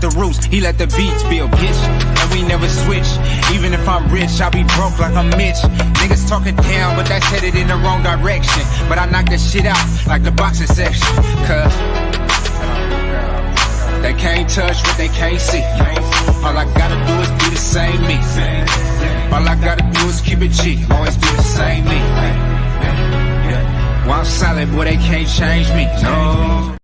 like the roots, he let the beats build, bitch. And we never switch. Even if I'm rich, I'll be broke like I'm Mitch. Niggas talking down, but that's headed in the wrong direction. But I knock that shit out like the boxing section. Cause they can't touch what they can't see. All I gotta do is be the same me. All I gotta do is keep it G. Always be the same me. While I'm solid, boy, they can't change me. No.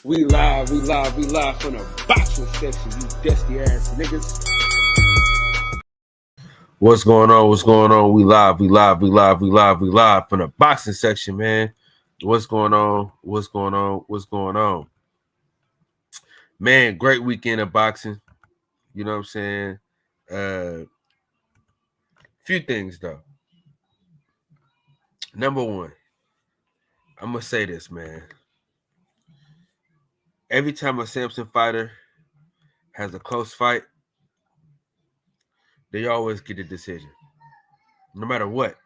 We live from the boxing section, you dusty ass niggas. What's going on? We live from the boxing section, man. What's going on? Man, great weekend of boxing. You know what I'm saying? Few things though. Number one, I'm gonna say this, man. Every time a Samson fighter has a close fight, they always get a decision. No matter what.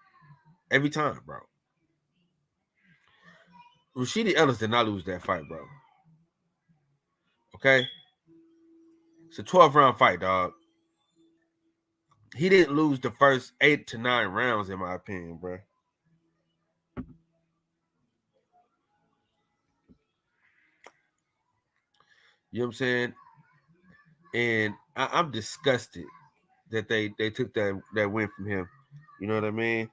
Every time, bro. Rashidi Ellis did not lose that fight, bro. Okay? It's a 12-round fight, dog. He didn't lose the first 8 to 9 rounds, in my opinion, bro. You know what I'm saying? And I'm disgusted that they took that win from him. You know what I mean?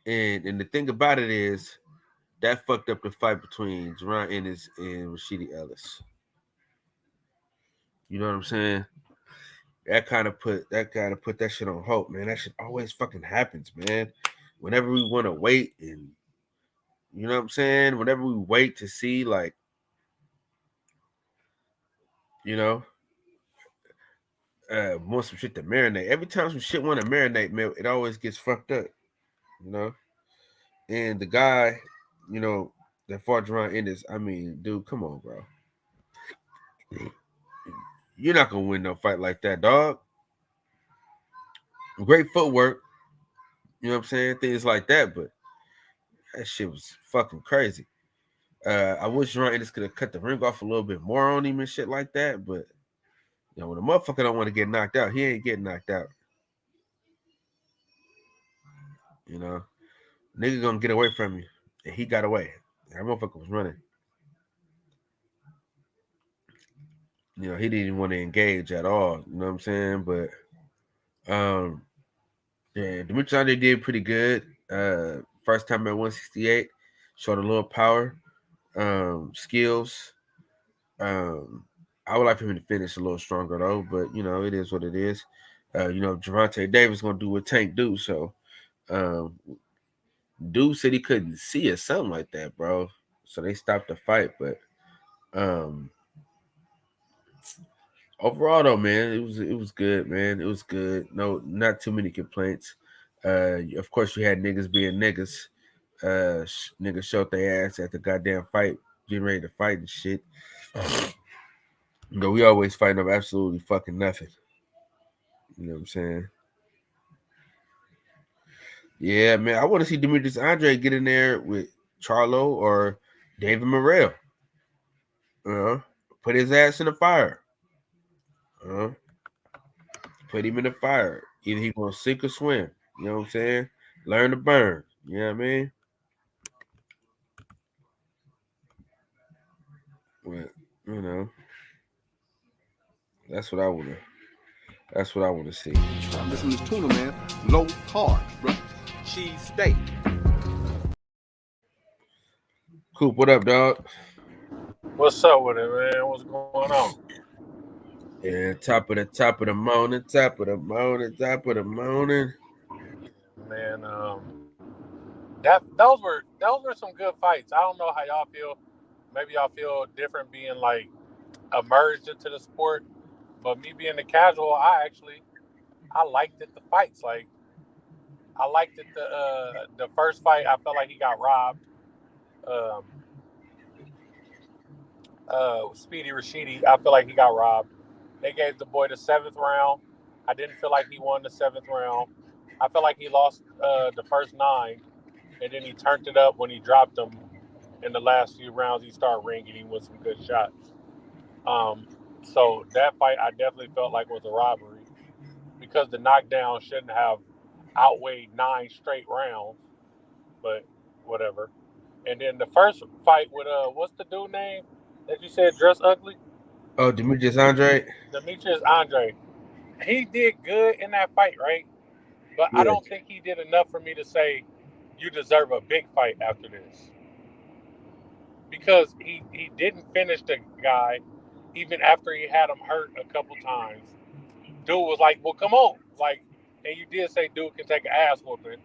and the thing about it is that fucked up the fight between Jaron Ennis and Rashidi Ellis. You know what I'm saying? That kind of put that shit on hold, man. That shit always fucking happens, man. Whenever we want to wait, and you know what I'm saying? Whenever we wait to see, like, you know, want some shit to marinate. Every time some shit want to marinate, man, it always gets fucked up, you know? And the guy, you know, that fought Jaron Ennis, I mean, dude, come on, bro. You're not going to win no fight like that, dog. Great footwork, you know what I'm saying? Things like that, but that shit was fucking crazy. I wish Jaron Ennis could have cut the ring off a little bit more on him and shit like that, but, you know, when a motherfucker don't want to get knocked out, he ain't getting knocked out. You know? Nigga gonna get away from you. And he got away. That motherfucker was running. You know, he didn't even want to engage at all. You know what I'm saying? But yeah, Demetrius Andrade did pretty good. First time at 168, showed a little power, skills. I would like for him to finish a little stronger though, but you know, it is what it is. You know, Gervonta Davis gonna do what Tank do, so dude said he couldn't see or something like that, bro. So they stopped the fight, but overall though, man, it was good, man. It was good. No, not too many complaints. Of course, you had niggas being niggas. Niggas showed their ass at the goddamn fight, getting ready to fight and shit. But we always fighting up absolutely fucking nothing. You know what I'm saying? Yeah, man. I want to see Demetrius Andrade get in there with Charlo or David Morrell. Put his ass in the fire. Put him in the fire. Either he gonna sink or swim. You know what I'm saying? Learn to burn. You know what I mean? But, you know, that's what I wanna see. This one is tuna, man. Low carbs, bro. Cheese steak. Coop, what up, dog? What's up with it, man? What's going on? Yeah, top of the morning. Man, those were some good fights. I don't know how y'all feel. Maybe y'all feel different being like immersed into the sport, but me being a casual, I liked it. The fights, like I liked it. The first fight, I felt like he got robbed. Um, Speedy Rashidi, I feel like he got robbed. They gave the boy the 7th round. I didn't feel like he won the 7th round. I felt like he lost the first 9, and then he turned it up when he dropped him in the last few rounds. He started ringing him with some good shots. So that fight I definitely felt like was a robbery because the knockdown shouldn't have outweighed 9 straight rounds, but whatever. And then the first fight with what's the dude name that you said dressed ugly? Oh, Demetrius Andre. Demetrius Andre. He did good in that fight, right? But Yeah. I don't think he did enough for me to say you deserve a big fight after this. Because he didn't finish the guy even after he had him hurt a couple times. Dude was like, well, come on. Like, and you did say dude can take an ass whooping.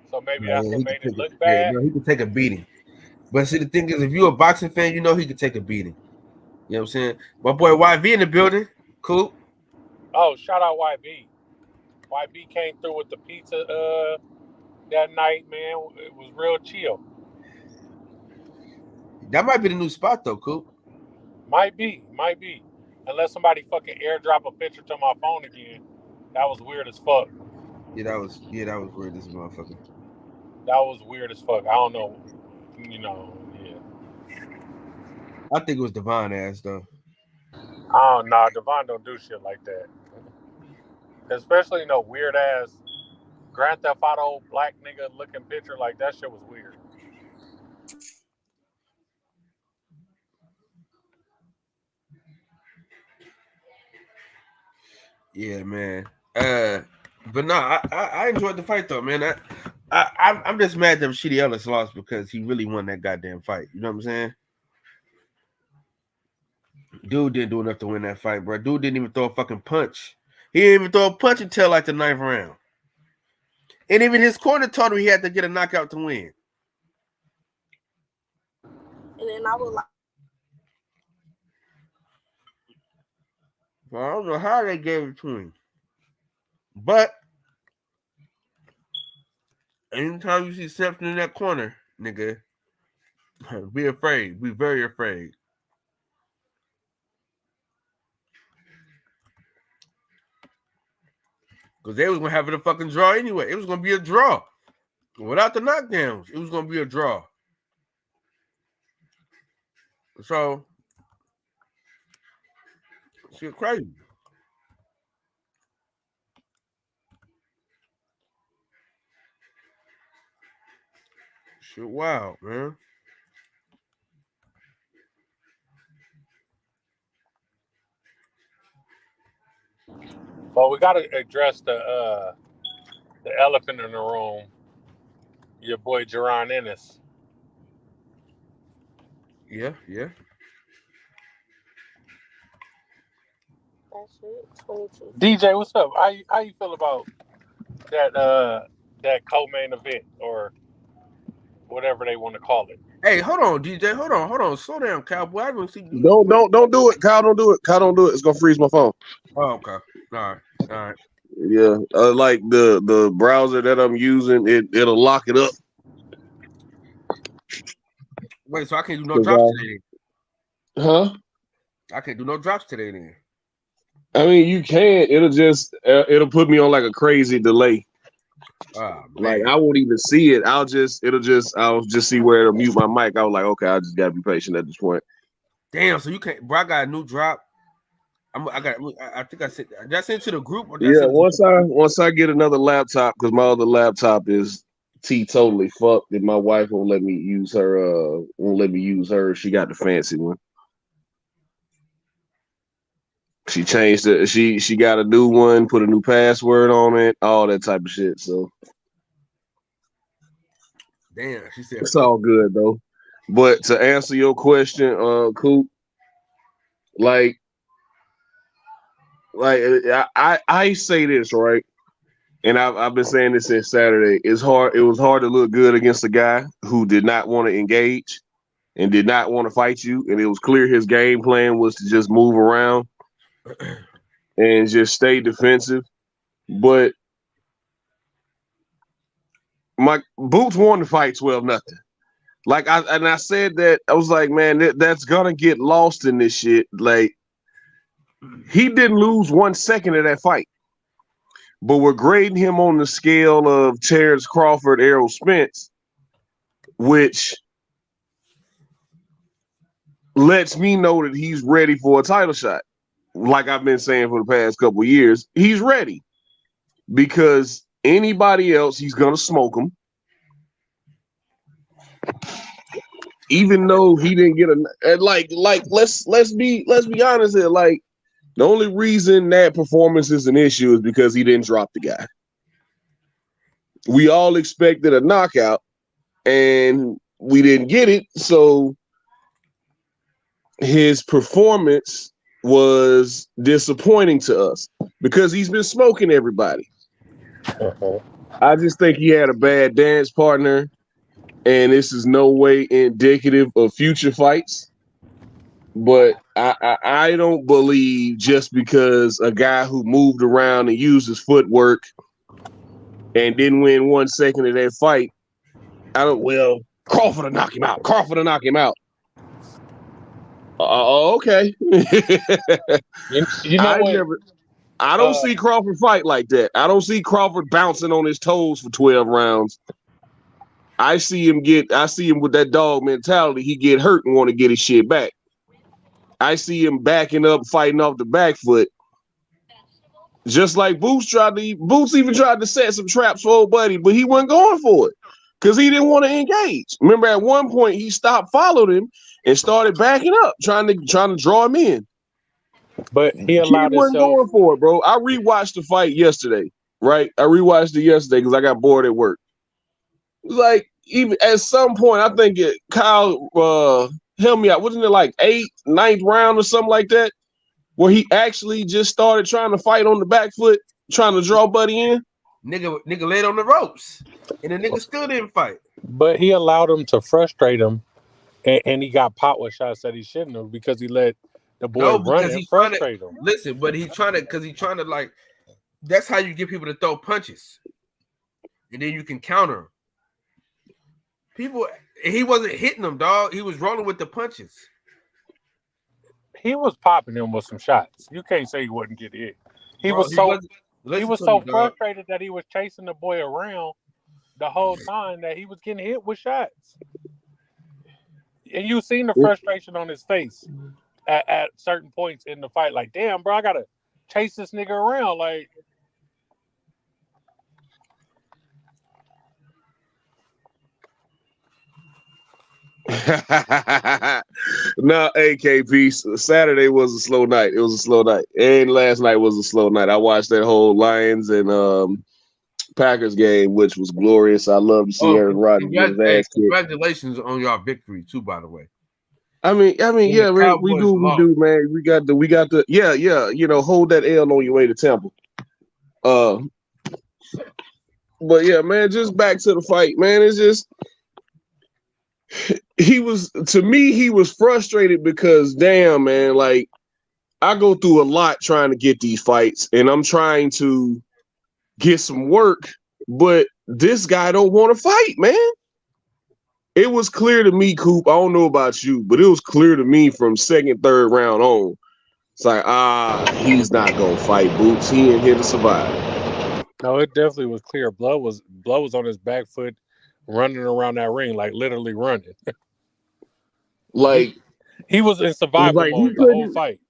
So maybe that's what made it look bad. Yeah, he could take a beating. But see, the thing is, if you're a boxing fan, you know he could take a beating. You know what I'm saying? My boy YV in the building. Cool. Oh, shout out YB. YB came through with the pizza that night, man. It was real chill. That might be the new spot, though, Cool. Might be. Unless somebody fucking airdrop a picture to my phone again. That was weird as fuck. Yeah, that was weird, this motherfucker. That was weird as fuck. I don't know. You know, yeah. I think it was Devon ass, though. Oh, no, Devon don't do shit like that. Especially no weird ass Grand Theft Auto black nigga looking picture. Like, that shit was weird. Yeah, man. But no, I enjoyed the fight though, man. I'm just mad that Rashidi Ellis lost because he really won that goddamn fight. You know what I'm saying? Dude didn't do enough to win that fight, bro. Dude didn't even throw a fucking punch. He didn't even throw a punch until like the 9th round. And even his corner told him he had to get a knockout to win. And then I would like. Well, I don't know how they gave it to him. But anytime you see something in that corner, nigga, be afraid. Be very afraid. Because they was going to have it a fucking draw anyway. It was going to be a draw. Without the knockdowns, it was going to be a draw. So, shit crazy. Shit wild, man. But we got to address the elephant in the room. Your boy Jaron Ennis. Yeah. That's it. 22. DJ, what's up? How you feel about that co-main event or whatever they want to call it? Hey, hold on, DJ. Hold on. Slow down, cowboy. I don't see you. Don't do it, Kyle. Don't do it. Kyle, don't do it. It's gonna freeze my phone. Oh, okay. All right. Yeah, like the browser that I'm using, it'll lock it up. Wait, so I can't do no drops today? Huh? I can't do no drops today then. I mean, you can. It'll put me on like a crazy delay. Like I won't even see it. I'll just see where it'll mute my mic. I was like, okay, I just gotta be patient at this point. Damn, so you can't, bro. I got a new drop. I think I said, did I send it to the group? Or Yeah, once I get another laptop, because my other laptop is totally fucked, and my wife won't let me use her. She got the fancy one. She changed it. She got a new one, put a new password on it, all that type of shit. So damn, she said it's all good though. But to answer your question, Coop, like I say this right. and I've been saying this since Saturday. It was hard to look good against a guy who did not want to engage and did not want to fight you. And it was clear his game plan was to just move around and just stay defensive. But my Boots won the fight 12-0. Like I said that, I was like, man, that's gonna get lost in this shit. Like, he didn't lose 1 second of that fight. But we're grading him on the scale of Terrence Crawford, Errol Spence, which lets me know that he's ready for a title shot. Like I've been saying for the past couple of years, he's ready. Because anybody else, he's gonna smoke him. Even though he didn't get let's be honest here. Like, the only reason that performance is an issue is because he didn't drop the guy. We all expected a knockout, and we didn't get it. So his performance was disappointing to us because he's been smoking everybody. I just think he had a bad dance partner, and this is no way indicative of future fights. But I don't believe just because a guy who moved around and used his footwork and didn't win 1 second of that fight, Crawford will knock him out. Crawford will knock him out. Okay. You know what? I don't see Crawford fight like that. I don't see Crawford bouncing on his toes for 12 rounds. I see him with that dog mentality. He get hurt and want to get his shit back. I see him backing up, fighting off the back foot. Just like Boots even tried to set some traps for old buddy, but he wasn't going for it because he didn't want to engage. Remember, at one point he stopped following him and started backing up, trying to draw him in. But he allowed he wasn't going for it, bro. I rewatched the fight yesterday, right? I rewatched it yesterday because I got bored at work. Like, even at some point, I think Kyle help me out. Wasn't it like 8th, 9th round or something like that? Where he actually just started trying to fight on the back foot, trying to draw Buddy in? Nigga laid on the ropes. And the nigga still didn't fight. But he allowed him to frustrate him, and he got popped with shots that he shouldn't have because he let the boy run and frustrate him. Listen, but he's trying to like, that's how you get people to throw punches. And then you can counter them. He wasn't hitting them, dog. He was rolling with the punches. He was popping him with some shots. You can't say he wouldn't get hit. He was so frustrated that he was chasing the boy around the whole time that he was getting hit with shots. And you seen the frustration on his face at certain points in the fight. Like, damn, bro, I gotta chase this nigga around. Like, no, AKP. Saturday was a slow night. It was a slow night, and last night was a slow night. I watched that whole Lions and Packers game, which was glorious. I love to see Aaron Rodgers get his ass kicked. Congratulations on your victory too, by the way. I mean, yeah, man, we do, man. We got the, yeah. You know, hold that L on your way to Temple. But yeah, man, just back to the fight, man. It's just. He was frustrated because, damn, man, like, I go through a lot trying to get these fights, and I'm trying to get some work, but this guy don't want to fight, man. It was clear to me, Coop, I don't know about you, but it was clear to me from second, third round on. It's like, he's not gonna fight Boots. He ain't here to survive. No, it definitely was clear. Blood was on his back foot, running around that ring, like literally running. Like, he was in survival mode the whole fight.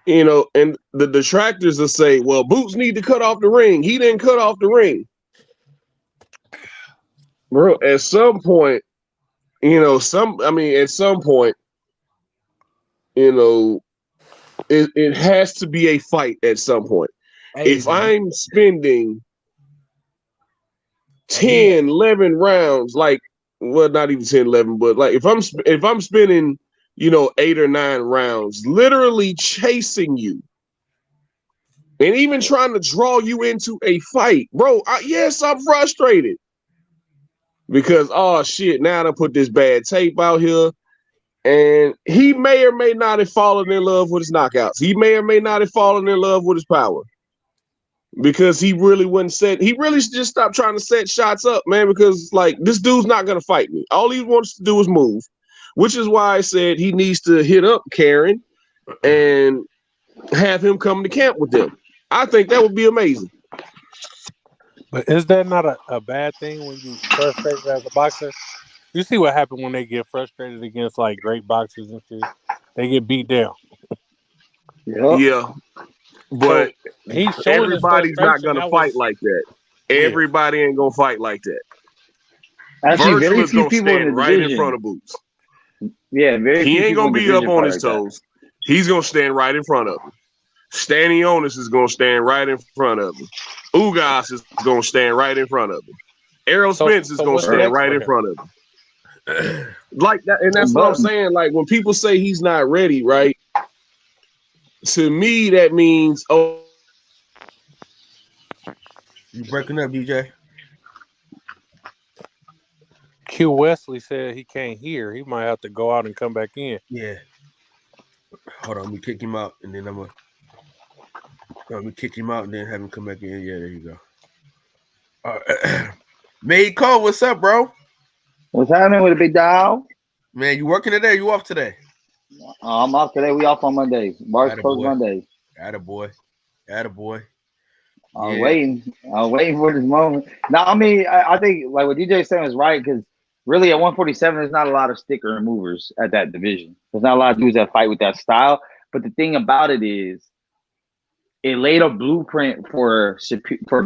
You know, and the detractors will say, well, Boots need to cut off the ring. He didn't cut off the ring. Bro, at some point, you know, it has to be a fight at some point. If I'm spending 10, 11 rounds, like, well, not even 10, 11, but like if I'm spending, you know, 8 or 9 rounds, literally chasing you, and even trying to draw you into a fight, bro. Yes, I'm frustrated because shit, now I put this bad tape out here, and he may or may not have fallen in love with his knockouts. He may or may not have fallen in love with his power because he really should just stop trying to set shots up, man. Because like this dude's not gonna fight me. All he wants to do is move, which is why I said he needs to hit up Karen and have him come to camp with them. I think that would be amazing. But is that not a bad thing when you frustrated as a boxer? You see what happened when they get frustrated against like great boxers and shit. They get beat down. Yeah. But he's showing everybody's not gonna fight like that. Everybody ain't gonna fight like that. Actually, Virgil very is few gonna people in stand the right division. in front of Boots. Yeah, very he few ain't people gonna in be the up division on fight his like that. toes. He's gonna stand right in front of him. Stanionis is gonna stand right in front of him. Ugas is gonna stand right in front of him. Errol Spence is gonna stand right in front of him. Like that, and that's what I'm saying. Like when people say he's not ready, right? To me, that means You breaking up, DJ? Q Wesley said he can't hear. He might have to go out and come back in. Yeah. Hold on, let me kick him out, and then let me kick him out and then have him come back in. Yeah, there you go. Made Cole, what's up, bro? What's happening with a big dog? Man, you working today? You off today? I'm off today. We off on Mondays. Bars closed Mondays. Attaboy. I'm waiting for this moment. Now, I mean, I think like what DJ saying is right because really at 147, there's not a lot of sticker and movers at that division. There's not a lot of dudes that fight with that style. But the thing about it is, it laid a blueprint for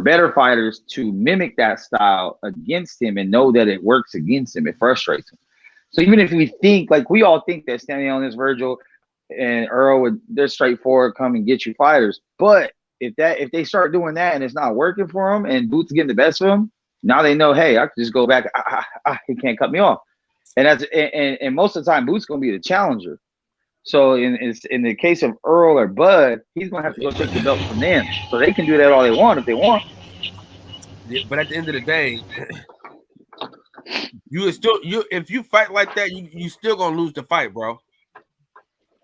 better fighters to mimic that style against him and know that it works against him. It frustrates him. So even if we think, like we all think that Stanionis, Virgil, and Earl, they're straightforward, come and get you fighters. But if they start doing that and it's not working for them and Boots getting the best of them, now they know, hey, I can just go back. He can't cut me off. And most of the time, Boots going to be the challenger. So in the case of Earl or Bud, he's gonna have to go take the belt from them. So they can do that all they want if they want. Yeah, but at the end of the day, if you fight like that, you still gonna lose the fight, bro.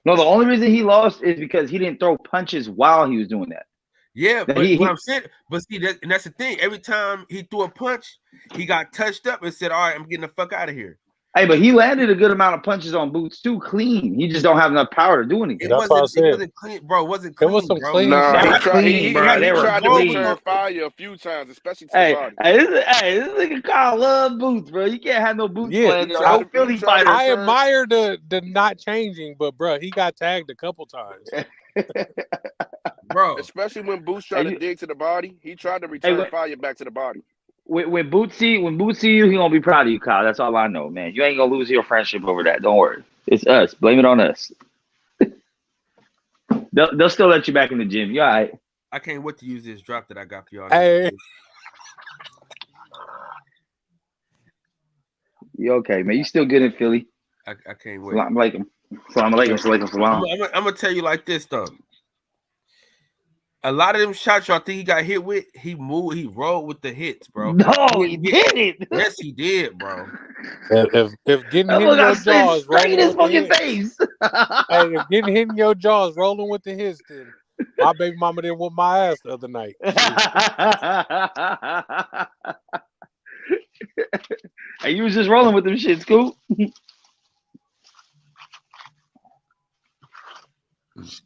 No, the only reason he lost is because he didn't throw punches while he was doing that. Yeah, but what I'm saying, and that's the thing. Every time he threw a punch, he got touched up and said, "All right, I'm getting the fuck out of here." Hey, but he landed a good amount of punches on Boots too, clean. He just don't have enough power to do anything. It wasn't clean, bro. It wasn't clean. It was some bro. clean. Nah, he tried They were to clean. return fire a few times, especially to Hey, the body. this nigga Kyle love Boots, bro. You can't have no Boots playing. No Philly fighter. I admire the not changing, but bro, he got tagged a couple times. Bro. Especially when Boots tried to dig to the body, he tried to return fire back to the body. When Boots see you, he gonna be proud of you, Kyle. That's all I know, man. You ain't gonna lose your friendship over that. Don't worry. It's us. Blame it on us. They'll still let you back in the gym. You all right? I can't wait to use this drop that I got for y'all. Hey. You okay, man? You still good in Philly? I can't wait. Salam alaikum. Salam alaikum. Salam. I'm gonna tell you like this though. A lot of them shots y'all think he got hit with, he rolled with the hits, bro. No, he did it. Yes, he did, bro. If getting hit in your jaws rolling his fucking face. Hey, if getting hit in your jaws rolling with the hits, then my baby mama didn't whoop my ass the other night. Hey, you was just rolling with them shit, Scoop.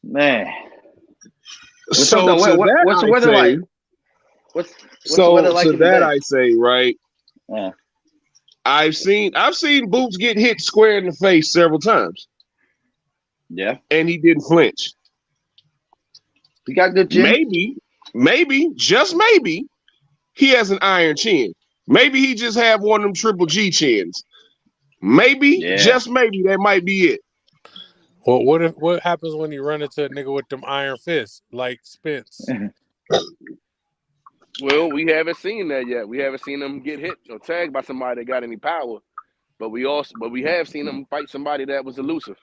Man. What's the weather like? What's the weather like? I say, right? Yeah. I've seen Boots get hit square in the face several times. Yeah. And he didn't flinch. He got good chin. Maybe, just maybe, he has an iron chin. Maybe he just have one of them triple G chins. Maybe, just maybe, that might be it. Well, what happens when you run into a nigga with them iron fists like Spence? Well, we haven't seen that yet. We haven't seen him get hit or tagged by somebody that got any power. But we have seen him fight somebody that was elusive.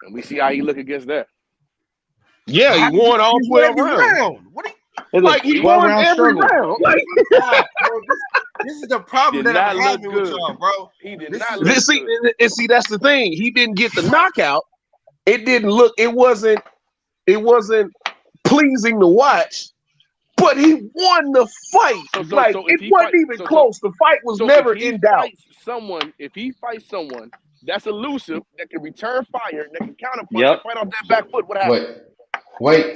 And we see how he look against that. Yeah, he won all 12 rounds. What are you, like he won every round. Like, bro, this is the problem that I'm having with y'all, bro. He did not look see, good. and see, that's the thing. He didn't get the knockout. It didn't look. It wasn't pleasing to watch. But he won the fight. It wasn't even close. The fight was never in doubt. If he fights someone that's elusive, that can return fire, that can counterpunch, fight off that back foot, what happens?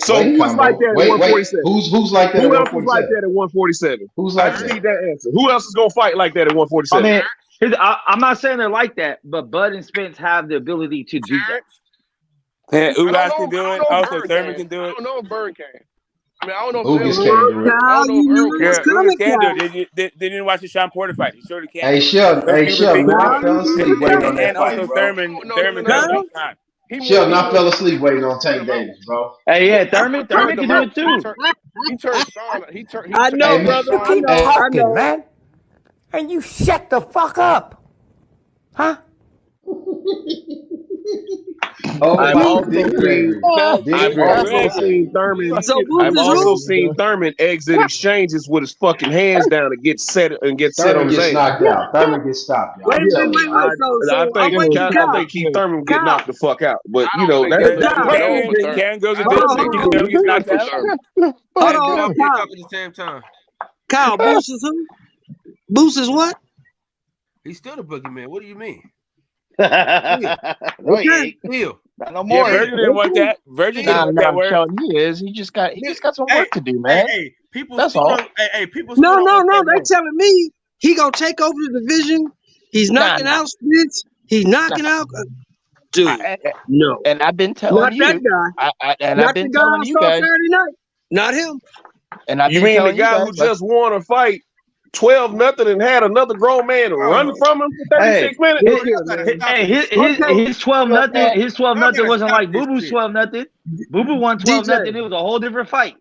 So who was like that at 147? Who's like that? Who else was like that at 147? Who's like that? I need that answer. Who else is gonna fight like that at 147? I mean, I'm not saying they're like that, but Bud and Spence have the ability to do that. Yeah, Ugas can do it. Also, Thurman can do it. I don't know if Bird can. I mean, I don't know if Ugas can do it. Ugas can do it. Didn't watch the Sean Porter fight. He surely can. Hey, Shelton, I fell asleep waiting on that and also Thurman does time. Shelton, I fell asleep waiting on Tank Davis, bro. Hey, yeah, Thurman can do it too. He turned Sean. I know, brother. Keep talking, man. And you shut the fuck up. Huh? I've also seen Thurman exit exchanges with his fucking hands down and get set on his ass. Knocked out. Thurman gets stopped. Wait. I think Keith Thurman get knocked the fuck out. But you know Karen goes a distance. Gets knocked out. Hold on, Kyle. At the same time. Kyle, Boost is who? Boost is what? He's still the boogeyman. What do you mean? Still. No more. Yeah, Virgin didn't want that. Virgin didn't want that word. He is. He just got some work to do, man. Hey, people. That's all. People. No. They telling me he gonna take over the division. He's knocking out Spence. He's knocking out. Dude, no. And I've been telling you. Not that guy. I've been telling you guys. Saturday night. Not him. And I've you been mean the guy who just won a fight 12-0 and had another grown man run from him for 36 minutes? His 12-0. His 12-0 wasn't like Boo Boo's 12-0 Boo Boo won 12-0. It was a whole different fight.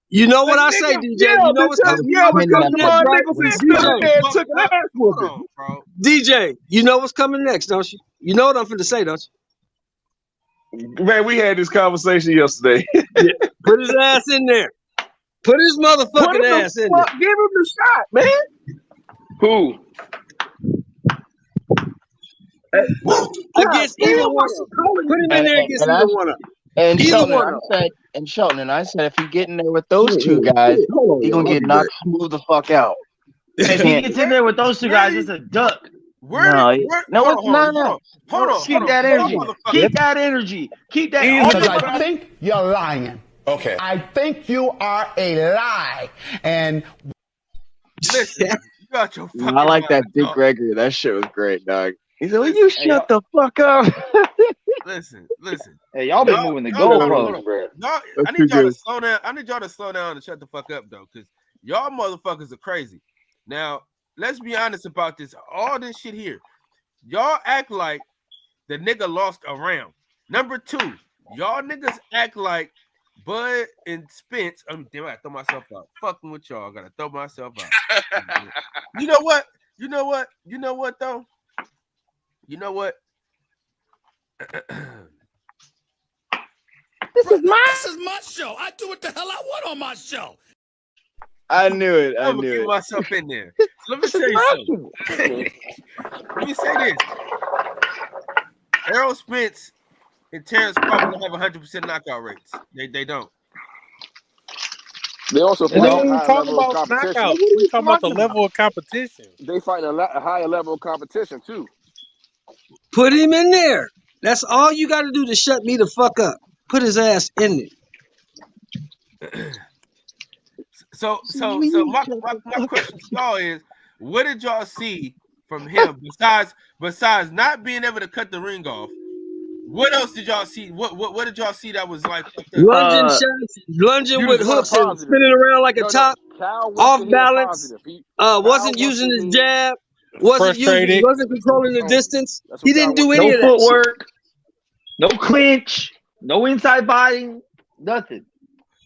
You know what I say, DJ? You know what's coming next, DJ, you know what's coming next, don't you? You know what I'm finna say, don't you? Man, we had this conversation yesterday. Put his ass in there. Put his motherfucking ass in there. Give him the shot, man. Who? Against either one. Put him in there against either one. And Shelton, I said if he get in there with those two guys, he gonna get knocked smooth the fuck out. If he gets in there with those two guys, it's a duck. No, it's not. Hold on. Keep that energy. Keep that energy. Keep that energy. I think you're lying. Okay. I think you are a lie. And listen, you got your fucking I like that Dick Gregory. That shit was great, dog. He said, "Will you shut the fuck up?" Listen. Hey, y'all been moving the goalposts, bro. I need y'all to slow down. I need y'all to slow down and shut the fuck up, though, because y'all motherfuckers are crazy. Now, let's be honest about this. All this shit here, y'all act like the nigga lost a round. Number two, y'all niggas act like Bud and Spence. Damn, I gotta throw myself out. Fucking with y'all, I gotta throw myself out. You know what? Though. You know what? This is my show. I do what the hell I want on my show. I knew it. I'm gonna get myself in there. So let me tell you something. Let me say this. Errol Spence and Terrence Crawford don't have 100% knockout rates. They don't. They also fight a higher level of competition. We talking about the level of competition. They fight a higher level of competition too. Put him in there. That's all you got to do to shut me the fuck up. Put his ass in there. So my question to y'all is, what did y'all see from him besides not being able to cut the ring off? What else did y'all see? What did y'all see that was like lunging shots, lunging with hooks and spinning around like a top, off balance, wasn't using his jab, wasn't controlling the distance. He didn't do any of that. No footwork, no clinch, no inside biting, nothing.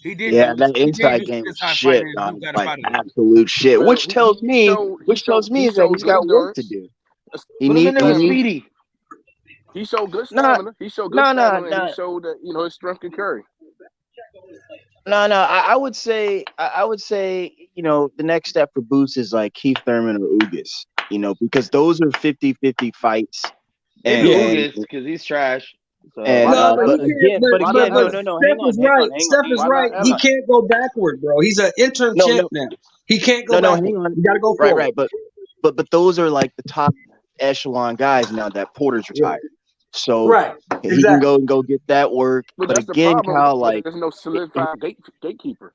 He did. Yeah, that inside game is shit, dog. Like absolute shit. Which tells me that he's got work to do. He needs speedy. He showed good stamina. He showed good stamina. And he showed that his strength can carry. No. I would say, you know, the next step for Boots is like Keith Thurman or Ugas, you know, because those are 50-50 fights. Maybe Ugas because he's trash. So. And, no, but again, no. Steph is right. Steph is right. He can't go backward, bro. He's an interim champ now. He can't go backward. Hang on. You gotta go forward. Right. But those are like the top echelon guys now that Porter's retired. So he can go get that work. But again, Kyle, like there's no solidified gatekeeper.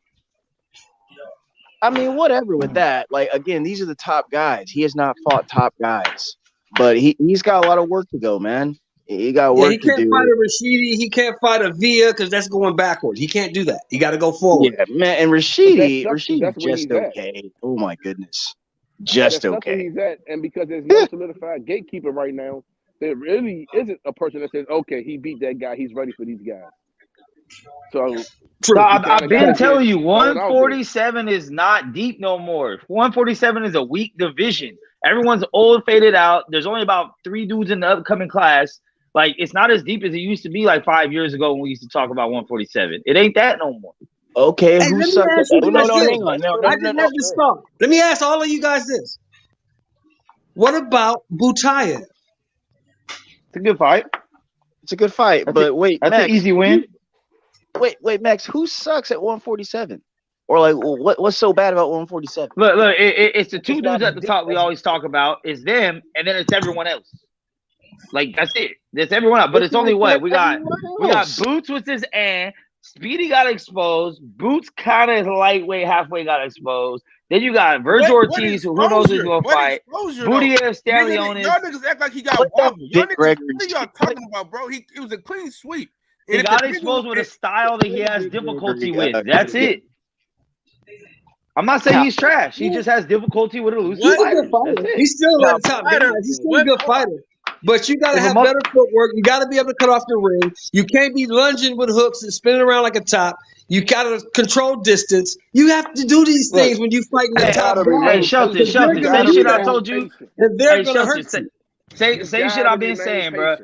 I mean, whatever with that. Like again, these are the top guys. He has not fought top guys, but he's got a lot of work to go, man. He got work to do. He can't fight a Rashidi. He can't fight a Villa because that's going backwards. He can't do that. He got to go forward. Yeah, man. And Rashidi's just okay. Oh my goodness, just that's okay. Where he's at, and because there's no solidified gatekeeper right now, there really isn't a person that says, "Okay, he beat that guy. He's ready for these guys." So I've been telling you, 147 is not deep no more. 147 is a weak division. Everyone's old, faded out. There's only about 3 dudes in the upcoming class. Like, it's not as deep as it used to be like 5 years ago when we used to talk about 147. It ain't that no more. Okay, hey, who sucks? Hang on. I didn't have to stop. Let me ask all of you guys this. What about Butayev? It's a good fight. It's a good fight, but wait, that's Max, an easy win. Wait, Max, who sucks at 147? Or like, what's so bad about 147? Look, it's the 2 dudes at the top we always talk about. It's them, and then it's everyone else. Like that's it. That's everyone else. But it's only what we got. We got Boots with his Speedy got exposed. Boots kind of lightweight, halfway got exposed. Then you got Virgil Ortiz, who knows who's going to fight. Butiev, Stanley on it. Y'all niggas act like he got wobbled. Y'all niggas, what are y'all talking about, bro? It was a clean sweep. He got exposed with a style that he has difficulty with. That's it. I'm not saying he's trash. He just has difficulty with a loose fighter. He's still at the top. He's still a good fighter. But you got to have better footwork. You got to be able to cut off the ring. You can't be lunging with hooks and spinning around like a top. You got to control distance. You have to do these things when you fight in the top. Hey, Shelton, say shit I told you. And they're going to hurt you. Say shit I've been saying, bro.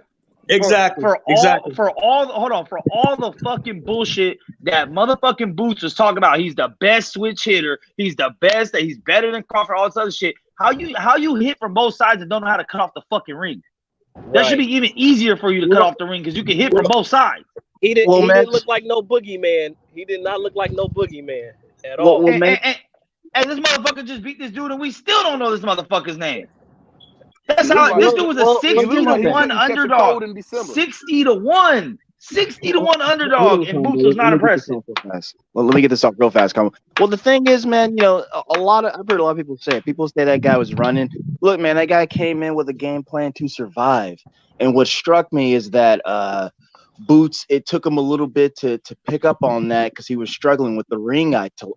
Exactly. For all the fucking bullshit that motherfucking Boots was talking about. He's the best switch hitter. He's the best. That he's better than Crawford. All this other shit. How you hit from both sides and don't know how to cut off the fucking ring? That should be even easier for you to cut off the ring because you can hit from both sides. He didn't look like no boogeyman. He did not look like no boogeyman at all. And this motherfucker just beat this dude, and we still don't know this motherfucker's name. That's how this dude was a 60-1 underdog. 60-1. 60-1 underdog, and Boots was not impressive. Well, let me get this off real fast. Well, the thing is, man, you know, I've heard a lot of people say it. People say that guy was running. Look, man, that guy came in with a game plan to survive. And what struck me is that Boots, it took him a little bit to pick up on that because he was struggling with the ring IQ.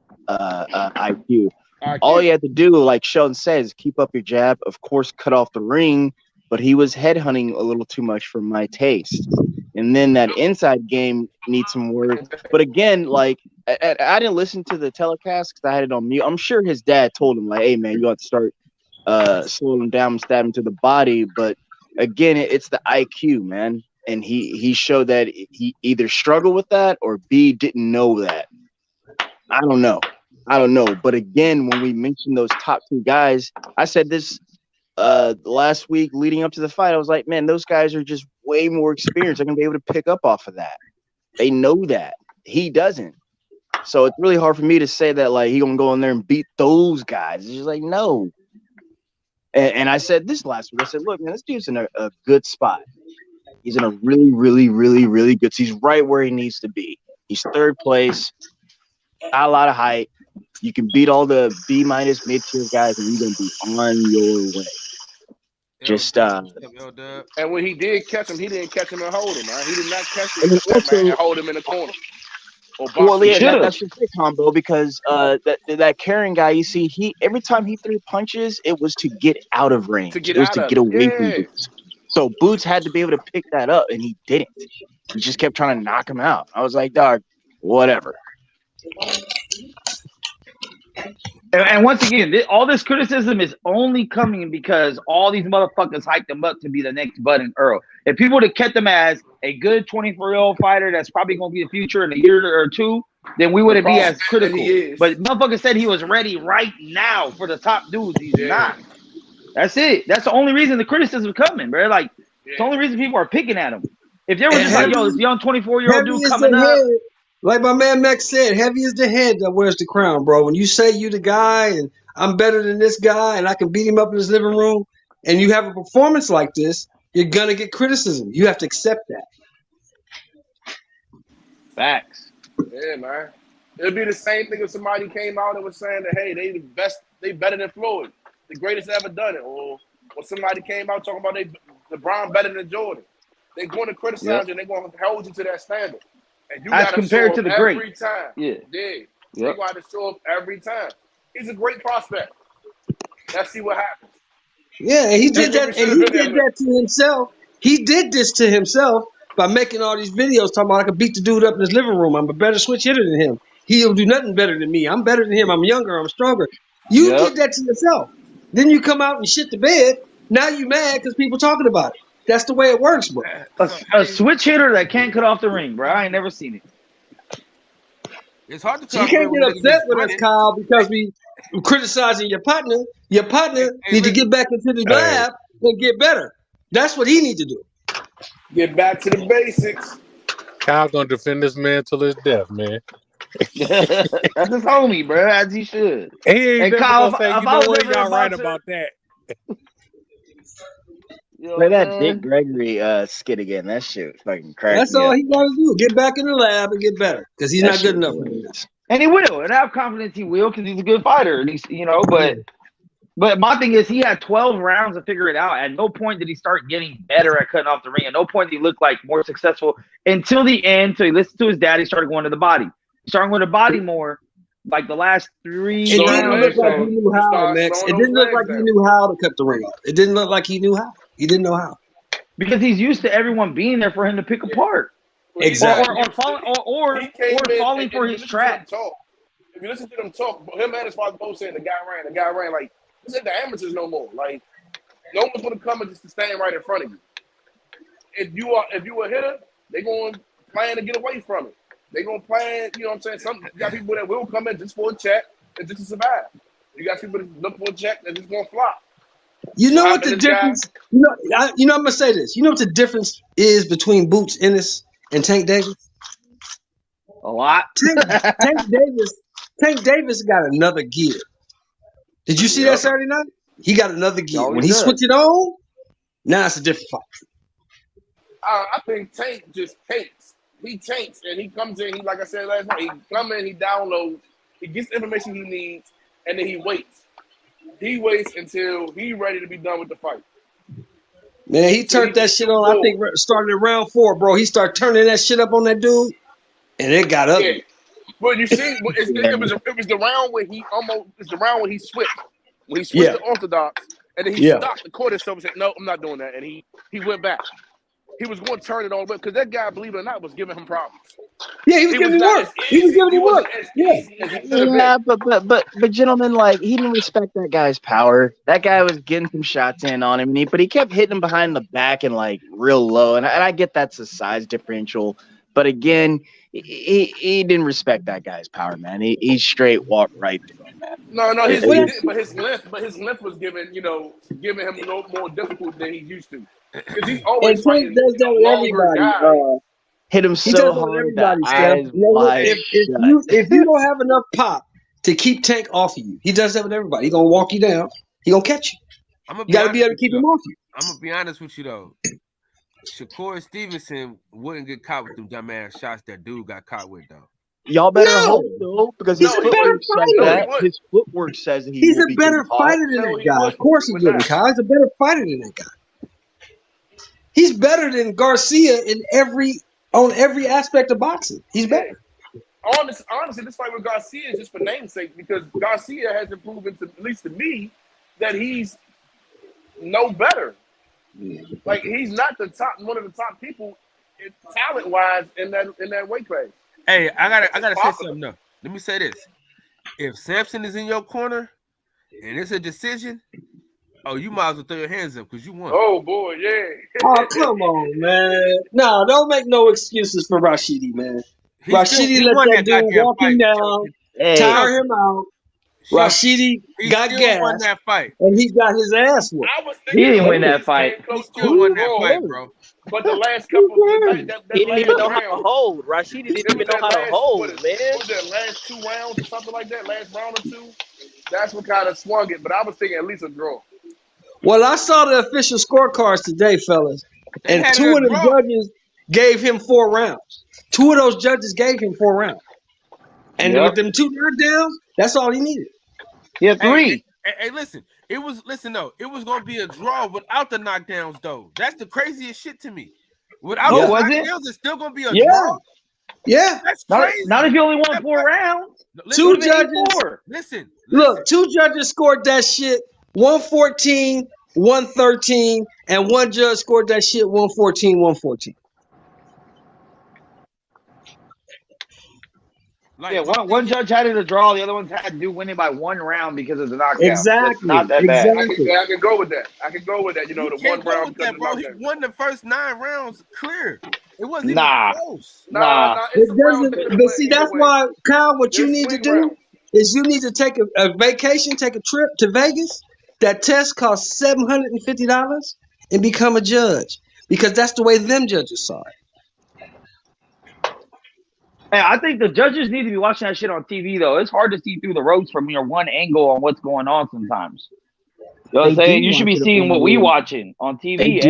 All he had to do, like Sheldon says, keep up your jab. Of course, cut off the ring, but he was headhunting a little too much for my taste. And then that inside game needs some work. But again, like I didn't listen to the telecast because I had it on mute. I'm sure his dad told him, like, hey, man, you have to start slowing him down and stab him to the body. But again, it's the IQ, man. And he showed that he either struggled with that or B, didn't know that. I don't know. But again, when we mentioned those top 2 guys, I said this last week leading up to the fight. I was like, man, those guys are just way more experienced. They're going to be able to pick up off of that. They know that. He doesn't. So it's really hard for me to say that, like, he going to go in there and beat those guys. It's just like, no. And I said this last week. I said, look, man, this dude's in a good spot. He's in a really, really, really, really good. He's right where he needs to be. He's 3rd place. Not a lot of height. You can beat all the B- mid-tier guys, and you're going to be on your way. And when he did catch him, he didn't catch him and hold him, man. He did not catch him and hold him in the corner. Well, yeah, that's a great combo because that Karen guy, you see, every time he threw punches, it was to get out of range. It was to get away from Boots. So Boots had to be able to pick that up, and he didn't. He just kept trying to knock him out. I was like, dog, whatever. And once again, all this criticism is only coming because all these motherfuckers hyped him up to be the next Bud Earl. If people would have kept him as a good 24-year-old fighter that's probably going to be the future in a year or 2, then we wouldn't be as critical. And he is. But motherfucker said he was ready right now for the top dudes. He's not. That's it. That's the only reason the criticism coming, bro. Like, it's the only reason people are picking at him. If they were just like, yo, this young 24-year-old dude coming up. Head, like my man Max said, heavy is the head that wears the crown, bro. When you say you the guy and I'm better than this guy and I can beat him up in his living room, and you have a performance like this, you're going to get criticism. You have to accept that. Facts. Yeah, man. It'd be the same thing if somebody came out and was saying that, hey, they the best, they better than Floyd, the greatest ever done it. Or somebody came out talking about LeBron better than Jordan. They're going to criticize you and they're going to hold you to that standard. And you got to compared to the every great time. Yeah. They got to show up every time. He's a great prospect. Let's see what happens. Yeah, and he did that, and he did that to himself. He did this to himself by making all these videos talking about I could beat the dude up in his living room. I'm a better switch hitter than him. He'll do nothing better than me. I'm better than him. I'm younger. I'm stronger. You did that to yourself. Then you come out and shit the bed. Now you mad because people talking about it. That's the way it works, bro. A switch hitter that can't cut off the ring, bro. I ain't never seen it. It's hard to. So you can't get upset with us, Kyle, because we criticizing your partner. Your partner need to get back into the lab and get better. That's what he need to do. Get back to the basics. Kyle gonna defend this man till his death, man. That's his homie, bro, as he should. He ain't Kyle, say, you know what, y'all right about that. Play that Dick Gregory skit again. That shit fucking crazy. That's all he got to do. Get back in the lab and get better because he's not good enough for this. And he will, and I have confidence he will because he's a good fighter. And he's, but my thing is he had 12 rounds to figure it out. At no point did he start getting better at cutting off the ring. At no point did he look like more successful until the end. So he listened to his dad. He started going to the body. He started going to the body more. Like the last 3 It didn't look like he knew how, Max. It didn't look like he knew how to cut the ring off. It didn't look like he knew how. He didn't know how. Because he's used to everyone being there for him to pick apart. Exactly. Or falling for his trap. If you listen to them talk, him and his father both saying the guy ran. Like, this ain't the amateurs no more. Like, no one's going to come and just stand right in front of you. If you a hitter, they're going to plan to get away from it. They're going to plan, you know what I'm saying? You got people that will come in just for a check and just to survive. You got people that look for a check and just going to flop. You know what the difference? I'm gonna say this. You know what the difference is between Boots Ennis and Tank Davis? A lot. Tank Davis got another gear. Did you see that Saturday night? He got another gear. When he switched it on, now it's a different fight. I think Tank just tanks. He tanks and he comes in. He, like I said last night, he come in, he downloads, he gets the information he needs, and then he waits. He waits until he's ready to be done with the fight. Man, he turned that shit on. I think started at round 4, bro. He started turning that shit up on that dude, and it got ugly. Yeah. But you see, it was the round where he switched. When he switched to Orthodox, and then he stopped the court and stuff and said, "No, I'm not doing that." And he went back. He was going to turn it all the way because that guy, believe it or not, was giving him problems. Yeah, he was giving him work. He was giving him work. Yeah, but gentlemen, like, he didn't respect that guy's power. That guy was getting some shots in on him, but he kept hitting him behind the back and like real low. And I get that's a size differential, but again, he didn't respect that guy's power, man. He straight walked right through him, man. No, his length was giving him a little more difficult than he's used to. Because he's always fighting does that with everybody. Hit him so hard that if you don't have enough pop to keep Tank off of you, he does that with everybody. He gonna walk you down. He gonna catch you. You gotta be able to keep him off you. I'm gonna be honest with you though. Shakur Stevenson wouldn't get caught with them dumbass shots that dude got caught with though. Y'all better hope though, because his footwork says that. His footwork says that he's a better fighter than that guy. Of course he wouldn't, Kyle. He's a better fighter than that guy. He's better than Garcia on every aspect of boxing. He's better. Honestly, this fight with Garcia is just for namesake because Garcia hasn't proven, at least to me, that he's no better. Like he's not one of the top people, talent-wise, in that weight class. Hey, I gotta say something. No, let me say this: if Sampson is in your corner and it's a decision. Oh, you might as well throw your hands up because you won. Oh, boy, yeah. Oh, come on, man. No, don't make no excuses for Rashidi, man. Rashidi let that dude walk him down, tire him out. Rashidi got gas, won that fight, and he got his ass whooped. He didn't win that fight. He still won that fight, bro. But the last couple of he didn't even know how to hold. Rashidi didn't even know how to hold, man. What was that, last 2 rounds or something like that? Last round or 2? That's what kind of swung it. But I was thinking at least a draw. Well, I saw the official scorecards today, fellas, and 2 of the judges gave him 4 rounds. 2 of those judges gave him 4 rounds. And with them 2 knockdowns, that's all he needed. Yeah, 3. Hey, listen. It was gonna be a draw without the knockdowns, though. That's the craziest shit to me. Without the knockdowns, it's still gonna be a draw. Yeah. That's crazy. Not if you only won 4 rounds. 2 judges. Listen. Look, 2 judges scored that shit 114, 113, and 1 judge scored that shit 114, 114. One judge had it a draw. The other ones had to do winning by 1 round because of the knockdown. Exactly. That's not that bad. I can go with that. You know, the 1 round. Bro, he won the first 9 rounds clear. It wasn't even close. It doesn't. But see, that's why, Kyle. What you need to do is you need to take a vacation, take a trip to Vegas. That test costs $750 and become a judge because that's the way them judges saw it. Hey, I think the judges need to be watching that shit on TV, though. It's hard to see through the ropes from your one angle on what's going on sometimes. You know what I'm saying? You should be seeing what we watching on TV,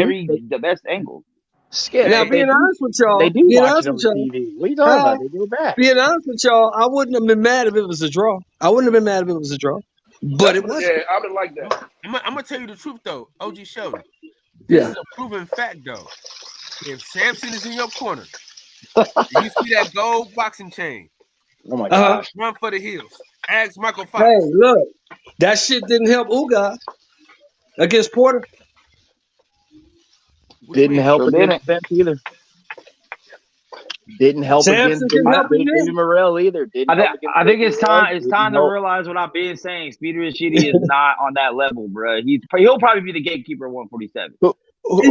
the best angle. Now, being honest with y'all, they do watch it on TV. What are you talking about? They do it back. Being honest with y'all, I wouldn't have been mad if it was a draw. But it wasn't. Yeah, I would like that. I'm gonna tell you the truth, though, OG Sheldon. This is a proven fact, though. If Samson is in your corner, you see that gold boxing chain. Oh my gosh. Run for the hills. Ask Michael Fox. Hey, look, that shit didn't help Ugas against Porter. Didn't help against Spence either. Didn't help against David Morrell either. I think it's time to realize what I've been saying. Speedy Rashidi is not on that level, bro. He'll probably be the gatekeeper at 147. Look, Max,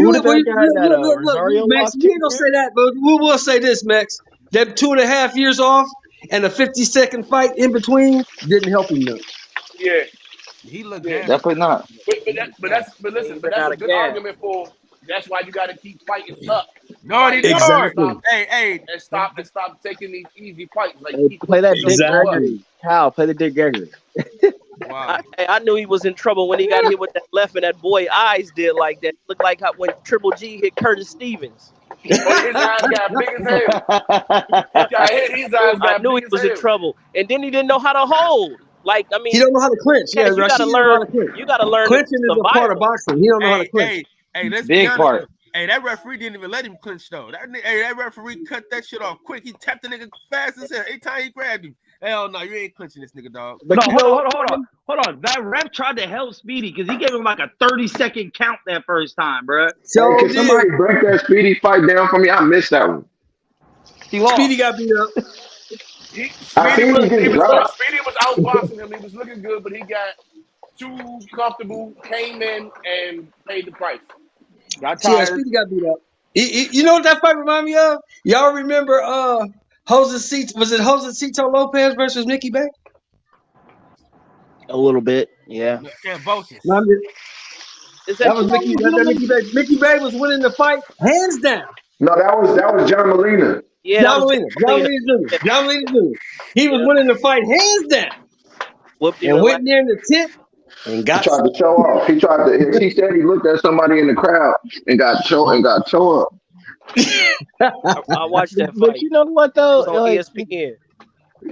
we ain't gonna say that, but we will say this, Max. That 2.5 years off and a 50-second fight in between didn't help him none. Yeah, he looked definitely not. But that's a good argument for. That's why you got to keep fighting up. No, exactly. Hey, and stop taking these easy fights. Like play that Dick Gregory. Cal, play the Dick Gregory. Wow. I knew he was in trouble when he got hit with that left, and that boy eyes did like that. Looked like how when Triple G hit Curtis Stevens. His eyes got big as hell. I knew he was in trouble, and then he didn't know how to hold. Like, I mean, he don't know how to clinch. Yeah, you gotta learn. You gotta learn. Clinching is a part of boxing. He don't know how to clinch. Hey, let's big part. Hey, that referee didn't even let him clinch though. That referee cut that shit off quick. He tapped the nigga fast as hell. Every time he grabbed him. Hell no, you ain't clinching this nigga, dog. But hold on. That ref tried to help Speedy because he gave him like a 30-second count that first time, bro. So can somebody break that Speedy fight down for me? I missed that one. He lost. Speedy got beat up. Speedy was outboxing him. He was looking good, but he got too comfortable, came in and paid the price. Got tired. Yeah, Speedy got beat up. You know what that fight reminded me of? Y'all remember Josecito Lopez versus Mickey Bay? A little bit, yeah. Yeah, both. That was Mickey Bay. Mickey Bay was winning the fight hands down. No, that was John Molina. Yeah, John Molina Jr. He was winning the fight hands down. And went near the tip and got. He tried to show off. He said he looked at somebody in the crowd and got shown up. I watched that fight. But you know what though? It was on ESPN.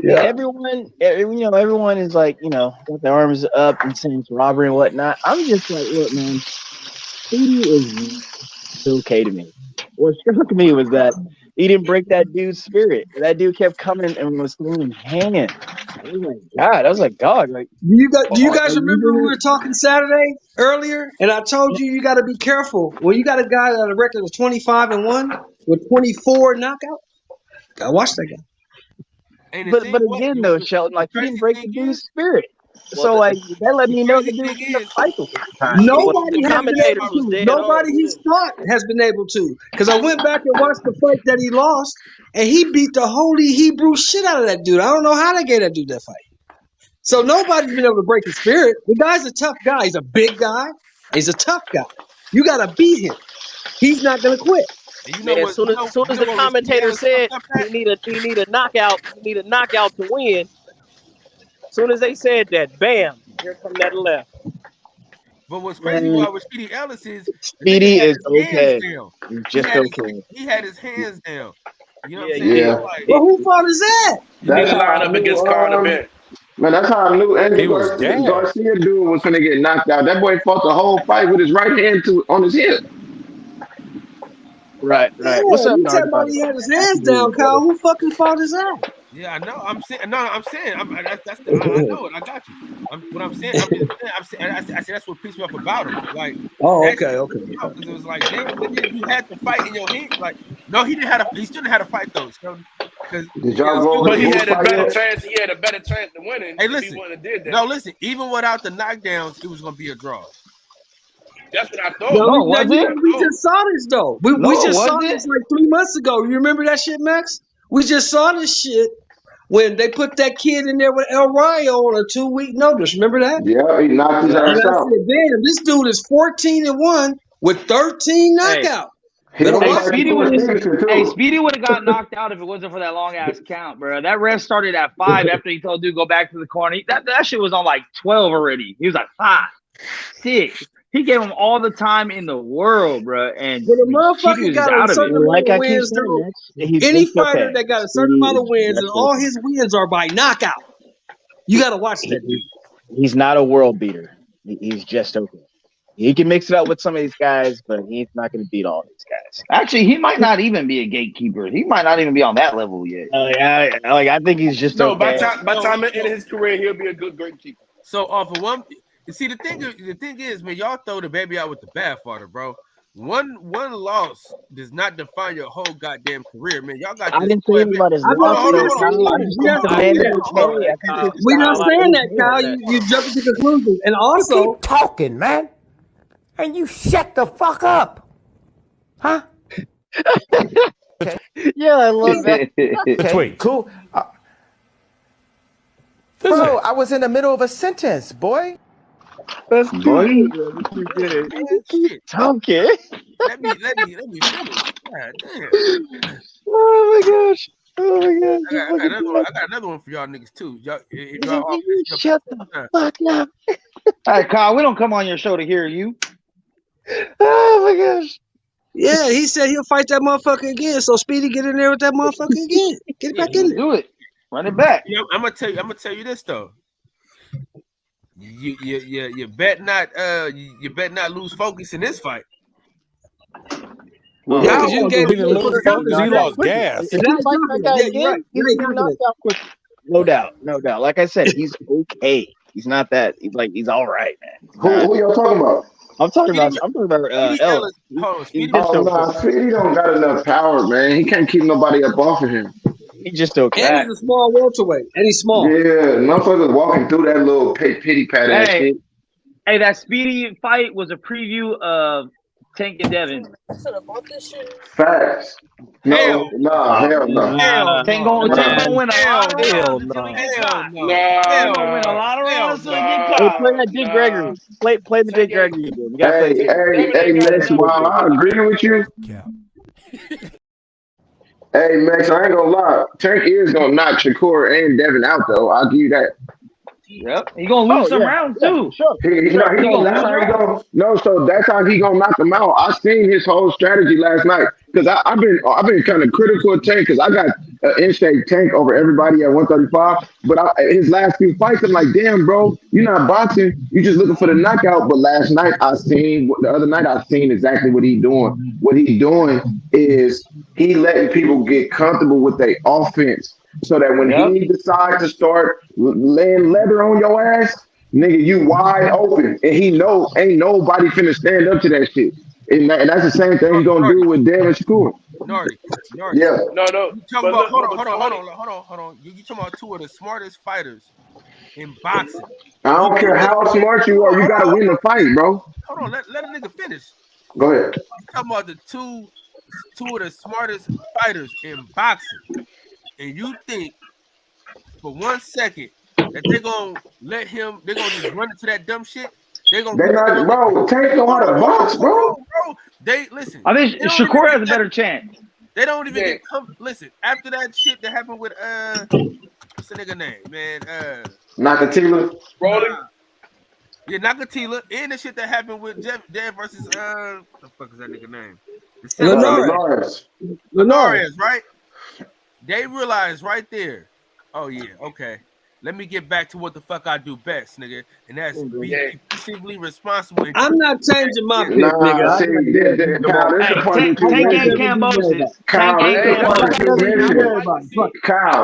Yeah, everyone is like, got their arms up and saying it's robbery and whatnot. I'm just like, look, man, Speedy is okay to me. What struck me was that he didn't break that dude's spirit. That dude kept coming and was throwing hanging. I was like, God, like. Do you guys remember we were talking Saturday earlier, and I told you got to be careful. Well, you got a guy that a record of 25-1 with 24 knockouts. Gotta watch that guy. But again, though, Shelton, like, he didn't break the dude's spirit. So like that let me know the dude can fight the time. Nobody has been able to. Nobody he's fought has been able to. Because I went back and watched the fight that he lost, and he beat the holy Hebrew shit out of that dude. I don't know how they gave that dude that fight. So nobody's been able to break his spirit. The guy's a tough guy. He's a big guy. He's a tough guy. You got to beat him. He's not going to quit. Man, as soon as the commentator said he need a knockout, to win. As soon as they said that, bam, here come that left. But what's crazy with Speedy Ellis is Speedy is okay. He's just okay. He had his hands down. You know what I'm saying? Yeah. Like, well, who fought is that? That's line up against Conor Ben. Man, that's how I knew Andy Garcia dude was gonna get knocked out. That boy fought the whole fight with his right hand on his hip. Right. Yeah, What's up, Nardar? He had his hands down, Kyle. Who fucking fought is that? Yeah, I know. I'm saying. No, I'm saying. I know it. I got you. What I'm saying. I say that's what pissed me off about him. Like, okay. Because it was like, damn, you had to fight in your head. Like, no, he didn't have. He still didn't have to fight though. Did y'all go? But he had a better chance. He had a better chance to winning. Hey, listen. If he wouldn't have did that. No, listen. Even without the knockdowns, it was gonna be a draw. That's what I thought. No, we just saw this though. We just saw this like 3 months ago. You remember that shit, Max? We just saw this shit when they put that kid in there with El Rayo on a 2-week notice. Remember that? Yeah, he knocked his ass out. Damn, this dude is 14-1 with 13 knockouts. Speedy would have got knocked out if it wasn't for that long ass count, bro. That ref started at 5 after he told dude go back to the corner. That shit was on like 12 already. He was like 5, 6. He gave him all the time in the world, bro. And the motherfucker got a certain amount of wins. Any fighter that got a certain amount of wins, and all his wins are by knockout. You got to watch that dude. He's not a world beater. He's just okay. He can mix it up with some of these guys, but he's not going to beat all these guys. Actually, he might not even be a gatekeeper. He might not even be on that level yet. I think he's just okay. By time in his career, he'll be a good gatekeeper. So off of one. You see, the thing is, man, y'all throw the baby out with the bathwater, bro. One loss does not define your whole goddamn career, man. Y'all got. I didn't say anything about his loss. We're not saying that, Kyle. You jumping to conclusions, and also you keep talking, man, and you shut the fuck up, huh? Yeah, I love that. Okay, cool. Bro, I was in the middle of a sentence, boy. That's good. You did it. Okay. Let me finish. God damn. Oh my gosh. I got another one for y'all niggas too. Y'all shut the fuck up. All right, Kyle, we don't come on your show to hear you. Oh my gosh. Yeah, he said he'll fight that motherfucker again. So Speedy, get in there with that motherfucker again. Get it back in there. Do it. Run it back. Yeah, I'm gonna tell you this though. You bet not lose focus in this fight. Well, yeah, because you gave he lost gas. No doubt. Like I said, he's okay. He's not that. He's all right, man. Who y'all talking about? I'm talking about Ellis. Speedy don't got enough power, man. He can't keep nobody up off of him. He's just okay. And he's a small welterweight. And he's small. Yeah, motherfuckers walking through that little pity pat ass shit. Hey, that Speedy fight was a preview of Tank and Devin. Facts. Hell no. Tank gonna win a lot of rounds. Win a lot of rounds. Play that Dick Gregory. Play the Dick Gregory again. Hey, Max, while I agree with you. Yeah. Hey, Max, I ain't gonna lie. Tank is gonna knock Shakur and Devin out, though. I'll give you that. Yep, he gonna lose some rounds too. Sure. So that's how he gonna knock him out. I seen his whole strategy last night because I've been kind of critical of Tank because I got an in-shape Tank over everybody at 135. But his last few fights, I'm like, damn, bro, you're not boxing. You just looking for the knockout. But the other night I seen exactly what he doing. What he doing is he letting people get comfortable with their offense. So that when he decides to start laying leather on your ass, nigga, you wide open. And he know ain't nobody finna stand up to that shit. And that's the same thing he's gonna do with Devin Shakur. Nardi. Yeah. No. Hold on. You talking about two of the smartest fighters in boxing. I don't care how smart you are, you gotta win the fight, bro. Hold on, let a nigga finish. Go ahead. I'm talking about the two of the smartest fighters in boxing, and you think for 1 second that they're gonna let him? They're gonna just run into that dumb shit. They're not, bro. Tank know how to box, bro. They listen. I think Shakur has a better chance. They don't even get listen after that shit that happened with what's the nigga name, man? Nakathila. Rolling. Yeah, Nakathila, and the shit that happened with Dev versus what the fuck is that nigga name? Linares, right? They realized right there. Oh yeah, okay. Let me get back to what the fuck I do best, nigga, and that's be defensively responsible. I'm not changing my pick, nigga. Tank ain't Kambosos. Kyle,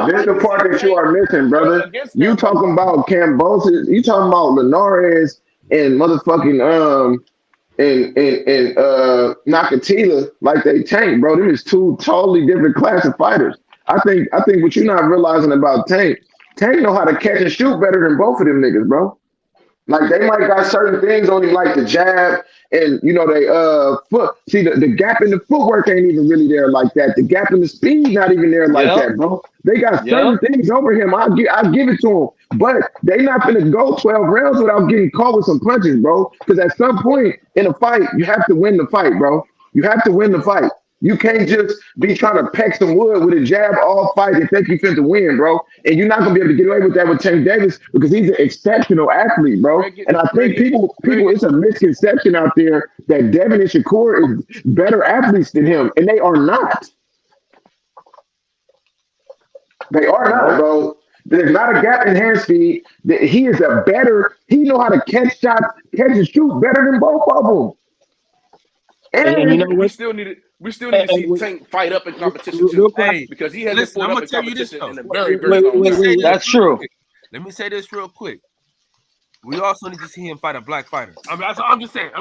this is the part that you are missing, brother. You talking about Kambosos? You talking about Linares and motherfucking and Nakathila like they Tank, bro. Them is two totally different class of fighters. I think what you're not realizing about Tank know how to catch and shoot better than both of them niggas, bro. Like they might got certain things on him, like the jab and they foot. See the gap in the footwork ain't even really there like that. The gap in the speed not even there like that, bro. They got certain things over him. I'll give it to him, but they not gonna go 12 rounds without getting caught with some punches, bro. Because at some point in a fight, you have to win the fight, bro. You have to win the fight. You can't just be trying to peck some wood with a jab all fight and think you finna win, bro. And you're not gonna be able to get away with that with Tank Davis because he's an exceptional athlete, bro. And I think people, it's a misconception out there that Devin and Shakur is better athletes than him, and they are not. They are not, bro. There's not a gap in hand speed. He is a better. He know how to catch shots, catch and shoot better than both of them. And you know we still need to see Tank fight up in competition too, because he hasn't fought up in competition in a very long time. That's true. Let me say this real quick. We also need to see him fight a black fighter. I'm just saying.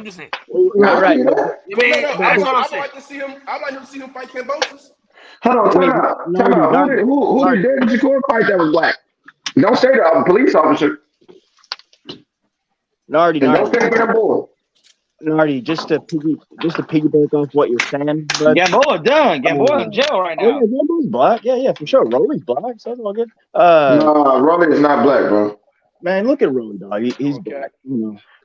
Right. I'd like to see him. I'd like to see him fight Kambosos. Hold on, time out. Who did David Shakur fight that was black? Don't say the police officer. Nardi. Don't say that boy. Nardi, just to piggyback off what you're saying. Gamboa done. Gamboa in jail right now. Gamboa's black. Yeah, for sure. Rolly's black, so it's all good. No, Rolly is not black, bro. Man, look at Rolly, dog. He's black.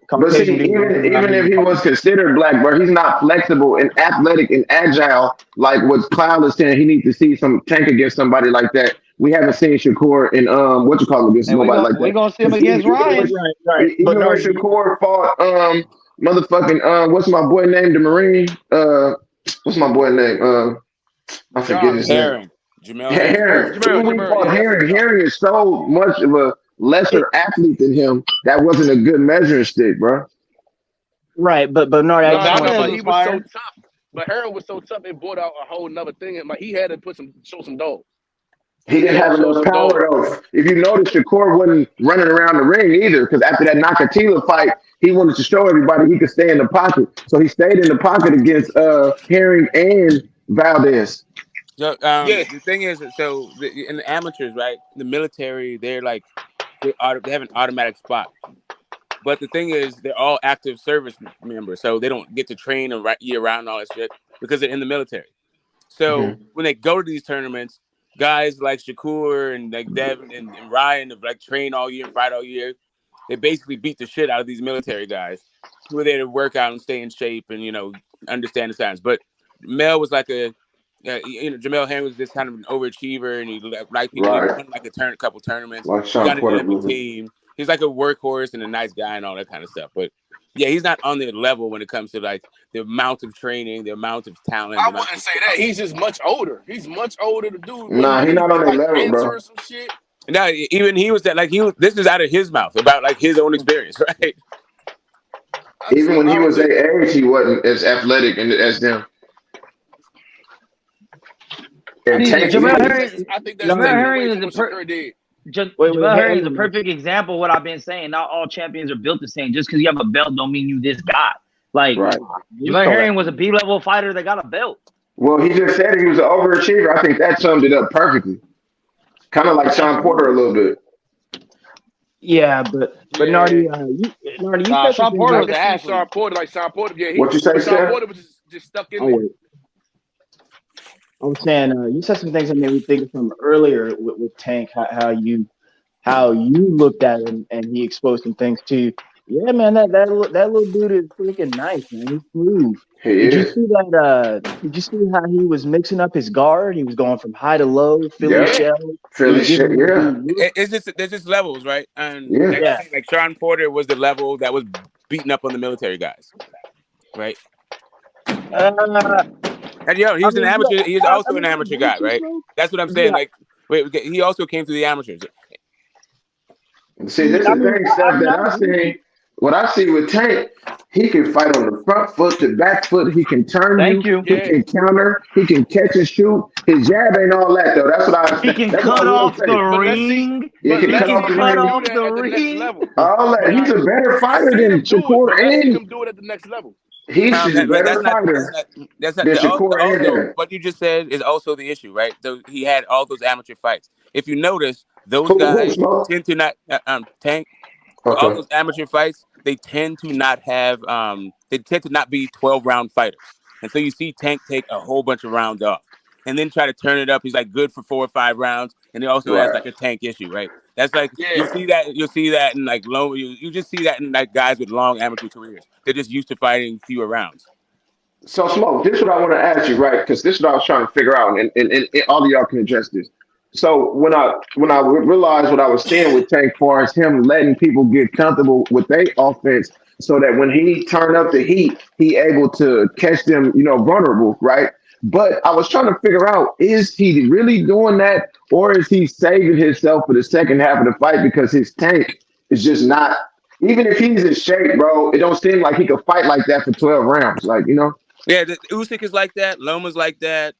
But see, even if he was considered black, bro, he's not flexible and athletic and agile like what Kyle is saying. He needs to see some Tank against somebody like that. We haven't seen Shakur in against nobody like that. We're gonna see him against Ryan. Right. Even though Shakur fought motherfucking what's my boy name? The Marine. What's my boy name? I forget his name. Jamel Herring. Herring is so much of a lesser athlete than him. That wasn't a good measuring stick, bro. Right, but Bernard, he was so tough. But Herring was so tough, it brought out a whole nother thing. Like he had to show some dough. He didn't have enough power though. If you notice, Shakur wasn't running around the ring either, because after that Nakathila fight, he wanted to show everybody he could stay in the pocket. So he stayed in the pocket against Herring and Valdez. So the thing is, in the amateurs, right, the military, they have an automatic spot. But the thing is, they're all active service members, so they don't get to train year round and all that shit because they're in the military. So when they go to these tournaments, guys like Shakur and like Devin and Ryan have trained all year and fight all year. They basically beat the shit out of these military guys who are there to work out and stay in shape and understand the science. But Mel was like Jamel Herring was just kind of an overachiever, and he liked people. He won a couple tournaments. Like he got an Olympic team. He's like a workhorse and a nice guy and all that kind of stuff. But yeah, he's not on the level when it comes to the amount of training, the amount of talent. I wouldn't say that. He's just much older. He's much older to do. Nah, he's not on that level, bro. Some shit. No, even he was that this is out of his mouth about his own experience, right? Even when he was their age, he wasn't as athletic as them. Jamel Herring is a perfect example of what I've been saying. Not all champions are built the same. Just because you have a belt don't mean you this guy. Jamel Herring was a B-level fighter that got a belt. Well, he just said he was an overachiever. I think that summed it up perfectly. Kind of like Sean Porter a little bit. Yeah, but Nardi, Nardi, you said Sean Porter was an athlete. Sean Porter, like Sean Porter. Yeah, What you say, Sean Steph? Porter was just stuck in there. I was saying you said some things that made me think from earlier with Tank, how you looked at him and he exposed some things too. Yeah, man, that little dude is freaking nice, man. He's smooth. Did you see that? Did you see how he was mixing up his guard? He was going from high to low, Philly shell. It's just there's just levels, right? And like Sean Porter was the level that was beating up on the military guys, right? And he was an amateur. He was also an amateur guy, right? That's what I'm saying. Like, he also came through the amateurs. See, this is the thing, Steph, that I see. What I see with Tank, he can fight on the front foot to back foot. He can turn you. He can counter. He can catch and shoot. His jab ain't all that though. That's what I. He can cut off the ring. He can cut off the ring. All that. He's a better fighter than Shakur and. Him do it at the next level. He's a better fighter. That's not also, what you just said is also the issue, right? So he had all those amateur fights. If you notice, those guys tend to not Tank. All those amateur fights, they tend to not have they tend to not be 12-round fighters. And so you see Tank take a whole bunch of rounds off and then try to turn it up. He's like good for 4 or 5 rounds, and he also has like a Tank issue, right? That's like you'll see that in like low you just see that in like guys with long amateur careers. They're just used to fighting fewer rounds. So Smoke, this is what I want to ask you, right? Because this is what I was trying to figure out, and all of y'all can address this. So when I realized what I was seeing with Tank far as him letting people get comfortable with their offense so that when he turned up the heat, he able to catch them, vulnerable, right? But I was trying to figure out, is he really doing that, or is he saving himself for the second half of the fight because his Tank is just not, even if he's in shape, bro, it don't seem like he could fight like that for 12 rounds, Yeah, Usyk is like that, Loma's like that.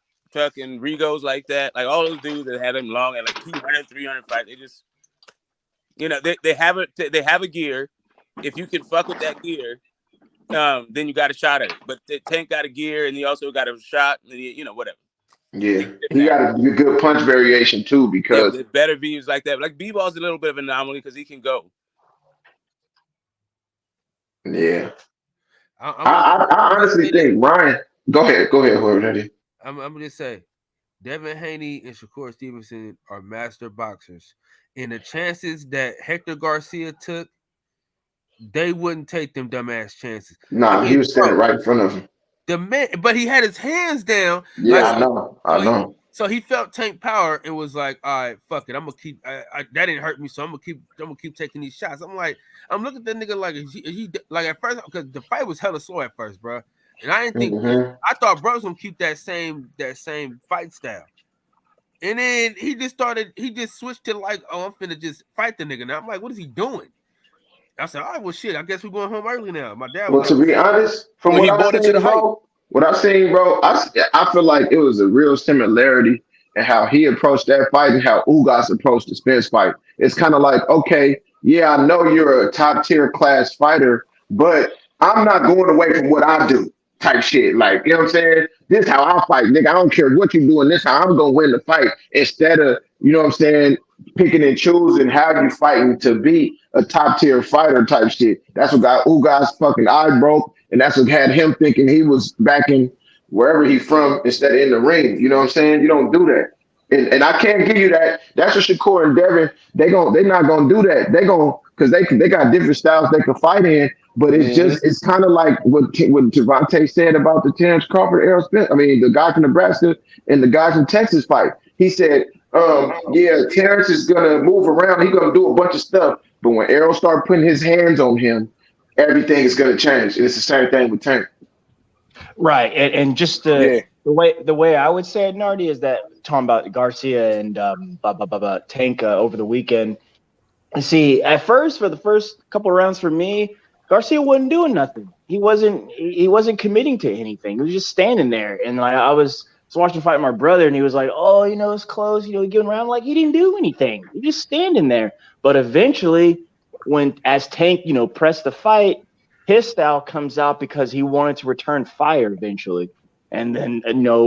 And Rigo's like that, like all those dudes that had him long at like 200, 300 fights. They just, they have a gear. If you can fuck with that gear, then you got a shot at it. But the Tank got a gear, and he also got a shot, and whatever. Yeah, he got a good punch variation too because better views like that. Like B-Ball's a little bit of an anomaly because he can go. Yeah, I honestly think Ryan. Go ahead, whoever that is. I'm gonna just say, Devin Haney and Shakur Stevenson are master boxers, and the chances that Hector Garcia took, they wouldn't take them dumbass chances. Nah, he was standing right in front of him. The man, but he had his hands down. Yeah, I know. So he felt Tank power and was like, "All right, fuck it, I'm gonna keep. That didn't hurt me, so I'm gonna keep taking these shots." I'm looking at that nigga like he like at first because the fight was hella slow at first, bro. And I didn't think I thought bro was gonna keep that same fight style. And then he just switched to like, oh, I'm finna just fight the nigga now. I'm like, what is he doing? I said, all right, well shit, I guess we're going home early now. My dad to be honest, from what I've seen, bro, I feel like it was a real similarity in how he approached that fight and how Ugas approached the Spence fight. It's kind of like, okay, yeah, I know you're a top tier class fighter, but I'm not going away from what I do. Type shit, like, you know what I'm saying? This is how I fight, nigga. I don't care what you're doing. This is how I'm gonna win the fight. Instead of, you know what I'm saying, picking and choosing how you fighting to be a top tier fighter type shit. That's what got Ugas fucking eye broke, and that's what had him thinking he was back in wherever he from instead of in the ring. You know what I'm saying? You don't do that, and I can't give you that. That's what Shakur and Devin. They not gonna do that. Because they got different styles they can fight in. But it's kind of like what Gervonta said about the Terrence Crawford, Errol Spence. I mean, the guy from Nebraska and the guy from Texas fight. He said, Terrence is gonna move around. He's gonna do a bunch of stuff. But when Errol start putting his hands on him, everything is gonna change. And it's the same thing with Tank. Right, and just the way I would say it, Nardi, is that talking about Garcia and Tank over the weekend. See, at first, for the first couple of rounds for me, Garcia wasn't doing nothing. He wasn't committing to anything. He was just standing there. And like I was watching the fight with my brother, and he was like, "Oh, it's close." Giving around like he didn't do anything. He just standing there. But eventually, as Tank, pressed the fight, his style comes out because he wanted to return fire eventually. And then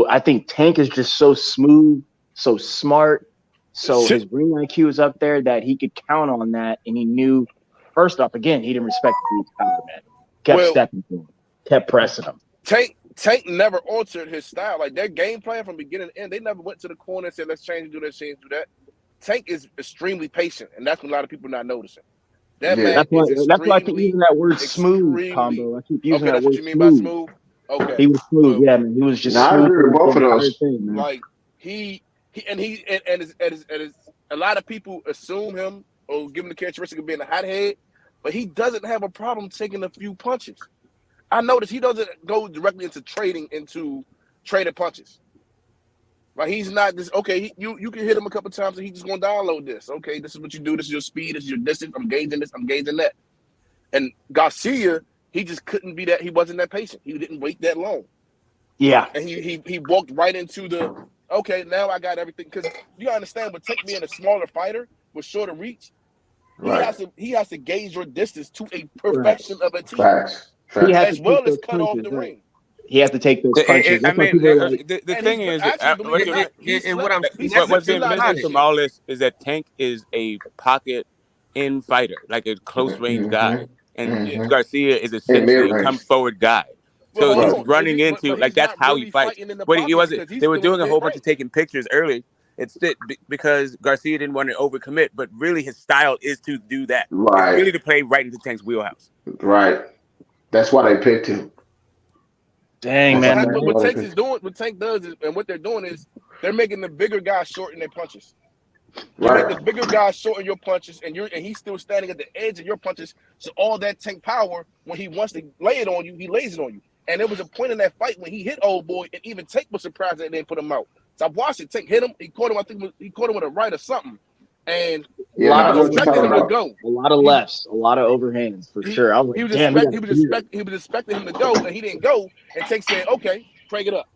I think Tank is just so smooth, so smart, So his ring IQ is up there that he could count on that, and he knew. First off, again, he didn't respect the power, man. Kept stepping to him, kept pressing him. Tank never altered his style. Like their game plan from beginning to end, they never went to the corner and said, "Let's change and do this, change and do that." Tank is extremely patient, and that's what a lot of people are not noticing. That man that's why I keep using that word smooth, Combo. I keep using that word. What you mean by smooth? Okay, he was smooth. Yeah, man, he was just. I agree with both of those. Like he a lot of people assume him or give him the characteristic of being a hothead, but he doesn't have a problem taking a few punches. I noticed he doesn't go directly into trading punches. Like he's not this. Okay, you can hit him a couple times and he's just gonna download this. Okay, this is what you do. This is your speed. This is your distance. I'm gauging this. I'm gauging that. And Garcia, he just couldn't be that. He wasn't that patient. He didn't wait that long. Yeah. And he walked right into the. Okay, now I got everything. Because you understand, but Tank being a smaller fighter with shorter reach, he has to gauge your distance to a perfection of a team. Facts. As well as cut off the ring. He has to take those punches. I mean, the thing is, what's being missing from all this is that Tank is a pocket in fighter, like a close range guy, and Garcia is essentially a come forward guy. So he's running into like that's how he fights. But he wasn't. They were doing a whole bunch of taking pictures early. It's because Garcia didn't want to overcommit, but really his style is to do that. Right. It's really to play right into Tank's wheelhouse. Right. That's why they picked him. Dang, man. What Tank does is, and what they're doing is they're making the bigger guy shorten their punches. You make the bigger guy shorten your punches, and he's still standing at the edge of your punches. So all that Tank power, when he wants to lay it on you, he lays it on you. And there was a point in that fight when he hit old boy, and even Tank was surprised that they didn't put him out. So I watched it. Tank hit him. He caught him. I think he caught him with a right or something. And a lot of lefts, a lot of overhands for sure. I was he was expecting him to go, and he didn't go. And Tank said, "Okay, crank it up."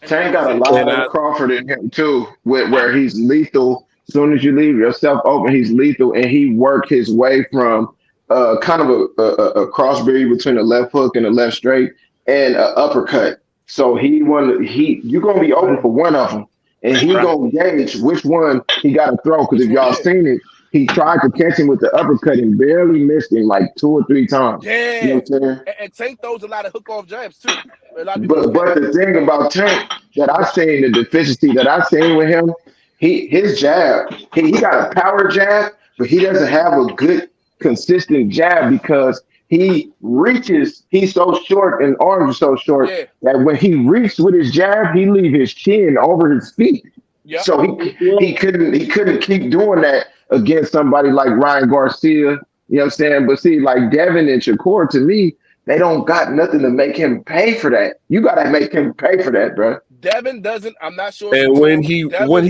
And Tank got a lot of Crawford in him too, where he's lethal. As soon as you leave yourself open, he's lethal, and he worked his way from kind of a crossbreed between a left hook and a left straight and an uppercut. So you're gonna be open for one of them. And he gonna gauge which one he got to throw. Because if y'all seen it, he tried to catch him with the uppercut and barely missed him like 2 or 3 times. Yeah, you know what I'm saying? And Tank throws a lot of hook off jabs too. But the thing about Tank that I've seen, the deficiency that I've seen with him, his jab, he got a power jab, but he doesn't have a good consistent jab because he reaches, he's so short and arms are so short that when he reached with his jab, he leave his chin over his feet. Yep. So he couldn't keep doing that against somebody like Ryan Garcia. You know what I'm saying? But see, like Devin and Shakur, to me, they don't got nothing to make him pay for that. You gotta make him pay for that, bro. Devin doesn't. I'm not sure. And when he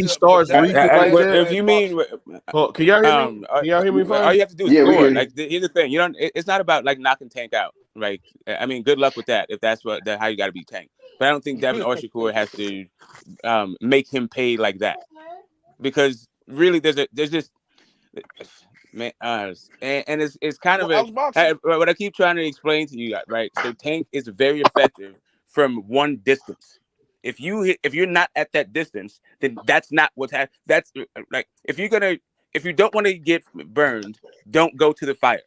starts, if you mean, can y'all hear me? Can y'all hear me fine? All you have to do is score. Like here's the thing, it's not about like knocking Tank out, right? I mean, good luck with that if that's how you got to beat Tank. But I don't think Devin or Shakur has to make him pay like that, because really there's just man, and it's kind of what I keep trying to explain to you guys, right? So Tank is very effective from one distance. If you're not at that distance, then that's not what's happening. That's like if you don't want to get burned, don't go to the fire.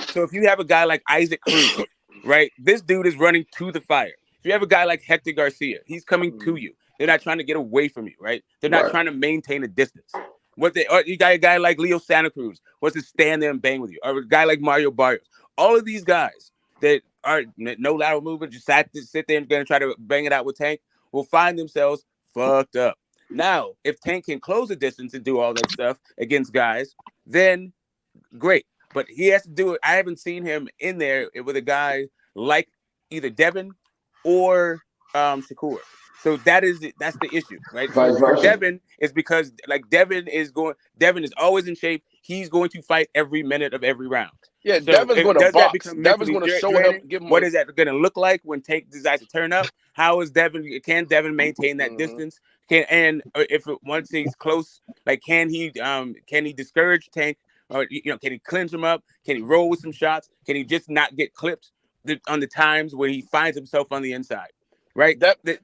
So if you have a guy like Isaac Cruz, right, this dude is running to the fire. If you have a guy like Hector Garcia, he's coming to you. They're not trying to get away from you, right? They're not trying to maintain a distance. You got a guy like Leo Santa Cruz wants to stand there and bang with you, or a guy like Mario Barrios. All of these guys that are no lateral movement, just sit there and gonna try to bang it out with Tank, will find themselves fucked up. Now, if Tank can close the distance and do all that stuff against guys, then great. But he has to do it. I haven't seen him in there with a guy like either Devin or Shakur. So that's the issue, right? So for Devin, it's because like Devin is always in shape. He's going to fight every minute of every round. Yeah, so Devin's going to box. Devin's going to show him. What is that going to look like when Tank decides to turn up? How is Devin? Can Devin maintain that distance? Once he's close, like can he discourage Tank? Or can he clinch him up? Can he roll with some shots? Can he just not get clipped on the times when he finds himself on the inside? Right. But the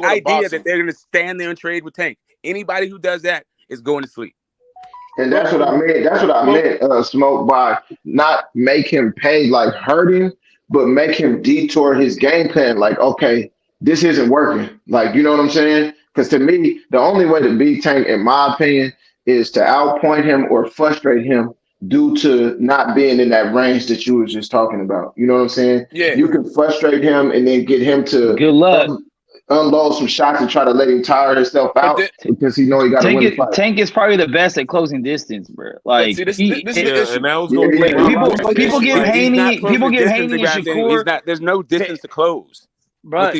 idea that they're going to stand there and trade with Tank, anybody who does that is going to sleep. And that's what I meant. That's what I meant, Smoke, by not make him pay, like hurt him, but make him detour his game plan. Like, okay, this isn't working. Like, you know what I'm saying? Because to me, the only way to beat Tank, in my opinion, is to outpoint him or frustrate him due to not being in that range that you were just talking about. You know what I'm saying? Yeah. You can frustrate him and then get him to Good luck. Unload some shots and try to let him tire himself out because he know he got to win the fight. Tank is probably the best at closing distance, bro. Like, see, this is the issue. and that was people give Haney and Shakur. There's no distance to close. Bro, how is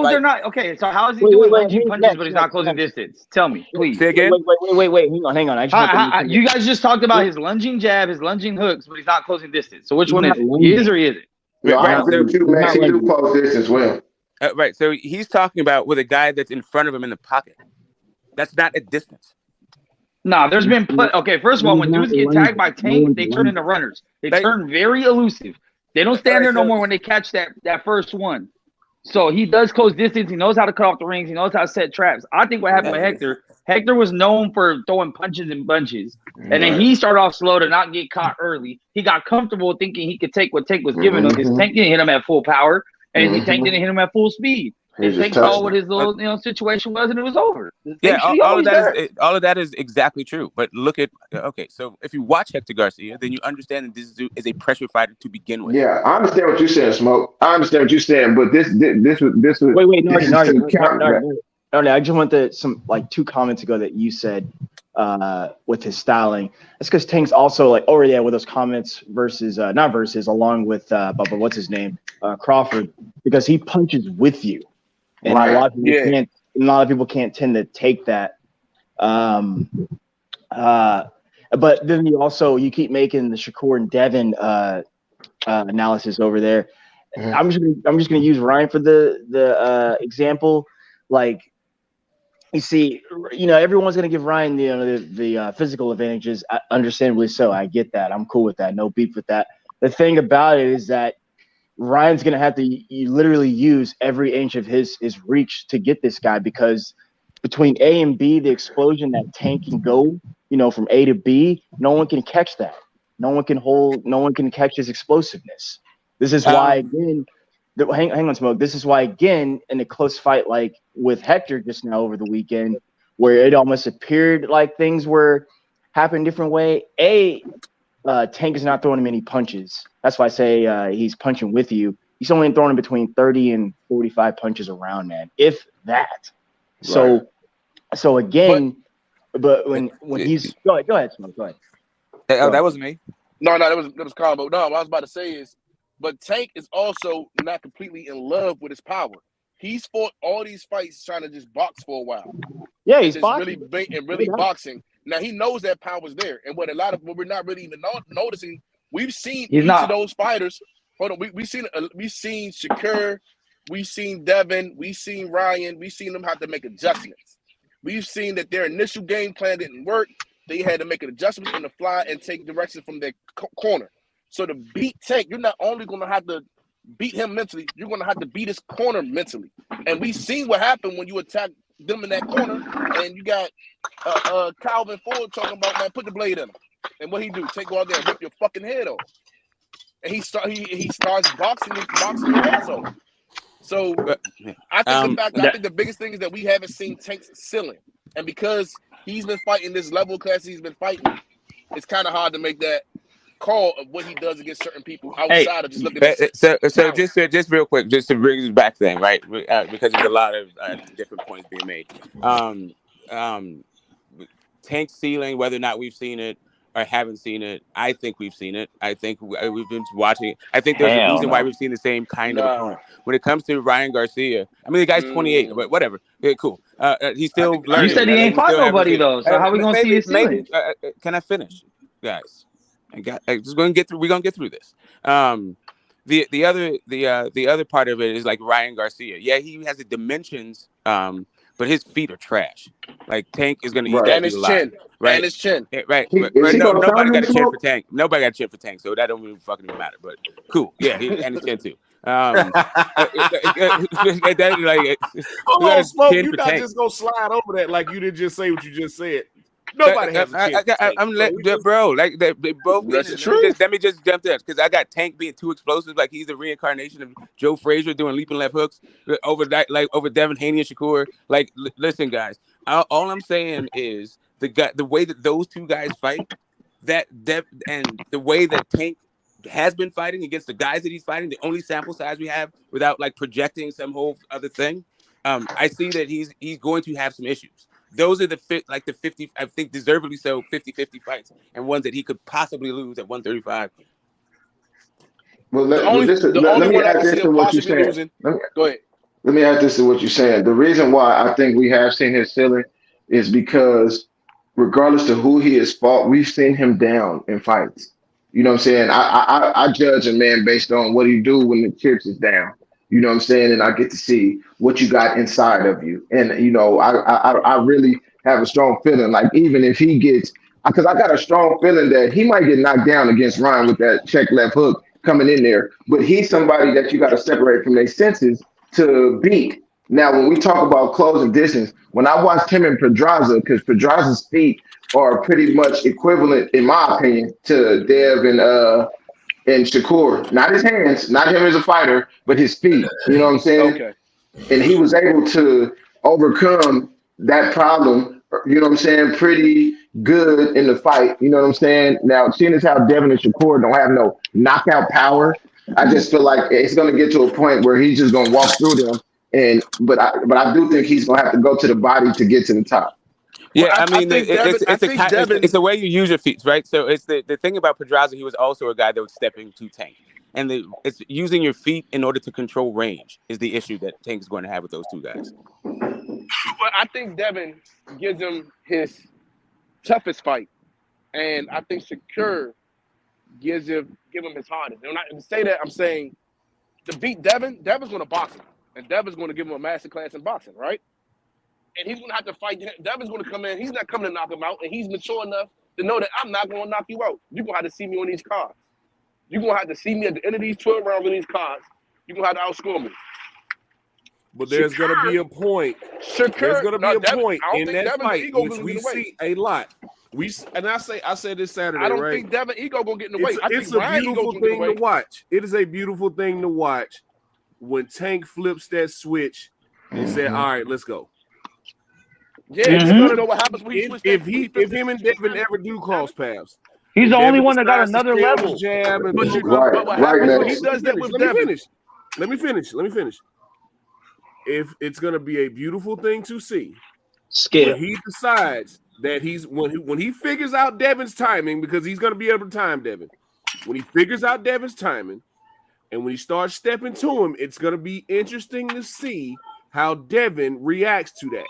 there not? Okay, so how is he doing lunging punches, but he's not closing distance? Tell me, please. Say again? Wait. Hang on. You guys just talked about his lunging jab, his lunging hooks, but he's not closing distance. So which one is it? He is or he isn't? No, I agree with you, Max. He do close distance as well. Right. So he's talking about with a guy that's in front of him in the pocket. That's not a distance. Nah, there's been okay. First of all, when dudes get tagged by Tank, they turn into runners. They turn very elusive. They don't stand there no more when they catch that first one. So he does close distance. He knows how to cut off the rings. He knows how to set traps. I think what happened with Hector was known for throwing punches and bunches. And then he started off slow to not get caught early. He got comfortable thinking he could take what Tank was giving him. His Tank didn't hit him at full power. And Tank didn't hit him at full speed. His Tank saw what his little situation was, and it was over. Yeah, all of that is exactly true. But look at so if you watch Hector Garcia, then you understand that this dude is a pressure fighter to begin with. Yeah, I understand what you're saying, Smoke. I understand what you're saying, but this was wait, no, I just want some two comments ago that you said with his styling. That's because Tank's also with those comments along with what's his name, Crawford, because he punches with you, and a lot of people can't tend to take that. But then you keep making the Shakur and Devin analysis over there. I'm just gonna use Ryan for the example. You see, everyone's gonna give Ryan the physical advantages. Understandably so. I get that. I'm cool with that. No beef with that. The thing about it is that Ryan's gonna have to literally use every inch of his reach to get this guy, because between A and B, the explosion that Tank can go, from A to B, no one can catch that. No one can catch his explosiveness. This is why again. Hang on, Smoke. This is why, again, in a close fight like with Hector just now over the weekend, where it almost appeared like things were happening a different way. Tank is not throwing him any punches. That's why I say he's punching with you. He's only throwing him between 30 and 45 punches around, man, if that. Right. So again, but when he's go ahead, Smoke. Go ahead. That wasn't me. No, that was combo. No, what I was about to say is. But Tank is also not completely in love with his power. He's fought all these fights trying to just box for a while. Yeah, he's boxing. really boxing. Now he knows that power's there, and what we're not really even noticing. We've seen of those fighters. Hold on, we've seen Shakur, we've seen Devin, we've seen Ryan, we've seen them have to make adjustments. We've seen that their initial game plan didn't work. They had to make an adjustment on the fly and take direction from their corner. So to beat Tank, you're not only going to have to beat him mentally, you're going to have to beat his corner mentally. And we seen what happened when you attack them in that corner, and you got Calvin Ford talking about, man, put the blade in him. And what he do? Go out there and rip your fucking head off. And he starts boxing your ass off. So I think the biggest thing is that we haven't seen Tank's ceiling. And because he's been fighting this level class he's been fighting, it's kind of hard to make that call of what he does against certain people outside of just looking at so just real quick, just to bring this back thing, right? Because there's a lot of different points being made. Tank ceiling, whether or not we've seen it or haven't seen it, I think we've seen it. I think we've been watching. I think there's a reason why we've seen the same kind of opponent. When it comes to Ryan Garcia, I mean, the guy's 28, but whatever. Cool. He's still learning. You said he ain't fought nobody though. So how are we gonna see his ceiling? Can I finish, guys? We're gonna get through this. The other part of it is like Ryan Garcia. Yeah, he has the dimensions, but his feet are trash. Like Tank is gonna eat that and his chin, right? And his chin, right? Nobody got a chin for Tank. Nobody got a chin for Tank, so that don't even fucking matter. But cool, yeah, and his chin too. Hold on, Smoke. You're not just gonna slide over that like you didn't just say what you just said. Nobody has a chance. Bro, like they both. That's the truth. Let me just jump there because I got Tank being too explosive, like he's the reincarnation of Joe Frazier doing leaping left hooks over Devin Haney and Shakur. Like, listen, guys, all I'm saying is the way that those two guys fight, and the way that Tank has been fighting against the guys that he's fighting, the only sample size we have without like projecting some whole other thing. I see that he's going to have some issues. Those are the 50, I think deservedly so, 50-50 fights, and ones that he could possibly lose at 135. Well, let me add this to what you're saying. Go ahead. Let me add this to what you're saying. The reason why I think we have seen his ceiling is because regardless of who he has fought, we've seen him down in fights. You know what I'm saying? I judge a man based on what he do when the chips is down. You know what I'm saying? And I get to see what you got inside of you. And, you know, I really have a strong feeling, like even if he gets, because I got a strong feeling that he might get knocked down against Ryan with that check left hook coming in there. But he's somebody that you got to separate from their senses to beat. Now, when we talk about closing distance, when I watched him in Pedraza, because Pedraza's feet are pretty much equivalent, in my opinion, to Dev and Shakur. Not his hands, not him as a fighter, but his feet. You know what I'm saying? Okay. And he was able to overcome that problem, you know what I'm saying, pretty good in the fight. You know what I'm saying? Now, seeing as how Devin and Shakur don't have no knockout power, I just feel like it's going to get to a point where he's just going to walk through them. But I do think he's going to have to go to the body to get to the top. Yeah, well, I mean, it's the way you use your feet, right? So it's the thing about Pedraza, he was also a guy that was stepping to Tank. And it's using your feet in order to control range is the issue that Tank is going to have with those two guys. Well, I think Devin gives him his toughest fight. And I think Shakur give him his hardest. And when I say that, I'm saying to beat Devin's going to box him. And Devin's going to give him a masterclass in boxing, right? And he's going to have to fight. Devin's going to come in. He's not coming to knock him out. And he's mature enough to know that I'm not going to knock you out. You're going to have to see me on these cards. You're going to have to see me at the end of these 12 rounds on these cards. You're going to have to outscore me. But there's going to be a point. There's going to be a point in that fight which we see a lot. I said this Saturday, right? I don't think Devin ego going to get in the way. It's a beautiful thing to watch. It is a beautiful thing to watch when Tank flips that switch and said, all right, let's go. Yeah, you don't know what happens when you switch. If him and Devin ever do cross paths, he's the only one that got another level. Jab and but what happens when he does that with Devin? Let me finish. If it's gonna be a beautiful thing to see, when he decides that when he figures out Devin's timing, because he's gonna be able to time Devin. When he figures out Devin's timing, and when he starts stepping to him, it's gonna be interesting to see how Devin reacts to that.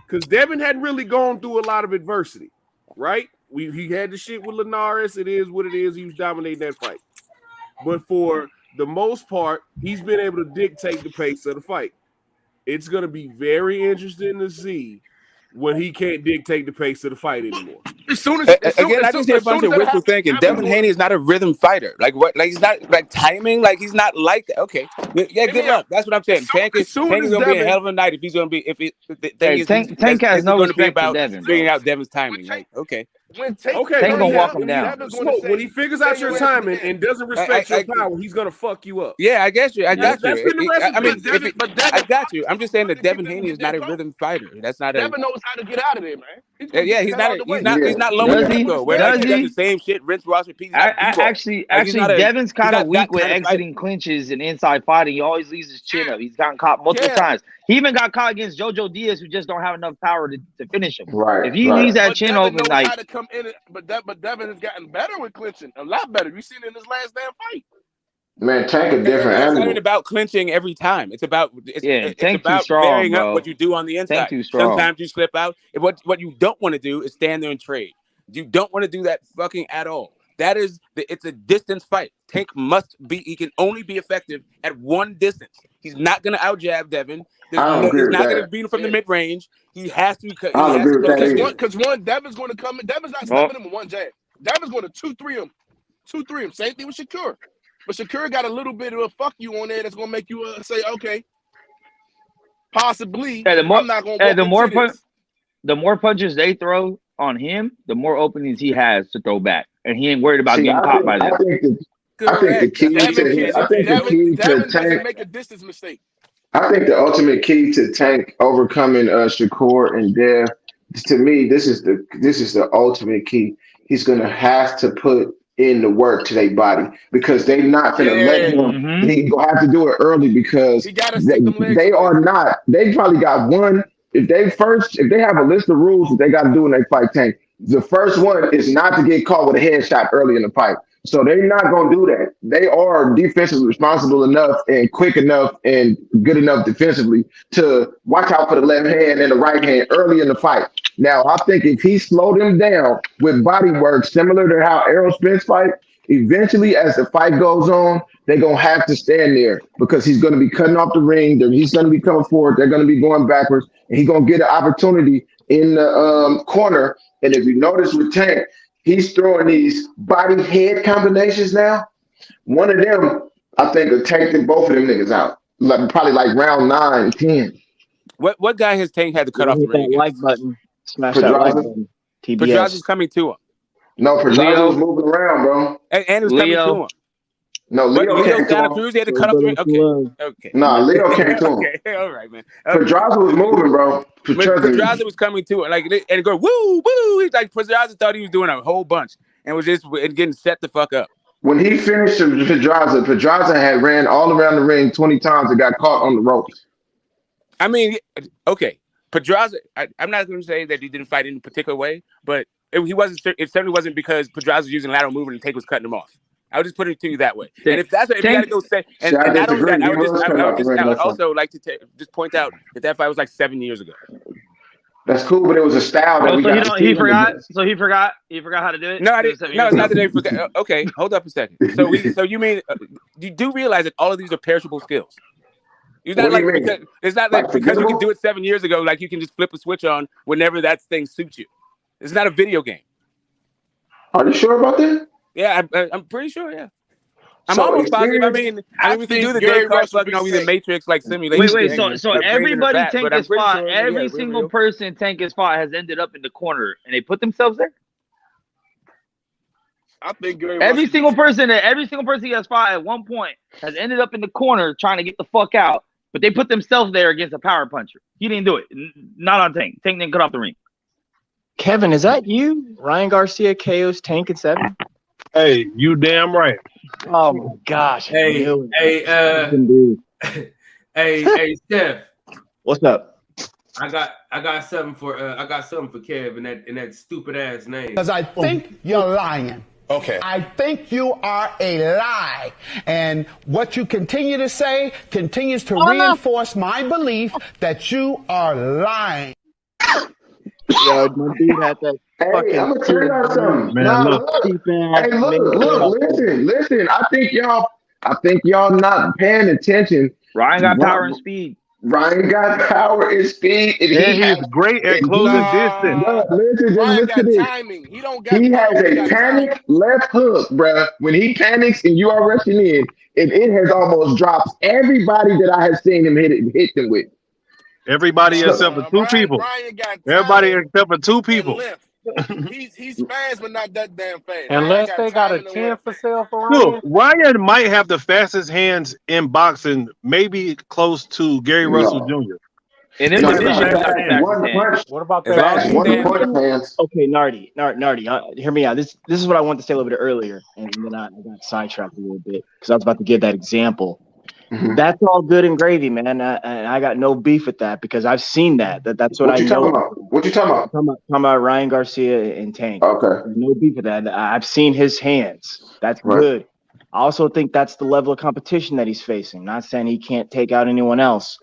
Because Devin hadn't really gone through a lot of adversity, right? He had the shit with Linares. It is what it is. He was dominating that fight. But for the most part, he's been able to dictate the pace of the fight. It's going to be very interesting to see when he can't dictate the pace of the fight anymore. I just hear a bunch of wishful thinking. Devin Haney is not a rhythm fighter. Like what? Like he's not like timing. Like he's not like that. Okay, yeah, good luck. That's what I'm saying. Tank is going to be a hell of a night if he's going to be. Tank has no respect for Devin. Figuring out Devin's timing. Like okay. Tank gonna walk him down. When he figures out your timing and doesn't respect your power, he's gonna fuck you up. Yeah, I got you. I got you. I mean, I got you. I'm just saying that Devin Haney is not a rhythm fighter. That's not a. Devin knows how to get out of there, man. Yeah, he's not low ego. Where he does the same shit, rinse, wash, repeat. Actually, Devin's kind of weak with exiting clinches and inside fighting. He always leaves his chin up. He's gotten caught multiple times. He even got caught against JoJo Diaz, who just don't have enough power to finish him. Right. If he leaves that chin open, like. But Devin has gotten better with clinching, a lot better. You seen it in his last damn fight. Man, Tank a different animal. It's not even about clinching every time. It's about Tank too strong, varying bro. up what you do on the inside. Sometimes you slip out. What you don't want to do is stand there and trade. You don't want to do that fucking at all. It's a distance fight. Tank he can only be effective at one distance. He's not going to out jab Devin. He's not going to beat him from the mid range. He has to. Because Devin's going to come in. Devin's not stopping him with one jab. Devin's going to 2-3 him. 2-3 him. Same thing with Shakur. But Shakur got a little bit of a fuck you on there that's going to make you say, okay, possibly. I'm not going to. The more punches they throw, on him, the more openings he has to throw back, and he ain't worried about getting caught by them. I think the key to Tank make a distance mistake. I think the ultimate key to Tank overcoming Shakur and Dev, to me, this is the ultimate key. He's gonna have to put in the work to their body because they're not gonna let him. Mm-hmm. He gonna have to do it early because they are not. They probably got one. If they have a list of rules that they got to do when they fight Tank, the first one is not to get caught with a headshot early in the fight. So they're not going to do that. They are defensively responsible enough and quick enough and good enough defensively to watch out for the left hand and the right hand early in the fight. Now, I think if he slowed them down with body work, similar to how Errol Spence fight, eventually as the fight goes on, they're going to have to stand there because he's going to be cutting off the ring. He's going to be coming forward. They're going to be going backwards. And he's going to get an opportunity in the corner. And if you notice with Tank, he's throwing these body head combinations now. One of them, I think, will take both of them niggas out. Probably like round 9, 10. What guy has Tank had to cut off the ring? Like button. Smash that like button. TBS. Pedraza's coming to him. No, Pedraza was moving around, bro. And it was coming to him. No, Leo came to him. Cruz, he had to cut off the ring. Okay. Nah, Leo came to him. Okay, all right, man. Okay. Pedraza was moving, bro. Pedraza was coming to it, and go woo woo. He's like Pedraza thought he was doing a whole bunch and was just getting set the fuck up. When he finished Pedraza had ran all around the ring 20 times and got caught on the ropes. I mean, okay, Pedraza. I'm not going to say that he didn't fight in a particular way, but he wasn't. It certainly wasn't because Pedraza was using lateral movement and Tank was cutting him off. I would just put it to you that way. And if that's what, if you got to go say, and not only that, I would also like to just point out that fight was like 7 years ago. That's cool, but it was a style that he forgot. So he forgot how to do it. No, I didn't. No, it's not that they forgot. Okay, hold up a second. So you mean you do realize that all of these are perishable skills? It's not like because you can do it 7 years ago, like you can just flip a switch on whenever that thing suits you. It's not a video game. Are you sure about that? Yeah, I'm pretty sure. Yeah, I'm almost positive. I mean, we can do the Dave Carson, the Matrix like simulation. Wait. So everybody Tank has fought. Every single person Tank has fought has ended up in the corner, and they put themselves there. I think every single person he has fought at one point has ended up in the corner trying to get the fuck out, but they put themselves there against a power puncher. He didn't do it. Not on Tank. Tank didn't cut off the ring. Kevin, is that you? Ryan Garcia KO's Tank at 7? Hey, you damn right. Oh my gosh. Hey, Steph. What's up? I got something for Kev in that stupid ass name. Because I think you're lying. Okay. I think you are a lie. And what you continue to say continues to reinforce my belief that you are lying. Yo, my dude had that. Hey, I'm gonna tell y'all something. Listen. I think y'all not paying attention. Ryan got power and speed. Ryan got power and speed. And he's great at closing distance. Listen. Timing. He has a panic left hook, bruh. When he panics and you are rushing in, it has almost dropped everybody that I have seen him hit them with. Everybody except for two people. Everybody except for two people. He's fast, but not that damn fast. Unless they got a 10 for sale for Ryan. Look, Ryan might have the fastest hands in boxing, maybe close to Gary Russell Jr. And in what about that? Okay, Nardi, hear me out. This is what I wanted to say a little bit earlier, and then I got sidetracked a little bit because I was about to give that example. Mm-hmm. That's all good and gravy, man. And I got no beef with that because I've seen that. That's what I know. What you talking about? I'm talking about Ryan Garcia and Tank. Okay. No beef with that. I've seen his hands. That's good. I also think that's the level of competition that he's facing. Not saying he can't take out anyone else.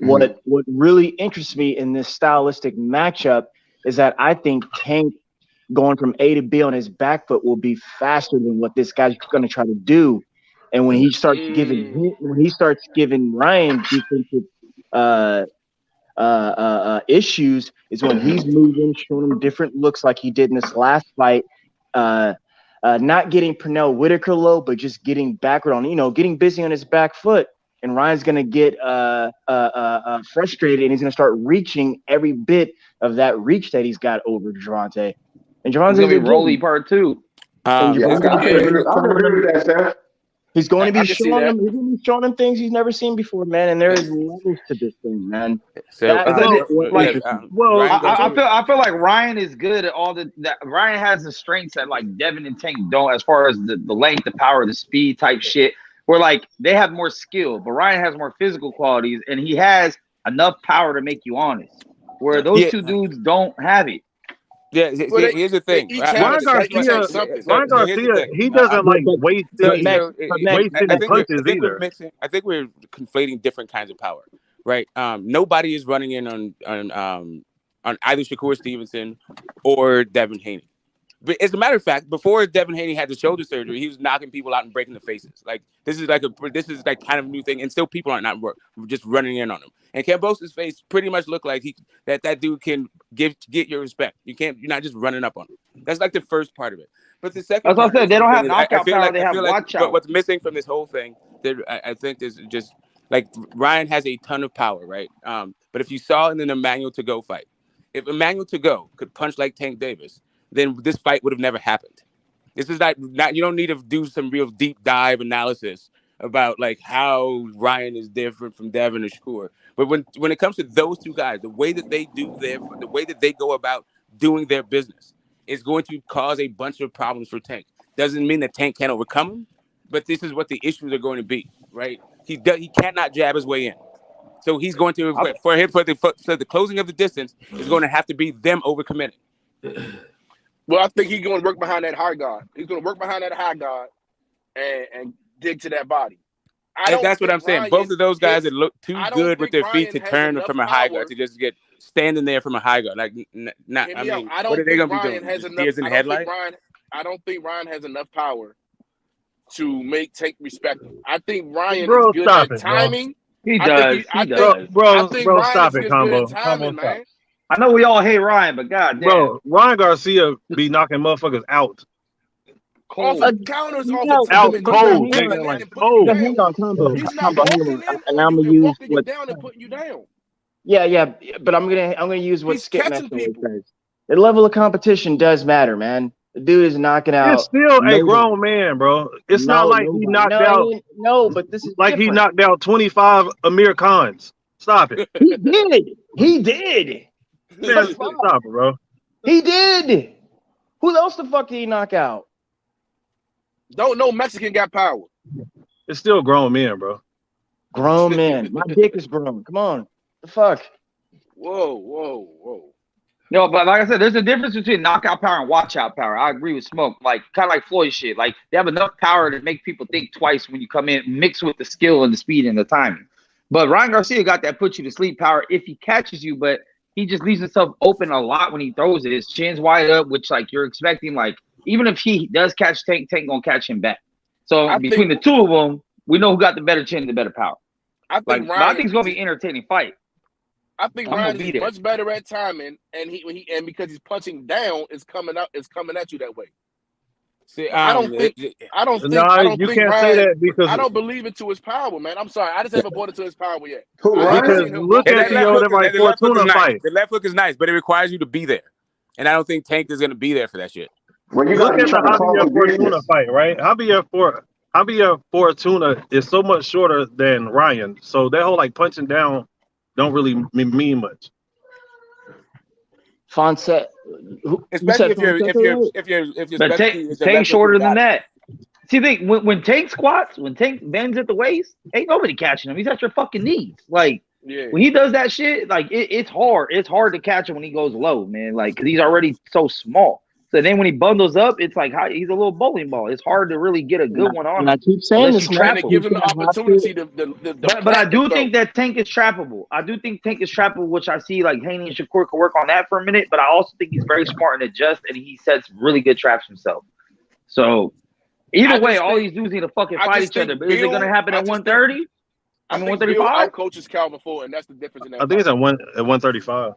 Mm-hmm. What really interests me in this stylistic matchup is that I think Tank going from A to B on his back foot will be faster than what this guy's going to try to do. And when he starts giving Ryan defensive issues, is when he's moving, showing him different looks like he did in this last fight. Not getting Pernell Whitaker low, but just getting backward on, getting busy on his back foot. and Ryan's gonna get frustrated, and he's gonna start reaching every bit of that reach that he's got over Gervonta. And Gervonta's gonna be Rolly part 2. And I agree with that, Sam. he's going to be I can see showing that. him. He's going to be showing him things he's never seen before, man. And there is levels to this thing, man. So, I feel like Ryan is good at all that. Ryan has the strengths that like Devin and Tank don't, as far as the length, the power, the speed type shit. Where like they have more skill, but Ryan has more physical qualities, and he has enough power to make you honest. Where those two dudes don't have it. Yeah, here's the thing. Ryan Garcia, he doesn't like wasting punches either. I think we're conflating different kinds of power, right? Nobody is running in on either Shakur Stevenson or Devin Haney. But as a matter of fact, before Devin Haney had the shoulder surgery, he was knocking people out and breaking the faces. Like this is like kind of a new thing, and still people are not just running in on him. And Kambosos' face pretty much looked like that dude can get your respect. You're not just running up on him. That's like the first part of it. But the second, that's what I said. They don't have knockout power. They have watch out. What's missing from this whole thing, I think, is just like Ryan has a ton of power, right? But if you saw in the Emmanuel To-Go fight, if Emmanuel To-Go could punch like Tank Davis, then this fight would have never happened. This is not you don't need to do some real deep dive analysis about like how Ryan is different from Devin or Shakur. But when it comes to those two guys, the way that they go about doing their business is going to cause a bunch of problems for Tank. Doesn't mean that Tank can't overcome them, but this is what the issues are going to be, right? He cannot jab his way in. So he's going to for the closing of the distance is going to have to be them overcommitting. Well, I think he's going to work behind that high guard. He's going to work behind that high guard and dig to that body. That's what I'm saying. Both of those guys that look too good with their feet to turn from a high guard to just get standing there from a high guard. Like, what are they going to be doing? Deers in the headlight? I don't think Ryan has enough power to make Tank respect him. I think Ryan is good at timing. He does. Bro, stop it, Combo. Man. I know we all hate Ryan, but goddamn, bro, Ryan Garcia be knocking motherfuckers out. Cold. Counters out cold, nigga, like cold. Hang on, Combo. He's not walking in, and I'm gonna use what down and putting you down. Yeah, but I'm gonna use what Skip says. The level of competition does matter, man. The dude is knocking out. It's still a grown man, bro. It's not like he knocked out. No, but this is like different. He knocked out 25 Amir Khans. Stop it. He did. Man, stop it, bro. He did. Who else the fuck did he knock out? Don't know Mexican got power. It's still grown men, bro. Grown men. My dick is grown. Come on. The fuck? Whoa. No, but like I said, there's a difference between knockout power and watch out power. I agree with Smoke. Like kind of like Floyd shit. Like they have enough power to make people think twice when you come in, mixed with the skill and the speed and the timing. But Ryan Garcia got that put you to sleep power if he catches you, but he just leaves himself open a lot when he throws it. His chin's wide up, which like you're expecting, like even if he does catch Tank gonna catch him back. So between the two of them, we know who got the better chin, the better power. I think it's gonna be an entertaining fight. I think Ryan is much better at timing, and because he's punching down, it's coming at you that way. See, I don't think you Ryan, can't say that because I don't believe it to his power, man. I'm sorry, I just haven't bought it to his power yet. Because look at the Fortuna fight. The left hook is nice, but it requires you to be there, and I don't think Tank is going to be there for that shit. Look at the Javier Fortuna fight, right? Javier Fortuna is so much shorter than Ryan, so that whole like punching down don't really mean much. Fonset, especially if you're but Tank shorter than that. See, when Tank squats, when Tank bends at the waist, ain't nobody catching him. He's at your fucking knees. Like when he does that shit, like it's hard. It's hard to catch him when he goes low, man. Like because he's already so small. So then when he bundles up, it's like he's a little bowling ball. It's hard to really get a good one on him. And I keep saying this, trying to give him the opportunity but I do think that Tank is trappable. I do think Tank is trappable, which I see like Haney and Shakur can work on that for a minute. But I also think he's very smart and adjust, and he sets really good traps himself. So either way, all these dudes need to fucking fight each other. But is it going to happen at 130? I mean 135. Coaches Calvin Ford, and that's the difference in that. I think it's at 135.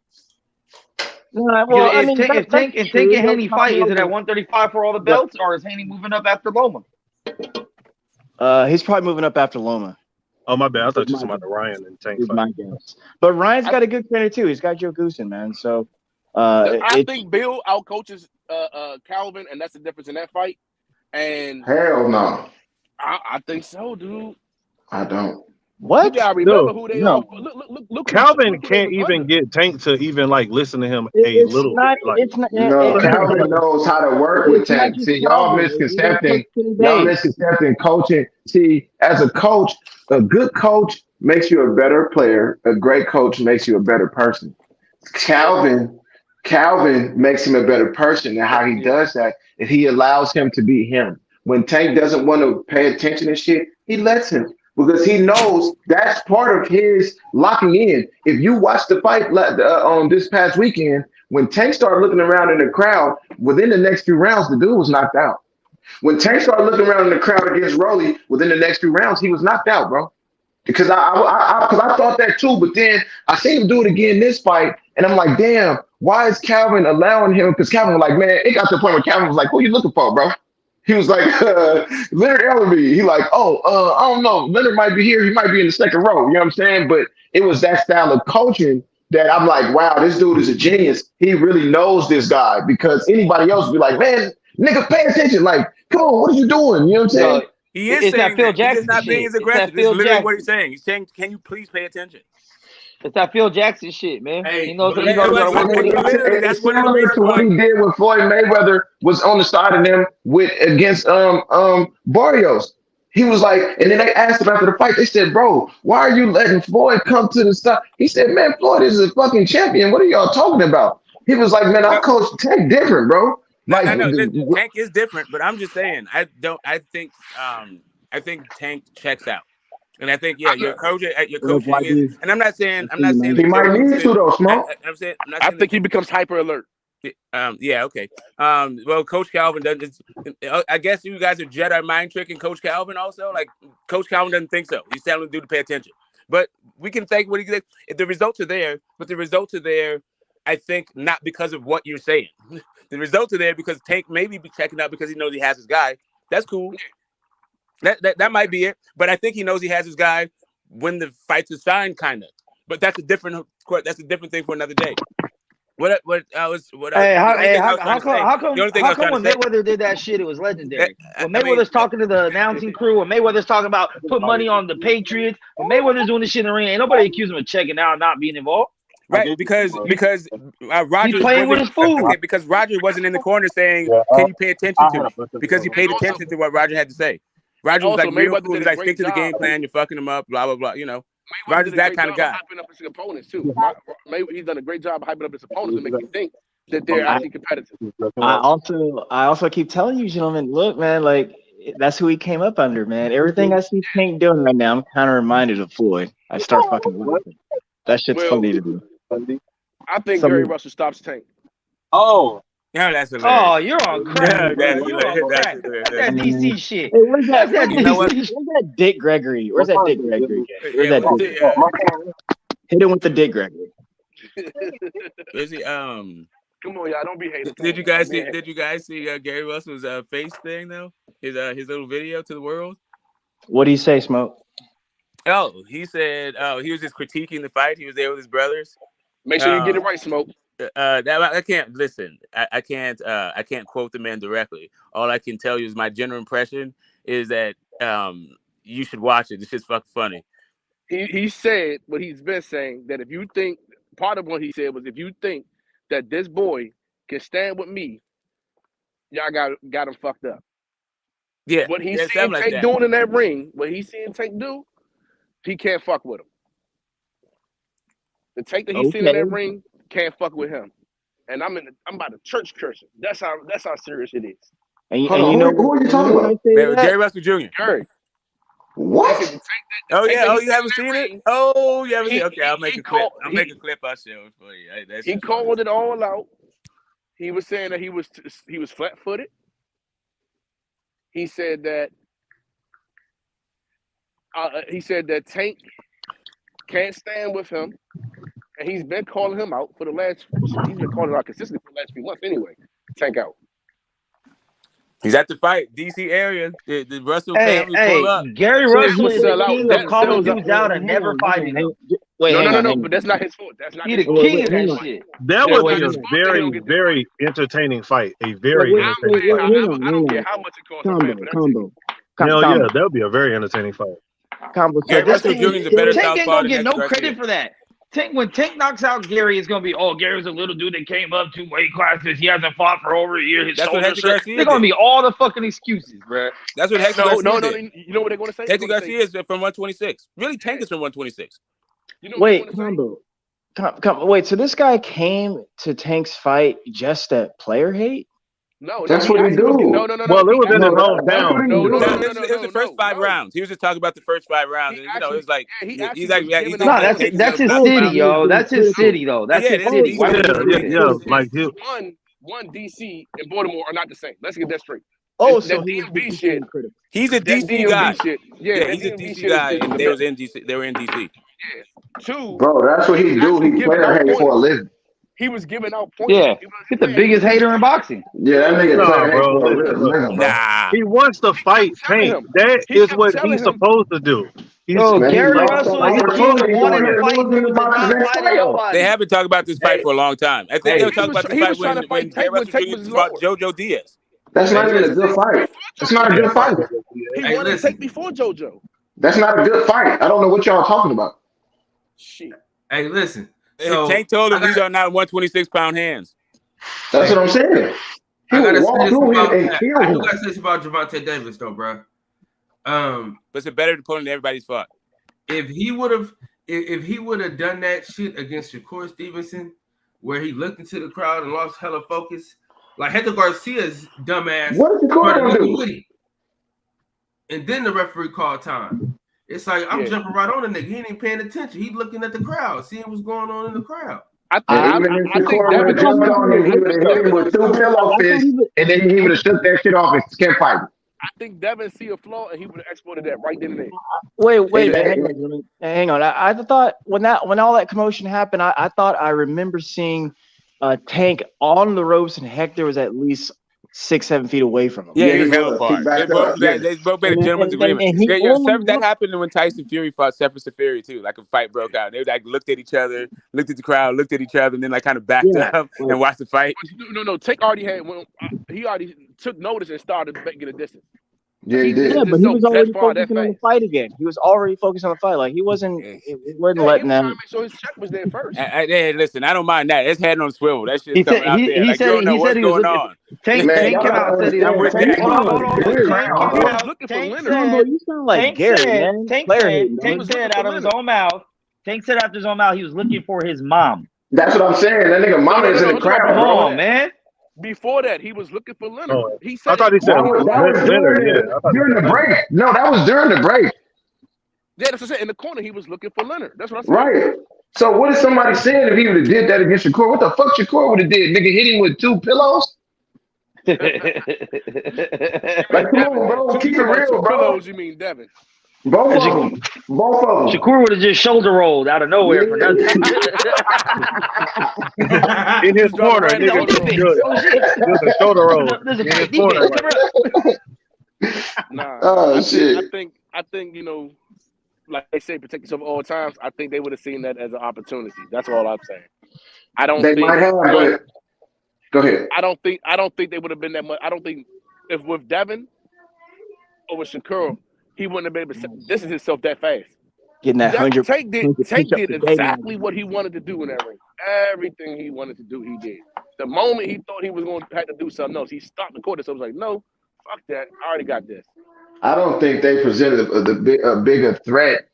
Well, if Tank and Haney fight, is it at 135 for all the belts, or is Haney moving up after Loma? He's probably moving up after Loma. Oh my bad, I thought you Is were my talking about the Ryan and Tank is fight. my guess. But Ryan's got a good trainer too. He's got Joe Goosen, man. So I think Bill outcoaches Calvin, and that's the difference in that fight. And Hell no. I think so, dude. I don't. You gotta remember who they are. Look Calvin who they can't was even under. get Tank to even like listen to him It's little not. bit. Like, It's not. No, Calvin knows how to work with It's not Tank. just See, y'all Calvin. Even misconcepting. Kenny Y'all Bates. misconcepting coaching. See, as a coach, a good coach makes you a better player. A great coach makes you a better person. Calvin makes him a better person, and how he does that is he allows him to be him. When Tank doesn't want to pay attention and shit, he lets him because he knows that's part of his locking in. If you watch the fight on this past weekend, when Tank started looking around in the crowd, within the next few rounds, the dude was knocked out. When Tank started looking around in the crowd against Rolly, within the next few rounds, he was knocked out, bro. Because I thought that too, but then I seen him do it again this fight, and I'm like, damn, why is Calvin allowing him? Because Calvin was like, man, it got to the point where Calvin was like, who you looking for, bro? He was like, Leonard Ellerby. He like, I don't know. Leonard might be here. He might be in the second row. You know what I'm saying? But it was that style of coaching that I'm like, wow, this dude is a genius. He really knows this guy, because anybody else would be like, man, nigga, pay attention. Like, come on, what are you doing? You know what I'm saying? He is saying that. He's just not being as aggressive. This is literally what he's saying. He's saying, can you please pay attention? It's that Phil Jackson shit, man. Hey, he knows but he knows literally, what to work with. It's similar to what he did when Floyd Mayweather was on the side of them against Barrios. He was like, and then they asked him after the fight, they said, bro, why are you letting Floyd come to the side? He said, man, Floyd is a fucking champion. What are y'all talking about? He was like, man, I coach Tank different, bro. Like, Tank is different, but I'm just saying, I think Tank checks out. And I think, your coaching is, and I'm not saying he might need to though, Smoke. I think he becomes hyper alert. Okay. Well, Coach Calvin doesn't. I guess you guys are Jedi mind tricking Coach Calvin also. Like, Coach Calvin doesn't think so. He's telling the dude to pay attention. But we can think what he did. If the results are there, I think not because of what you're saying. The results are there because Tank maybe be checking out because he knows he has his guy. That's cool. That might be it. But I think he knows he has his guy when the fights are signed, kind of. But that's a different thing for another day. How come when Mayweather did that shit, it was legendary. When Mayweather's talking to the announcing crew, when Mayweather's talking about put money on the Patriots, when Mayweather's doing this shit in the ring, ain't nobody accusing him of checking out and not being involved. Right, because Roger playing with his food. Because Roger wasn't in the corner saying, "Can you pay attention to me?" Because he paid attention to what Roger had to say. Roger was like, real cool. He's like, stick to the game plan. You're fucking him up. Blah blah blah. You know, Roger's that kind of guy. Hyping up his opponents too. He's done a great job of hyping up his opponents to make you think that they're actually competitive. I also keep telling you, gentlemen, look, man, like that's who he came up under, man. Everything I see Tank doing right now, I'm kind of reminded of Floyd. I start fucking laughing. That shit's funny to do. I think Gary Russell stops Tank. Oh. Yeah, that's hilarious. Oh, you're on crack. You're on crack. That's that DC shit. Hey, where's that Dick Gregory? Where's that Dick Gregory? Hit him with the Dick Gregory. Is he? Come on, y'all. Don't be hating. Did you guys see Gary Russell's face thing though? His little video to the world. What did he say, Smoke? Oh, he said, he was just critiquing the fight. He was there with his brothers. Make sure you get it right, Smoke. I can't listen. I can't quote the man directly. All I can tell you is my general impression is that you should watch it. It's just fucking funny. He said what he's been saying, that if you think, part of what he said was, if you think that this boy can stand with me, y'all got him fucked up. Yeah. What he's seeing Tank doing in that ring, what he's seeing Tank do, he can't fuck with him. The Tank that he's seeing in that ring can't fuck with him. And I'm by the church cursing. That's how serious it is. And who are you talking about? Jerry Russell Jr. Gary. What? Oh yeah. Oh, you haven't seen it? Oh, you haven't seen it? Okay, I'll make a clip. I'll make a clip. I'll show it for you. He called it all out. He was saying that he was flat-footed. He said that Tank can't stand with him, and he's been calling him out for the last. He's been calling him out consistently for the last few months anyway. Tank out. He's at the fight, DC area. The Russell family pull up. Gary Russell is the king of calling dudes out and never fighting them. No, but that's not his fault. That's not his fault. He the king of that shit. That would be a very entertaining fight. A very entertaining fight. I don't care how much it costs. Combo. Hell yeah, that would be a very entertaining fight. Tank ain't gonna get no credit for that. When Tank knocks out Gary, it's gonna be, Gary's a little dude that came up 2 weight classes. He hasn't fought for over a year. His shoulders hurt. They're gonna be all the fucking excuses, bro. That's what Hector Garcia did. You know what they're gonna say? Hector Garcia is from 126. Really, Tank is from 126. You know wait, wait. So this guy came to Tank's fight just at player hate? No, that's what he do. No. Well, it was in his hometown. No, it was the first 5 rounds. He was just talking about the first 5 rounds. And, it was like he's like, that's his city, yo. That's his city, though. That's his city. Yeah, like one DC and Baltimore are not the same. Let's get that straight. Oh, that so DMV shit. He's a DC guy. Yeah, he's a DC guy, and they were in DC. Yeah. 2, bro, that's what he do. He player hate for a living. He was giving out points. Yeah, he's the biggest hater in boxing. Yeah, that nigga. Nah. He wants to fight Tank. That is what he's supposed to do. Gary Russell is the king of wanting to fight dudes and not fighting nobody. They have been talking about this fight for a long time. I think they were talking about this fight when Gary Russell fought JoJo Diaz. That's not even a good fight. That's not a good fight. He wanted to take before JoJo. That's not a good fight. I don't know what y'all talking about. Shit. Hey, listen. So, Tank told him these are not 126-pound hands. That's what I'm saying. I gotta say this about Gervonta Davis, though, bro. But it's a better opponent than everybody's fought. If he would have done that shit against Shakur Stevenson, where he looked into the crowd and lost hella focus, like Hector Garcia's dumbass. What did Shakur do? And then the referee called time. It's like I'm jumping right on the nigga. He ain't even paying attention. He looking at the crowd, seeing what's going on in the crowd. I think Devin jumped on him. He would have hit him with 2 pillow fists, and then he would have shook that shit off and kept fighting. I think Devin see a flaw, and he would have exported that right then and there. Wait, hang on. I thought when all that commotion happened, I thought I remember seeing Tank on the ropes, and Hector was at least 6-7 feet away from him. Yeah, he was hella far. They both made a gentleman's agreement. That happened when Tyson Fury fought Seferin Fury too. Like a fight broke out. They like looked at each other, looked at the crowd, looked at each other, and then like kind of backed up and watched the fight. No. Tank already had. He already took notice and started making a distance. Yeah, he did. Yeah, but he was already focusing on the fight again. He was already focused on the fight. Like he wasn't letting them. So his check was there first. Hey, listen, I don't mind that. It's head on swivel. That shit's coming out there. He said he was going on. Tank came out and said he was looking for Leonard. Bro, you sound like Gary, man. Tank said out of his own mouth. Tank said after his own mouth he was looking for his mom. That's what I'm saying. That nigga mama is in the crowd. Come on, man. Before that, he was looking for Leonard. He said I thought he said Leonard. During the break. No, that was during the break. Yeah, that's what I said. In the corner, he was looking for Leonard. That's what I said. Right. So what is somebody saying if he would have did that against Shakur? What the fuck Shakur would have did? Nigga hit him with 2 pillows? Like, come on, bro. Keep it real, bro. Pillows, you mean Devin? Both of them. Shakur would have just shoulder rolled out of nowhere for nothing. In his corner, nigga. Just a shoulder roll. In his corner. Nah. Oh, shit. I think, like they say, protect yourself at all times. I think they would have seen that as an opportunity. That's all I'm saying. They might have, but go ahead. I don't think they would have been that much. I don't think if with Devin or with Shakur, he wouldn't have been able to distance himself that fast. Getting that 100. Tank did exactly what he wanted to do in that ring. Everything he wanted to do, he did. The moment he thought he was going to have to do something else, he stopped the quarter. So I was like, no, fuck that. I already got this. I don't think they presented a bigger threat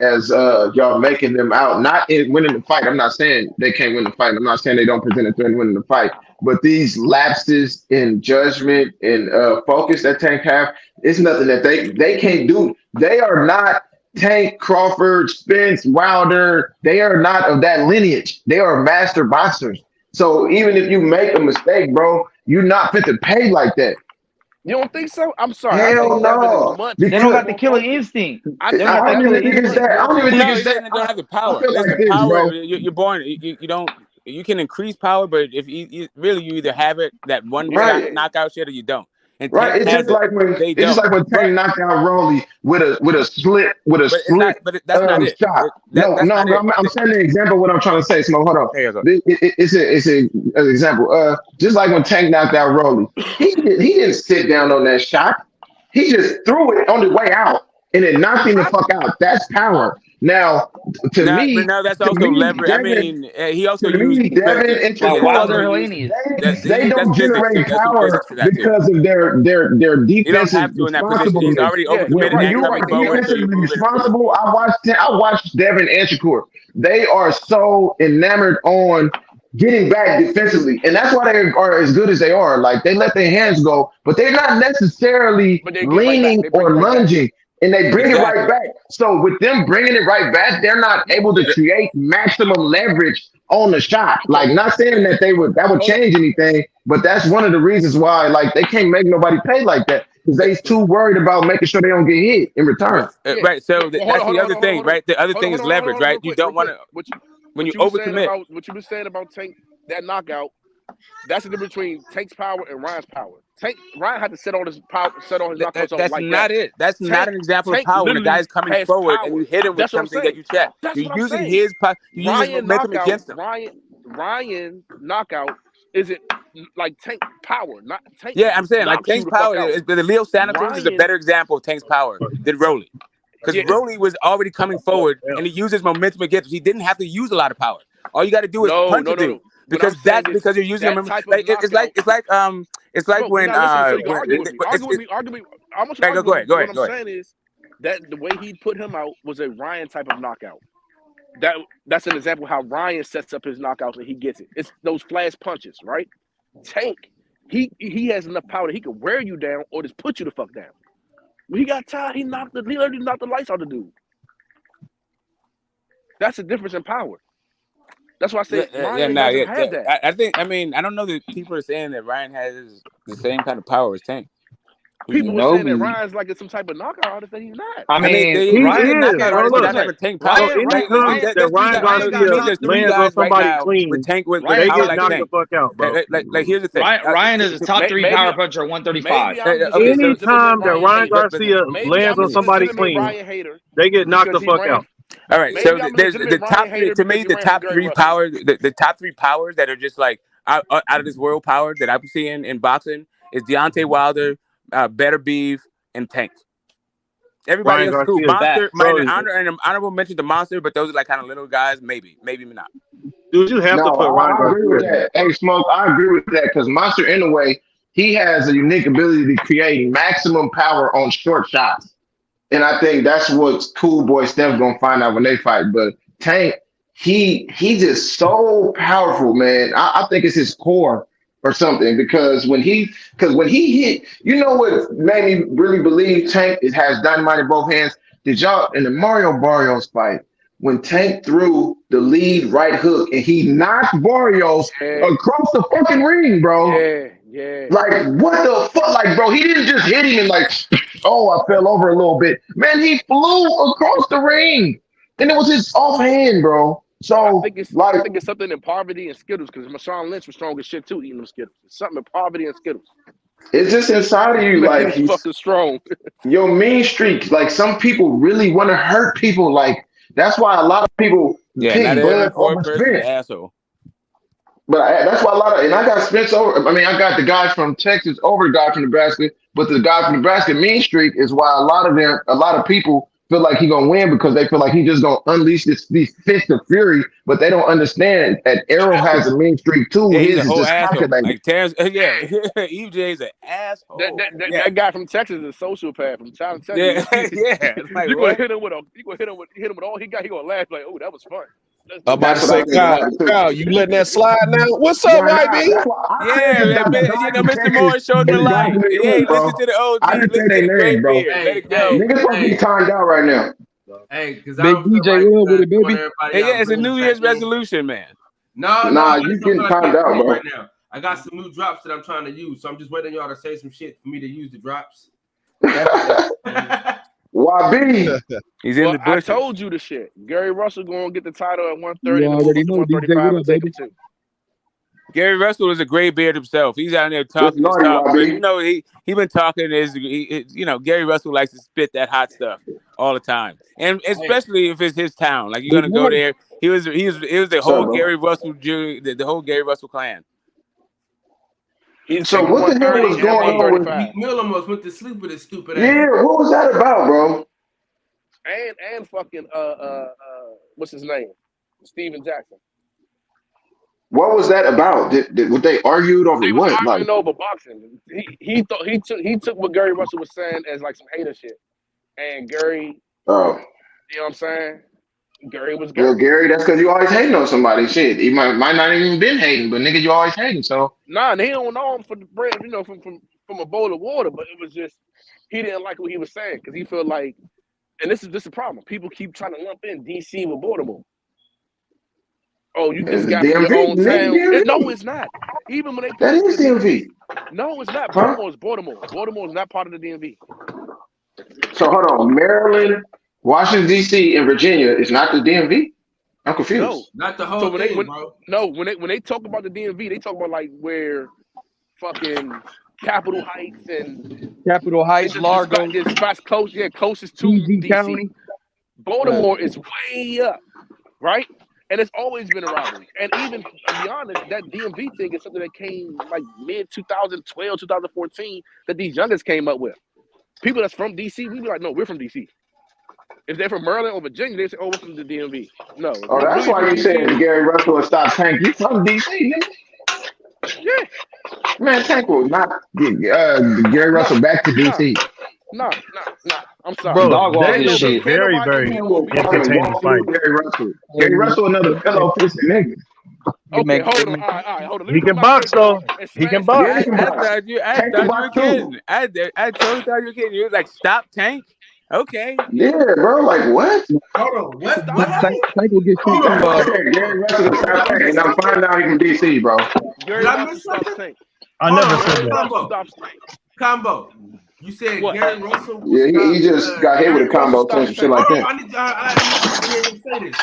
as y'all making them out. Not in winning the fight. I'm not saying they can't win the fight. I'm not saying they don't present a threat in winning the fight. But these lapses in judgment and focus that Tank have, it's nothing that they can't do. They are not Tank, Crawford, Spence, Wilder. They are not of that lineage. They are master boxers. So even if you make a mistake, bro, you're not fit to pay like that. You don't think so? I'm sorry. Hell no. They don't got the killer instinct. I don't even think it's that. I don't even think it's that. They don't have the power. You're born. You don't. You can increase power, but if you either have it, that one knockout shit, or you don't. And Right, Tank it's has just it. like when They it's just don't. like when Tank knocked out Rolly with a split But it's not. But that's not it. shot. That's not it. I'm setting an example of what I'm trying to say. Smoke, hold on. There you go. It's an example. Just like when Tank knocked out Rolly, he didn't sit down on that shot. He just threw it on the way out and it knocked him the fuck out. That's power. Now, to me, that's also leverage. I mean, he also used Devin and Shakur, they don't generate power because of their defensive responsible. He's already overcommitted When and you coming are forward. defensively responsible, I watched Devin and Shakur. They are so enamored on getting back defensively, and that's why they are as good as they are. Like they let their hands go, but they're not necessarily leaning or lunging. And they bring it right back. So with them bringing it right back, they're not able to create maximum leverage on the shot. Like, not saying that that would change anything, but that's one of the reasons why, like, they can't make nobody pay like that because they're too worried about making sure they don't get hit in return. Right. So that's the other thing, right? The other thing is leverage, right? You don't want to when you overcommit. What you were saying about Tank, that knockout. That's the difference between Tank's power and Ryan's power. Ryan had to set on his power, knockouts. That's not it. That's not an example of power when the guy's coming forward and you hit him with something that you check. You're using his power. You're using momentum against him. Ryan knockout isn't like Tank power, not Tank. Yeah, I'm saying like Tank's power. The Leo Santos is a better example of Tank's power than Rolly, because Rolly was already coming forward and he used his momentum against him. He didn't have to use a lot of power. All you got to do is punch it in. Because because you're using them. Like, it's like when argue with me. I want you to go ahead. What I'm saying is that the way he put him out was a Ryan type of knockout. That's an example how Ryan sets up his knockouts and he gets it. It's those flash punches, right? Tank, he has enough power that he can wear you down or just put you the fuck down. When he got tired, he literally knocked the lights out of the dude. That's the difference in power. That's why I say Ryan doesn't have that. I don't know that people are saying that Ryan has the same kind of power as Tank. People are saying that Ryan's like some type of knockout artist, and he's not. Ryan knockout artist, but not having Tank power. Ryan Garcia lands on somebody clean, with Tank with they power get like knocked Tank. the fuck out, bro. Like here's the thing. Ryan is a top 3 power puncher at 135. Anytime that Ryan Garcia lands on somebody clean, they get knocked the fuck out. All right, so there's the top three. To me, the top 3 powers, the top 3 powers that are just like out of this world power that I'm seeing in boxing is Deontay Wilder, Better Beef, and Tank. Everybody else is cool. Monster, an honorable mention to Monster, but those are like kind of little guys. Maybe not. Dude, you have to put Ryan Garcia. I agree with that. Hey, Smoke, I agree with that because Monster, in a way, he has a unique ability to create maximum power on short shots. And I think that's what Cool Boy Steph's gonna find out when they fight. But Tank, he just so powerful, man. I think it's his core or something because when he hit, you know what made me really believe Tank has dynamite in both hands? Did y'all in the Mario Barrios fight when Tank threw the lead right hook and he knocked Barrios across the fucking ring, bro? Yeah. Like, what the fuck? Like, bro, he didn't just hit him and like, oh, I fell over a little bit. Man, he flew across the ring. And it was his offhand, bro. So, I think it's something in poverty and Skittles because Marshawn Lynch was strong as shit too eating them Skittles. It's something in poverty and Skittles. It's just inside of you. Like, he's fucking strong. Your mean streak. Like, some people really want to hurt people. Like, that's why a lot of people pick Bud over Spence. Asshole. But that's why and I got Spence over. I mean, I got the guys from Texas over the guy from Nebraska. But the guy from Nebraska mean streak is why a lot of people feel like he's gonna win because they feel like he's just gonna unleash these fists of fury. But they don't understand that Arrow has a mean streak too. Yeah, he's just calculated. Like Terrence, EJ's an asshole. That guy from Texas is a sociopath from South Texas. Yeah. Like, you gonna hit him with all he got. He gonna laugh like, oh, that was fun. I'm about to say, Kyle, you letting that slide now? What's up, YB? Yeah, Mr. Morris showed me life. Yeah, listen to the OG. I didn't say their name, bro. Niggas supposed to be timed out right now. Hey, because Big DJ Will with it, baby. It's a New Year's resolution, man. Nah, you getting timed out, bro. Right now. I got some new drops that I'm trying to use, so I'm just waiting y'all to say some shit for me to use the drops. YB. He's in the bush. I told you the shit. Gary Russell going to get the title at 130. You already know, DJ. What up, baby? Gary Russell is a gray beard himself. He's out there talking his talk, but you know he been talking. You know, Gary Russell likes to spit that hot stuff all the time, and especially if it's his town. Like you're gonna go there. He was the whole Gary Russell Jr. The whole Gary Russell clan. So what the hell was going on with Meek Mill almost went to sleep with his stupid ass. Yeah, what was that about, bro? And fucking what's his name? Steven Jackson. What was that about? Did they argued over They what? was Like, arguing over boxing. He took what Gary Russell was saying as like some hater shit, and Gary, you know what I'm saying? Gary was well, Gary. Gary, that's because you always hating on somebody. Shit, he might not even been hating, but nigga, you always hating. So Nah, they don't know him for the bread, you know, from a bowl of water. But it was just he didn't like what he was saying because he felt like, and this is a problem. People keep trying to lump in DC with Baltimore. Oh, you just got your own town. No, it's not. Even when they that is DMV. No, it's not. Baltimore is Baltimore. Baltimore is not part of the DMV. So hold on, Maryland, Washington D.C., and Virginia is not the DMV. I'm confused. No, not the whole so when thing, bro. No, when they talk about the DMV, they talk about like where fucking Capitol Heights and Capitol Heights, Largo, is closest to DC. County. Baltimore is way up, right? And it's always been a rivalry. And even, to be honest, that DMV thing is something that came like mid-2012, 2014 that these youngers came up with. People that's from DC, we be like, no, we're from DC. If they're from Maryland or Virginia, they say, oh, we're from the DMV. No. Oh, that's why you saying Gary Russell will stop Tank. You from DC, nigga? Yeah. Man, Tank will not get Gary Russell back to DC. No. I'm sorry. Bro, that is a very, very entertaining fight. Gary Russell, another fellow pissing nigga. Okay, hold on. All right, hold on. He can box though. He can box. I thought you were kidding. I totally thought you were kidding. You was like, stop Tank. Okay. Yeah, bro. Like what? Hold on. What? Tank will get shit. Gary Russell will stop Tank, and I'm finding out he from DC, bro. Gary Russell stop Tank. I never said that. Combo. You said what? Gary Russell. Yeah, he just got hit with a combo, some shit like that. I need to hear him say this.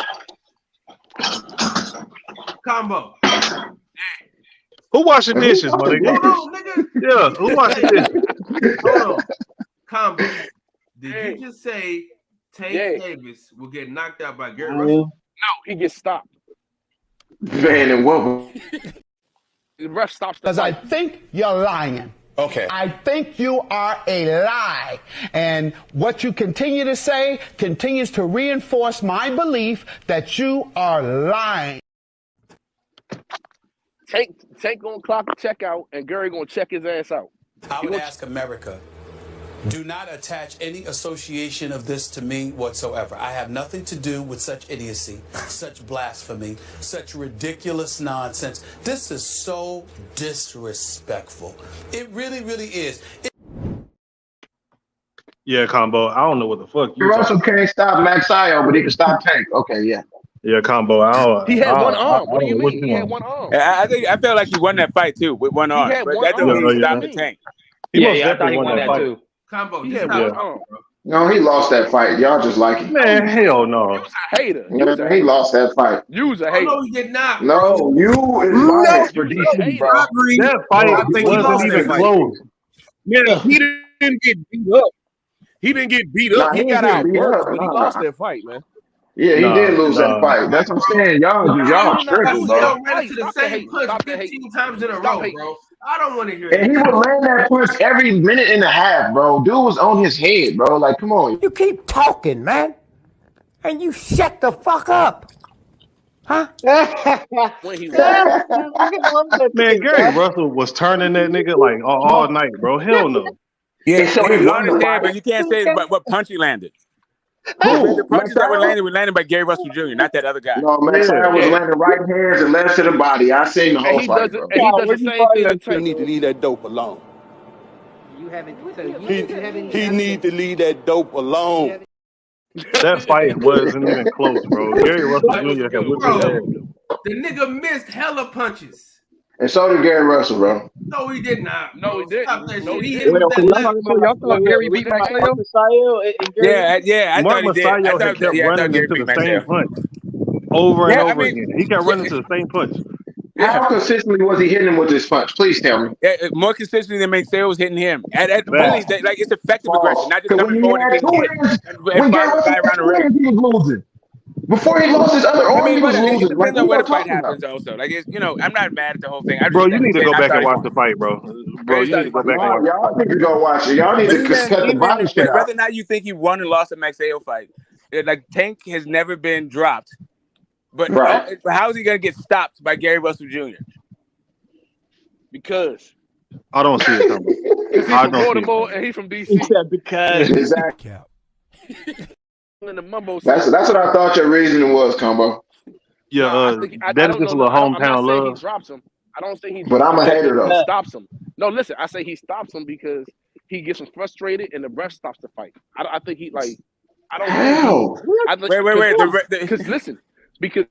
Combo. Who washing dishes, my nigga? Hold on, nigga. Yeah, who washing dishes? Hold on. Combo. Did you just say Tank Davis will get knocked out by Gary Russell? No, he gets stopped. Man, and what? The ref stops. Because I think you're lying. Okay. I think you are a lie. And what you continue to say continues to reinforce my belief that you are lying. Tank gonna clock the check out, and Gary gonna check his ass out. I would ask America, do not attach any association of this to me whatsoever. I have nothing to do with such idiocy, such blasphemy, such ridiculous nonsense. This is so disrespectful. It really, really is. Yeah, Combo. I don't know what the fuck you Russell can't stop Max Io, but he can stop Tank. Okay, yeah. Yeah, Combo. He had one arm. What do you mean? He had one arm. I felt like he won that fight too with one arm, but that doesn't mean stop the Tank. Yeah, I thought he won that too. Combo. He had one arm. No, he lost that fight. Y'all just like him. Man, hell no. You was a hater. Yeah, he lost that fight. You was a hater. No, he did not. No, you is biased for DC, bro. That fight wasn't even close. Yeah, he didn't get beat up. He didn't get beat up. He got outworked, but he lost that fight, man. Yeah, he did lose that fight. That's what I'm saying. Y'all tripping, bro. Y'all ran into the same punch 15 times in a row, bro. I don't want to hear that. And he would land that punch every minute and a half, bro. Dude was on his head, bro. Like, come on. You keep talking, man. And you shut the fuck up. Huh? Man, Gary Russell was turning that nigga like all night, bro. Hell no. Yeah, so I understand, but you can't say what punch he landed. The punches that were landed by Gary Russell Jr., not that other guy. No, Max was landing right hands and left to the body. I seen the whole fight, bro. He does the same thing. You need to leave that dope alone. He need to leave that dope alone. That fight wasn't even close, bro. Gary Russell Jr. had whipped his head. The nigga missed hella punches. And so did Gary Russell, bro. No, he did not. No, he didn't. Stop that No, shit. he He didn't. hit him with that left. Y'all thought Gary beat Masayo? Yeah, I Mark thought he did. Masayo had kept running into the same punch over and over again. He kept running to the same punch. How consistently was he hitting him with this punch? Please tell me. Yeah, more consistently than McSale was hitting him. Really, like it's effective aggression, not just coming forward and getting hit and firing the guy around the ring. He was losing. Before he lost his other arm, he was losing. It depends on where the fight happens. Also, like it's, I'm not mad at the whole thing. Bro, you need to go back and watch the fight, bro. Bro, you need to go back and watch. Y'all need to go watch it. Y'all need to cut the body shit out. Whether or not you think he won or lost a McSale fight, like Tank has never been dropped. But how is he gonna get stopped by Gary Russell Jr.? Because I don't see it coming. He's from Baltimore and he's from DC. He said because. Exactly. In the mumbo That's what I thought your reasoning was, Combo. Yeah, that is just a little hometown love. He drops him. I don't think he. But I'm a hater though. He stops him. No, listen. I say he stops him because he gets him frustrated and the ref stops the fight. I think he like. I don't. How? Wait. Because listen, because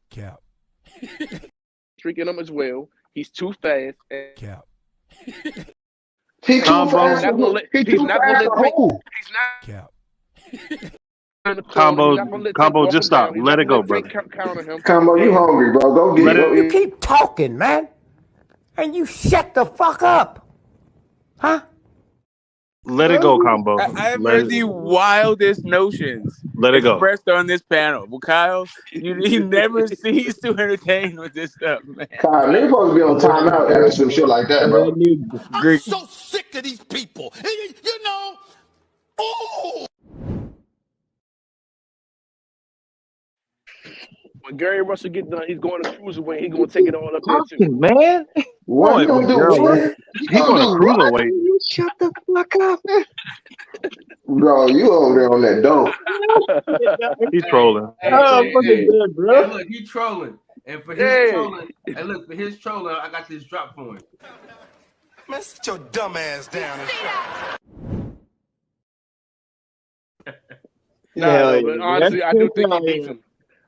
streaking him as well. He's too fast. And He's too fast. He's not gonna let Combo, just stop. Let it go, brother. Combo, you hungry, bro? Go get it. You keep talking, man, and you shut the fuck up, huh? Let it go, Combo. I have heard the wildest notions expressed on this panel. Well, Kyle, he never cease to entertain with this stuff, man. Kyle, they're supposed to be on timeout after some shit like that, bro. I'm so sick of these people. You know, oh. When Gary Russell get done, he's going to cruiserweight. He's going to take it all up there too. Man, what you gonna do? He's going to cruiserweight. You shut the fuck up, bro. You over there on that dope? He's trolling. Good, bro. Hey, look, he trolling, and for his trolling, and look for his trolling, I got this drop for him. Man, sit your dumb ass down. But honestly, I do think he beats him.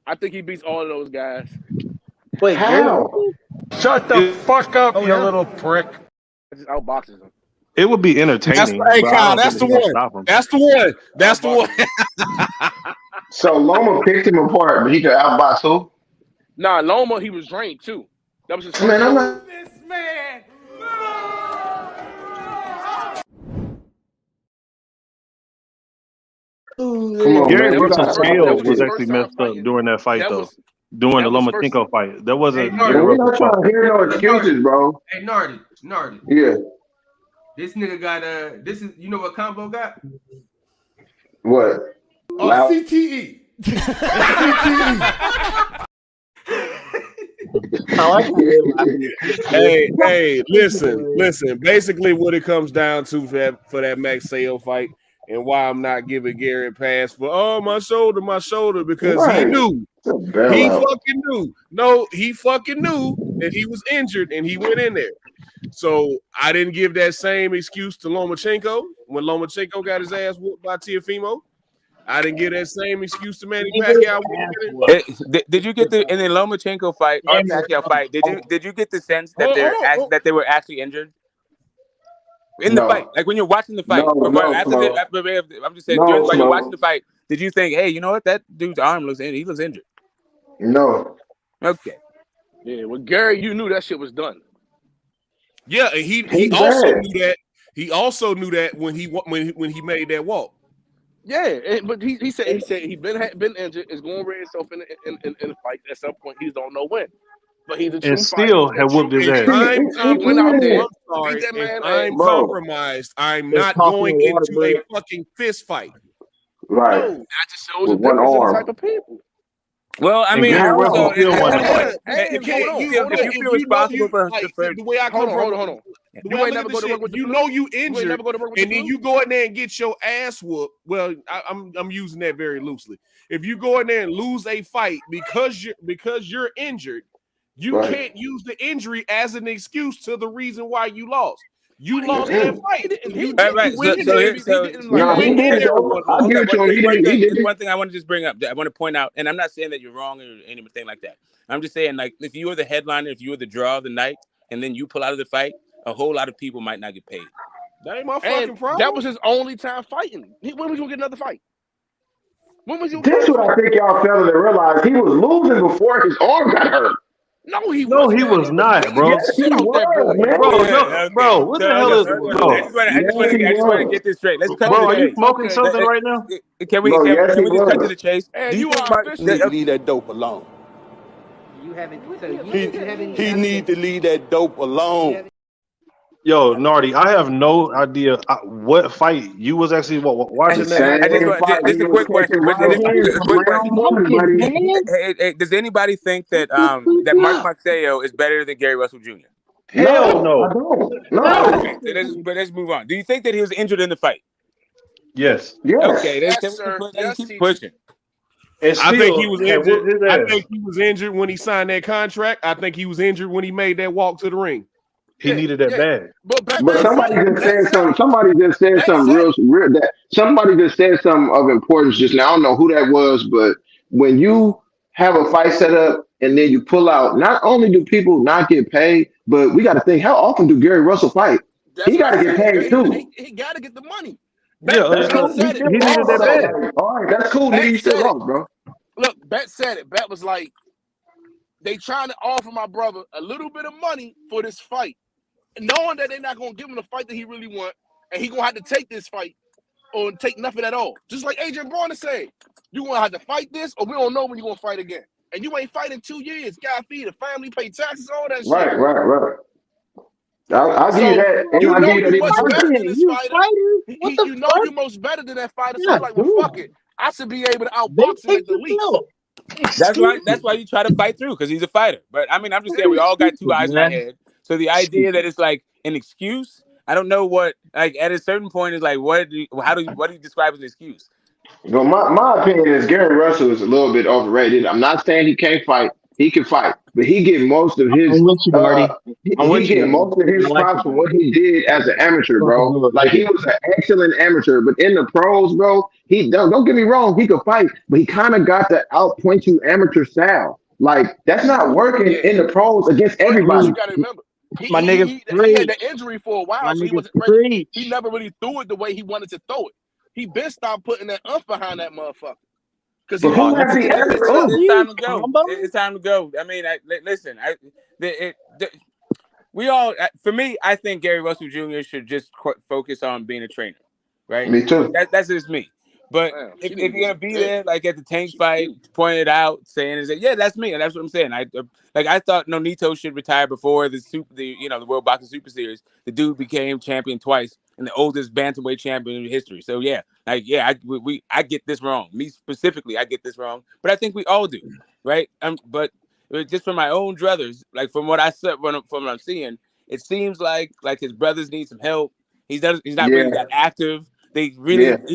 I think he beats all of those guys. Wait, how? Shut the fuck up, you little prick. Just outboxes him. It would be entertaining. Hey, Kyle, that's the one. That's the one. That's the one. So Loma picked him apart, but he could outbox who? Nah, Loma, he was ranked too. That was his man. I'm not. This man. Gary Russell's scale was actually messed up during that fight, though. During the Lomachenko fight, that wasn't. We're not trying to hear no excuses, bro. Hey, Nardi. Yeah. This nigga got this is you know what Combo got? What? CTE. Hey, listen. Basically, what it comes down to for that McSale fight, and why I'm not giving Gary a pass for my shoulder, because he knew. He fucking knew. No, he fucking knew that he was injured and he went in there. So I didn't give that same excuse to Lomachenko when Lomachenko got his ass whooped by Teofimo. I didn't give that same excuse to Manny Pacquiao. Did you get in the Lomachenko fight or Pacquiao fight? Did you get the sense that that they were actually injured in the fight? Like when you're watching the fight, I'm just saying when you're watching the fight, did you think, hey, you know what, that dude's arm looks injured? No. Okay. Yeah, well, Gary, you knew that shit was done. Yeah, and he also knew that. He also knew that when he made that walk. Yeah, but he said he been injured. Is going to raise himself in the fight at some point. He don't know when, but he's a true and still fighter. have whooped his ass. I'm compromised. I'm not going into a fucking fist fight. Right. No, that just shows the difference in the type of people. Well, I mean, if you feel responsible for the way I come from, hold on. You ain't never go to work with you know you injured, and then you go in there and get your ass whooped. Well, I'm using that very loosely. If you go in there and lose a fight because you're injured, you can't use the injury as an excuse to the reason why you lost. You lost that fight. Here's one thing I want to just bring up. I want to point out, and I'm not saying that you're wrong or anything like that. I'm just saying, like, if you were the headliner, if you were the draw of the night, and then you pull out of the fight, a whole lot of people might not get paid. That ain't my fucking problem. That was his only time fighting. When was you gonna get another fight? When was you? This is what I think y'all failed to realize. He was losing before his arm got hurt. No, he No, wasn't. he Man. was not, bro. Yes, he was, man. Bro, what the hell is bro? I just want to get this straight. Let's cut Bro, to are the you chase. smoking something right now? Can we Bro, yes, can he we just cut to was. the chase? And Do you you think are He need to leave that dope alone. You haven't. So He need to leave that dope alone. Yo, Nardi, I have no idea what fight you was actually watching The that. same fight. Just He a was quick question. catching right hands from round one, buddy. Hey, does anybody think that that Mark Marcelo is better than Gary Russell Jr.? Hell No, I no. don't. No. Okay, so let's move on. Do you think that he was injured in the fight? Yes. Yes. Okay, Yes, sir. Yes, keep teacher. pushing. And I think he still was had whooped injured. his I ass. think he was injured when he signed that contract. I think he was injured when he made that walk to the ring. He needed that bag. But somebody just said something. Somebody just said something real. That somebody just said something of importance just now. I don't know who that was, but when you have a fight set up and then you pull out, not only do people not get paid, but we got to think, how often do Gary Russell fight? He got to get paid too. He got to get the money. Yeah, That's cool. said He it. needed that bag. All right, that's cool. Nigga, you still lost, bro. Look, Bet said it. Bet was like, they trying to offer my brother a little bit of money for this fight, knowing that they're not going to give him the fight that he really want, and he going to have to take this fight or take nothing at all. Just like Adrian Broner said, you going to have to fight this, or we don't know when you're going to fight again. And you ain't fighting 2 years. Got to feed the family, pay taxes, all that shit. Right. I'll give you that. And You I'll know give you you much that. better than this fighter. You know you much better than that fighter. So you're like, well, fuck it. I should be able to outbox him at the least. That's why you try to fight through, because he's a fighter. But I mean, I'm just saying we all got two eyes in our head. So the idea that it's like an excuse, I don't know what. Like at a certain point, is like what do you describe as an excuse? Well, my opinion is Gary Russell is a little bit overrated. I'm not saying he can't fight. He can fight, but he get most of his most of his props from what he did as an amateur, bro. Like he was an excellent amateur, but in the pros, bro, he don't get me wrong, he could fight, but he kind of got the outpoint you amateur style. Like that's not working in the pros against everybody. You gotta remember, he had the injury for a while, so he wasn't ready. He never really threw it the way he wanted to throw it. He been stopped putting that umph behind that motherfucker. Because it's time to go. It's time to go. I mean, listen. We all, for me, I think Gary Russell Jr. should just focus on being a trainer, right? Me too. That's just me. But if you're gonna be there, like at the Tank fight, point it out, saying, yeah, that's me, and that's what I'm saying. I thought Nonito should retire before the World Boxing Super Series. The dude became champion twice and the oldest bantamweight champion in history. So I get this wrong. Me specifically, I get this wrong, but I think we all do, right? But just from my own druthers, like from what I said, from what I'm seeing, it seems like his brothers need some help. He's not really that active. He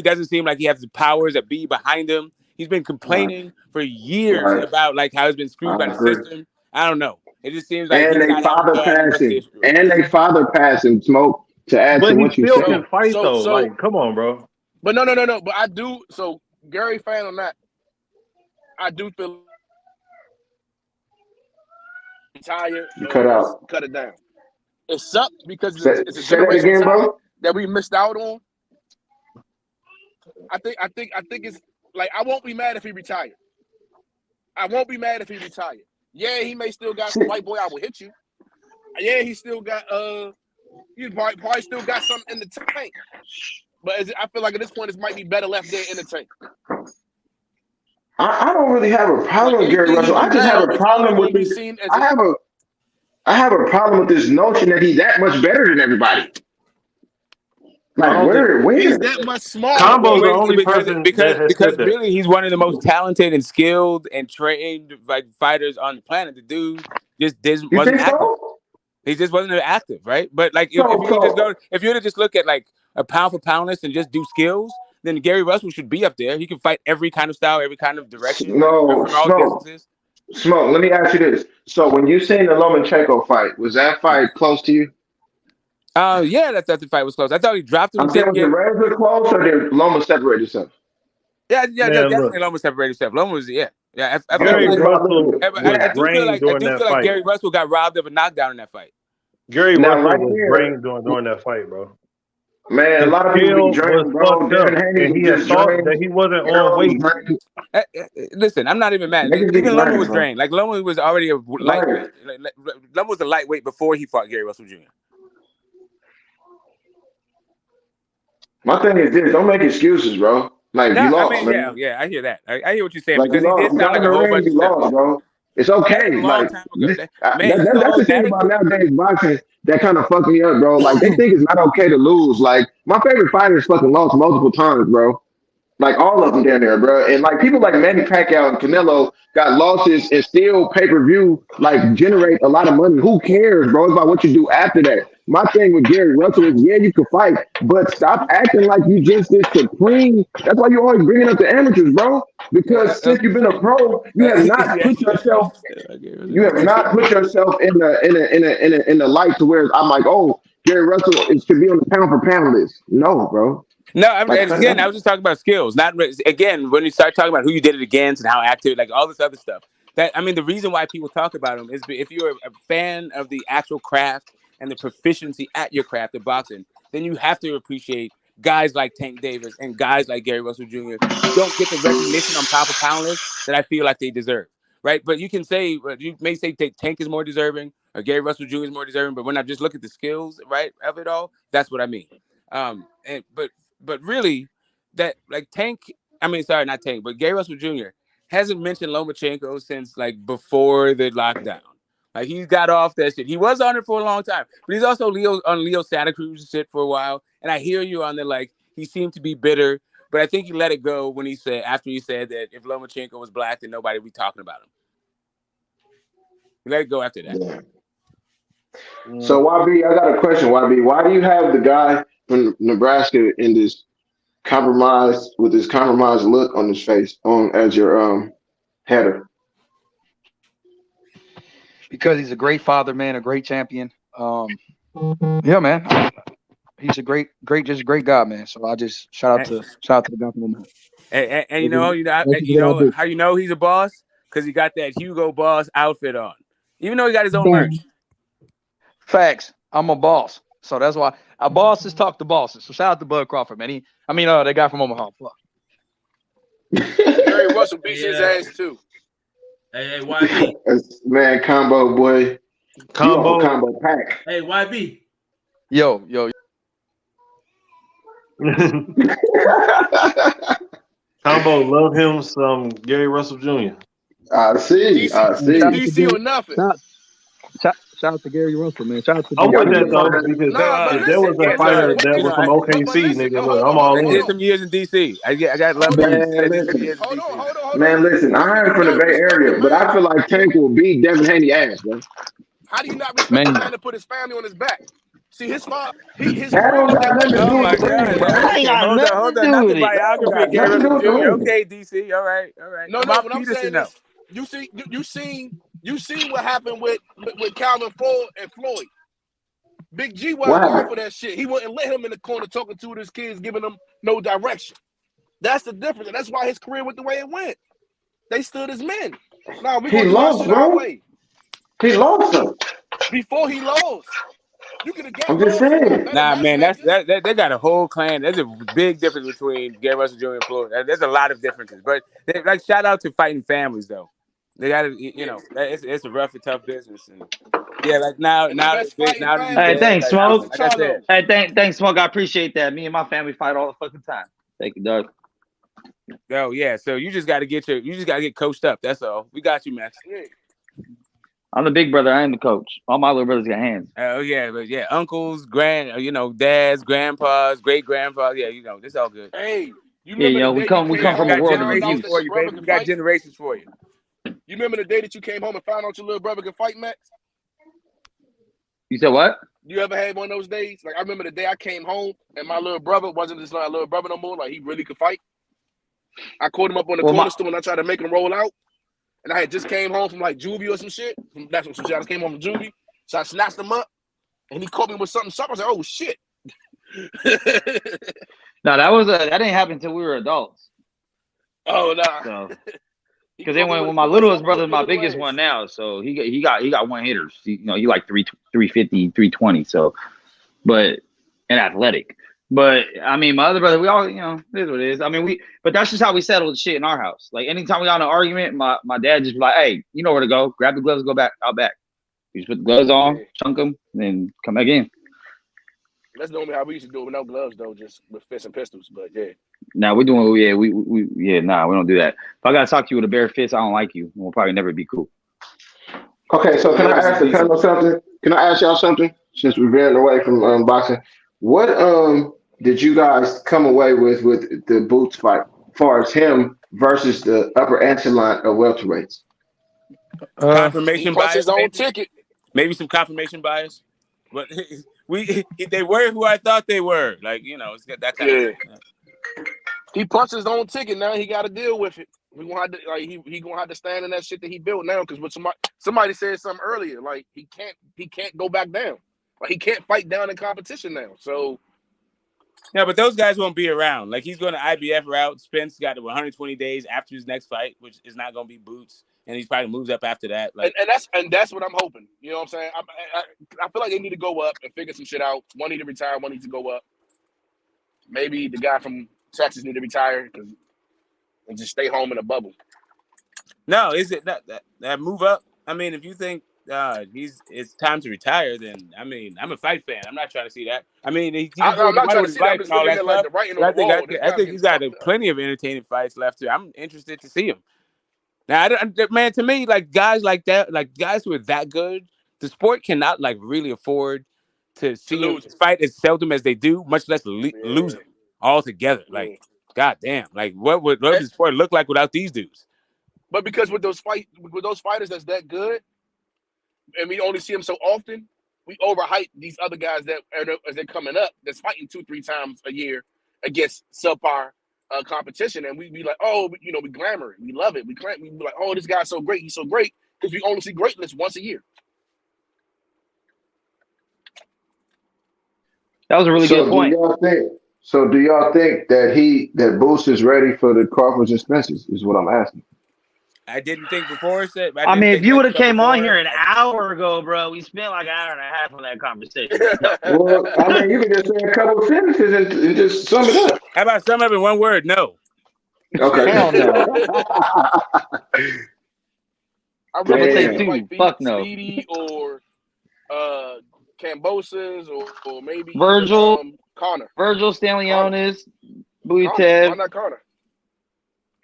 doesn't seem like he has the powers that be behind him. He's been complaining for years about like how he's been screwed by the system. I don't know. It just seems like they father passing Smoke to add to what you said. Can fight though. Like, come on, bro. But no. But I do. So Gary fan on that. I do feel tired. You cut out. Cut it down. It sucks because it's a generation that we missed out on. I think it's like I won't be mad if he retired. Yeah, he may still got some white boy. I will hit you. Yeah, he still got he probably still got something in the tank. But I feel like at this point it might be better left there in the tank. I don't really have a problem with Gary Russell. I just have a problem with this. I have a problem with this notion that he's that much better than everybody. Like where he's that much smaller. Combo's the only person because really he's one of the most talented and skilled and trained like fighters on the planet. The dude just wasn't active. So? He just wasn't active, right? But like if you were to just look at like a pound for poundness and just do skills, then Gary Russell should be up there. He can fight every kind of style, every kind of direction. Smoke. Let me ask you this: so when you seen the Lomachenko fight, was that fight close to you? Yeah, that the fight was close. I thought he dropped him. Was the razor close, or did Loma separate himself? Yeah, definitely Loma separated himself. Loma was, I do feel like Gary Russell got robbed of a knockdown in that fight. Gary Russell was brain during that fight, bro. Man, a lot of people be drinking, bro. Devin Haney and he was had just thought drained. that he wasn't Harold on was weight. drained. Listen, I'm not even mad. Niggas be Even Loma drained, was bro. drained. Like Loma was already a lightweight. Right. Loma was a lightweight before he fought Gary Russell Jr. My thing is this: don't make excuses, bro. Like No, you I lost, mean, man. yeah, I hear that. I hear what you're saying Like you because he lost. did You sound got like in a the whole ring, bunch of you stuff. lost, bro. It's That was okay. a long Like time ago. this, Man, that's the thing about nowadays boxing that kind of fucked me up, bro. Like they think it's not okay to lose. Like my favorite fighters fucking lost multiple times, bro. Like all of them down there, bro. And like people like Manny Pacquiao and Canelo got losses and still pay-per-view like generate a lot of money. Who cares, bro? It's about what you do after that. My thing with Gary Russell is, yeah, you can fight, but stop acting like you just this supreme. That's why you always bringing up the amateurs, bro. Because since you've been a pro, you have not put yourself. You have not put yourself in the light to where I'm like, oh, Gary Russell should be on the pound for pound list. No, bro. No, Like, again, I was just talking about skills. Not again when you start talking about who you did it against and how active, like all this other stuff. That I mean, the reason why people talk about him is if you're a fan of the actual craft and the proficiency at your craft of boxing, then you have to appreciate guys like Tank Davis and guys like Gary Russell Jr. don't get the recognition on pound for pound list that I feel like they deserve. Right, but you can say you may say Tank is more deserving or Gary Russell Jr. is more deserving, but when I just look at the skills, right, of it all, that's what I mean. But really, that like Tank, I mean, sorry, not Tank, but Gary Russell Jr. hasn't mentioned Lomachenko since like before the lockdown. Like he got off that shit. He was on it for a long time, but he's also on Leo Santa Cruz shit for a while. And I hear you on the like he seemed to be bitter, but I think he let it go when he said after he said that if Lomachenko was black, then nobody would be talking about him. He let it go after that. Yeah. So YB, I got a question. YB, why do you have the guy from Nebraska in this compromised look on his face as your header? Because he's a great father, man, a great champion. Yeah, man. He's a great guy, man. So I just shout out to the guy from him. And you know how you know he's a boss? Because he got that Hugo Boss outfit on. Even though he got his own merch. Facts. I'm a boss. So that's why our bosses talk to bosses. So shout out to Bud Crawford, man. That guy from Omaha. Fuck. Gary Russell beats his ass too. Hey, YB. Man, combo boy. Combo pack. Hey, YB. Yo. Combo love him some Gary Russell Jr. I see. DC or nothing. Shout out to Gary Russell, man. Shout out to I want that though because if there was a fighter that was from OKC, nigga, look, I'm all in. I did some years in DC. I got love. Man, listen, I'm from the Bay Area, but I feel like Tank will beat Devin Haney ass, bro. How do you not respect the man to put his family on his back? See, his father, his that don't got nothing to do with it. Hold on. Not the biography of Gary Russell Jr. Okay, DC. All right. No, what I'm saying is, you see what happened with Calvin Ford and Floyd. Big G wasn't going for that shit. He wouldn't let him in the corner talking to his kids, giving them no direction. That's the difference, and that's why his career went the way it went. They stood as men. Now we gonna do shit our way. He lost him. Before he lost. You could have I'm just saying. Nah, man, they got a whole clan. There's a big difference between Gary Russell Jr. and Floyd. There's a lot of differences, but shout out to fighting families though. They got to, it's a rough and tough business, and yeah, like now. Hey, thanks, Smoke. Thanks, Smoke. I appreciate that. Me and my family fight all the fucking time. Thank you, Doug. Oh yeah, so you just got to get coached up. That's all. We got you, man. I'm the big brother. I am the coach. All my little brothers got hands. Oh yeah, but yeah, uncles, dads, grandpas, great grandpas. Yeah, it's all good. Hey, we come from a world of abuse. We got generations for you. You remember the day that you came home and found out your little brother could fight, Max? You said what? You ever had one of those days? Like I remember the day I came home and my little brother wasn't just my little brother no more. Like he really could fight. I called him up on the corner store and I tried to make him roll out. And I had just came home from like juvie or some shit. That's what some shit. I came home from juvie. So I snatched him up and he caught me with something sharp. I was like, oh shit. No, that didn't happen until we were adults. Oh nah. So, because then when my littlest brother's my biggest one now, so he got one hitters. He like 350, 320. So, and athletic. But I mean, my other brother, we all, it is what it is. I mean, but that's just how we settle the shit in our house. Like anytime we got in an argument, my dad just be like, "Hey, you know where to go. Grab the gloves, go back out back. You just put the gloves on, chunk them, then come back in." That's normally how we used to do it with no gloves, though, just with fists and pistols. But yeah. Now we're doing, we don't do that. If I gotta talk to you with a bare fist, I don't like you. We'll probably never be cool. Okay, so can I ask the panel something? Can I ask y'all something? Since we're veering away from boxing, what did you guys come away with the Boots fight, as far as him versus the upper echelon of welterweights? Confirmation he punched bias. his own ticket. Maybe some confirmation bias, but they were who I thought they were. Like it's got that kind of. He punched his own ticket. Now he got to deal with it. We gonna have to he gonna have to stand in that shit that he built now. Because what somebody said something earlier, like he can't go back down. Like he can't fight down in competition now. So yeah, but those guys won't be around. Like he's going to IBF route. Spence got 120 days after his next fight, which is not going to be Boots, and he's probably moves up after that. Like and that's what I'm hoping. You know what I'm saying? I feel like they need to go up and figure some shit out. One need to retire. One needs to go up. Maybe the guy from Texas need to retire and just stay home in a bubble. No, is it that move up? I mean, if you think it's time to retire, then I mean, I'm a fight fan. I'm not trying to see that. I mean, I'm not trying to see that. I'm just looking at like the writing on the wall. I think he's got plenty of entertaining fights left too. I'm interested to see him. Now, man, to me, like guys like that, like guys who are that good, the sport cannot like really afford to see him fight as seldom as they do, much less lose them altogether. Like, goddamn, like what would the sport look like without these dudes? But because with those fighters that's that good, and we only see them so often, we overhype these other guys that as they're coming up, that's fighting 2-3 times a year against subpar competition, and we be like, oh, we glamour it, we love it, we be like, oh, this guy's so great, he's so great, because we only see greatness once a year. That was a really good point. Do y'all think that Boots is ready for the Crawfords and Spencers? Is what I'm asking. I didn't think before. I mean, if you would have came on here an hour ago, bro, we spent like an hour and a half on that conversation. Well, I mean, you can just say a couple of sentences and just sum it up. How about sum up in one word? No. Okay. Hell no. I really say think two. Fuck no. Speedy or Cambosis or maybe Virgil, Connor. Virgil Stanlionis, Buitev. Why not Connor?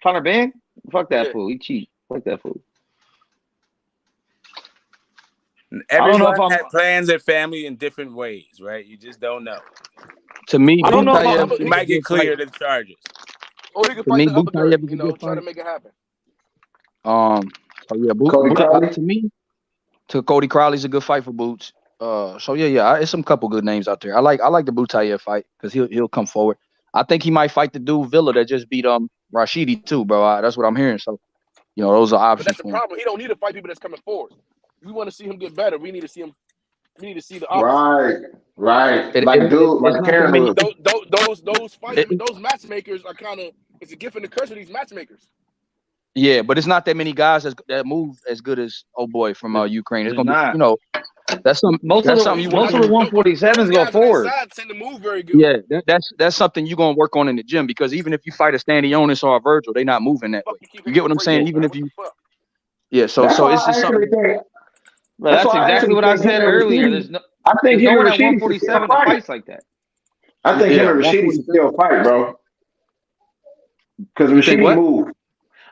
Connor Bang? Fuck that fool. He cheat. Fuck that fool. Everyone had plans and family in different ways, right? You just don't know. To me, I don't know. He might get cleared of the charges. Or he could fight the upper girl, try to make it happen. So yeah, Boots. To Cody Crowley's a good fight for Boots. So yeah, it's some couple good names out there. I like the Boutayev fight because he'll come forward. I think he might fight the dude Villa that just beat Rashidi too, bro. That's what I'm hearing. So those are options. But that's the problem. He don't need to fight people that's coming forward. If we want to see him get better, we need to see him. We need to see the opposite. Right. Like Karen. Those fights, those matchmakers are kind of. It's a gift and a curse of these matchmakers. Yeah, but it's not that many guys that move as good as boy from Ukraine. It's gonna be, that's something. Most of the 147s go forward. Tend to move very good. Yeah, that's something you're gonna work on in the gym because even if you fight a Stanlionis or a Virgil, they're not moving that way. You get what I'm saying? Even if you, so it's just something. That's exactly what I said earlier. I think him and Rashidi 147 fights like that. I think him and Rashidi still fight, bro. Because Rashidi moved.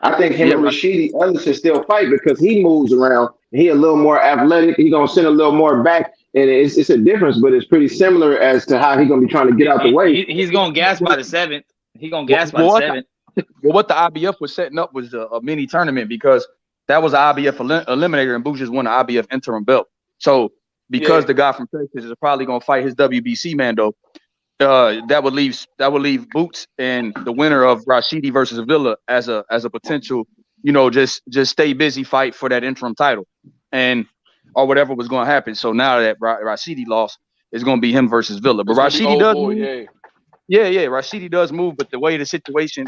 I think him and Rashidi Ellison still fight because he moves around. He a little more athletic. He gonna send a little more back, and it's a difference, but it's pretty similar as to how he gonna be trying to get out the way. He's gonna gas by the 7th. He gonna gas by the 7th. Well, what the IBF was setting up was a mini tournament because that was the IBF eliminator, and Boots just won the IBF interim belt. So because the guy from Texas is probably gonna fight his WBC Mando, that would leave Boots and the winner of Rashidi versus Villa as a potential, just stay busy fight for that interim title, and or whatever was going to happen. So now that Rashidi lost, it's going to be him versus Villa. But Rashidi does move. Rashidi does move, but the way the situation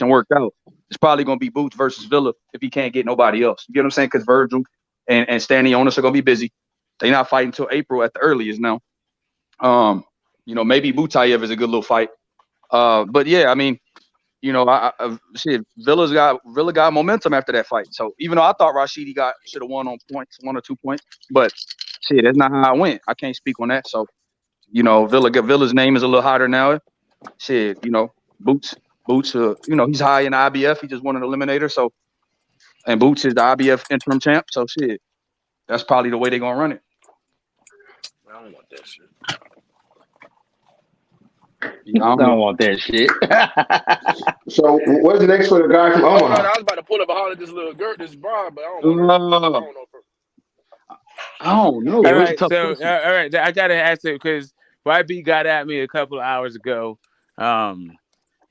worked out, it's probably going to be Boots versus Villa if he can't get nobody else. You get what I'm saying? Because Virgil and Stanlionis are going to be busy. They're not fighting until April at the earliest now. You know, maybe Butayev is a good little fight. But yeah, I mean, you know, shit, Villa got momentum after that fight. So even though I thought Rashidi should have won on points, 1 or 2 points, but shit, that's not how I went. I can't speak on that. So, you know, Villa's name is a little hotter now. Shit, you know, Boots, you know, he's high in the IBF. He just won an eliminator. So, and Boots is the IBF interim champ. So shit, that's probably the way they're gonna run it. I don't want that shit. I don't want that shit. So what's next for the guy from I Omaha? was about to pull up and holler at this little girl, this broad, but I don't know. I don't know. All right, so all right, I gotta ask it because YB got at me a couple of hours ago, and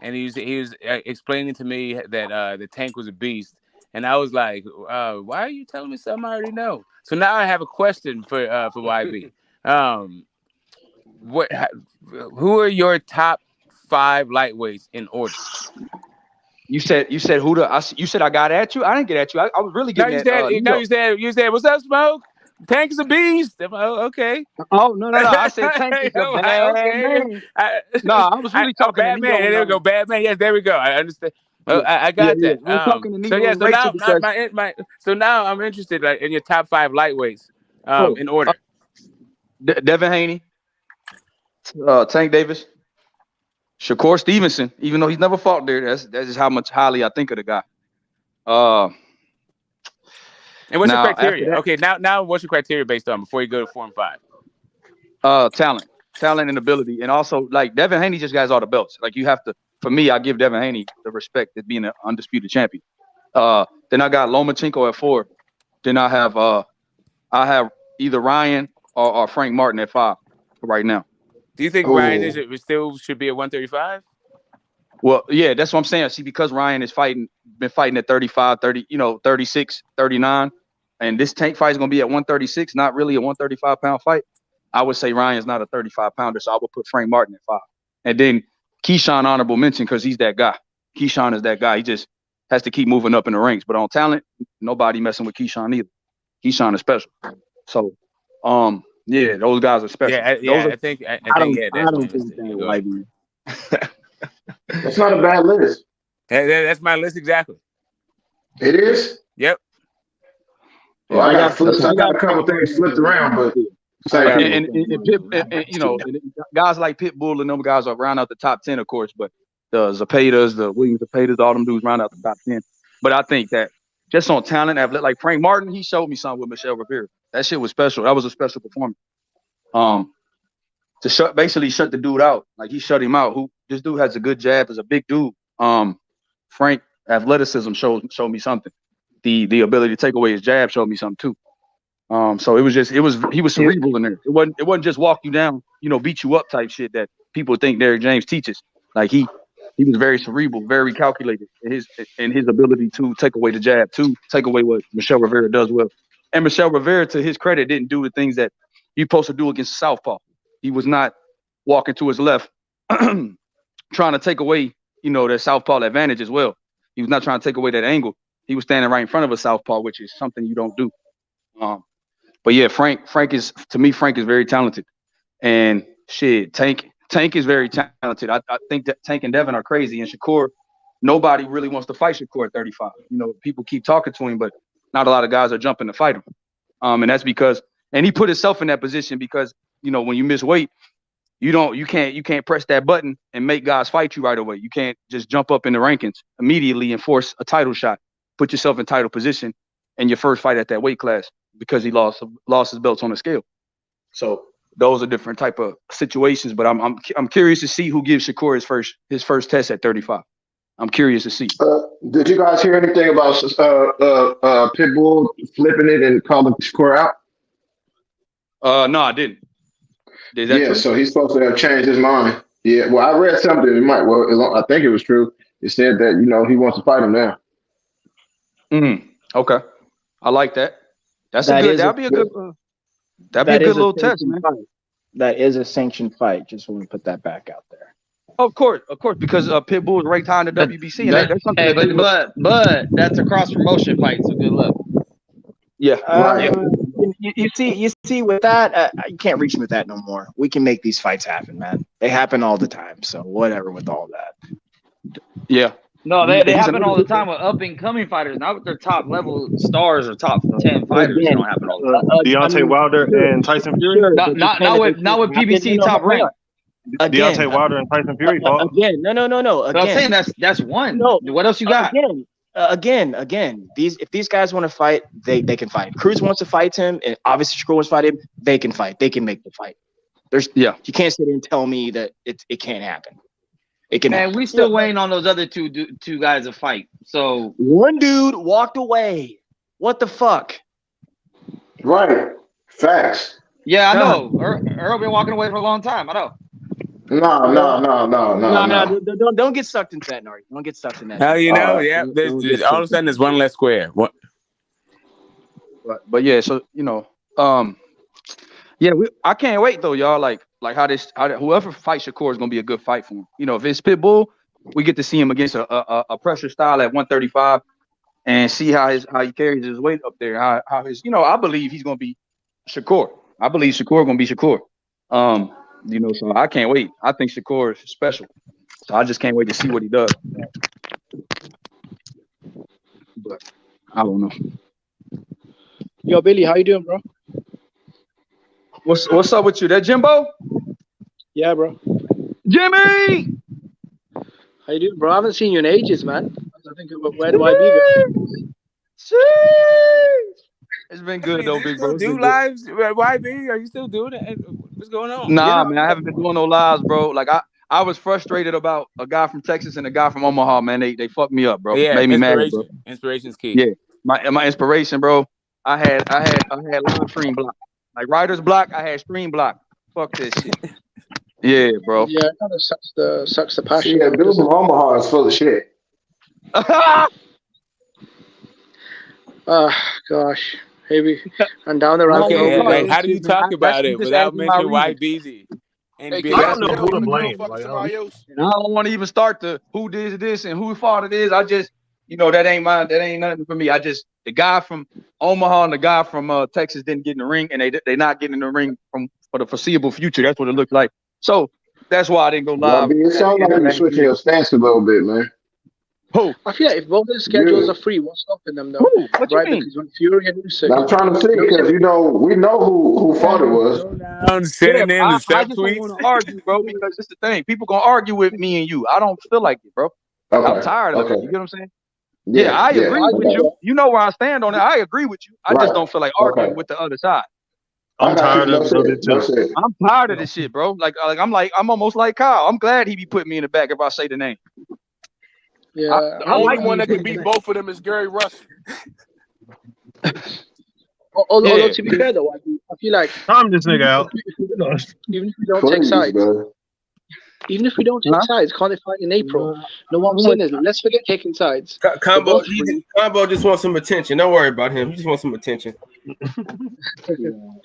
he was explaining to me that the Tank was a beast, and I was like, why are you telling me something I already know? So now I have a question for YB. Who are your top 5 lightweights in order? You said who you said I got at you? I didn't get at you. I was really getting you said what's up, Smoke? Tank is a beast. Oh, okay. Oh no! I said Tank is a bad man. No, I was really talking bad man. There we go, bad man. Yes, there we go. I understand. I got that. I'm talking to so now I'm interested in your top 5 lightweights in order. Devin Haney, Tank Davis, Shakur Stevenson. Even though he's never fought there, that's just how much highly I think of the guy. And what's your criteria? Okay, now what's your criteria based on before you go to 4 and 5? Talent and ability, and also like Devin Haney just got all the belts. Like you have to. For me, I give Devin Haney the respect as being an undisputed champion. Then I got Lomachenko at 4. Then I have either Ryan or Frank Martin at 5 right now. Do you think Ryan still should be at 135? Well, yeah, that's what I'm saying. See, because Ryan is been fighting at 35, 30, 36, 39, and this Tank fight is going to be at 136, not really a 135-pound fight. I would say Ryan's not a 35-pounder, so I would put Frank Martin at 5. And then Keyshawn honorable mention because he's that guy. Keyshawn is that guy. He just has to keep moving up in the ranks. But on talent, nobody messing with Keyshawn either. Keyshawn is special. So, yeah, those guys are special. I think don't think that like me. That's not a bad list. That's my list exactly. It is? Yep. Well, I got a couple things flipped around, but and guys like Pitbull and them guys are round out the top 10, of course, but the Zapatas, the William Zapatas, all them dudes round out the top 10. But I think that just on talent, like Frank Martin, he showed me something with Michelle Rivera. That shit was special. That was a special performance. To basically shut the dude out. Like he shut him out. This dude has a good jab, is a big dude. Frank athleticism showed me something. The ability to take away his jab showed me something too. So he was cerebral in there. It wasn't just walk you down, beat you up type shit that people think Derrick James teaches. Like he was very cerebral, very calculated in his ability to take away the jab, to take away what Michelle Rivera does well. And Michelle Rivera, to his credit, didn't do the things that you're supposed to do against Southpaw. He was not walking to his left, trying to take away, that Southpaw advantage as well. He was not trying to take away that angle. He was standing right in front of a Southpaw, which is something you don't do. But yeah, Frank is very talented. And shit, Tank is very talented. I think that Tank and Devin are crazy. And Shakur, nobody really wants to fight Shakur at 35. People keep talking to him, but not a lot of guys are jumping to fight him. And that's because, and he put himself in that position because, when you miss weight, you can't press that button and make guys fight you right away. You can't just jump up in the rankings immediately and force a title shot. Put yourself in title position in your first fight at that weight class because he lost his belts on the scale. So those are different type of situations. But I'm curious to see who gives Shakur his first test at 35. I'm curious to see. Did you guys hear anything about Pitbull flipping it and calling Shakur out? No, I didn't. Yeah, so he's supposed to have changed his mind. Yeah, well, I read something. I think it was true. It said that he wants to fight him now. Okay, I like that. That'd be a good little test, man. Fight. That is a sanctioned fight. Just want to put that back out there. Of course, because Pitbull is ranked high in the WBC, and that's something. But that's a cross promotion fight, so good luck. Yeah, right. You see, with that, you can't reach me with that no more. We can make these fights happen, man. They happen all the time. So whatever with all that. Yeah. No, they happen all the time with up and coming fighters, not with their top level stars or top 10 fighters. They don't happen all the time. Deontay Wilder and Tyson Fury. Not with PBC top rank. Deontay Wilder and Tyson Fury fought. Again, no. But I'm saying that's one. No, what else you got? Again. If these guys want to fight, they can fight. Cruz wants to fight him, and obviously Shakur wants to fight him. They can fight. They can make the fight. You can't sit here and tell me that it can't happen. It can. Man, we still waiting on those other two guys to fight. So one dude walked away. What the fuck? Right. Facts. Yeah, I know. Earl been walking away for a long time. I know. No. Don't get sucked into that, Nari. Don't get sucked in that. Hell, there's all of a sudden there's one less square. What? But yeah, so I can't wait though, y'all. Like whoever fights Shakur is gonna be a good fight for him. If it's Pitbull, we get to see him against a pressure style at 135 and see how he carries his weight up there. How his I believe he's gonna be Shakur. I believe Shakur gonna be Shakur. So I can't wait. I think Shakur is special. So I just can't wait to see what he does. But I don't know. Yo, Billy, how you doing, bro? What's up with you? That Jimbo? Yeah, bro. Jimmy! How you doing, bro? I haven't seen you in ages, man. I think where do I be? It's been good though, big bro. Do lives? YB? Are you still doing it? What's going on? Nah, man, I haven't been doing no lives, bro. Like I was frustrated about a guy from Texas and a guy from Omaha, man. They fucked me up, bro. Yeah, made me mad, bro. Inspiration's key. Yeah, my inspiration, bro. I had live stream block, like writer's block. I had stream block. Fuck this shit. Yeah, bro. Yeah, it kind of sucks the passion. Yeah, dude from Omaha is full of shit. Gosh. Maybe and down the road. Okay, like, how do you talk about it without mentioning YBZ? And I don't know who to blame. I don't want to even start who did this and whose fault it is. I just, that ain't nothing for me. The guy from Omaha and the guy from Texas didn't get in the ring, and they not getting in the ring for the foreseeable future. That's what it looks like. So that's why I didn't go live. It sounds like you're switching your stance a little bit, man. I feel like if both the schedules are free, what's stopping them though? What you mean? Because when Fury and Usyk, I'm trying to see because we know who fought it was. I'm sitting in the I just don't want to argue, bro, because it's the thing. People gonna argue with me and you. I don't feel like it, bro. Okay. I'm tired of it. You get what I'm saying? Yeah, I agree with you. You know where I stand on it. I agree with you. I just don't feel like arguing with the other side. I'm tired of it too. I'm tired of this shit, bro. I'm almost like Kyle. I'm glad he be putting me in the back if I say the name. Yeah, the only one that can beat both of them is Gary Russell. Although to be fair though, I feel like I'm this nigga out. Even if we don't take sides, can't they fight in April? No, what I'm saying is, let's forget taking sides. Combo just wants some attention. Don't worry about him. He just wants some attention. Fucking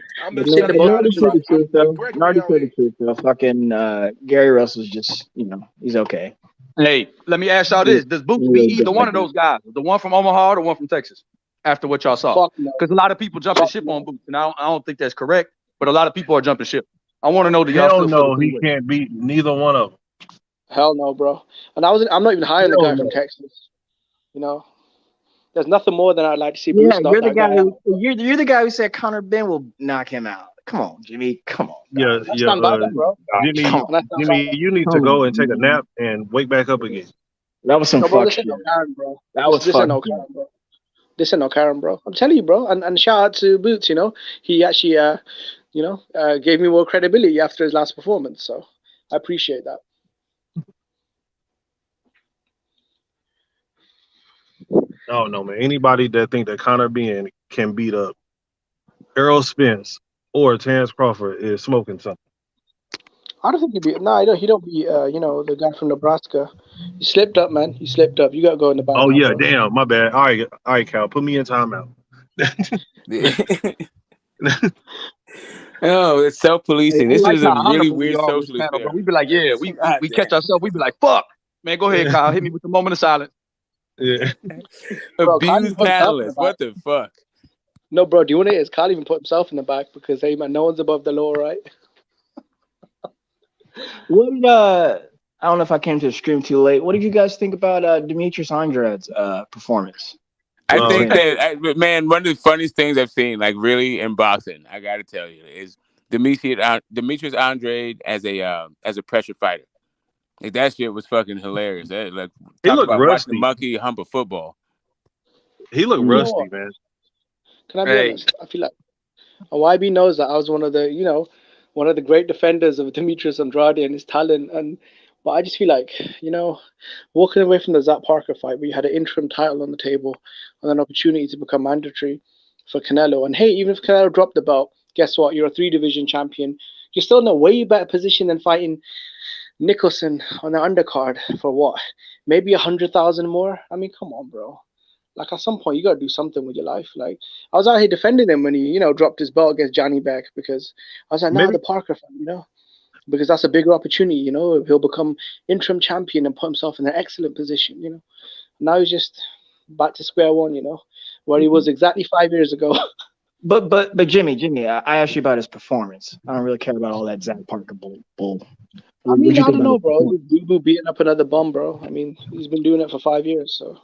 Gary Russell's just, he's okay. Hey, let me ask y'all this: does Boots beat either one of those guys? The one from Omaha or the one from Texas? After what y'all saw, because a lot of people jumping ship on Boots, and I don't think that's correct. But a lot of people are jumping ship. I want to know, do y'all still no, he can't beat neither one of them. Hell no, bro. And I'm not even high on the guy from Texas. There's nothing more than I'd like to see. Yeah, you're the guy you're the guy who said Conor Ben will knock him out. Come on, Jimmy. Come on. Yeah, Jimmy, you need to go and take a nap and wake back up again. That was some fuck shit. That was fuck. This ain't no Karen, bro. I'm telling you, bro. And shout out to Boots. He actually, gave me more credibility after his last performance. So I appreciate that. No, man. Anybody that think that Conor Ben can beat up Errol Spence or Terrence Crawford is smoking something. I don't think he'd be. No, he don't be. The guy from Nebraska. He slipped up, man. He slipped up. You got to go in the back. Oh yeah, damn, my bad. All right, Cal, put me in timeout. Oh, it's self-policing. This is a really weird social experiment. We be like, yeah, we catch ourselves. We be like, fuck, man. Go ahead, Kyle. Hit me with the moment of silence. Yeah. Abused panelists. What the fuck? No, bro. Do you want it? Carl even put himself in the back because hey, man, no one's above the law, right? What did I don't know if I came to the stream too late. What did you guys think about Demetrius Andrade's performance? I think that, man, one of the funniest things I've seen, like really in boxing, I got to tell you, is Demetrius Andrade as a pressure fighter. Like that shit was fucking hilarious. Like he talk looked about rusty. watching a monkey hump a football. He looked rusty, man. Can I be honest? I feel like YB knows that I was one of the great defenders of Demetrius Andrade and his talent, but I just feel like, walking away from the Zach Parker fight where you had an interim title on the table and an opportunity to become mandatory for Canelo, and hey, even if Canelo dropped the belt, guess what? You're a 3-division champion. You're still in a way better position than fighting Nicholson on the undercard for what? Maybe 100,000 more? I mean, come on, bro. Like, at some point, you got to do something with your life. Like, I was out here defending him when he, dropped his belt against Johnny Beck because I was like, nah, the Parker fight, because that's a bigger opportunity, He'll become interim champion and put himself in an excellent position, Now he's just back to square one, where he was exactly 5 years ago. But Jimmy, I asked you about his performance. I don't really care about all that Zach Parker bull. I mean, I don't know, bro. Boo beating up another bum, bro. I mean, he's been doing it for 5 years, so.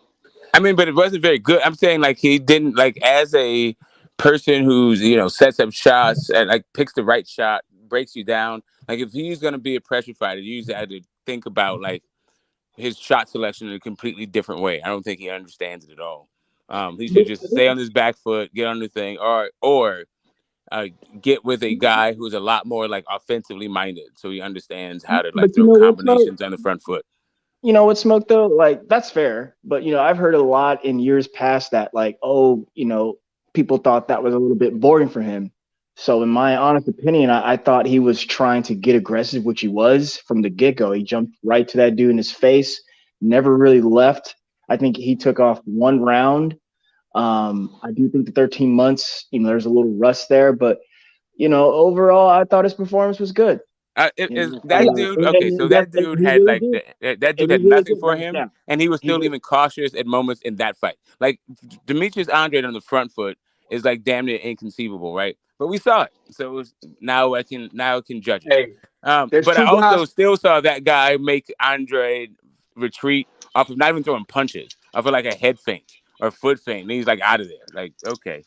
I mean, but it wasn't very good. I'm saying, like, he didn't, like, as a person who's, sets up shots and, like, picks the right shot, breaks you down. Like, if he's going to be a pressure fighter, you usually have to think about, like, his shot selection in a completely different way. I don't think he understands it at all. He should just stay on his back foot, get on the thing, or get with a guy who's a lot more, like, offensively minded so he understands how to, like, throw combinations on the front foot. You know what, Smoke, though? Like, that's fair. But, I've heard a lot in years past that, like, people thought that was a little bit boring for him. So in my honest opinion, I thought he was trying to get aggressive, which he was from the get-go. He jumped right to that dude in his face, never really left. I think he took off one round. I do think the 13 months, there's a little rust there. But, overall, I thought his performance was good. That dude had like that dude had nothing for him, and he was still even cautious at moments in that fight. Like Demetrius Andrade on the front foot is like damn near inconceivable, right? But we saw it, so now I can judge it. But I also still saw that guy make Andrade retreat off of not even throwing punches, off of like a head feint or foot feint, and he's like out of there. Like okay.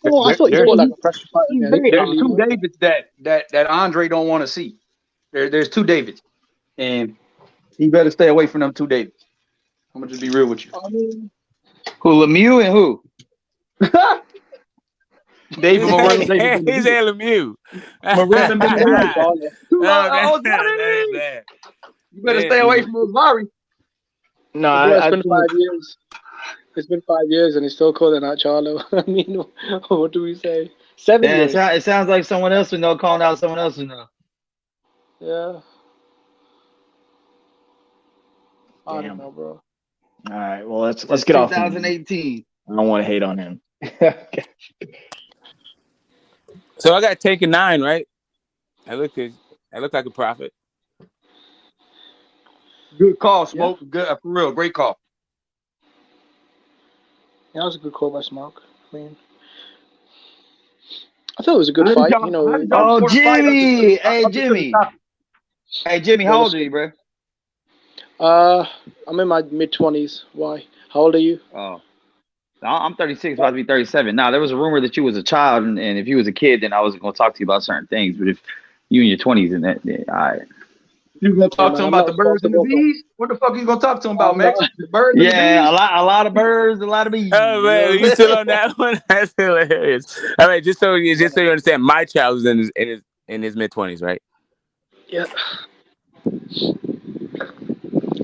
Oh, I thought you were like a pressure fighter. There's two Davids that Andre don't want to see. There's two Davids, and he better stay away from them two Davids. I'm gonna just be real with you. Who, Lemieux and who? David Moreno. He's a Lemieux. You better stay away from Osari. No, it's been 5 years. It's been 5 years, and he's still calling out Charlo. I mean, what do we say? 7 years. It sounds like someone else would know calling out someone else would know. Yeah. I don't know, bro. All right, well let's get off. 2018. I don't want to hate on him. So I got taken 9, right? I look like a prophet. Good call, Smoke. Yeah. Good for real. Great call. Yeah, that was a good call by Smoke. I mean, I thought it was a good fight. Oh, Jimmy! Hey, Jimmy! Hey, Jimmy! How old are you, bro? I'm in my mid-20s. Why? How old are you? Oh, I'm 36, about to be 37. Now, there was a rumor that you was a child, and if you was a kid, then I wasn't going to talk to you about certain things. But if you in your 20s, and that, all right. You gonna talk to him about the birds and the bees? What the fuck are you gonna talk to him about, Max? The birds? Yeah, and the bees? a lot of birds, a lot of bees. Oh man, you still on that one? That's hilarious. All right, just so you understand, my child was in his mid-20s, right? Yeah.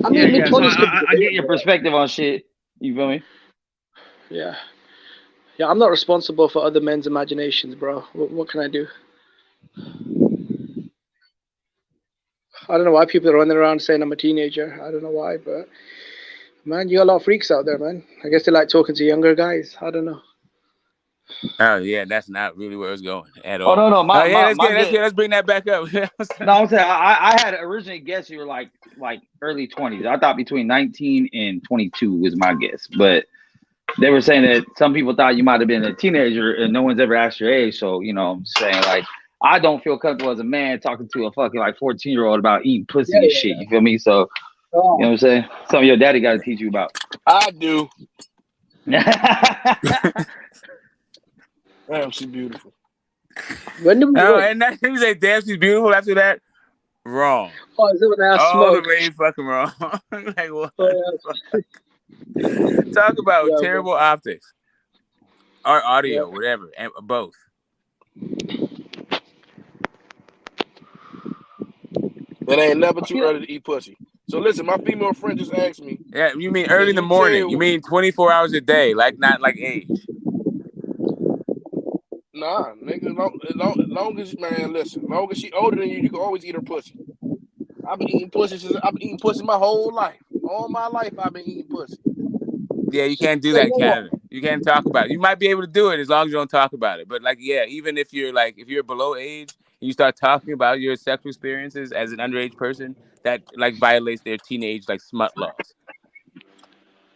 I mean, mid-20s. So I get your perspective on shit. You feel me? Yeah. Yeah, I'm not responsible for other men's imaginations, bro. What can I do? I don't know why people are running around saying I'm a teenager. I don't know why, but man, you got a lot of freaks out there, man. I guess they like talking to younger guys. I don't know. Oh yeah, that's not really where it's going at all. Oh no, let's bring that back up. No, I'm saying I had originally guessed you were like early 20s. I thought between 19 and 22 was my guess, but They were saying that some people thought you might have been a teenager and no one's ever asked your age. So, you know, I'm saying like, I don't feel comfortable as a man talking to a fucking like 14-year-old about eating pussy and shit. You feel me? So, you know what I'm saying? Something your daddy got to teach you about. I do. Damn, she's beautiful. And that he say, damn, she's beautiful after that. Wrong. Oh, is it when I All smoke? the way fucking wrong. Like, what the fuck? Talk about terrible optics. Or audio, whatever. And both. It ain't never too early to eat pussy. So listen, my female friend just asked me. Yeah, you mean early in the morning. You mean 24 hours a day, like not like age. Nah, nigga, long as, man, listen, long as she older than you, you can always eat her pussy. I've been eating pussy my whole life. All my life I've been eating pussy. Yeah, you can't do that in Canada. You can't talk about it. You might be able to do it as long as you don't talk about it. But like, yeah, even if you're below age and you start talking about your sexual experiences as an underage person, that like violates their teenage like smut laws.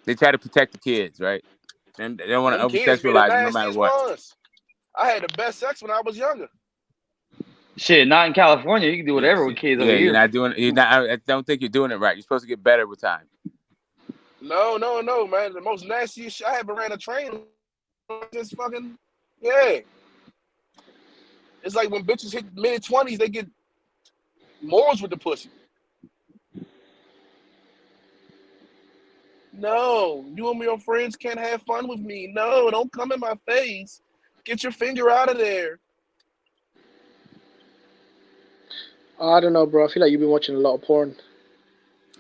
They try to protect the kids, right? And they don't want to over sexualize them no matter what. Ones. I had the best sex when I was younger. Shit, not in California. You can do whatever with kids over here. You're not doing. I don't think you're doing it right. You're supposed to get better with time. No, man. The most nastiest shit I ever ran a train. Just fucking yeah. It's like when bitches hit mid-20s, they get morals with the pussy. No, you and your friends can't have fun with me. No, don't come in my face. Get your finger out of there. I don't know, bro. I feel like you've been watching a lot of porn.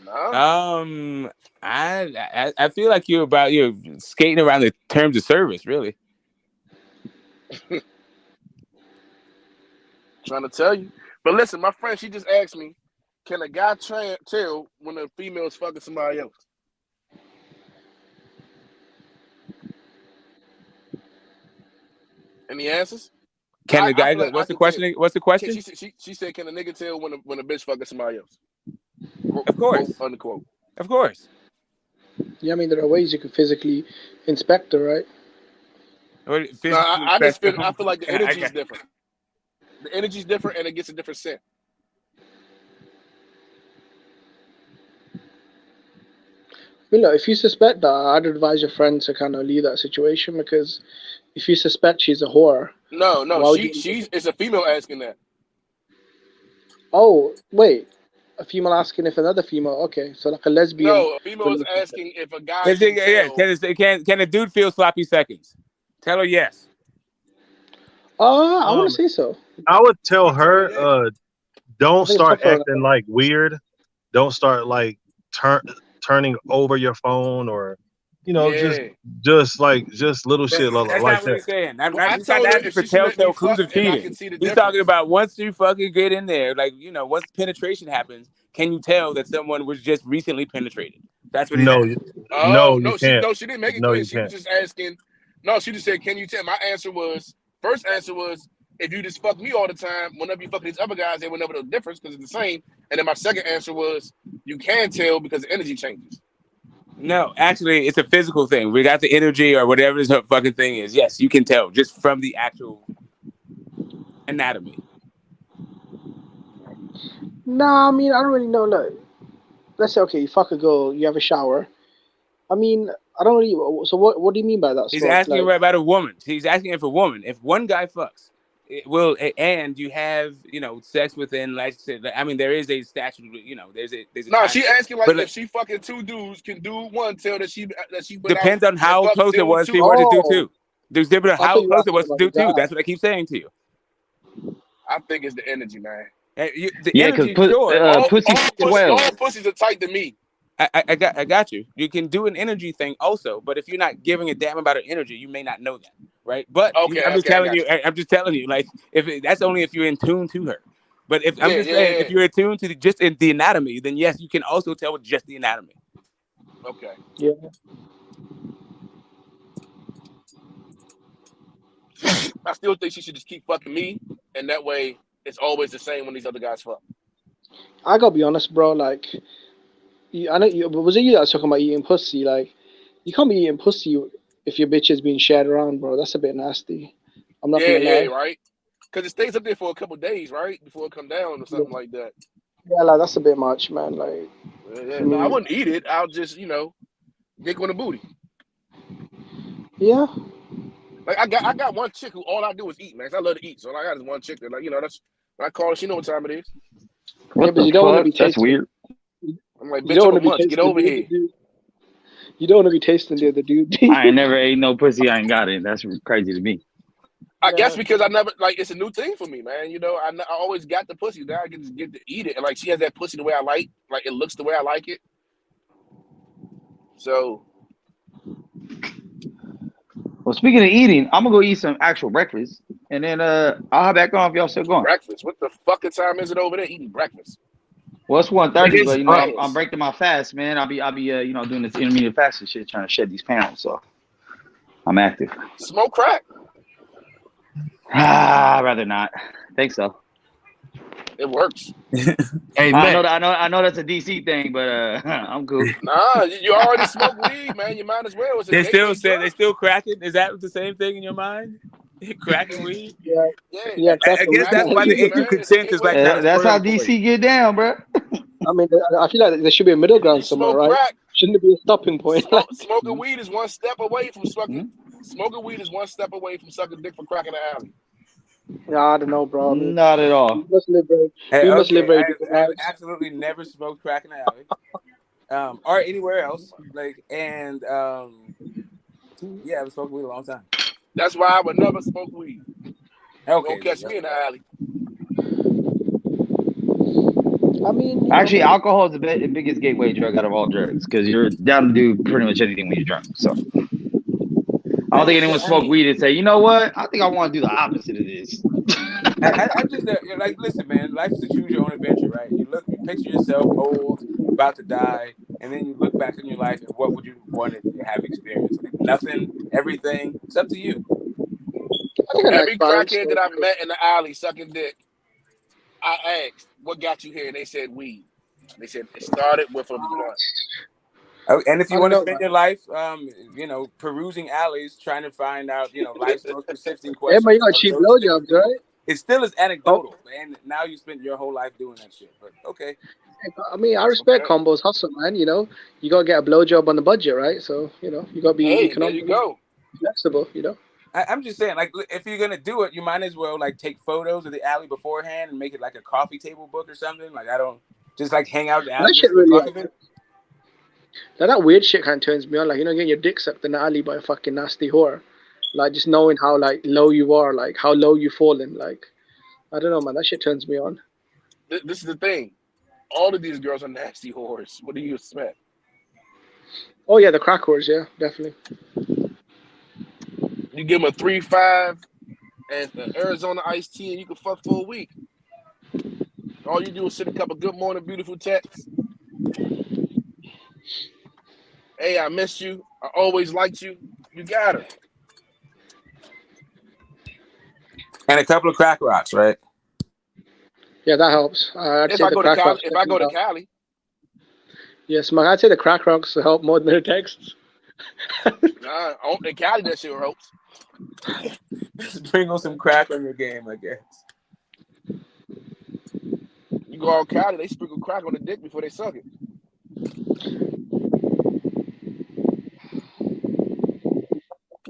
No. I feel like you're skating around the terms of service, really. Trying to tell you. But listen, my friend, she just asked me, can a guy tell when a female is fucking somebody else? Any answers? Can the guy? What's the question? What's the question? She said, "Can a nigga tell when a bitch fucking somebody else?" Of course. Quote, unquote. Of course. Yeah, I mean there are ways you can physically inspect her, right? I feel like the energy is different. The energy is different, and it gets a different scent. You know, if you suspect that, I'd advise your friend to kind of leave that situation because if you suspect she's a whore. No, it's a female asking that. Oh, wait. A female asking if another female. Okay, so like a lesbian. No, a female is asking if a guy can a dude feel sloppy seconds? Tell her yes. I want to say so. I would tell her, don't start acting like weird. Don't start like turning over your phone or, you know, just little shit like that. That's not what he's saying. He's not asking for telltale clues of cheating. He's talking about once you fucking get in there, like, you know, once penetration happens, can you tell that someone was just recently penetrated? That's what he's asking. She didn't make it clear. She was just asking. No, she just said, can you tell? My first answer was, if you just fuck me all the time, whenever you fuck these other guys, they will never know the difference because it's the same. And then my second answer was, you can tell because the energy changes. No, actually, it's a physical thing. We got the energy or whatever this fucking thing is. Yes, you can tell just from the actual anatomy. Nah, I mean, I don't really know. Look, let's say, okay, you fuck a girl, you have a shower. I mean, I don't really. So what do you mean by that? He's asking about a woman. He's asking if a woman, if one guy fucks, and you have, you know, sex within, like I said, I mean, there is a statute, you know, there's a. No, she asking like if she fucking two dudes, can do one tell that she depends on how close it was. She wanted to do two. There's different how close it was to do two. That's what I keep saying to you. I think it's the energy, man. Energy, sure. All pussies are tight to me. I got you. You can do an energy thing also, but if you're not giving a damn about her energy, you may not know that, right? But I'm just telling you, like, that's only if you're in tune to her. But if I'm just saying, if you're attuned to just in the anatomy, then yes, you can also tell with just the anatomy. Okay. Yeah. I still think she should just keep fucking me, and that way it's always the same when these other guys fuck. I gotta be honest, bro. Like, I know you, but was it you that was talking about eating pussy? Like, you can't be eating pussy if your bitch is being shared around, bro. That's a bit nasty. I'm not gonna lie. Right. Because it stays up there for a couple days, right, before it come down or something like that. Yeah, like that's a bit much, man. Like, no, I wouldn't eat it. I'll just, dick on the booty. Yeah. Like I got one chick who all I do is eat, man. I love to eat, so all I got is one chick that, that's when I call her, she know what time it is. Yeah, but you don't want to be tasting. That's weird. I'm like, bitch, I'm a munch. Get over here. You don't want to be tasting the other dude. I ain't never ate no pussy. I ain't got it. That's crazy to me. I guess because I never it's a new thing for me, man. I always got the pussy. Now I can just get to eat it, and like she has that pussy the way I like it looks the way I like it. So, well, speaking of eating, I'm gonna go eat some actual breakfast, and then I'll have back on if y'all still going. Breakfast? What the fucking time is it over there eating breakfast? Well, it's 1:30, but I'm breaking my fast, man. I'll be doing this intermediate fasting shit, trying to shed these pounds. So I'm active. Smoke crack. I'd rather not. Think so. It works. Hey, man. I know that's a DC thing, but I'm cool. Nah, you already smoke weed, man. You might as well. They still cracking. Is that the same thing in your mind? Cracking weed? Yeah. I guess that's why the issue consent is like that's how DC get down, bro. I mean, I feel like there should be a middle ground somewhere, right? Crack. Shouldn't it be a stopping point? Smoking weed is one step away from sucking. Smoking weed is one step away from sucking dick for crack in the alley. Yeah, I don't know, bro. I mean, not at all. You must live very different I've lives. absolutely never smoked crack in the alley, or anywhere else. Yeah, I've smoked weed a long time. That's why I would never smoke weed. Okay, don't catch me in the alley. I mean, actually, alcohol is the biggest gateway drug out of all drugs because you're down to do pretty much anything when you're drunk. So I don't think anyone smoke weed and say, you know what? I think I want to do the opposite of this. I'm just listen, man. Life is to choose your own adventure, right? You picture yourself old, about to die, and then you look back in your life and what would you want to have experienced? Like nothing, everything. It's up to you. Every crackhead that I've met in the alley sucking dick, I asked, "What got you here?" And they said, "Weed." They said it started with a blunt. Oh, and if you want to spend your life, perusing alleys, trying to find out, life's most persistent questions. Yeah, but you got cheap blowjobs, right? It still is anecdotal, man. Now you spend your whole life doing that shit. But okay. I mean, I respect Combo's hustle, man. You gotta get a blowjob on the budget, right? So you gotta be economical. There you go. Flexible, I'm just saying, if you're gonna do it, you might as well take photos of the alley beforehand and make it like a coffee table book or something. I don't just hang out in the alley. That shit really. That weird shit kind of turns me on. Getting your dick sucked in the alley by a fucking nasty whore. Just knowing how low you are, how low you fallen. I don't know, man. That shit turns me on. This is the thing. All of these girls are nasty whores. What do you expect? Oh yeah, the crack whores. Yeah, definitely. You give them a 3-5 and an Arizona iced tea, and you can fuck for a week. All you do is send a couple good morning, beautiful texts. Hey, I missed you. I always liked you. You got her. And a couple of crack rocks, right? Yeah, that helps. If I go to Cali. Yes, man. I'd say the crack rocks help more than the texts. Nah, in Cali, that shit helps. Just bring on some crack on your game, I guess. You go out Cali, they sprinkle crack on the dick before they suck it.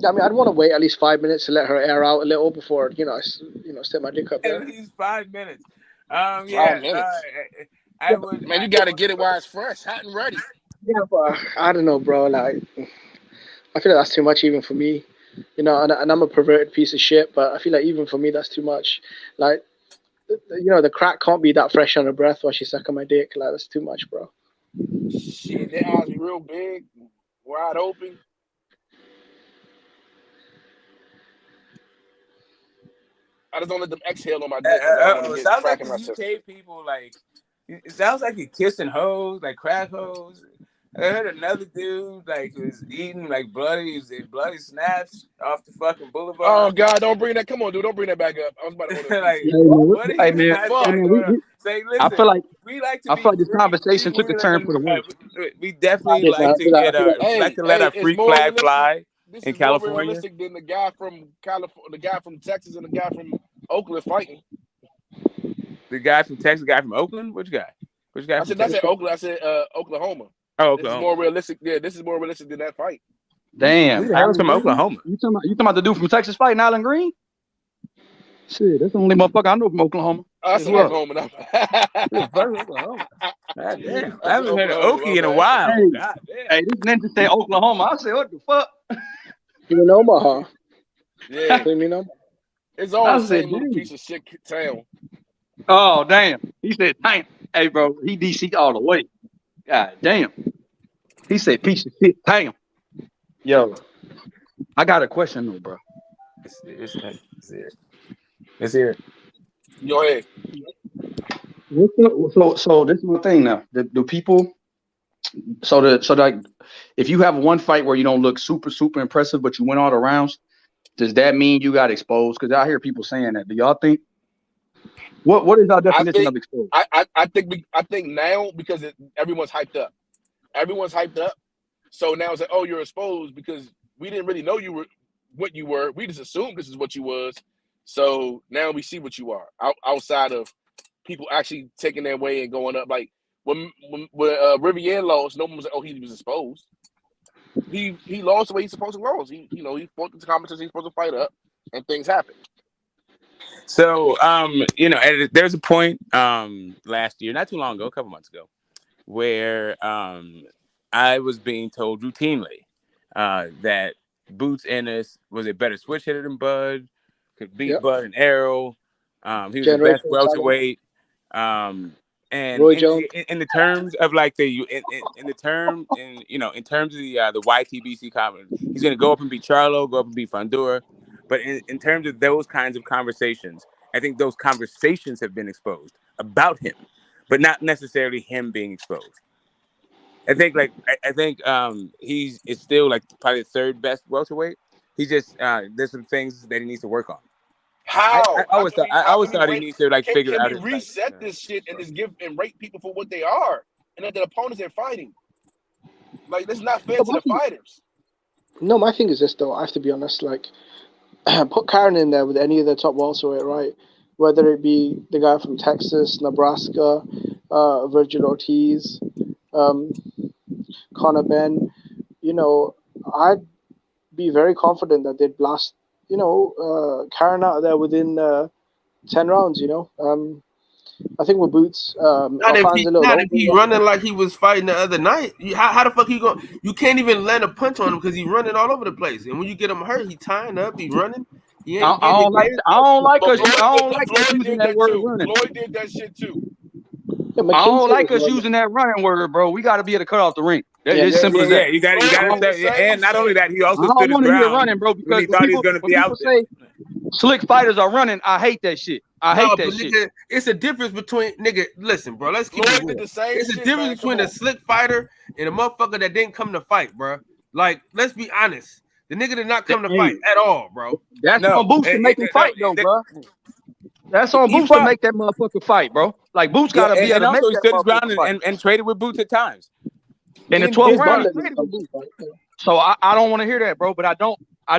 I mean, I'd want to wait at least 5 minutes to let her air out a little before, set my dick up there. At least 5 minutes. 5 minutes. I would. Man, you got to get it while it's fresh, hot and ready. Yeah, but I don't know, bro. I feel like that's too much even for me. And I'm a perverted piece of shit, but I feel like even for me, that's too much. The crack can't be that fresh on her breath while she's sucking my dick. That's too much, bro. Shit, their eyes be real big, wide open. I just don't let them exhale on my dick. It sounds like the UK people, it sounds like you're kissing hoes, crack hoes. I heard another dude was eating bloody snaps off the fucking boulevard. Oh God, don't bring that. Come on, dude, don't bring that back up. I was about to order. Hey man, say, listen, I feel like this conversation took a turn for the worse. We definitely like to let our freak flag fly. this in is more California. realistic than the guy from California, the guy from Texas, and the guy from Oakland fighting. The guy from Texas, the guy from Oakland. Which guy? Which guy? I said Oakland. I said Oklahoma. Oh, This is Oklahoma. more realistic. Yeah, this is more realistic than that fight. Damn. Who the hell is from Green? Oklahoma? You talking about the dude from Texas fighting Alan Green? Shit, that's the only motherfucker I know from Oklahoma. I said Oklahoma. Oklahoma. God damn. I haven't heard of Okie in a while. Hey, God damn. hey, this ninja say Oklahoma. I said, what the fuck? You in Omaha? Yeah. You know? It's all I the said, same little damn. piece of shit town. Oh, damn. He said, damn. Hey, bro, he DC all the way. God damn. He said, piece of shit, damn. Yo, I got a question, though, bro. Let's hear it. Go ahead. So this is my thing now. The people, so like, if you have one fight where you don't look super impressive, but you win all the rounds, does that mean you got exposed? Because I hear people saying that. Do y'all think? What is our definition of exposed? I think now because everyone's hyped up. Everyone's hyped up. So now it's like, oh, you're exposed because we didn't really know you were what you were. We just assumed this is what you was. So now we see what you are outside of people actually taking their way and going up. Like when Riviere lost, no one was like, oh, he was exposed. He lost the way he's supposed to lose. He fought the competition he's supposed to fight up, and things happen. So, there's a point last year, not too long ago, a couple months ago, where I was being told routinely that Boots Ennis was a better switch hitter than Bud, could beat Bud and Arrow. He was the best welterweight. And in the terms of like in terms of the YTBC conference, he's going to go up and beat Charlo, go up and beat Fundora. But in terms of those kinds of conversations, I think those conversations have been exposed about him, but not necessarily him being exposed. I think he's still like probably the third best welterweight. He just there's some things that he needs to work on. How? I always thought he needs to figure out. Can we reset this shit and just give and rate people for what they are, and then the opponents they're fighting? Like that's not fair to the fighters. No, my thing is this though. I have to be honest. Like, put Karen in there with any of the top welterweight, right? Whether it be the guy from Texas, Nebraska, Virgil Ortiz, Conor Benn. I'd be very confident that they'd blast. Karen out of there within 10 rounds. I think with Boots, not if he running like he was fighting the other night. How the fuck he going? You can't even land a punch on him because he's running all over the place. And when you get him hurt, he tying up, he running. I don't like us using that word running. Floyd did that shit too. I don't like us using that running word, bro. We got to be able to cut off the ring. It's simple as that. You got to. And not only that, he also stood his ground running, bro, because he thought he was going to be out there. Slick fighters are running. I hate that shit. I hate that shit. Nigga, it's a difference between listen, bro. Let's keep it real. It's a difference between a slick fighter and a motherfucker that didn't come to fight, bro. Like, let's be honest. The nigga did not come to fight at all, bro. That's on Boots to make him fight, though, bro. That's on Boots to make that motherfucker fight, bro. Like Boots gotta be able to make that motherfucker fight. And traded with Boots at times. In the 12th round. So I don't want to hear that, bro. But I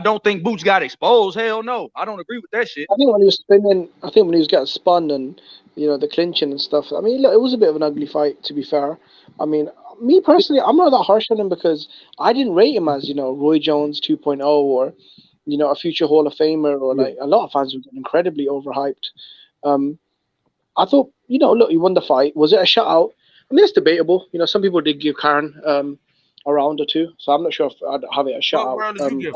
don't think Boots got exposed. Hell no, I don't agree with that shit. I think when he was spinning, when he was getting spun and the clinching and stuff. I mean, look, it was a bit of an ugly fight, to be fair. I mean, me personally, I'm not that harsh on him because I didn't rate him as Roy Jones 2.0 or a future Hall of Famer or like a lot of fans were incredibly overhyped. I thought, look, he won the fight. Was it a shutout? I mean, it's debatable. Some people did give Karen a round or two, so I'm not sure if I'd have it a shutout. What round did you give?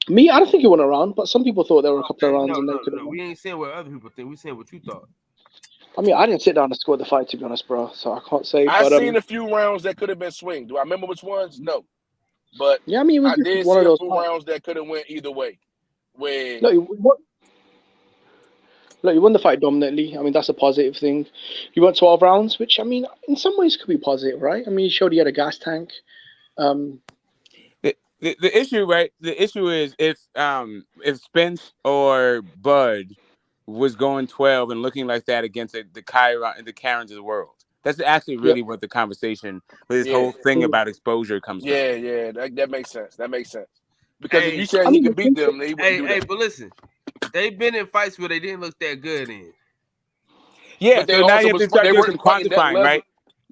Me, I don't think he won a round, but some people thought there were a couple of rounds. No, we ain't saying what other people think. We saying what you thought. I mean, I didn't sit down and score the fight, to be honest, bro. So I can't say. I've seen a few rounds that could have been swing. Do I remember which ones? No, but yeah, I mean, I did see a few rounds that could have went either way. Look, you won the fight dominantly. I mean, that's a positive thing. You went 12 rounds, which, I mean, in some ways could be positive, right? I mean, you showed he had a gas tank. The issue, right? The issue is if Spence or Bud was going 12 and looking like that against the Karens of the world, That's actually really what the conversation with this whole thing about exposure comes from. Yeah, that makes sense. That makes sense. Because if you said he could beat them, they wouldn't do that. But listen, they've been in fights where they didn't look that good in. Yeah, so now you have to start doing some quantifying, right?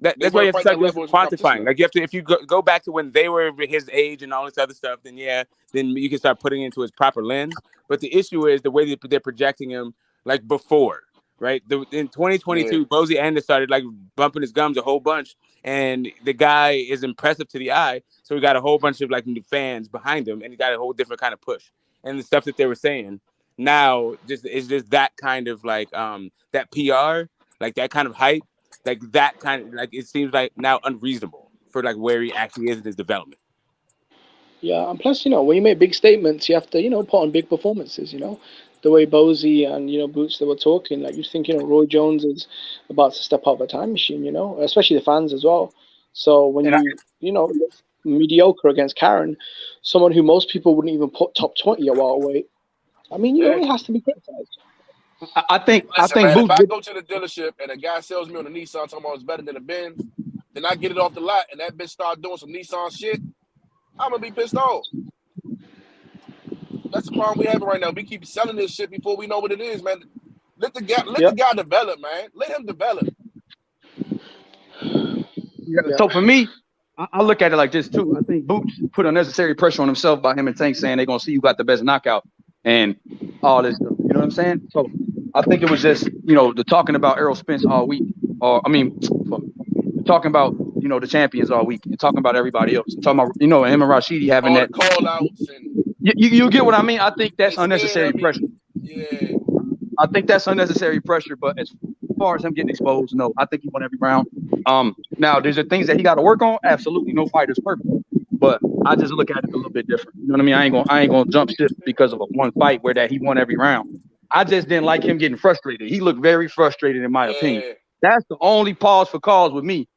That's why you have to start doing some quantifying. Like you have to, if you go back to when they were his age and all this other stuff, then you can start putting it into his proper lens. But the issue is the way that they're projecting him, like before, right? In 2022, Bozy Anderson started like bumping his gums a whole bunch, and the guy is impressive to the eye. So we got a whole bunch of like new fans behind him, and he got a whole different kind of push. And the stuff that they were saying now is just that kind of like that PR, like that kind of hype. Like that kind of like it seems like now unreasonable for like where he actually is in his development. Yeah, and plus, when you make big statements, you have to, put on big performances. The way Bozy and Boots they were talking, like you think Roy Jones is about to step out of a time machine, especially the fans as well. So when mediocre against Karen, someone who most people wouldn't even put top 20 at welterweight, I mean, it has to be criticized. I think man, Boots. If I go to the dealership and a guy sells me on a Nissan talking about it's better than a Benz, then I get it off the lot and that bitch start doing some Nissan shit, I'm gonna be pissed off. That's the problem we have right now. We keep selling this shit before we know what it is, man. Let the guy develop, man. Let him develop. So for me, I look at it like this too. I think Boots put unnecessary pressure on himself by him and Tank saying they're gonna see who got the best knockout and all this stuff. You know what I'm saying? So I think it was just, the talking about Errol Spence all week, talking about, the champions all week and talking about everybody else. Talking about, him and Rashidi having that call outs and you get what I mean? I think that's unnecessary pressure. Yeah. I think that's unnecessary pressure, but as far as him getting exposed, no. I think he won every round. Now there's the things that he got to work on. Absolutely, no fighter's perfect. But I just look at it a little bit different. You know what I mean? I ain't gonna jump ship because of a one fight where that he won every round. I just didn't like him getting frustrated. He looked very frustrated, in my opinion. That's the only pause for cause with me.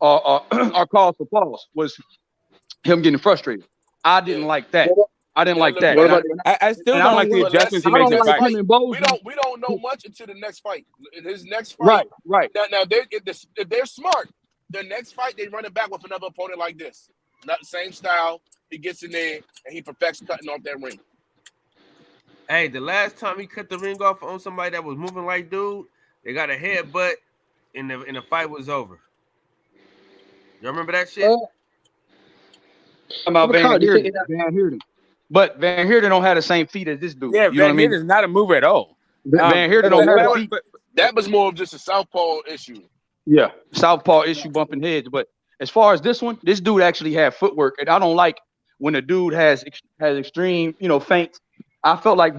Our cause for pause was him getting frustrated. I didn't like that. I didn't like that. I still don't like the adjustments he makes in fight. We don't know much until the next fight. In his next fight, right. Now if they're smart, the next fight they run it back with another opponent like this. Not the same style. He gets in there and he perfects cutting off that ring. Hey, the last time he cut the ring off on somebody that was moving like dude, they got a headbutt and the fight was over. You remember that shit? I'm about Van Heerden. But Van Heerden don't have the same feet as this dude. Yeah, you know Van Heerden is not a mover at all. Van Heerden don't have the feet. That was more of just a southpaw issue. Yeah, southpaw issue, bumping heads. But as far as this one, this dude actually had footwork, and I don't like when a dude has extreme, feints. I felt like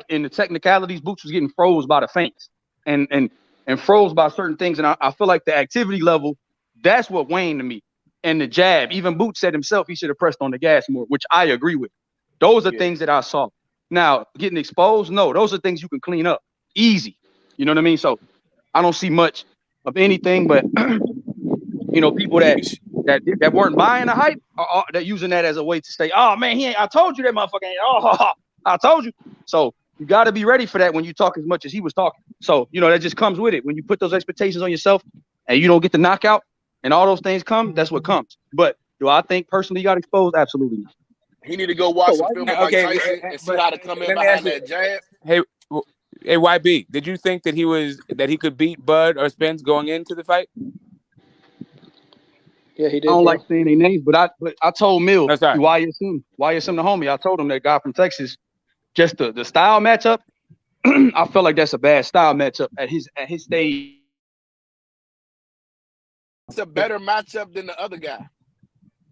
in the technicalities, Boots was getting froze by the feints and froze by certain things, and I feel like the activity level, that's what waned to me. And the jab, even Boots said himself he should have pressed on the gas more, which I agree with. Those are things that I saw. Now, getting exposed, no, those are things you can clean up easy. You know what I mean? So I don't see much of anything, but people that weren't buying the hype are they're using that as a way to say, oh man, I told you that motherfucker ain't. Oh, I told you. So you got to be ready for that when you talk as much as he was talking. So that just comes with it. When you put those expectations on yourself and you don't get the knockout and all those things come, that's what comes. But do I think personally he got exposed? Absolutely not. He need to go watch some film of Mike Tyson and see how to come in behind that jab. Hey, YB, did you think that he could beat Bud or Spence going into the fight? Yeah, he did. I don't like saying their names, but I told Mill, YSM the homie. I told him that guy from Texas, just the style matchup. I felt like that's a bad style matchup at his stage. It's a better matchup than the other guy.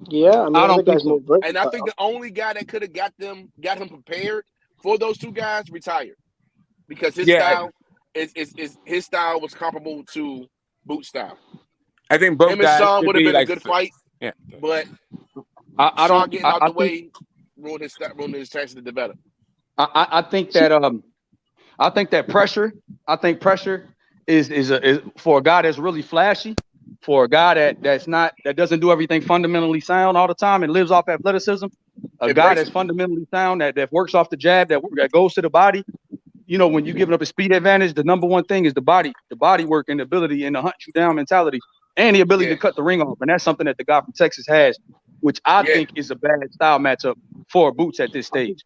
Yeah, I don't think so. And I think the only guy that could have got him prepared for those two guys retired, because his style his style was comparable to Boot's style. I think both guys Sean would have been a good fight. Yeah, but I don't getting out the way ruined his chances to develop. I think that pressure. I think pressure is for a guy that's really flashy, for a guy that doesn't do everything fundamentally sound all the time and lives off athleticism. A guy that's fundamentally sound that works off the jab that goes to the body. you know, when you giving up a speed advantage, the number one thing is the body work and the ability and the hunt you down mentality and the ability to cut the ring off. And that's something that the guy from Texas has, which I think is a bad style matchup for Boots at this stage.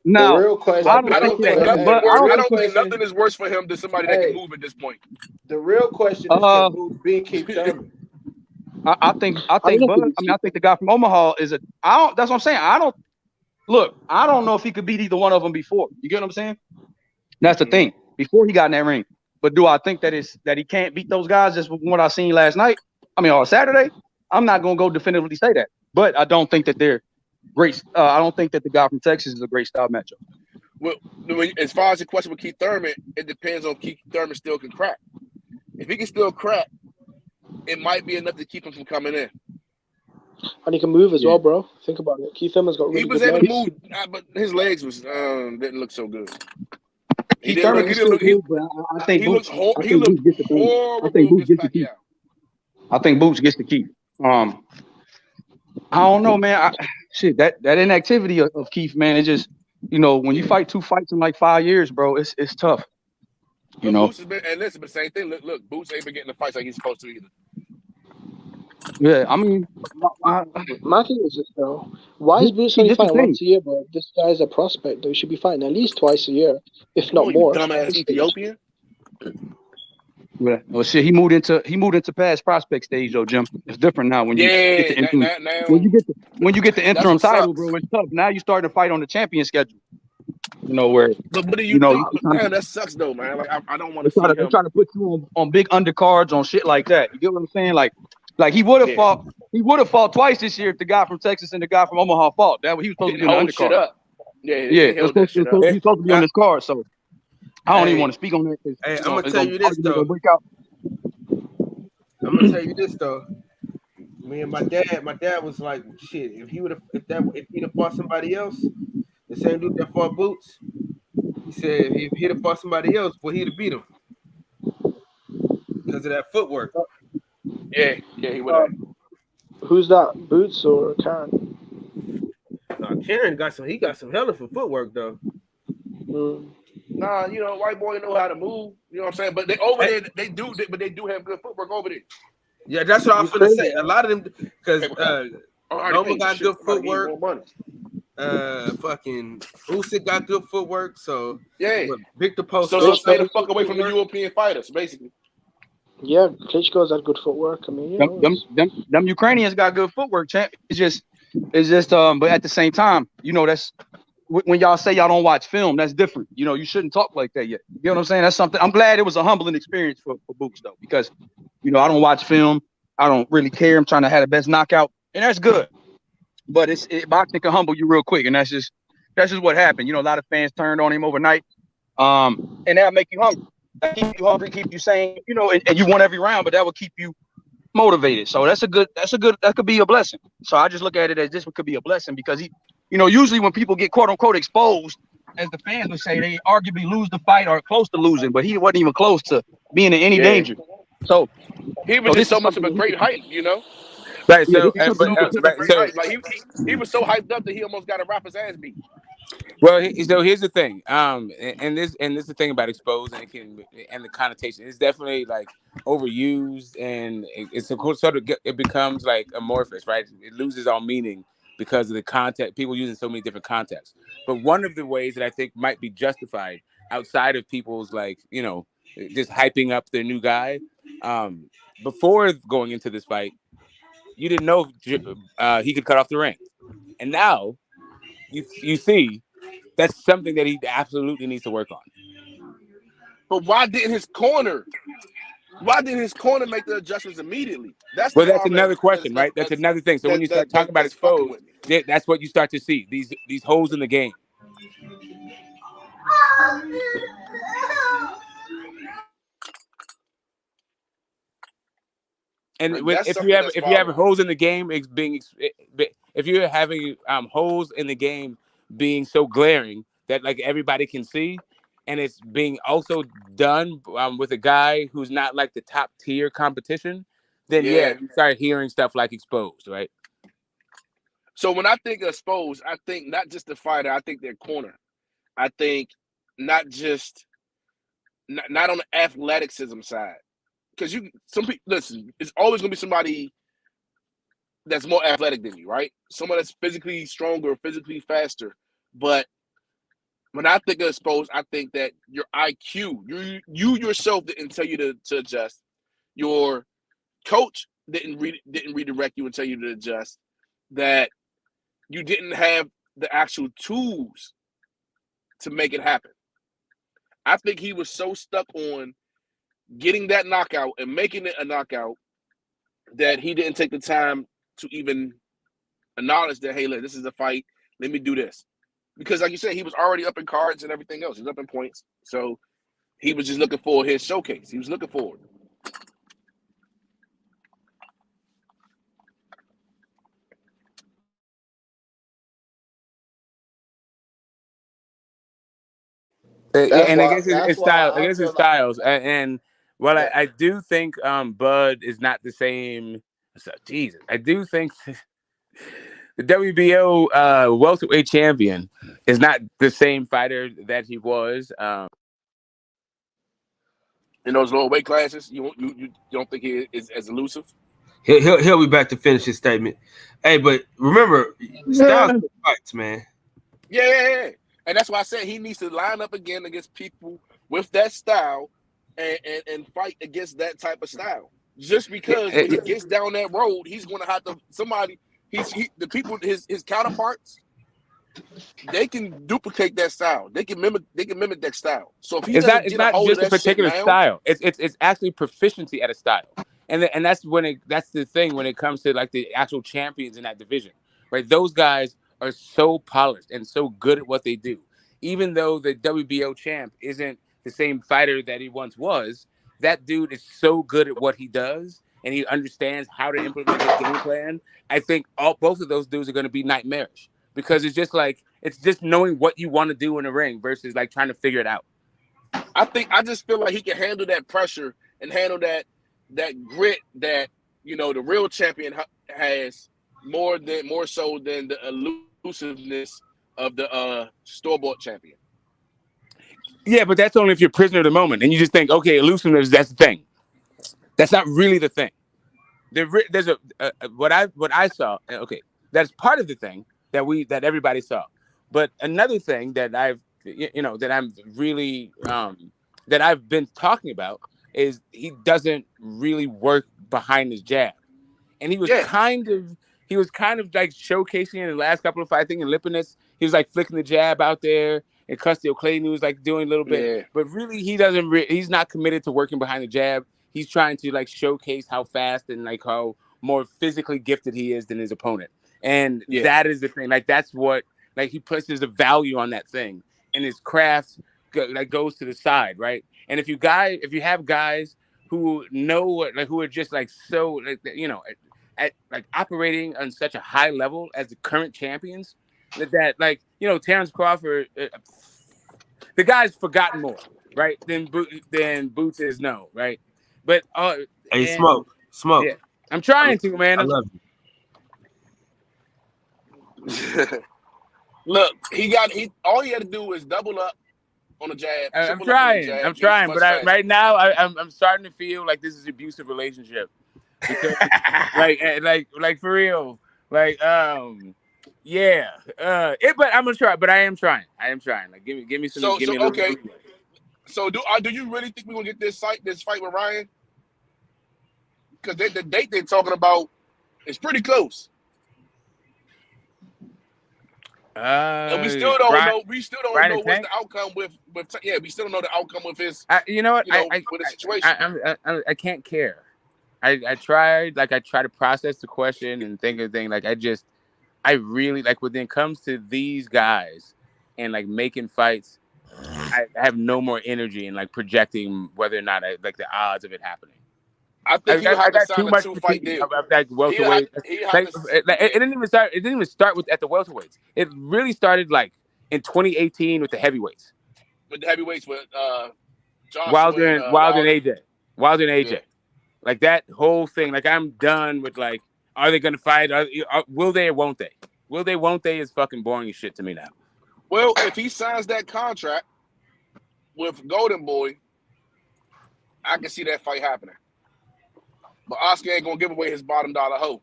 Now, the real question, I don't think nothing is worse for him than somebody that can move at this point. The real question is, can Boots beat Keith Thurman? I think the guy from Omaha is that's what I'm saying. I don't know if he could beat either one of them before. You get what I'm saying? That's the thing. Before he got in that ring. But do I think that he can't beat those guys just from what I seen last night? I mean, on Saturday? I'm not gonna go definitively say that. But I don't think that they're great. I don't think that the guy from Texas is a great style matchup. Well, as far as the question with Keith Thurman, it depends on Keith Thurman still can crack. If he can still crack, it might be enough to keep him from coming in. And he can move as well, bro. Think about it. Keith Thurman's got really He was good able legs. to move, but his legs was didn't look so good. Keith Thurman can still move, but I think Boots gets the keep. I think Boots gets the keep. I don't know, man. That inactivity of Keith, man, it just, you know, when you fight 2 fights in like 5 years, bro, it's tough. You know. Boots has been, and listen, but same thing. Look, Boots ain't been getting the fights like he's supposed to either. Yeah, I mean, my thing is this, though. Why is Boots only fighting once a year, bro? This guy's a prospect, though. He should be fighting at least twice a year, if not more. Dumbass Ethiopian. Well, shit, he moved into past prospect stage, though, Jim. It's different now when you get the interim. When you get the interim title, bro, it's tough. Now you starting to fight on the champion schedule. You know where? But do you know? Man, that sucks though, man. Like I don't want to. They're trying to put you on big undercards on shit like that. You get what I'm saying? Like he would have fought. He would have fought twice this year if the guy from Texas and the guy from Omaha fought. That he was supposed to be on the undercard. He's supposed to be on this card. So I don't even want to speak on that. Hey, I'm gonna tell you this though. I'm gonna tell you this though. Me and my dad was like, shit. If he'd have fought somebody else, the same dude that fought Boots, he said if he'd have fought somebody else, well, he'd have beat him because of that footwork. Yeah, he would have. Who's that? Boots or Karen? Karen got some hell of a footwork though. Nah, you know, white boy know how to move. You know what I'm saying? But they over there, they do have good footwork over there. Yeah, that's what I was gonna say. A lot of them, because Noma got good footwork. Fucking Usyk got good footwork. So yeah, Victor Post. So stay the fuck away from the European fighters, basically. Yeah, Klitschko's had good footwork. I mean, them Ukrainians got good footwork, champ. It's just but at the same time, you know, that's when y'all say y'all don't watch film, that's different. You know, you shouldn't talk like that yet. You know what I'm saying? That's something. I'm glad it was a humbling experience for Boots though, because you know I don't watch film. I don't really care. I'm trying to have the best knockout, and that's good. But boxing can humble you real quick, and that's just what happened. You know, a lot of fans turned on him overnight, and that'll make you hungry. That keep you hungry, keep you sane. You know, and you won every round, but that will keep you motivated. So that could be a blessing. So I just look at it as this could be a blessing because he, you know, usually when people get quote unquote exposed, as the fans would say, they arguably lose the fight or close to losing, but he wasn't even close to being in any danger. So he was just so much of a great hype, you know. Right. So, he was so hyped up that he almost got to wrap his ass beat. Well, so here's the thing, and this is the thing about exposed and the connotation. It's definitely like overused, and it becomes like amorphous, right? It loses all meaning because of the context. People using so many different contexts. But one of the ways that I think might be justified outside of people's like, you know, just hyping up their new guy, before going into this fight, you didn't know if, he could cut off the ring, and now you see that's something that he absolutely needs to work on. But why didn't his corner make the adjustments immediately? That's another question, right? That's another thing. So when you start talking about exposed, that's what you start to see, these holes in the game. And if you have holes in the game, if you're having holes in the game being so glaring that like everybody can see, and it's being also done with a guy who's not like the top tier competition, then you start hearing stuff like exposed, right? So when I think of exposed, I think not just the fighter, I think their corner. I think not just not on the athleticism side. Because some people listen, it's always gonna be somebody that's more athletic than you, right? Someone that's physically stronger, physically faster. But when I think of exposed, I think that your IQ, you yourself didn't tell you to adjust. Your coach didn't redirect you and tell you to adjust. That you didn't have the actual tools to make it happen. I think he was so stuck on getting that knockout and making it a knockout that he didn't take the time to even acknowledge that, hey, look, this is a fight. Let me do this. Because like you said, he was already up in cards and everything else. He was up in points. So he was just looking for his showcase. He was looking forward. And I guess it's style. I guess it's styles. And well, yeah. I do think Bud is not the same. So, Jesus, I do think the WBO welterweight champion is not the same fighter that he was. In those lower weight classes, you don't think he is as elusive? He'll be back to finish his statement. Hey, but remember, styles fights, man. Yeah. And that's why I said he needs to line up again against people with that style and fight against that type of style. Just because when he gets down that road, he's going to have to the people his counterparts, they can duplicate that style. They can mimic that style. So if it's not just a particular style. It's actually proficiency at a style. And that's that's the thing when it comes to like the actual champions in that division. Right? Those guys are so polished and so good at what they do. Even though the WBO champ isn't the same fighter that he once was, that dude is so good at what he does and he understands how to implement his game plan. I think both of those dudes are going to be nightmarish because it's just knowing what you want to do in the ring versus like trying to figure it out. I just feel like he can handle that pressure and handle that grit that, the real champion has more so than the elusiveness of the store-bought champion. Yeah, but that's only if you're prisoner of the moment and you just think, okay, elusiveness, that's the thing. That's not really the thing. There's what I saw. Okay, that's part of the thing that everybody saw. But another thing that I've been talking about is he doesn't really work behind his jab, and he was kind of like showcasing in the last couple of fights. I think in Lipinets, he was like flicking the jab out there, and Custio Clayton was like doing a little bit. Yeah. But really, he's not committed to working behind the jab. He's trying to like showcase how fast and like how more physically gifted he is than his opponent. And that is the thing. Like that's what like he places a value on that thing, and his craft goes to the side, right? And if you have guys who know who are just like so at like operating on such a high level as the current champions, that Terrence Crawford, the guy's forgotten more, right? Than Boots is known, right? But hey, smoke. Yeah, I'm trying to, man. I love you. Look, all he had to do was double up on the jab. I'm trying, but right now I'm starting to feel like this is an abusive relationship because, like for real, like yeah. But I'm gonna try. But I am trying. Like give me some. Okay. So do you really think we're gonna get this fight with Ryan? Because the date they're talking about is pretty close. And we still don't know. We still don't know what's the outcome with. We still don't know the outcome with his. You know what? With the situation. I can't care. I tried. Like I try to process the question and think of things. Like I really like when it comes to these guys and like making fights. I have no more energy in like projecting whether or not like the odds of it happening. I think he had to sign a 2-fight deal. About that welterweight. It didn't even start at the welterweights. It really started like in 2018 with the heavyweights. With the heavyweights with Wilder and AJ. Wilder and AJ. Yeah. Like that whole thing. Like I'm done with like, are they going to fight? Will they or won't they? Will they? Won't they? Is fucking boring as shit to me now. Well, if he signs that contract, with Golden Boy, I can see that fight happening. But Oscar ain't gonna give away his bottom dollar hoe.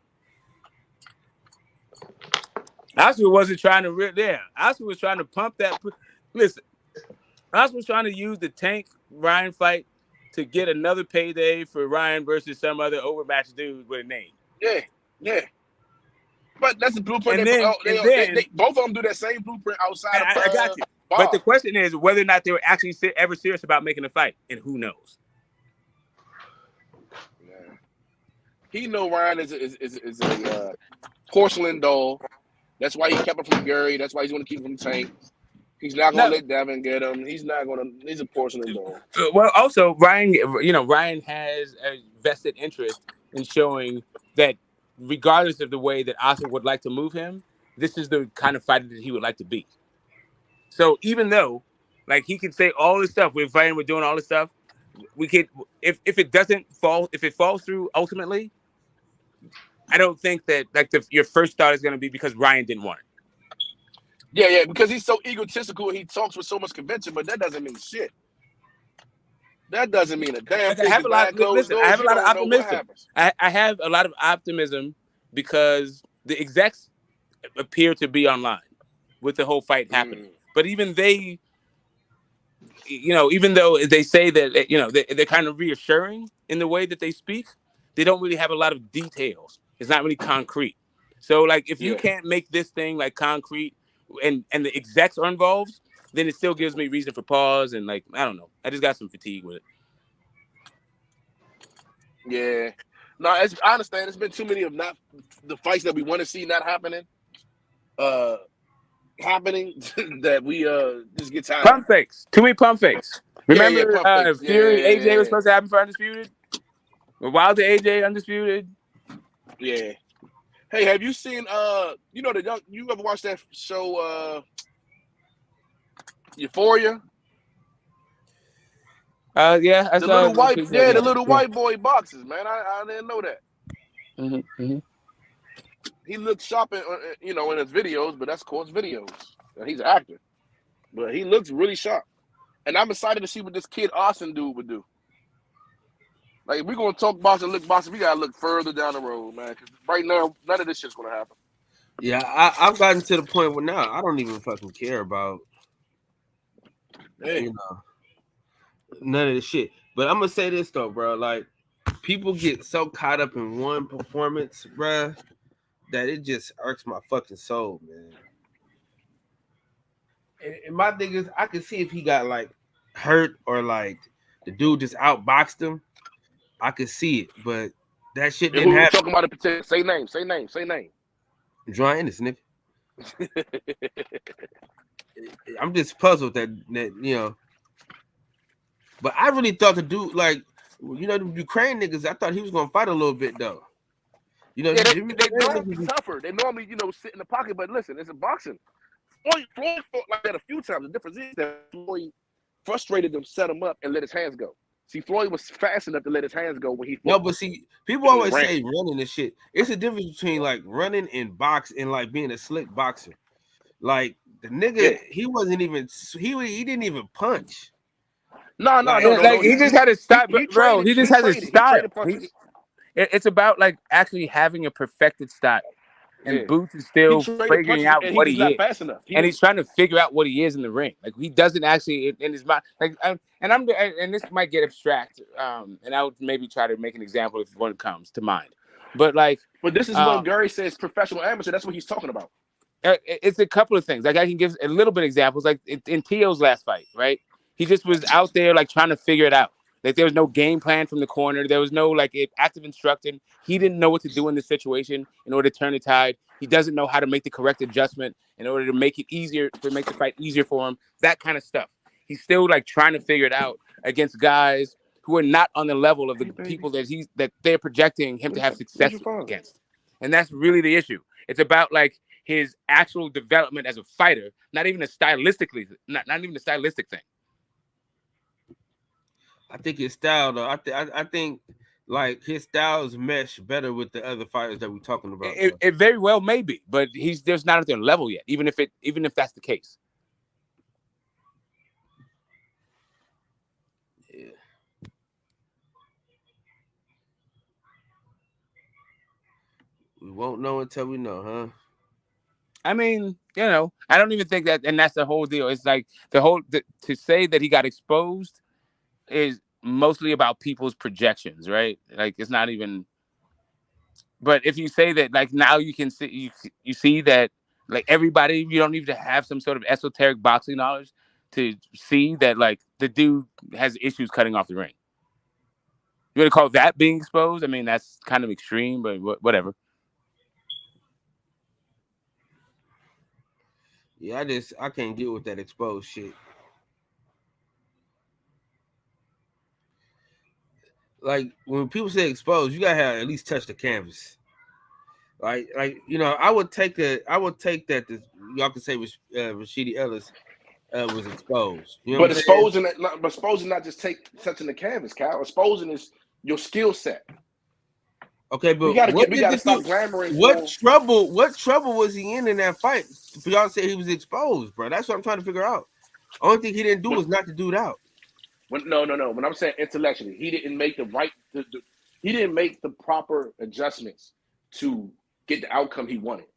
Oscar wasn't trying to Oscar was trying to pump that. Listen, Oscar was trying to use the Tank Ryan fight to get another payday for Ryan versus some other overmatched dude with a name. Yeah. But that's the blueprint. And They both of them do that same blueprint outside of I got you. Bob. But the question is whether or not they were actually ever serious about making a fight, and who knows? Yeah. He know Ryan is a porcelain doll. That's why he kept him from Gary. That's why he's going to keep him from Tank. He's not going to let Devin get him. He's a porcelain doll. Well, also Ryan has a vested interest in showing that regardless of the way that Oscar would like to move him, this is the kind of fighter that he would like to be. So even though, like, he can say all this stuff, we're fighting, we're doing all this stuff, we could, if it doesn't fall, if it falls through ultimately, I don't think that your first thought is going to be because Ryan didn't want it. Yeah, because he's so egotistical and he talks with so much conviction, but that doesn't mean shit. That doesn't mean a damn thing. I have a lot of optimism. I have a lot of optimism because the execs appear to be online with the whole fight happening. But even they, even though they say that, they're kind of reassuring in the way that they speak, they don't really have a lot of details. It's not really concrete. So, like, if you can't make this thing like concrete and the execs are involved, then it still gives me reason for pause and, like, I don't know. I just got some fatigue with it. Yeah. No, I understand. There's been too many of not the fights that we want to see not happening. That we just get tired. Pump fakes. Too many pump fakes. Remember pump fakes. Fury AJ was supposed to happen for Undisputed? Wilder AJ Undisputed? Yeah. Hey, have you seen you ever watched that show Euphoria? Yeah, I saw the little white boy boxes, man. I didn't know that. Mm-hmm. He looks sharp in his videos, but that's Court's videos. He's an actor, but he looks really sharp. And I'm excited to see what this kid Austin dude would do. Like, if we're gonna talk boxing, look boxing, we gotta look further down the road, man. Because right now, none of this shit's gonna happen. Yeah, I've gotten to the point where now I don't even fucking care about none of this shit. But I'm gonna say this though, bro. Like, people get so caught up in one performance, bro, that it just irks my fucking soul, man. And my thing is, I can see if he got like hurt or like the dude just outboxed him, I could see it, but that shit didn't happen. Talking about it, say name. John Ennis, nigga. I'm just puzzled that But I really thought the dude, like, the Ukraine niggas, I thought he was gonna fight a little bit though. They normally tougher. They normally, sit in the pocket. But listen, it's a boxing. Floyd fought like that a few times. The difference is that Floyd frustrated them, set him up, and let his hands go. See, Floyd was fast enough to let his hands go when he fought. No, but see, people always say running and shit. It's a difference between like running and box and like being a slick boxer. Like the nigga, he wasn't even he didn't even punch. No. He just had to stop, bro. He just has a style. It's about like actually having a perfected style. And Boots is still figuring out what he is, and he's trying to figure out what he is in the ring. Like, he doesn't actually in his mind. Like, and this might get abstract. And I would maybe try to make an example if one comes to mind. But this is when Gary says professional amateur. That's what he's talking about. It's a couple of things. Like, I can give a little bit of examples. Like in Tio's last fight, right? He just was out there like trying to figure it out. Like, there was no game plan from the corner. There was no active instruction. He didn't know what to do in this situation in order to turn the tide. He doesn't know how to make the correct adjustment in order to make it easier, to make the fight easier for him. That kind of stuff. He's still trying to figure it out against guys who are not on the level of the people that they're projecting him to have success against. And that's really the issue. It's about his actual development as a fighter, not even a stylistic thing. I think his style, though. I think his styles mesh better with the other fighters that we're talking about. It very well may be, but there's not at their level yet. Even if that's the case. We won't know until we know, huh? I mean, I don't even think that, and that's the whole deal. It's like to say that he got exposed is mostly about people's projections, right? Like it's not even. But if you say that, like now you can see you see that like everybody, you don't need to have some sort of esoteric boxing knowledge to see that like the dude has issues cutting off the ring. You want to call that being exposed? I mean, that's kind of extreme, but whatever. Yeah, I can't deal with that exposed shit. Like when people say exposed, you gotta have at least touch the canvas. Like I would take that y'all could say Rashidi Ellis was exposed. You know but exposing not just touching the canvas, Kyle. Exposing is your skill set. Okay, but we gotta stop glamoring. What trouble was he in that fight? For y'all say he was exposed, bro. That's what I'm trying to figure out. Only thing he didn't do was not to do it out. No. When I'm saying intellectually, he didn't make he didn't make the proper adjustments to get the outcome he wanted.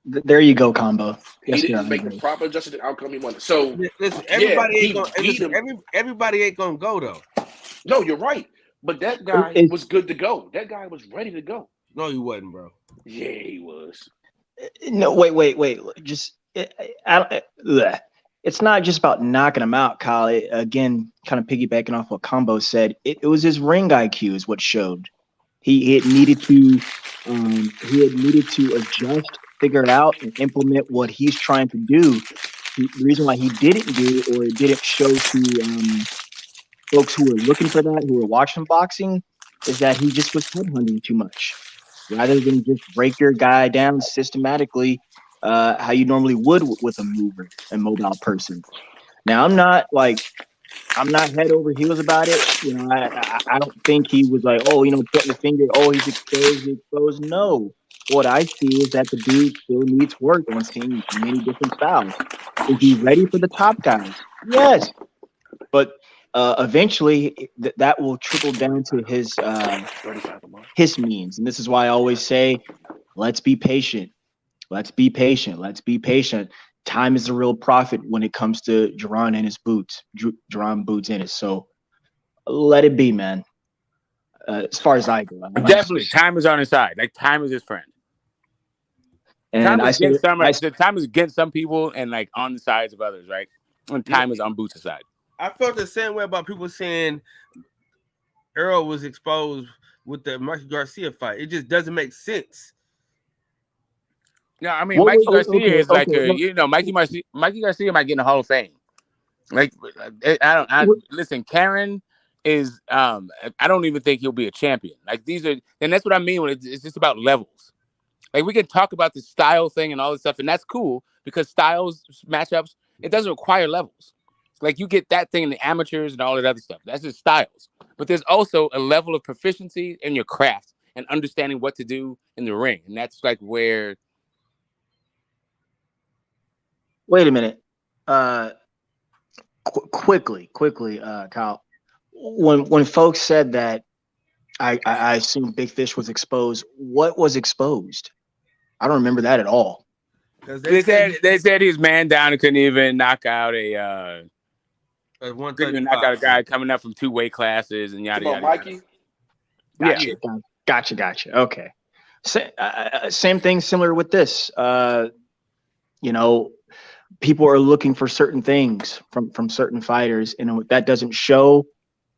There you go, Combo. He didn't make the proper adjustment to the outcome he wanted. So listen, everybody ain't gonna go though. No, you're right. But that guy was good to go. That guy was ready to go. No, he wasn't, bro. Yeah, he was. No, wait. Just it's not just about knocking him out, Kyle. Again, kind of piggybacking off what Combo said, it was his ring IQ is what showed. He had needed to adjust, figure it out, and implement what he's trying to do. The reason why he didn't do or it didn't show to folks who were looking for that, who were watching boxing, is that he just was headhunting too much. Rather than just break your guy down systematically, how you normally would with a mover and mobile person. Now, I'm not head over heels about it. I don't think he was like, putting the finger, he's exposed. No. What I see is that the dude still needs work on seeing many different styles. Is he ready for the top guys? Yes. But eventually that will trickle down to his means. And this is why I always say, let's be patient. Let's be patient. Time is the real prophet when it comes to Jaron and his boots. Jaron Boots Ennis. So let it be, man. As far as I go. Definitely. Time is on his side. Like time is his friend. And time is against some people and like on the sides of others, right? And time is on Boots' side. I felt the same way about people saying Earl was exposed with the Mikey Garcia fight. It just doesn't make sense. No, I mean Mikey Garcia is like Mikey Garcia might get in the Hall of Fame. Like listen, Karen is I don't even think he'll be a champion. Like and that's what I mean when it's just about levels. Like we can talk about the style thing and all this stuff, and that's cool because styles matchups, it doesn't require levels. Like you get that thing in the amateurs and all that other stuff. That's just styles. But there's also a level of proficiency in your craft and understanding what to do in the ring. And that's like where. Wait a minute. Quickly, Kyle. When folks said that, I assume Big Fish was exposed. What was exposed? I don't remember that at all. They said he was man down and couldn't even knock out a guy coming up from 2 weight classes and yada yada. Mikey? Gotcha. Okay. Same thing, similar with this. People are looking for certain things from certain fighters, and that doesn't show,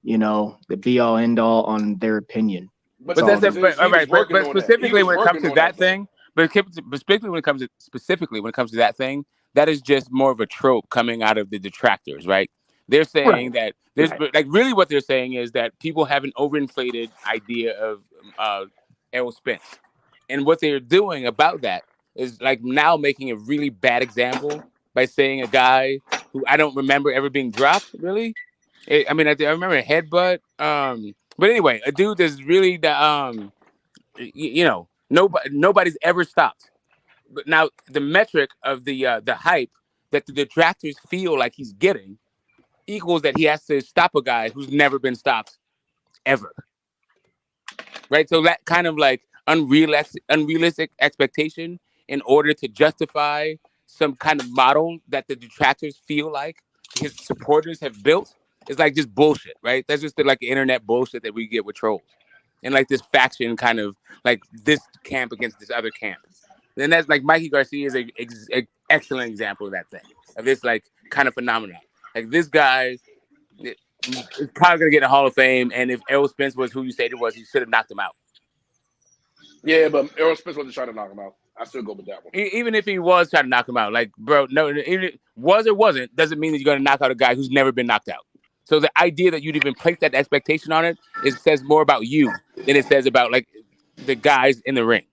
the be all end all on their opinion. But specifically when it comes to that thing, specifically when it comes to that thing, that is just more of a trope coming out of the detractors, right? They're saying that there's like really what they're saying is that people have an overinflated idea of Errol Spence, and what they're doing about that is like now making a really bad example by saying a guy who I don't remember ever being dropped. Really, I remember a headbutt. But anyway, a dude that's really nobody's ever stopped. But now the metric of the hype that the detractors feel like he's getting equals that he has to stop a guy who's never been stopped ever. Right? So that kind of like unrealistic expectation in order to justify some kind of model that the detractors feel like his supporters have built is like just bullshit, right? That's just like internet bullshit that we get with trolls. And like this faction kind of like this camp against this other camp. And that's like Mikey Garcia is an excellent example of that thing, of this like kind of phenomenon. Like this guy is probably going to get in the Hall of Fame. And if Errol Spence was who you said it was, you should have knocked him out. Yeah, but Errol Spence wasn't trying to knock him out. I still go with that one. Even if he was trying to knock him out, like, bro, no, even if was or wasn't, doesn't mean that you're going to knock out a guy who's never been knocked out. So the idea that you'd even place that expectation on it, it says more about you than it says about like the guys in the ring.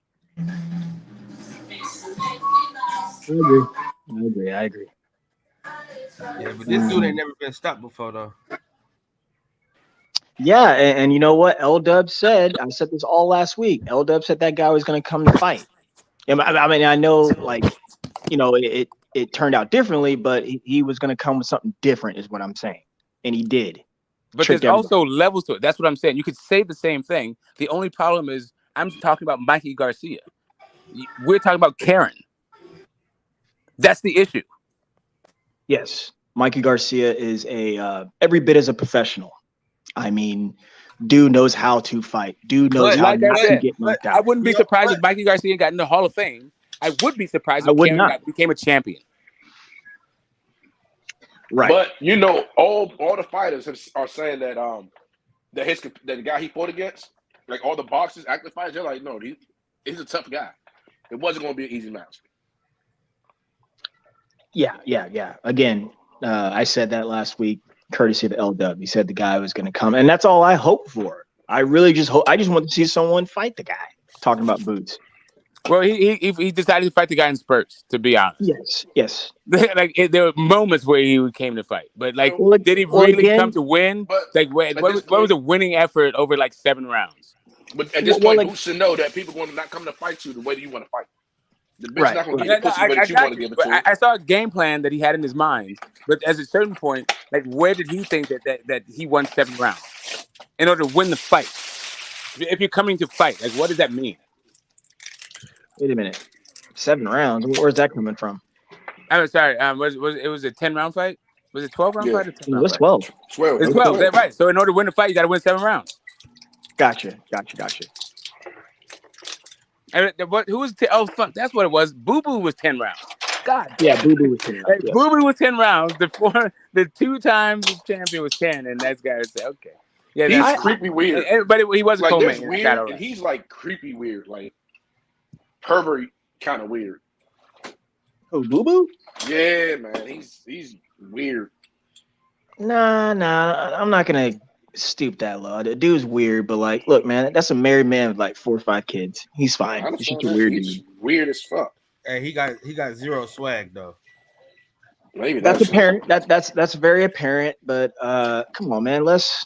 I agree. Yeah, but this dude ain't never been stopped before, though. Yeah, and you know what? L-Dub said, I said this all last week. L-Dub said that guy was going to come to fight. I mean, I know, like, you know, it turned out differently, but he was going to come with something different is what I'm saying. And he did. But there's also levels to it. That's what I'm saying. You could say the same thing. The only problem is I'm talking about Mikey Garcia. We're talking about Karen. That's the issue. Yes. Mikey Garcia is every bit as a professional. I mean, dude knows how to fight. Dude knows how not to get knocked out. I wouldn't be surprised if Mikey Garcia got in the Hall of Fame. I would be surprised if Karen became a champion. Right. But you know, all the fighters are saying that that the guy he fought against, like all the boxers, active fighters, they're like, no, he's a tough guy. It wasn't going to be an easy match. Yeah. Again, I said that last week, courtesy of L-Dub. He said the guy was going to come, and that's all I hope for. I really just hope. I just want to see someone fight the guy. Talking about Boots. Well, he decided to fight the guy in spurts. To be honest, yes. Like there were moments where he came to fight, but like, did he really come to win? Like, what was a winning effort over like 7 rounds? But at this point, Boots should know that people are going to not come to fight you the way that you want to fight. The bitch not going to give you pussy the way that you want to give it to him. I saw a game plan that he had in his mind, but at a certain point, like, where did he think that he won 7 rounds in order to win the fight? If you're coming to fight, like, what does that mean? Wait a minute, 7 rounds? Where's that coming from? I'm sorry. Was it a 10-round fight? Was it 12-round fight? Or 10 it was 12. 12. It's 12. That's right. So in order to win the fight, you got to win 7 rounds. Gotcha. And who was? Oh fuck, that's what it was. Boo Boo was 10 rounds. God. Yeah, Boo Boo was 10 rounds. Like, yes. Boo Boo was 10 rounds. The 2 times champion was 10, and that guy would say, okay. Yeah, he's creepy weird. But he wasn't like co-main. Weird, and he's like creepy weird, like pervert kind of weird. Oh, Boo Boo? Yeah, man, he's weird. Nah, I'm not gonna stoop that low. The dude's weird, but like, look, man, that's a married man with like 4 or 5 kids. He's fine. He's just a weird dude. Weird as fuck. Hey, he got 0 swag though. Maybe that's apparent. That's very apparent. But come on, man, let's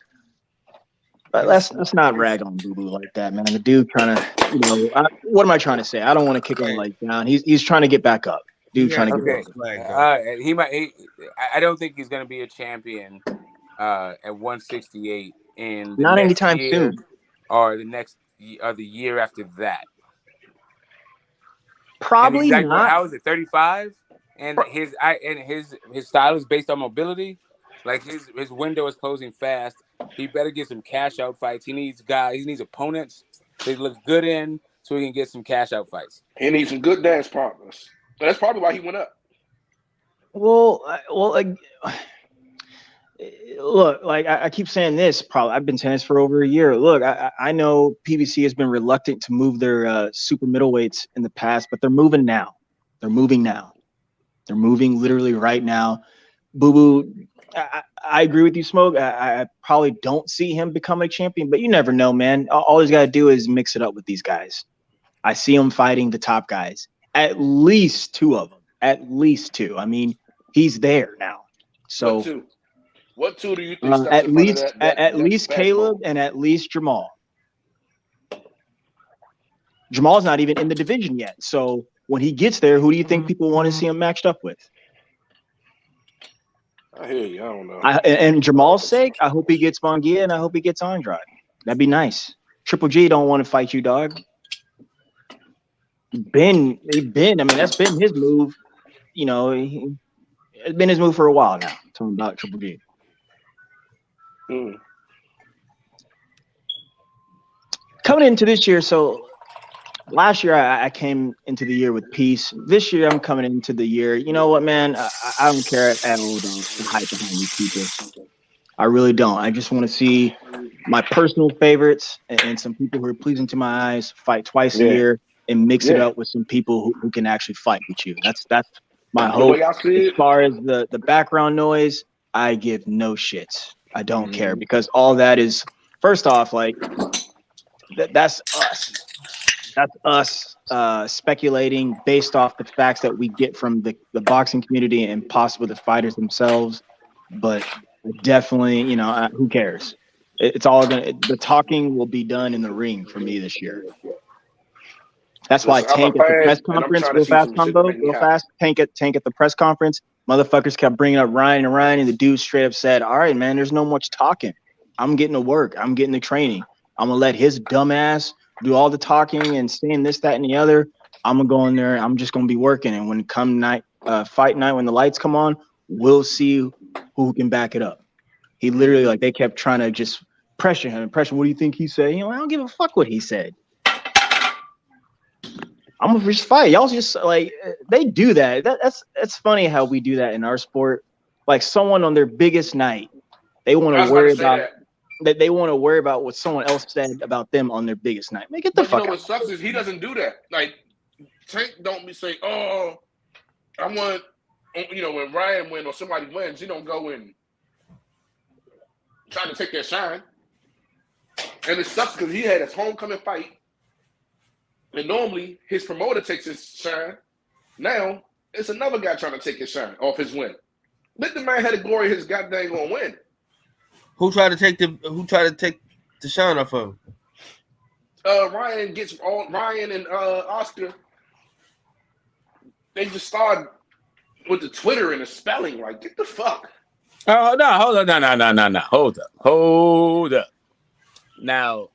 not rag on Boo Boo like that, man. The dude trying to, what am I trying to say? I don't want to kick him like down. He's trying to get back up. Dude trying to get back up. I don't think he's gonna be a champion at 168 in not anytime soon, or the year after that. Probably like, not. How is it? 35, and his style is based on mobility. Like his window is closing fast. He better get some cash out fights. He needs opponents that he looks good in, so he can get some cash out fights. He needs some good dance partners. But that's probably why he went up. Well, look, like I keep saying this. Probably I've been saying this for over a year. Look, I know PBC has been reluctant to move their super middleweights in the past, but they're moving now. They're moving literally right now. Boo Boo, I agree with you, Smoke. I probably don't see him becoming a champion, but you never know, man. All he's got to do is mix it up with these guys. I see him fighting the top guys. At least 2 of them. At least 2. I mean, he's there now. So what two do you think? At least Caleb and at least Jamal. Jamal's not even in the division yet. So when he gets there, who do you think people want to see him matched up with? I hear you. I don't know. And Jamal's sake, I hope he gets Munguia and I hope he gets Andrade. That'd be nice. Triple G don't want to fight you, dog. been. I mean, that's been his move. You know, it's been his move for a while now. Talking about Triple G. Coming into this year, so last year I came into the year with peace. This year I'm coming into the year. You know what, man? I don't care at all the hype behind these people. I really don't. I just want to see my personal favorites and some people who are pleasing to my eyes fight twice a year and mix it up with some people who can actually fight with you. That's my hope. As far as the background noise, I give no shits. I don't care because all that is, first off, like that's us. That's us speculating based off the facts that we get from the boxing community and possibly the fighters themselves. But definitely, you know, who cares? It's all the talking will be done in the ring for me this year. That's why Tank at the press conference, real fast. Tank at the press conference, motherfuckers kept bringing up Ryan, and the dude straight up said, "All right, man, there's no much talking. I'm getting to work. I'm getting the training. I'm gonna let his dumb ass do all the talking and saying this, that, and the other. I'm gonna go in there. I'm just gonna be working. And when come night, fight night, when the lights come on, we'll see who can back it up." He literally, like, they kept trying to just pressure him. What do you think he said? You know, I don't give a fuck what he said. I'm gonna just fight. Y'all just like they do that. That's funny how we do that in our sport. Like someone on their biggest night, they want to worry about that. They want to worry about what someone else said about them on their biggest night. Man, get the fuck out. What sucks is he doesn't do that. Like Tank don't be saying, "Oh, I want," you know, when Ryan wins or somebody wins, he don't go and try to take their shine. And it sucks because he had his homecoming fight. And normally his promoter takes his shine. Now it's another guy trying to take his shine off his win. Let the man have the glory of his goddamn gonna win. Who tried to take the shine off of him? Ryan and Oscar. They just started with the Twitter and the spelling. Like, get the fuck. Oh no! Hold on! No! Hold up! Now,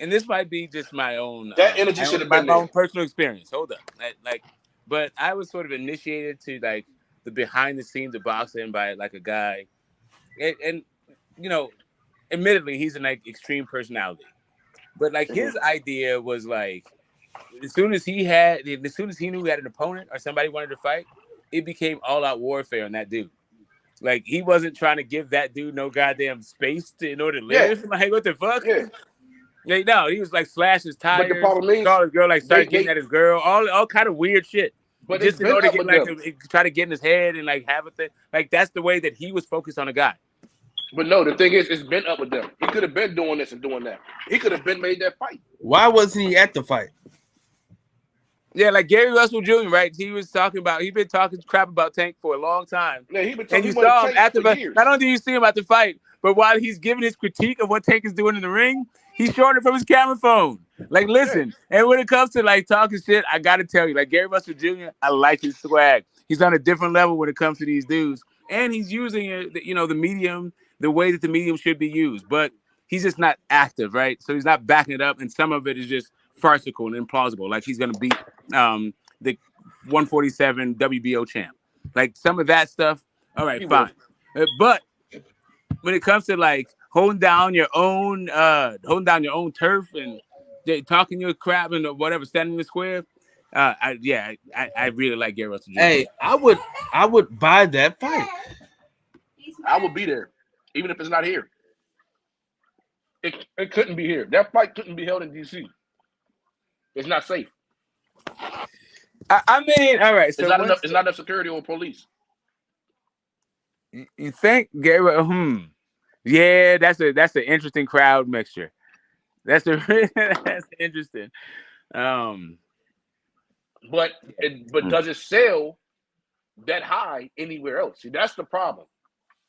and this might be just my own energy should have been my own personal experience. Hold up, but I was sort of initiated to like the behind the scenes of boxing by like a guy, and you know, admittedly he's an like extreme personality, but like his idea was like as soon as he knew he had an opponent or somebody wanted to fight, it became all out warfare on that dude. Like he wasn't trying to give that dude no goddamn space in order to live. Yeah. Like what the fuck? Yeah. Like, no, he was like slash his tires, call his girl, like start getting at his girl, all kind of weird shit. But just in order to get like try to get in his head and like have a thing. Like that's the way that he was focused on a guy. But no, the thing is, it's been up with them. He could have been doing this and doing that. He could have been made that fight. Why wasn't he at the fight? Yeah, like Gary Russell Jr., right? He's been talking crap about Tank for a long time. Yeah, he been talking. And you saw him after the fight. Not only do you see him at the fight, but while he's giving his critique of what Tank is doing in the ring, he's showing it from his camera phone. Like, listen. Yeah. And when it comes to like talking shit, I gotta tell you, like Gary Russell Jr., I like his swag. He's on a different level when it comes to these dudes, and he's using the medium the way that the medium should be used. But he's just not active, right? So he's not backing it up, and some of it is just farcical and implausible. Like he's gonna beat the 147 WBO champ. Like some of that stuff, all right, fine. But when it comes to like holding down your own turf and talking your crap and whatever, standing in the square, I really like Gary Russell Jr. Hey, I would buy that fight. I would be there, even if it's not here. It couldn't be here. That fight couldn't be held in DC. It's not safe. I mean, all right. So it's not enough security or police. You think Gary? Yeah, that's an interesting crowd mixture. That's interesting. But does it sell that high anywhere else? See, that's the problem.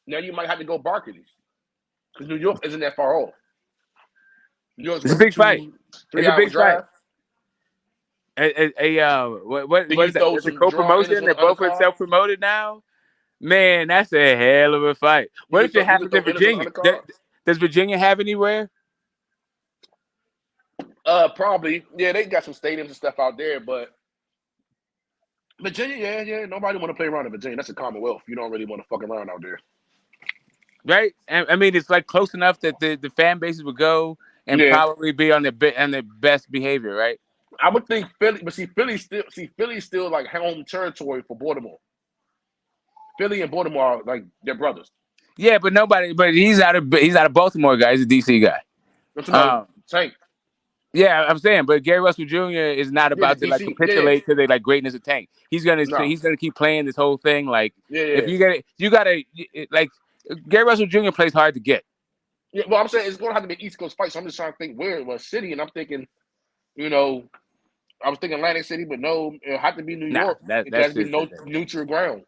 Now you might have to go Barclays because New York isn't that far off. It's a big fight. It's a big fight. What is that? It's a co-promotion. They're both self-promoted now. Man, that's a hell of a fight. What if it happens in Virginia? Does Virginia have anywhere? Probably. Yeah, they got some stadiums and stuff out there, but Virginia, yeah. Nobody want to play around in Virginia. That's a Commonwealth. You don't really want to fuck around out there. Right? And I mean, it's like close enough that the fan bases would go and probably be on their best behavior, right? I would think Philly, but Philly's still like home territory for Baltimore. Philly and Baltimore are like they're brothers. Yeah, but he's out of Baltimore, guy. He's a DC guy. That's Tank. Yeah, I'm saying, but Gary Russell Jr. is not about to like capitulate to the like greatness of Tank. He's gonna keep playing this whole thing. Like, if you gotta like Gary Russell Jr. plays hard to get. Yeah, well, I'm saying it's gonna have to be East Coast fight. So I'm just trying to think where it was city, and I'm thinking, I was thinking Atlantic City, but no, it had to be New York. It has to be neutral ground.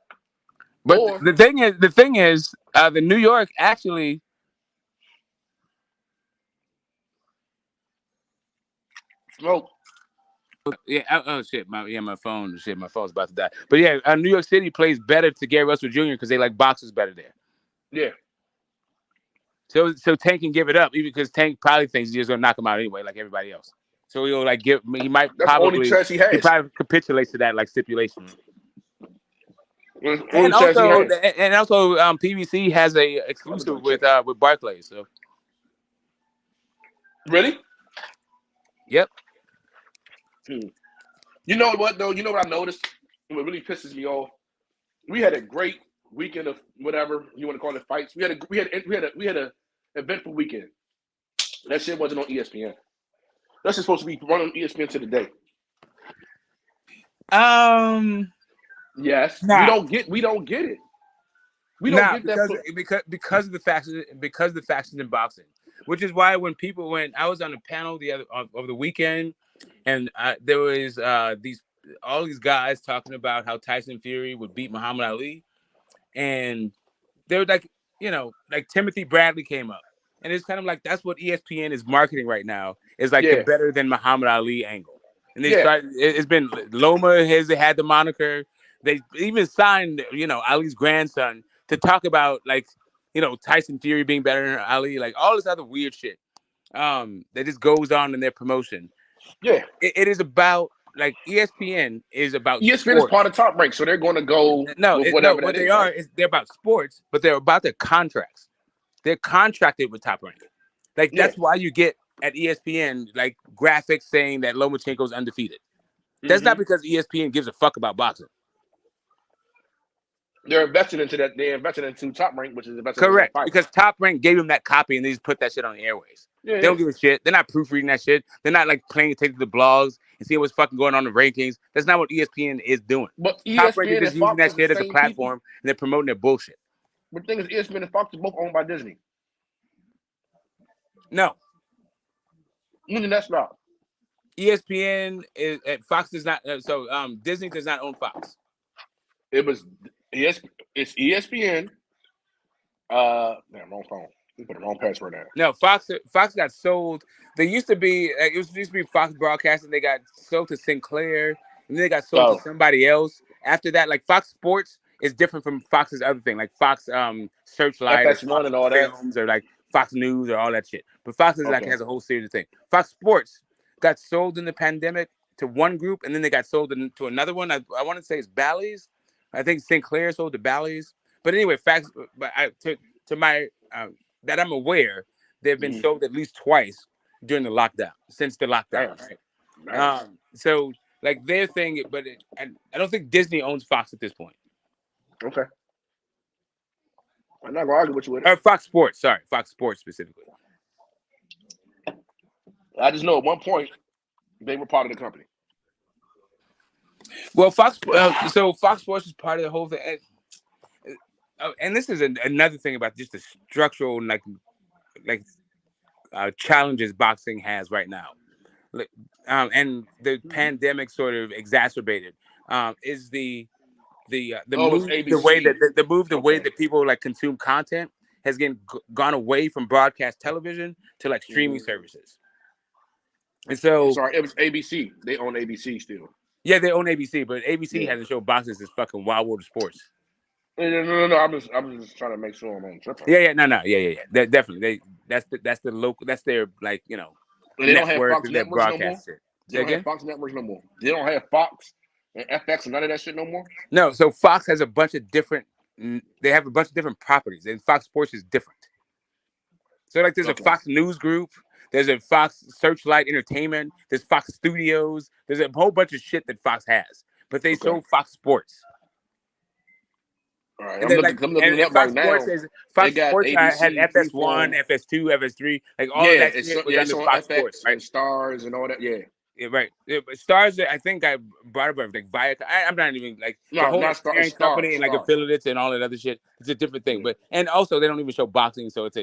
But the thing is, the New York actually. Smoke. Yeah. Oh shit. My phone. Shit. My phone's about to die. But yeah, New York City plays better to Gary Russell Jr. because they like boxers better there. Yeah. So Tank can give it up even because Tank probably thinks he's just gonna knock him out anyway, like everybody else. So he'll like he might That's probably the only chance he has. He probably capitulates to that like stipulation. And also, PBC has a exclusive with Barclays. So really. Yep. You know what though? You know what I noticed? What really pisses me off? We had a great weekend of whatever you want to call it fights. We had a eventful weekend. That shit wasn't on ESPN. That's just supposed to be run on ESPN to the day. Yes. Nah. We don't get it. We don't get that because of the factions in boxing. Which is why when I was on a panel over the weekend, and there was all these guys talking about how Tyson Fury would beat Muhammad Ali, and they were like, like Timothy Bradley came up, and it's kind of like that's what ESPN is marketing right now is like the better than Muhammad Ali angle, and they started. It's been Loma has had the moniker. They even signed Ali's grandson to talk about like. Tyson Fury being better than Ali, like all this other weird shit that just goes on in their promotion. Yeah. It is about, like, ESPN is about ESPN sports. is part of Top Rank, so they're going to go with whatever what they are is they're about sports, but they're about their contracts. They're contracted with Top Rank. Like, that's why you get at ESPN, like, graphics saying that Lomachenko's undefeated. That's not because ESPN gives a fuck about boxing. They're invested into that. They invested into Top Rank, which is invested correct into because Top Rank gave them that copy and they just put that shit on the airways. They don't give a shit. They're not proofreading that shit. They're not like taking to the blogs and seeing what's fucking going on in the rankings. That's not what ESPN is doing. But Top Rank is just using that shit as a platform and they're promoting their bullshit. But the thing is, ESPN and Fox are both owned by Disney. No. That's not. ESPN is Fox does not. Disney does not own Fox. It's ESPN. Wrong phone. We put the wrong password in. No, Fox got sold. They used to be used to be Fox Broadcasting. They got sold to Sinclair, and then they got sold to somebody else. After that, like Fox Sports is different from Fox's other thing, like Fox Searchlight, FX1 and all that, or like Fox News or all that shit. But Fox is like has a whole series of things. Fox Sports got sold in the pandemic to one group, and then they got sold to another one. I want to say it's Bally's. I think Sinclair sold to Bally's. But anyway, Fox. But to my that I'm aware, they've been sold at least twice during the lockdown, since the lockdown. Right? So like their thing, but I don't think Disney owns Fox at this point. Okay. I'm not gonna argue with you with it. Fox Sports, sorry, Fox Sports specifically. I just know at one point they were part of the company. Well, Fox Sports is part of the whole thing. And this is another thing about just the structural challenges boxing has right now, and the pandemic sort of exacerbated is the way that people like consume content has gone away from broadcast television to like streaming services. And so, it was ABC. They own ABC still. Yeah, they own ABC, but ABC has a show boxing as fucking Wild World of Sports. No. I'm just trying to make sure I'm on tripping. Yeah. Definitely. That's the local. That's their They don't have network Fox that networks no more. broadcasts it. They don't have Fox networks no more. They don't have Fox and FX and none of that shit no more. No, so Fox has a bunch of different. They have a bunch of different properties, and Fox Sports is different. So like, there's a Fox News Group, there's a Fox Searchlight Entertainment, there's Fox Studios, there's a whole bunch of shit that Fox has, but they sold Fox Sports. All right, And I'm then, looking and up Fox right Sports now. Fox They got Sports ABC, had FS1, Freeform. FS2, FS3, like all of that shit was it's under on Fox FX Sports, right? and Stars and all that. Yeah. Yeah, right. Yeah, but Stars, I think I brought up like Viacom. I'm not even like the No, whole not Stars. parent company and like Stars. affiliates and all that other shit. It's a different thing. But and also they don't even show boxing, so it's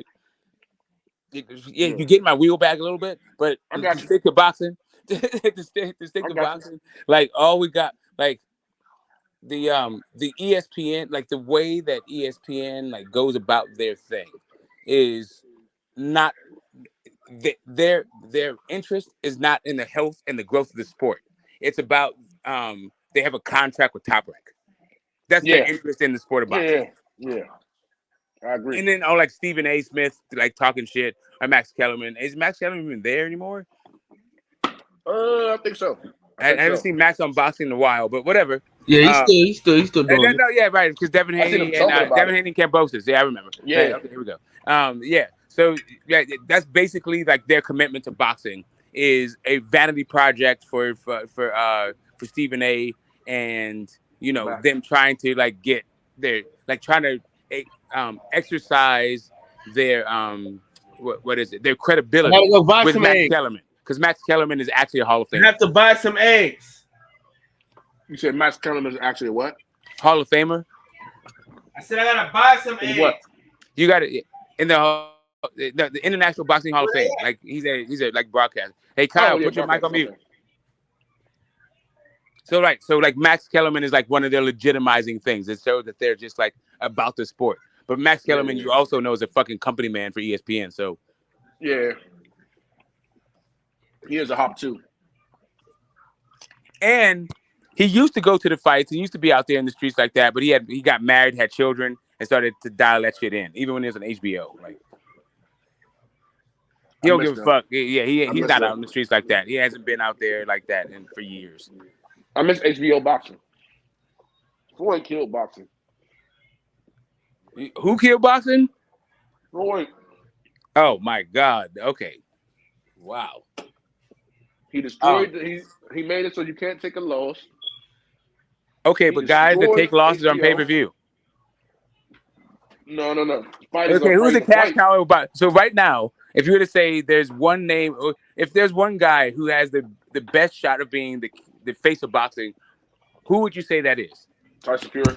you get my wheel back a little bit. But I got to you. stick to boxing, to stick to boxing, like all we got, like the ESPN, like the way that ESPN like goes about their thing is not. Their interest is not in the health and the growth of the sport. It's about they have a contract with Top Rank. That's their interest in the sport of boxing. Yeah. I agree. And then like Stephen A. Smith like talking shit or Max Kellerman. Is Max Kellerman even there anymore? I think so. I haven't seen Max on boxing in a while, but whatever. Yeah, he's still doing it. No, yeah, right. Because Devin Haney and Devin Haney and Cambosis. Yeah, I remember. Yeah. Right, okay, here we go. Yeah. So yeah, that's basically like their commitment to boxing is a vanity project for Stephen A. and them trying to like get their like trying to exercise their what is it, their credibility with Max Kellerman, because Max Kellerman is actually a Hall of Famer. You have to buy some eggs. You said Max Kellerman is actually a what? Hall of Famer. I said I gotta buy some eggs. What? You got it in the International Boxing Hall of Fame. Like he's a like broadcast. Hey Kyle, put your mic on mute. So like Max Kellerman is like one of their legitimizing things. It shows that they're just like about the sport. But Max Kellerman, you also know, is a fucking company man for ESPN. So yeah, he is a hop too. And he used to go to the fights. He used to be out there in the streets like that. But he got married, had children, and started to dial that shit in. Even when he was on HBO, like he don't give a fuck. Yeah, he's not out in the streets like that. He hasn't been out there like that for years. I miss HBO boxing. Floyd killed boxing. Who killed boxing? Floyd. Oh my God. Okay. Wow. He destroyed. He made it so you can't take a loss. Okay, but guys that take losses on pay-per-view. No. Okay, who's the cash cow about? So right now, if you were to say there's one name, or if there's one guy who has the best shot of being the face of boxing, who would you say that is? Tyson Fury.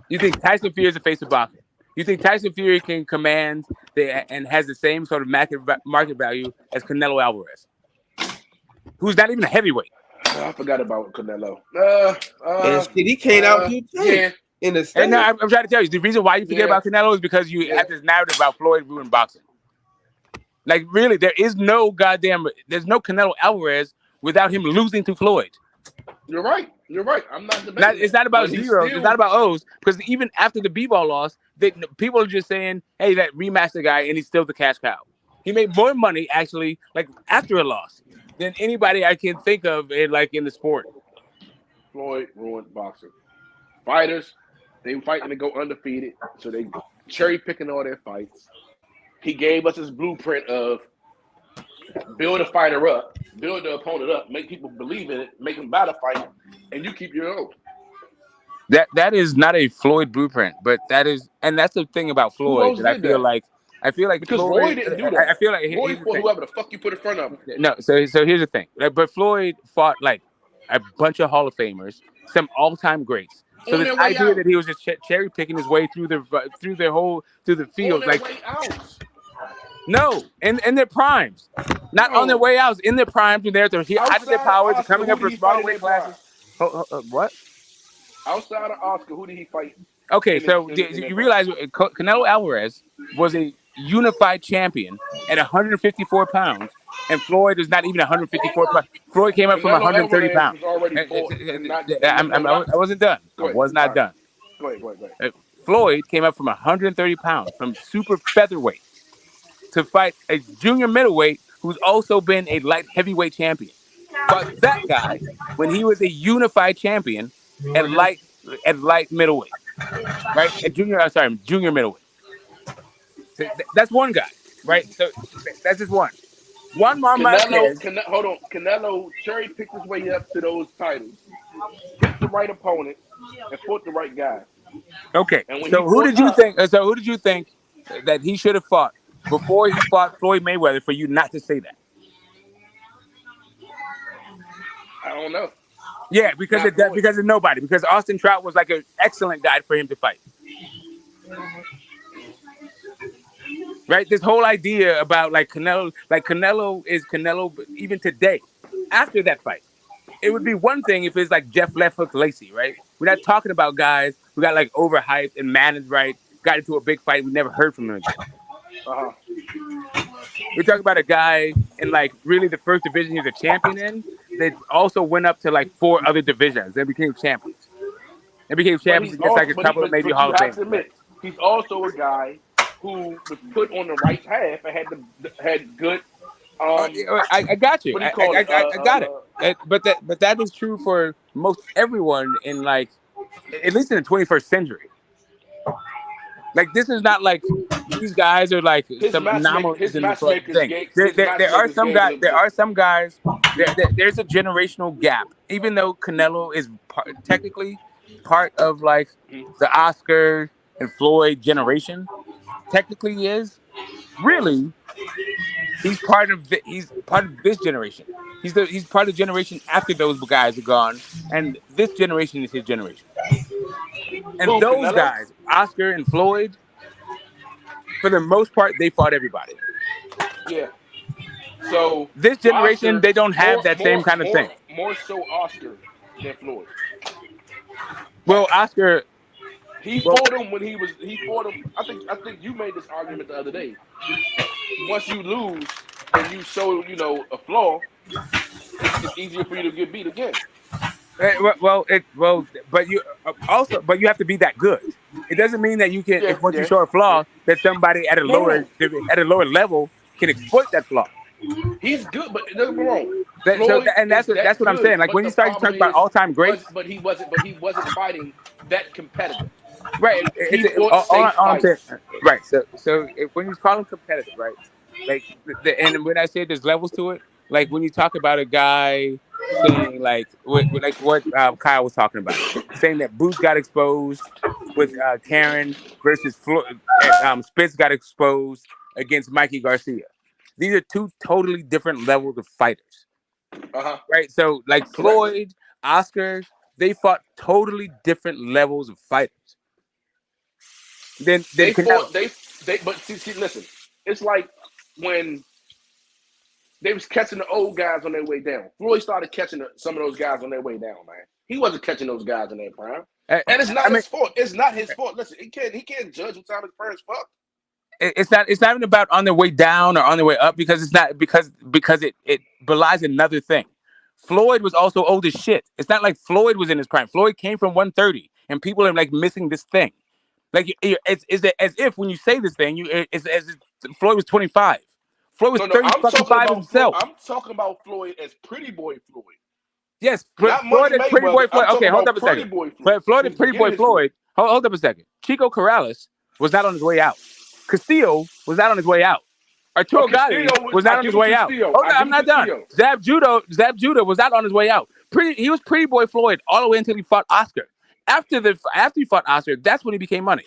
You think Tyson Fury is the face of boxing? You think Tyson Fury can command and has the same sort of market value as Canelo Alvarez, who's not even a heavyweight? I forgot about Canelo. He came out in the state. And I'm trying to tell you, the reason why you forget about Canelo is because you have this narrative about Floyd ruined boxing. Like, really, there's no Canelo Alvarez without him losing to Floyd. You're right. I'm not debating. It's not about zeros. It's not about O's. Because even after the B-ball loss, people are just saying, "Hey, that rematch the guy, and he's still the cash cow." He made more money actually, like after a loss, than anybody I can think of in the sport. Floyd ruined boxing. Fighters, they fighting to go undefeated, so they cherry picking all their fights. He gave us his blueprint of build a fighter up, build the opponent up, make people believe in it, make them battle fight, and you keep your own. That is not a Floyd blueprint, but that's the thing about Floyd. That I feel like because Floyd, Roy didn't do that. I feel like Roy fought whoever the fuck you put in front of him. No, so here's the thing. But Floyd fought like a bunch of Hall of Famers, some all-time greats. So this idea that he was just cherry picking his way through the field, like no, in their primes, not on their way out, in their primes, when they're at their height of their powers, coming up for smaller weight classes. What? Outside of Oscar, who did he fight? Okay, so you realize Canelo Alvarez was a unified champion at 154 pounds, and Floyd is not even 154 pounds. Floyd came up from 130 pounds. I wasn't done. I was not done. Go ahead. Floyd came up from 130 pounds, from super featherweight, to fight a junior middleweight who's also been a light heavyweight champion, fought that guy when he was a unified champion at light middleweight, right? At junior middleweight. So that's one guy, right? So that's just one. Juan Marquez. Hold on. Canelo cherry picked his way up to those titles, picked the right opponent, and fought the right guy. Okay. So who did you think? So who did you think that he should have fought before he fought Floyd Mayweather for you not to say that? I don't know. Yeah, because of nobody. Because Austin Trout was like an excellent guy for him to fight. Right? This whole idea about Canelo is Canelo even today, after that fight. It would be one thing if it's like Jeff Left Hook Lacey, right? We're not talking about guys who got like overhyped and managed right, got into a big fight, we never heard from them again. We're talking about a guy in like really the first division he was a champion in. They also went up to like 4 other divisions. They became champions. They became champions against like a couple of maybe Hall of Fame. He's also a guy who was put on the right path and had good. I got you. I got it. But that is true for most everyone in like at least in the 21st century. Like this is not like these guys are like some anomalies in the thing. There are some guys. There's a generational gap. Even though Canelo is technically part of like the Oscar and Floyd generation, technically he is. Really, he's part of this generation. He's part of the generation after those guys are gone, and this generation is his generation. And those guys, Oscar and Floyd, for the most part, they fought everybody. Yeah. So this generation, Oscar, they don't have that same kind of thing. More so Oscar than Floyd. Well, Oscar, he fought him when he fought him. I think you made this argument the other day. Once you lose and you show, a flaw, it's easier for you to get beat again. But you have to be that good. It doesn't mean that you can once you show a flaw that somebody at a lower level can exploit that flaw. He's good, but it doesn't go wrong. That's what I'm saying. Like when you start talking about all-time greats, but he wasn't fighting that competitive. Right. All I'm saying. Right. So when you call him competitive, right? Like, and when I say there's levels to it, like when you talk about a guy saying like what Kyle was talking about, saying that Boots got exposed with Karen versus Spitz got exposed against Mikey Garcia. These are 2 totally different levels of fighters. Right. So like Floyd, Oscar, they fought totally different levels of fighters. Then they fought. But see, listen. It's like when they was catching the old guys on their way down. Floyd started catching some of those guys on their way down, man. He wasn't catching those guys in their prime, and it's not his fault. It's not his fault. Listen, he can't judge what time his parents fucked. It's not even about on their way down or on their way up because it's not because it belies another thing. Floyd was also old as shit. It's not like Floyd was in his prime. Floyd came from 130, and people are like missing this thing. Like it's as if when you say this thing, it's as if Floyd was 25. Floyd was 35 himself. I'm talking about Floyd as Pretty Boy Floyd. Yes, Floyd is Pretty Boy Floyd. Okay, hold up a second. Floyd is Pretty Boy Floyd. Hold up a second. Chico Corrales was not on his way out. Castillo was not on his way out. Arturo Gatti was not on his way out. Hold on, I'm not done. Zab Judah was not on his way out. He was Pretty Boy Floyd all the way until he fought Oscar. After he fought Oscar, that's when he became money.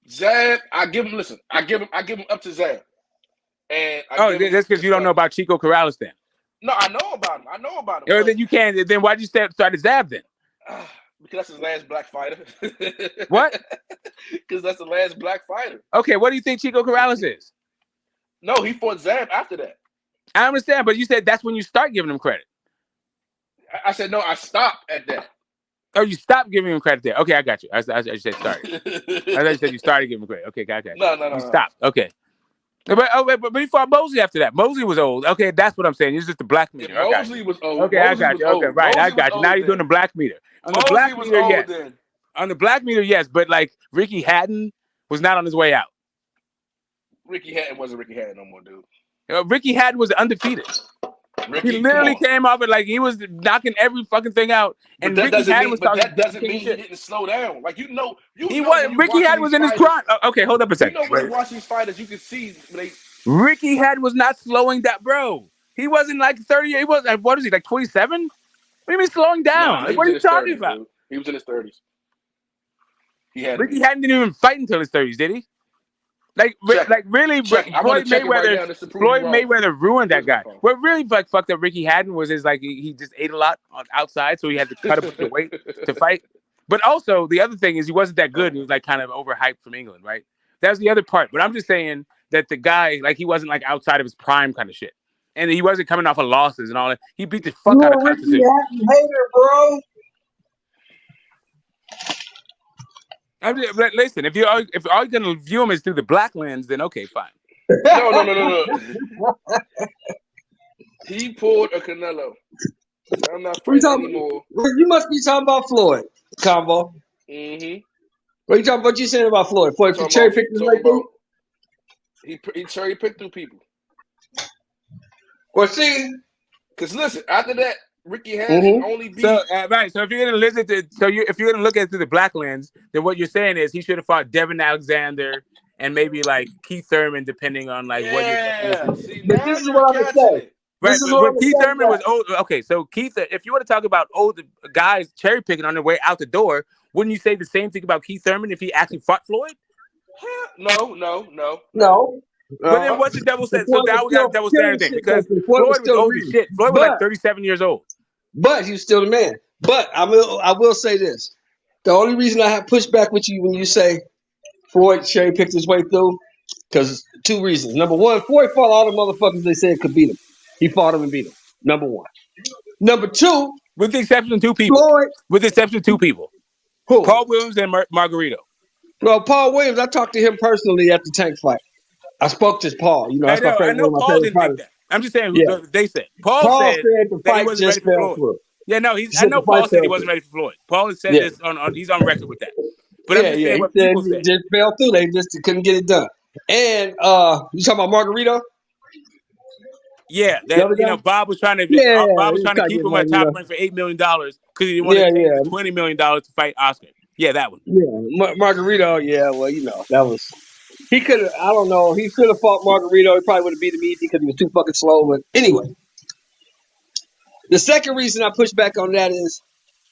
Zab, I give him up to Zab. And that's because you don't know about Chico Corrales then. No, I know about him. Then you can't. Then why'd you start at Zab then? Because that's his last black fighter. What? Because that's the last black fighter. Okay, what do you think Chico Corrales is? No, he fought Zab after that. I understand, but you said that's when you start giving him credit. I said no. I stopped at that. Oh, you stopped giving him credit there. Okay, I got you. I said started. I thought you said you started giving him credit. Okay, got you. No. You stopped. Okay. But he fought Mosley after that. Mosley was old. Okay, that's what I'm saying. It's just the black meter. Mosley was old. Okay, I got you. Okay, right. I got you. Now you're doing the black meter. On the black meter, yes. On the black meter, yes. But like Ricky Hatton was not on his way out. Ricky Hatton wasn't Ricky Hatton no more, dude. Ricky Hatton was undefeated. He literally came off it like he was knocking every fucking thing out, and Ricky Hatton was talking. That doesn't mean he didn't slow down. Like he was. Ricky Hatton was in his prime. Okay, hold up a second. You know, when you watch these fighters, you can see Ricky Hatton was not slowing that, bro. He wasn't like 30. He was. What is he like 27? What do you mean slowing down? Nah, like, what are you talking about? Dude. He was in his 30s. Ricky Hatton didn't even fight until his 30s, did he? Like really, Floyd Mayweather ruined that guy. What really like fucked up Ricky Hatton was he just ate a lot on outside, so he had to cut up the weight to fight. But also the other thing is he wasn't that good. He was like kind of overhyped from England, right? That was the other part. But I'm just saying that the guy he wasn't like outside of his prime kind of shit, and he wasn't coming off of losses and all that. He beat the fuck out of Curtis. Ricky Hatton hater, bro. Listen, if you're all gonna view him as through the black lens, then okay, fine. No. He pulled a Canelo. I'm not fighting anymore. You must be talking about Floyd, Convo. Mm-hmm. What you saying about Floyd? Floyd cherry picked his way through? He cherry picked through people. Well, see, because listen, after that, Ricky Hatton only beat. So if you're gonna listen to, if you're gonna look at it through the black lens, then what you're saying is he should have fought Devin Alexander and maybe like Keith Thurman, depending on like what you're. See, but this is what I'm saying. Right, but Keith Thurman was old. Okay, so Keith, if you want to talk about old guys cherry picking on their way out the door, wouldn't you say the same thing about Keith Thurman if he actually fought Floyd? No. But then what's the double standard? So now we got a double standard thing because Floyd was old as shit. Floyd was like 37 years old. But he was still the man. But I will say this. The only reason I have pushback with you when you say Floyd cherry picked his way through, because 2 reasons. Number one, Floyd fought all the motherfuckers they said could beat him. He fought him and beat him. Number one. Number two, with the exception of 2 people. Floyd, with the exception of 2 people. Who? Paul Williams and Margarito. Well, Paul Williams, I talked to him personally at the Tank fight. I spoke to Paul. You know, that's my favorite. I know Paul didn't think that. I'm just saying who they said. Paul said the that he fight wasn't just ready for fell Floyd. through. Yeah, no, I know Paul said he wasn't ready for Floyd. Paul has said this he's on record with that. But I'm just saying what people said. Just fell through. They just couldn't get it done. And you talking about Margarito? Yeah, Bob was trying to keep him at top rank for $8 million because he didn't want to pay $20 million to fight Oscar. Yeah, that one. Yeah, Margarito. Yeah, well, that was. He could have. I don't know. He could have fought Margarito. He probably would have beat him easy because he was too fucking slow. But anyway, the second reason I push back on that is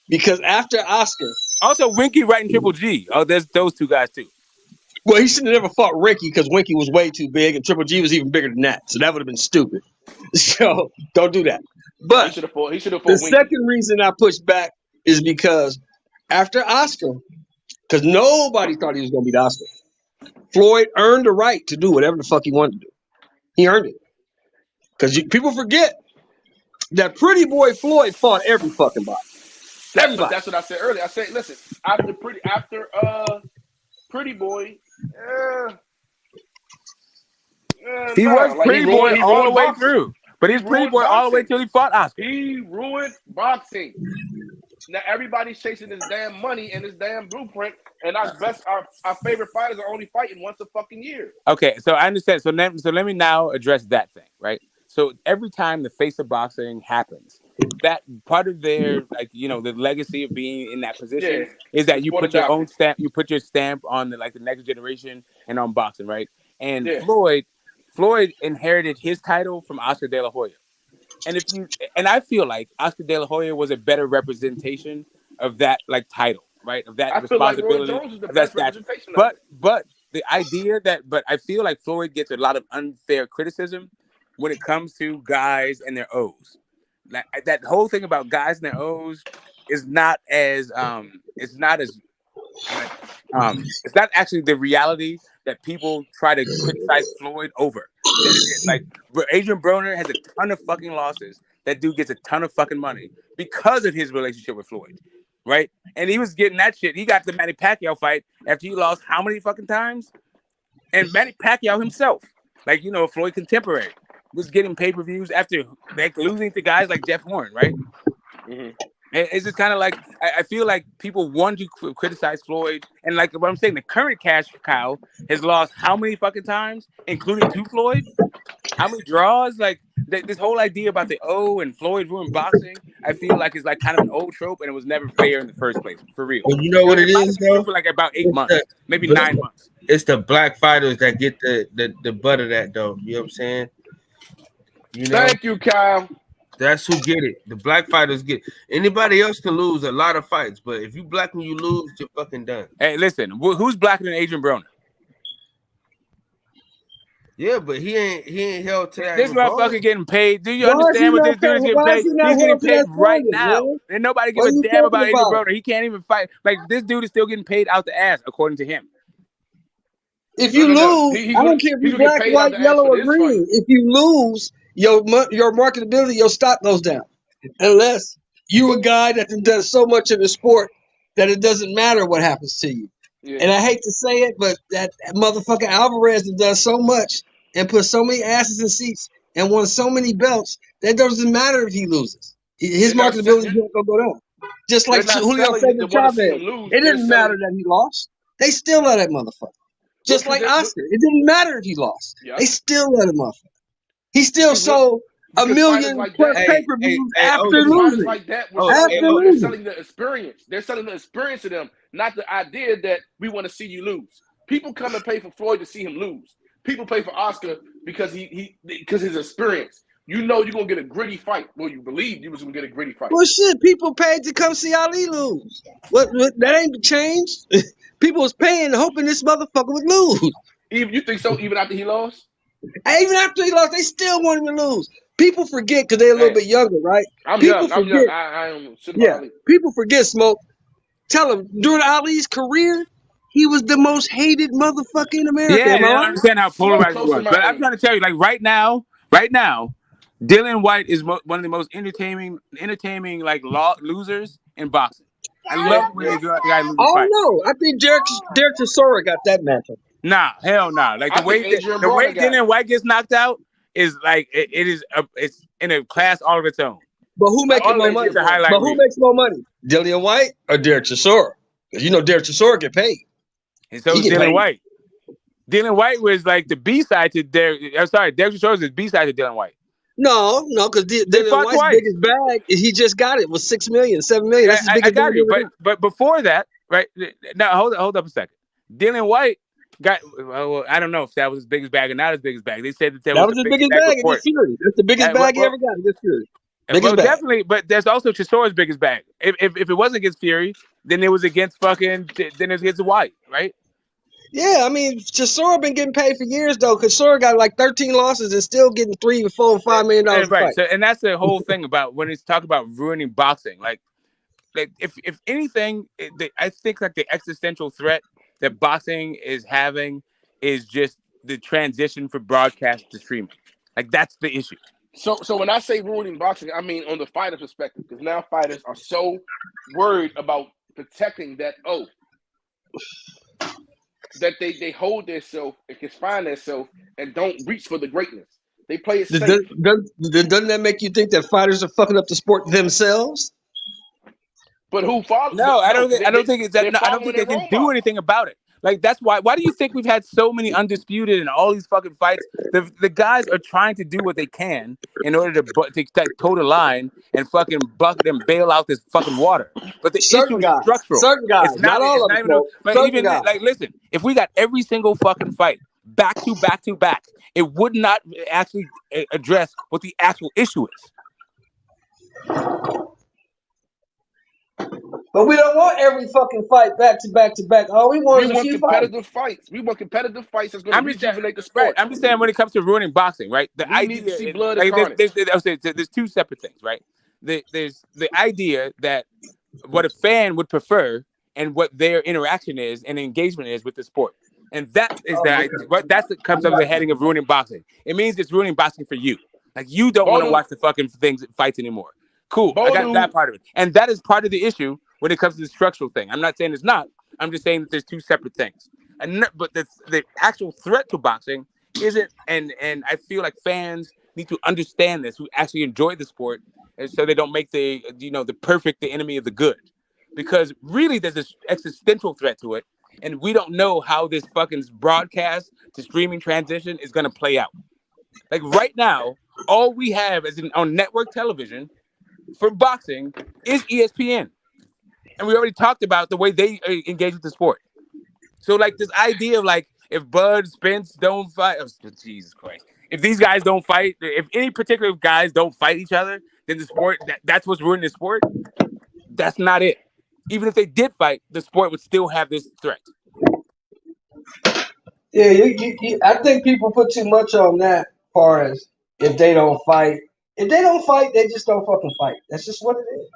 because after Oscar, also Winky right in Triple G. Oh, there's those 2 guys too. Well, he should have never fought Winky because Winky was way too big and Triple G was even bigger than that. So that would have been stupid. So don't do that. But he should have fought the Winky. second reason I pushed back is because after Oscar, because nobody thought he was going to beat Oscar, Floyd earned the right to do whatever the fuck he wanted to do. He earned it. Because people forget that Pretty Boy Floyd fought every fucking body. Everybody. That's what I said earlier. I said, listen, after Pretty Boy, he was Pretty Boy all the way through. But he's Pretty Boy all the way till he fought Oscar. He ruined boxing. Now everybody's chasing this damn money and this damn blueprint, and our favorite fighters are only fighting once a fucking year. Okay, so I understand. So let me now address that thing, right? So every time the face of boxing happens, that part of their the legacy of being in that position is that you put your own stamp, you put your stamp on the next generation and on boxing, right? And Floyd inherited his title from Oscar De La Hoya. And I feel like Oscar De La Hoya was a better representation of that title, right? Of that responsibility, of that stature. But the idea but I feel like Floyd gets a lot of unfair criticism when it comes to guys and their O's. That whole thing about guys and their O's is not as it's not actually the reality that people try to criticize Floyd over. Like Adrian Broner has a ton of fucking losses. That dude gets a ton of fucking money because of his relationship with Floyd, right? And he was getting that shit. He got the Manny Pacquiao fight after he lost how many fucking times? And Manny Pacquiao himself, Floyd contemporary, was getting pay-per-views after losing to guys like Jeff Horn, right? Mm-hmm. It's just kind of like I feel like people want to criticize Floyd, and like what I'm saying, the current cash cow has lost how many fucking times, including to Floyd? How many draws? Like this whole idea about the and Floyd ruined boxing, I feel like is like kind of an old trope, and it was never fair in the first place, for real. Well, you know what it is, though? For like about 8 months, maybe 9 months. It's the black fighters that get the butt of that, though. You know what I'm saying? You know? Thank you, Kyle. That's who get it. The black fighters get it. Anybody else can lose a lot of fights, but if you black and you lose, you're fucking done. Hey, listen, who's blacker than Adrian Broner? Yeah, but he ain't held to that. This motherfucker getting paid. Do you understand what this dude is getting paid? He's getting paid right now. And nobody give a damn about Adrian Broner. He can't even fight. Like, this dude is still getting paid out the ass, according to him. If you lose, I don't care if you're black, white, yellow, or green. If you lose, your marketability, your stock goes down. Unless you a guy that does so much of the sport that it doesn't matter what happens to you. Yeah. And I hate to say it, but that motherfucker Alvarez has done so much and put so many asses in seats and won so many belts that doesn't matter if he loses. His marketability is going to go down. Just like Julio Cesar Chavez. It didn't matter that he lost. They still let that motherfucker. Just like Oscar. It didn't matter if he lost. Yep. They still let him off. He still sold 1 million plus pay-per-views after losing. Like that, they're selling the experience. They're selling the experience to them, not the idea that we want to see you lose. People come and pay for Floyd to see him lose. People pay for Oscar because his experience. You know you're gonna get a gritty fight. Well, you believed you was gonna get a gritty fight. Well, shit, people paid to come see Ali lose. What that ain't changed. People was paying, hoping this motherfucker would lose. Even you think so? Even after he lost? Even after he lost, they still want him to lose. People forget because they're a little bit younger, right? I'm young. I am. Yeah. People forget, Smoke. Tell him during Ali's career, he was the most hated motherfucker in America. Yeah, I don't understand how polarized he was. But I'm trying to tell you, like right now, Dillian White is one of the most entertaining like losers in boxing. I love the way the guy loses fights. No, I think Derek Chisora got that matchup. Nah, hell nah. Like the way Dillian White gets knocked out is like it's in a class all of its own. But who makes more money? Makes more money, Dillian White or Derek Chisora? Because you know Derek Chisora get paid. And so is Dillian White. Dillian White was like the B side to Derek. I'm sorry, Derek Chisora is the B side to Dillian White. No, because Dillian White's biggest bag, he just got it, was $6 million, $7 million. That's his biggest bag. But before that, right now, hold up a second. Dillian White got. Well, I don't know if that was his biggest bag or not his biggest bag. They said that was his biggest bag against Fury. That's the biggest bag he ever got against Fury. Definitely, but there's also Chisora's biggest bag. If it wasn't against Fury, then it was against White, right? Yeah, I mean, Chisora been getting paid for years though, because Chisora got like 13 losses and still getting $3, $4, $5 million. Right. So, and that's the whole thing about when it's talking about ruining boxing. Like if anything, I think like the existential threat that boxing is having is just the transition from broadcast to streaming. Like that's the issue. So when I say ruining boxing, I mean on the fighter perspective, because now fighters are so worried about protecting that that they hold themselves and confine themselves and don't reach for the greatness. They play it safe. Doesn't that make you think that fighters are fucking up the sport themselves? But who follows? No, I don't think they can do anything about it. Like that's why do you think we've had so many undisputed and all these fucking fights? The guys are trying to do what they can in order to toe the line and fucking bucket and bail out this fucking water. But the issue is structural. Certain guys, it's not all of them. But even like, listen, if we got every single fucking fight back to back, it would not actually address what the actual issue is. But we don't want every fucking fight back to back. All we want is a few competitive fights. We want competitive fights that's going to rejuvenate the sport. Right. I'm just saying when it comes to ruining boxing, right? The idea need to see blood and carnage. There's two separate things, right? There's the idea that what a fan would prefer and what their interaction is and engagement is with the sport. And that is that's what comes under the heading of ruining boxing. It means it's ruining boxing for you. Like you don't want to watch the fucking fights anymore. Cool. I got that part of it. And that is part of the issue when it comes to the structural thing. I'm not saying it's not. I'm just saying that there's two separate things. But the actual threat to boxing isn't, and I feel like fans need to understand this, who actually enjoy the sport, and so they don't make the perfect the enemy of the good, because really there's this existential threat to it, and we don't know how this fucking broadcast to streaming transition is going to play out. Like right now, all we have is on network television for boxing is ESPN, and we already talked about the way they engage with the sport. So like this idea of like, if Bud Spence don't fight, Jesus Christ, if these guys don't fight, if any particular guys don't fight each other, then the sport, that's what's ruining the sport. That's not it. Even if they did fight, the sport would still have this threat. Yeah, I think people put too much on that. Far as if they don't fight, they just don't fucking fight. That's just what it is.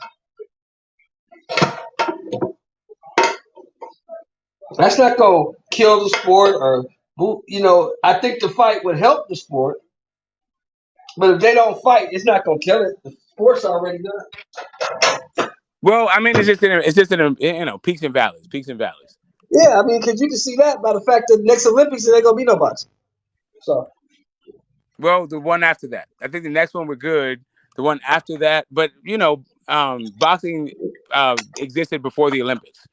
That's not gonna kill the sport, or I think the fight would help the sport. But if they don't fight, it's not gonna kill it. The sport's already done. Well, I mean, it's just in peaks and valleys. Yeah, I mean, because you can see that by the fact that next Olympics there ain't gonna be no boxing. So. Well, the one after that, I think the next one we're good. The one after that, but boxing existed before the Olympics.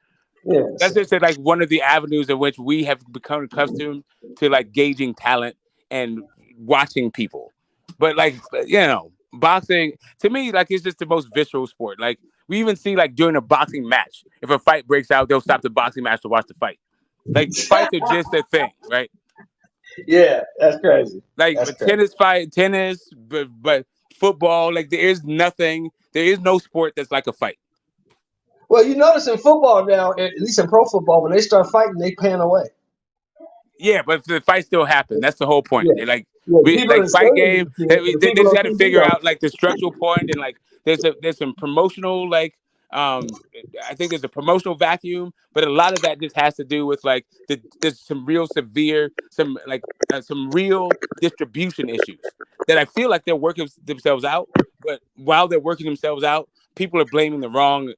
Yeah, that's just like one of the avenues in which we have become accustomed to, like gauging talent and watching people. But like boxing to me, like it's just the most visceral sport. Like we even see like during a boxing match, if a fight breaks out, they'll stop the boxing match to watch the fight. Like fights are just a thing, right? Yeah, that's crazy. Like tennis, but football, like there is no sport that's like a fight. Well, you notice in football now, at least in pro football, when they start fighting, they pan away. Yeah, but the fight still happens. That's the whole point. Yeah. Like fight game, they just had to figure out like the structural point, and like there's some promotional like I think there's a promotional vacuum, but a lot of that just has to do with like there's some real severe, some real distribution issues that I feel like they're working themselves out. But while they're working themselves out, people are blaming the wrong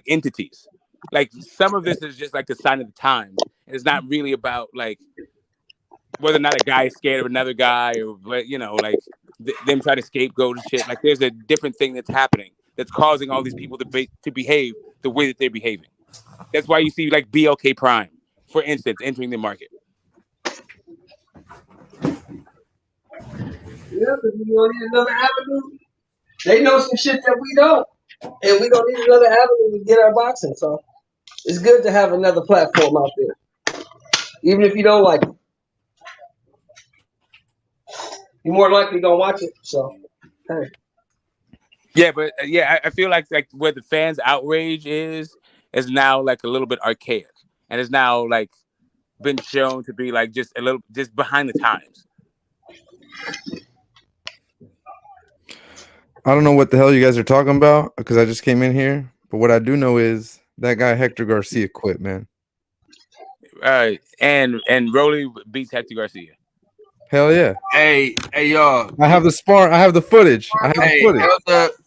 entities. Like some of this is just like a sign of the times. It's not really about like whether or not a guy is scared of another guy, or like them trying to scapegoat and shit. Like there's a different thing that's happening that's causing all these people to behave the way that they're behaving. That's why you see like BLK Prime, for instance, entering the market. Yeah, but we don't need another avenue. They know some shit that we don't, and we don't need another avenue to get our boxing. So it's good to have another platform out there, even if you don't like it. You're more likely gonna watch it. So, hey. Yeah, but I feel like where the fans' outrage is now like a little bit archaic, and it's now like been shown to be like just behind the times. I don't know what the hell you guys are talking about because I just came in here. But what I do know is that guy Hector Garcia quit, man. And Rolly beats Hector Garcia. Hell yeah. Hey, y'all. I have the spar. I have the footage.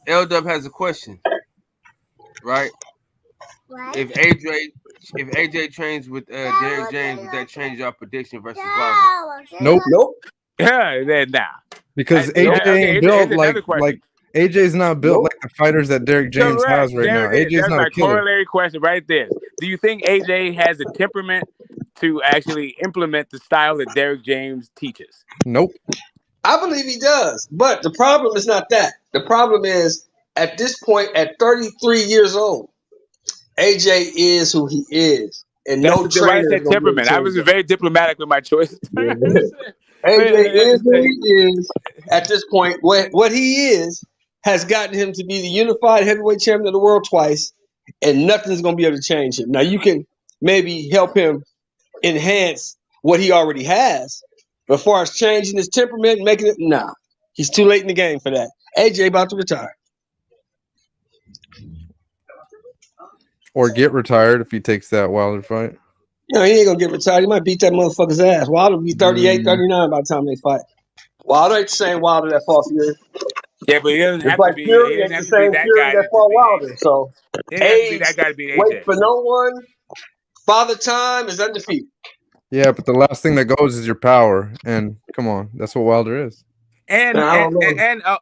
L-Dub has a question. Right? What? If AJ trains with Derrick James, would that change your prediction versus Wilder? Nope. Yeah, then nah. Because AJ ain't built like AJ's not built like the fighters that Derrick James has right now. AJ's not a killer. Corollary question right there. Do you think AJ has the temperament to actually implement the style that Derrick James teaches? Nope. I believe he does, but the problem is not that. The problem is at this point, at 33 years old, AJ is who he is, and no trainer. Right, temperament. I was very diplomatic with my choice. AJ is who he is at this point. What he is has gotten him to be the unified heavyweight champion of the world twice, and nothing's going to be able to change him. Now, you can maybe help him enhance what he already has, but as far as changing his temperament and making it, nah, he's too late in the game for that. AJ about to retire. Or get retired if he takes that Wilder fight. You know, he ain't going to get retired. He might beat that motherfucker's ass. Wilder will be 38, 39 by the time they fight. Wilder ain't the same Wilder that fought Fury. Yeah, but he doesn't have to be. Fury ain't the same Fury that fought Wilder. So, age, that guy to be AJ. Wait for no one. Father Time is undefeated. Yeah, but the last thing that goes is your power. And come on, that's what Wilder is. And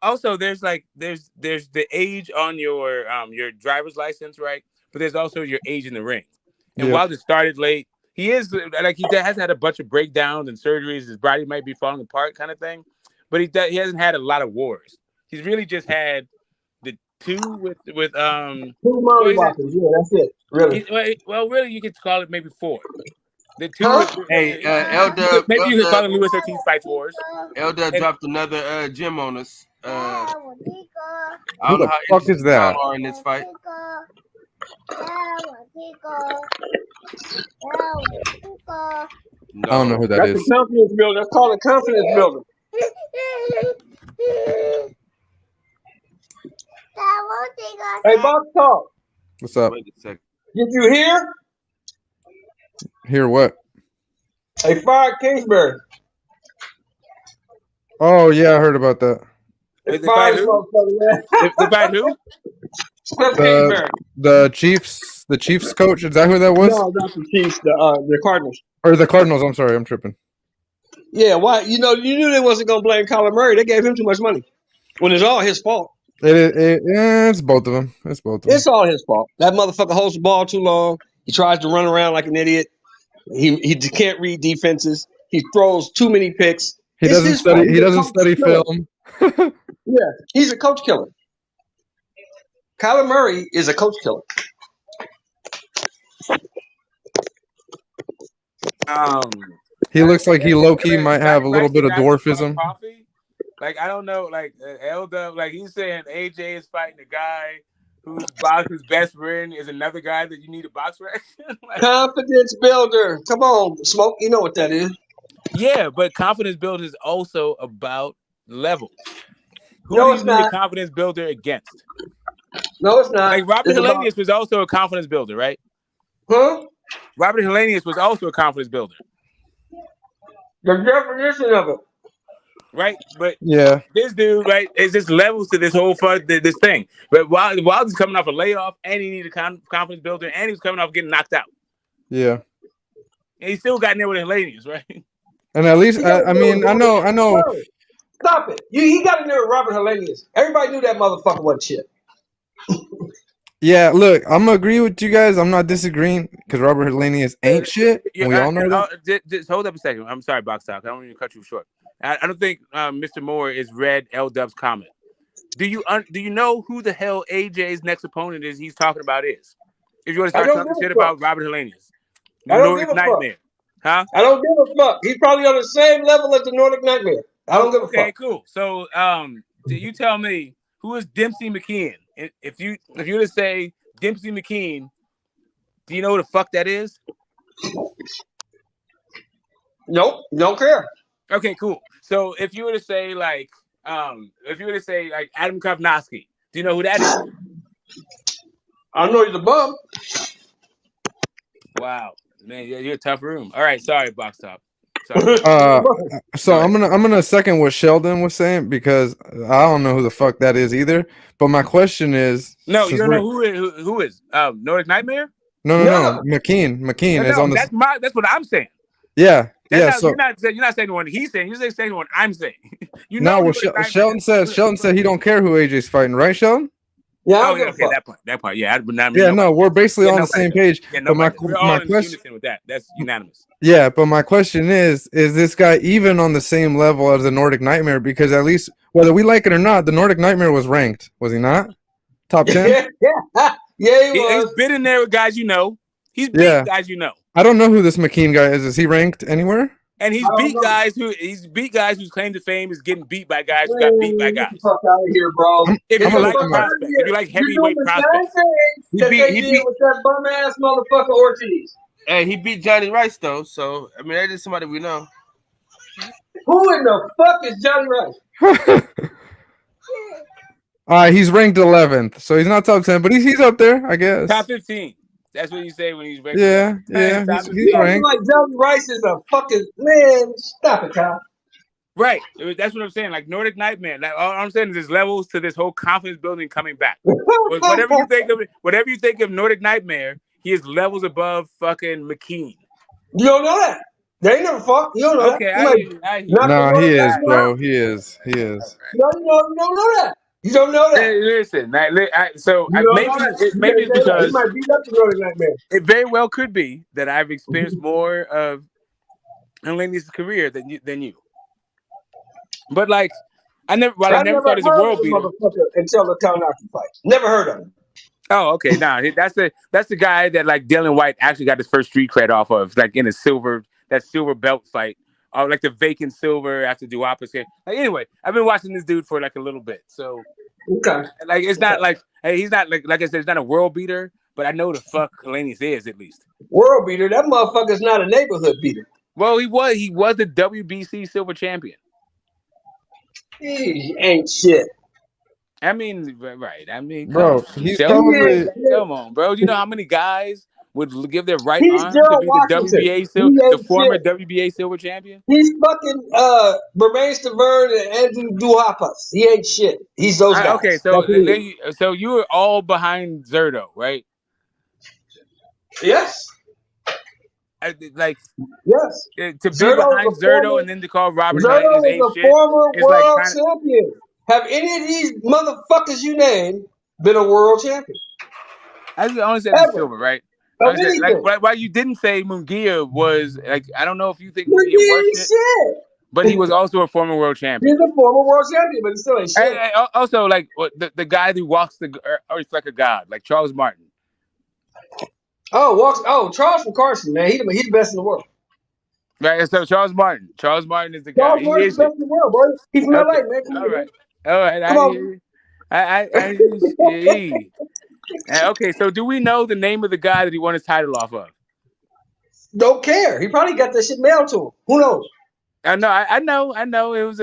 also there's the age on your driver's license, right? But there's also your age in the ring. And while it started late, he is like he has had a bunch of breakdowns and surgeries. His body might be falling apart, kind of thing. But he hasn't had a lot of wars. He's really just had the two with 2 mollywoppers. Yeah, that's it. Really? Well, really, you could call it maybe 4. The two. Elder. Maybe you could call it Louis 13 Fights Wars. Elder dropped another gem on us. Who the fuck is that? In this fight. I don't know who that is. That's a confidence builder. That's called a confidence builder. Hey, Box Talk. What's up? Wait a second. Did you hear? Hear what? They fired Kingsbury. Oh yeah, I heard about that. They fired who? They fired who? Cliff Kingsbury. The Chiefs coach. Is that who that was? No, not the Chiefs. The Cardinals. Or the Cardinals. I'm sorry, I'm tripping. Yeah, why? You knew they wasn't gonna blame Kyler Murray. They gave him too much money when it's all his fault. It's both of them. It's all his fault. That motherfucker holds the ball too long. He tries to run around like an idiot. He can't read defenses. He throws too many picks. He doesn't study film. Yeah, he's a coach killer. Kyler Murray is a coach killer. He looks like he low key might have a little bit of dwarfism. Like I don't know, like L-Dub, like he's saying AJ is fighting a guy whose best friend is another guy that you need a box rack. Like, confidence builder. Come on, Smoke. You know what that is. Yeah, but confidence builder is also about levels. Who do you need a confidence builder against? No, it's not. Like Robert Hellenius was also a confidence builder, right? Huh? Robert Hellenius was also a confidence builder. The definition of it. Right, but yeah, this dude, right, is just levels to this whole this thing. But while he's coming off a layoff, and he needed a confidence builder, and he was coming off getting knocked out. Yeah, and he still got in there with Hellenius, right? And at least I know. Stop it! He got in there with Robert Hellenius. Everybody knew that motherfucker wasn't shit. Yeah, look, I'm gonna agree with you guys. I'm not disagreeing because Robert Hellenius ain't shit. Yeah, we all know that. Just hold up a second. I'm sorry, Box Talk. I don't mean to cut you short. I don't think Mr. Moore has read L-Dub's comment. Do you know who the hell AJ's next opponent is? He's talking about is. If you want to start talking shit about Robert Hellenius, I don't give a Nightmare, fuck. Huh? I don't give a fuck. He's probably on the same level as the Nordic Nightmare. I don't give a fuck. Okay, cool. So, you tell me who is Dempsey McKean? If you were to say Dempsey McKean, do you know who the fuck that is? Nope, don't care. Okay, cool. So if you were to say like Adam Kovnowski, do you know who that is? I know he's a bum. Wow, man, you're a tough room. All right, sorry, Box Talk. So I'm gonna second what Sheldon was saying because I don't know who the fuck that is either. But my question is, no, you don't know who is Nordic Nightmare? No. McKean is on the. That's what I'm saying. Yeah. So you're not saying the one he's saying. You're saying the one I'm saying. Sheldon said he don't care who AJ's fighting, right, Sheldon? Yeah. Okay, that part. Yeah. We're basically on the same page. But my question with that. That's unanimous. Yeah, but my question is this guy even on the same level as the Nordic Nightmare? Because at least whether we like it or not, the Nordic Nightmare was ranked, was he not? Top 10? Yeah, he was. He's been in there with guys you know. He's beat guys you know. I don't know who this McKean guy is. Is he ranked anywhere? And he's beat guys whose claim to fame is getting beat by guys who got beat by guys. Get the fuck out of here, bro. If you like heavyweight prospects, he beat with that bum ass motherfucker Ortiz. Hey, he beat Johnny Rice though, so I mean that is somebody we know. Who in the fuck is Johnny Rice? He's ranked 11th, so he's not top 10, but he's up there, I guess. Top 15. That's what you say when he's ranked. Yeah. He's ranked. Like Johnny Rice is a fucking man. Stop it, Kyle. Right. That's what I'm saying. Like Nordic Nightmare. Like all I'm saying is there's levels to this whole confidence building coming back. Whatever you think of Nordic Nightmare, he is levels above fucking McKean. You don't know that. They ain't never fought. You don't know Okay, that. I hear you. I hear you. No, he is, bro. He is. He is. No, you don't know that. You don't know that. Hey, listen, You don't maybe know that. maybe it's because he might beat up the Nordic Nightmare. it very well could be that I've experienced more of Elenius' career than you. But like, I never thought he's a world beater until the Tanaka fight. Never heard of him. Oh, okay. Nah, that's the guy that like Dylan White actually got his first street cred off of, like in a silver belt fight, or like the vacant silver after Duapa's came. Like anyway, I've been watching this dude for like a little bit, so okay. Like it's not like he's not like I said, he's not a world beater, but I know the fuck Kalani's is at least. World beater? That motherfucker's not a neighborhood beater. Well, he was the WBC silver champion. He ain't shit. I mean, right? I mean, bro, he's probably come on, bro. You know how many guys would give their right He's arm Gerald to be the former shit. WBA silver champion? He's fucking Bermain Stavern and Andrew Duhaupas. He ain't shit. He's those guys. Okay, so you were all behind Zerto, right? Yes. Like yes, to be behind Zerto and then to call Robert Knight Zerto is is a former world champion. Have any of these motherfuckers you named been a world champion? I only said the silver, right? Like, why you didn't say Munguia was like, I don't know if you think Munguia was shit, but he was also a former world champion. He's a former world champion, but he still ain't shit. Also, like the guy who walks the earth like a god, like Charles Martin. Charles from Carson, man, he the best in the world. Right, so Charles Martin is the guy. Charles Martin's the best in the world, boy. He's from LA, man. All right. I hear you. Okay, so do we know the name of the guy that he won his title off of? Don't care. He probably got that shit mailed to him. Who knows? I know. It was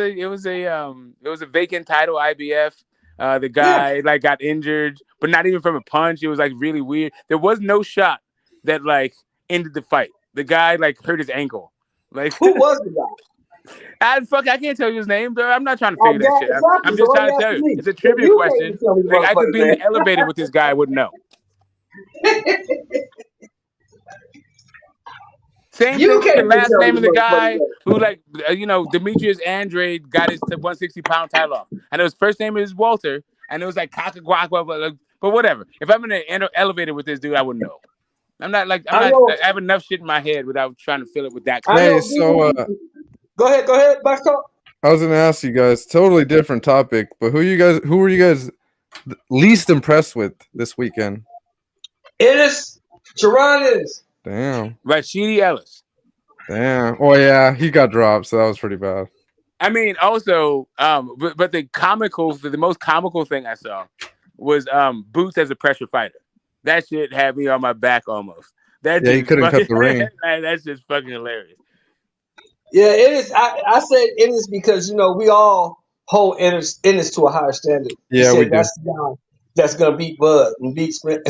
a vacant title, IBF. The guy like got injured, but not even from a punch. It was like really weird. There was no shot that like ended the fight. The guy like hurt his ankle. Like who was the guy? I can't tell you his name, bro. I'm not trying to figure that shit out. I'm just trying to tell you. It's a trivia question. Like, I could be in the elevator with this guy, I wouldn't know. Same thing with the last name of the guy who, like, Demetrius Andrade got his 160-pound title off. I know his first name is Walter, and it was like Kakaguakwa, but whatever. If I'm in an elevator with this dude, I wouldn't know. I have enough shit in my head without trying to fill it with that. Hey, so Go ahead, back talk. I was gonna ask you guys, totally different topic, but who were you guys least impressed with this weekend? Jerron Ennis. Damn. Rashidi Ellis. Damn. Oh yeah, he got dropped, so that was pretty bad. I mean, also, but the most comical thing I saw was Boots as a pressure fighter. That shit had me on my back almost. He couldn't cut the ring. That's just fucking hilarious. Yeah, Ennis. I said Ennis because we all hold Ennis to a higher standard. Yeah, we do. That's the guy that's gonna beat Bud and beat Smith.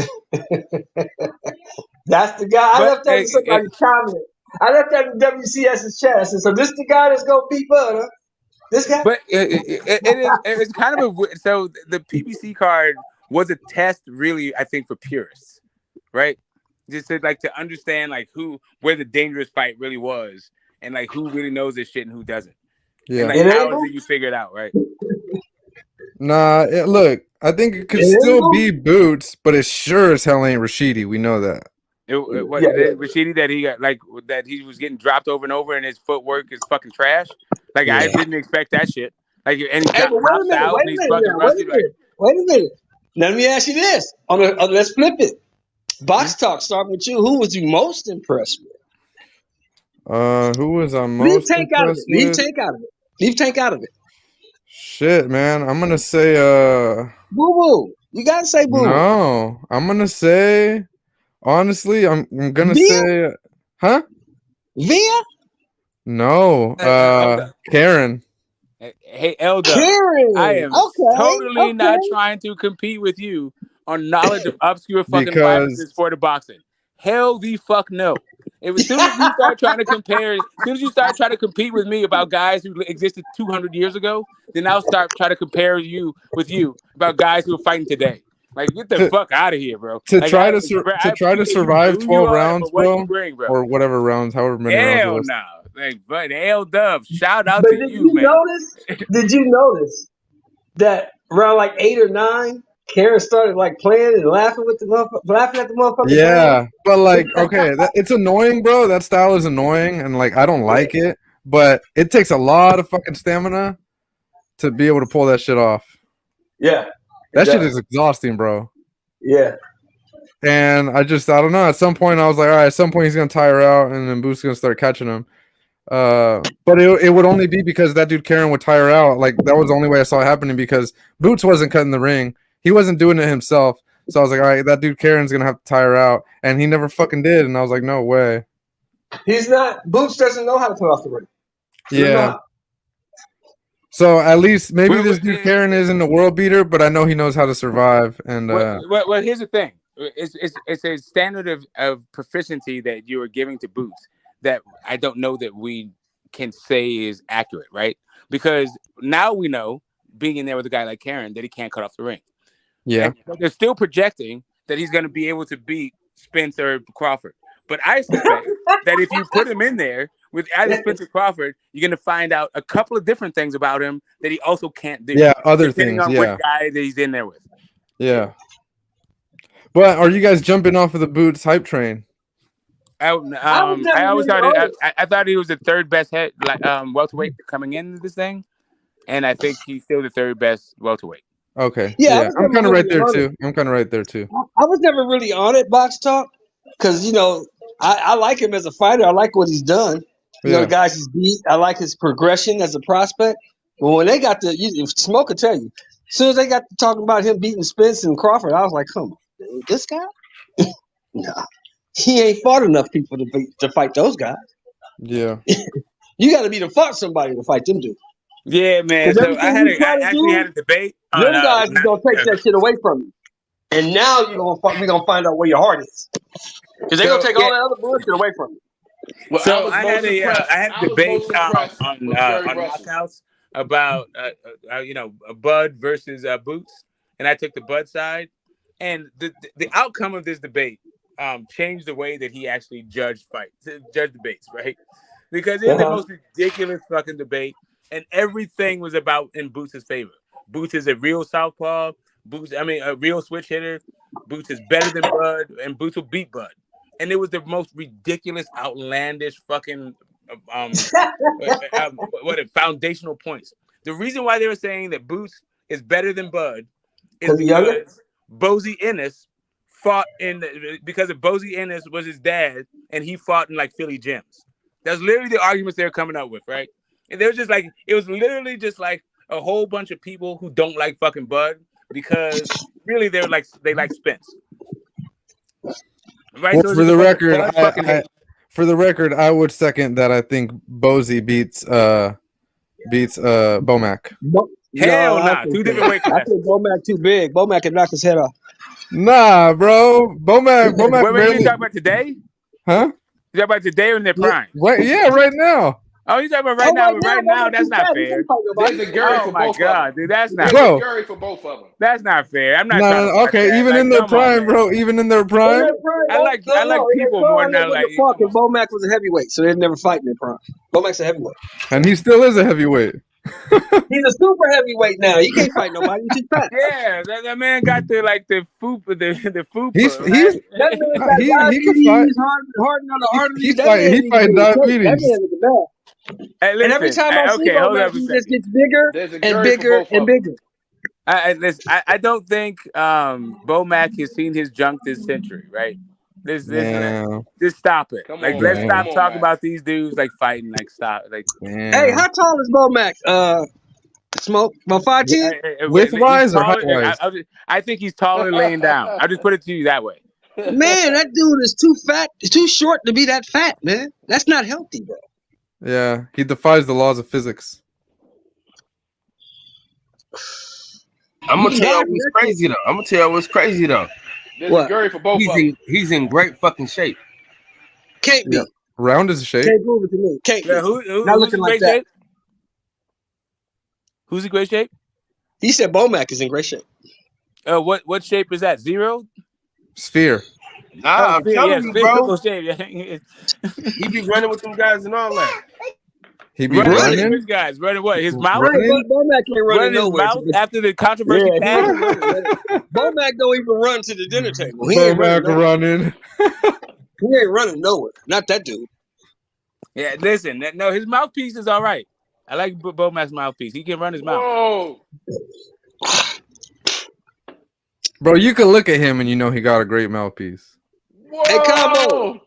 That's the guy. I left that in somebody's comment. I left that in WCS's chat. I said, so this the guy that's gonna beat Bud, huh? This guy. But it's kind of so the PBC card was a test, really, I think, for purists, right? Just to understand where the dangerous fight really was. And like who really knows this shit and who doesn't. Yeah. And how did you figure it out, right? Nah, look, I think it could still be Boots, but it sure as hell ain't Rashidi. We know that. Rashidi that he got that he was getting dropped over and over and his footwork is fucking trash. I didn't expect that shit. And he got knocked out and he's fucking rusty. Wait a minute. Now let me ask you this. Let's flip it. Box talk, starting with you. Who was you most impressed with? Who was I most Tank out of it. Leave Tank out of it. Shit, man. I'm gonna say Boo Boo. You gotta say Boo. No, I'm gonna say honestly, I'm gonna say Via? No. Karen. Hey Elder. Karen. I am totally not trying to compete with you on knowledge of obscure fucking violence for the boxing. Hell the fuck no. As soon as you start trying to compete with me about guys who existed 200 years ago, then I'll start trying to compare you about guys who are fighting today. Like, get the fuck out of here, bro. To try to survive 12 rounds, bro, or whatever rounds, however many rounds. Like, but L-Dub, shout out But to you, man. Did you notice that around like 8 or 9, Karen started like playing and laughing at the motherfucker? Yeah, but like, okay, it's annoying, bro. That style is annoying, and like, I don't like it. But it takes a lot of fucking stamina to be able to pull that shit off. Yeah, that shit is exhausting, bro. Yeah. And I don't know. At some point, I was like, all right, at some point he's gonna tire out, and then Boots gonna start catching him. But it would only be because that dude Karen would tire out. Like that was the only way I saw it happening because Boots wasn't cutting the ring. He wasn't doing it himself. So I was like, all right, that dude Karen's gonna have to tire out, and he never fucking did. And I was like, no way. He's not. Boots doesn't know how to come off the ring. Yeah. So at least maybe this dude Karen isn't a world beater, but I know he knows how to survive. And well, here's the thing: it's a standard of proficiency that you are giving to Boots that I don't know that we can say is accurate, right? Because now we know, being in there with a guy like Karen, that he can't cut off the ring. Yeah, and they're still projecting that he's going to be able to beat Spencer Crawford. But I suspect that if you put him in there with either Spencer Crawford, you're going to find out a couple of different things about him that he also can't do. Yeah, other depending things. on Yeah, what guy that he's in there with. Yeah. But are you guys jumping off of the Boots hype train? I always thought I thought he was the third best welterweight coming into this thing, and I think he's still the third best welterweight. Okay. Yeah, I'm kind of right there too. I was never really on it, Box Talk, because I like him as a fighter. I like what he's done. You know, the guys he's beat. I like his progression as a prospect. But when they got Smoke could tell you, as soon as they got to talking about him beating Spence and Crawford, I was like, come on, this guy? Nah, he ain't fought enough people to fight those guys. Yeah. You got to be to fight somebody to fight them dudes. Yeah, man. So I actually had a debate. Them guys is gonna take that shit away from you, and now we're gonna find out where your heart is, because they're gonna take all that other bullshit away from you. Well, so I had a debate on Knockouts about Bud versus Boots, and I took the Bud side, and the outcome of this debate changed the way that he actually judged debates, right? Because it's the most ridiculous fucking debate, and everything was about in Boots' favor. Boots is a real southpaw. A real switch hitter. Boots is better than Bud, and Boots will beat Bud. And it was the most ridiculous, outlandish fucking foundational points. The reason why they were saying that Boots is better than Bud is because Bozy Ennis fought because of Bozy Ennis was his dad, and he fought in like Philly gyms. That's literally the arguments they were coming up with, right? And they were just like, it was literally just like a whole bunch of people who don't like fucking Bud because really they like Spence. Right? Well, so for the record, I would second that. I think Bozy beats Bomac. Hell nah, 2 different weight classes. I think Bomac too big. Bomac can knock his head off. Nah, bro. Bomac. Wait, you talking about today? Huh? You talking about today or in their prime? Right now. Oh, you talking about right now? Right now, that's not fair. There's a Gary Oh for my both god, of them. dude, that's not. There's a Gary for both of them. That's not fair. I'm not. No, okay, even in their prime, bro. Even in their prime. I like people more than I like. Bomac was a heavyweight, so they'd never fight in their prime. Bomac's a heavyweight, and he still is a heavyweight. He's a super heavyweight now. You can't fight nobody. He's fat. Yeah, that man got the fupa. He can fight. He's hardened on the artery. He fight diabetes. Hey, listen, and every time I see Bomac, he just gets bigger and bigger and bigger. I don't think Bomac has seen his junk this century, right? Just stop it. Let's stop talking about these dudes like fighting. Stop. Hey, how tall is Bomac? Smoke about 5'10"? With rise or height wise? I think he's taller laying down. I'll just put it to you that way. Man, that dude is too fat. He's too short to be that fat, man. That's not healthy, bro. Yeah, he defies the laws of physics. I'm gonna tell you what's crazy though. There's a Gary for both of them. He's in great fucking shape. Can't be. Round is shape. Can't prove it to me. Can't be. Not looking like that. Shape? Who's in great shape? He said Bomac is in great shape. What shape is that? 0? Sphere. Nah, I'm telling you, bro. Shape. He be running with them guys and all that. He be running. Which guys running what? His mouth. Bomac ain't running his nowhere. mouth after the controversy passed. Bomac don't even run to the dinner table. He ain't running. He ain't running nowhere. Not that dude. Yeah, listen. No, his mouthpiece is all right. I like Bomac's mouthpiece. He can run his mouth. Whoa. Bro, you can look at him and you know he got a great mouthpiece. Whoa. Hey, Combo.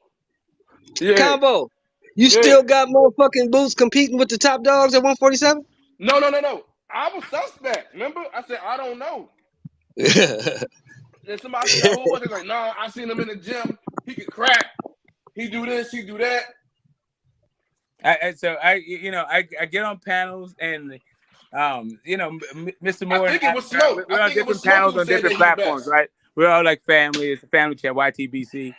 Yeah. Combo. You still got motherfucking Boots competing with the top dogs at 147? No. I was suspect. Remember? I said, I don't know. And somebody said, who was it? Like, nah, I seen him in the gym. He can crack. He do this, he do that. I get on panels and Mr. Moore. I think it was Smoke. We're on different panels on different platforms, right? We're all like family. It's a family chat, YTBC.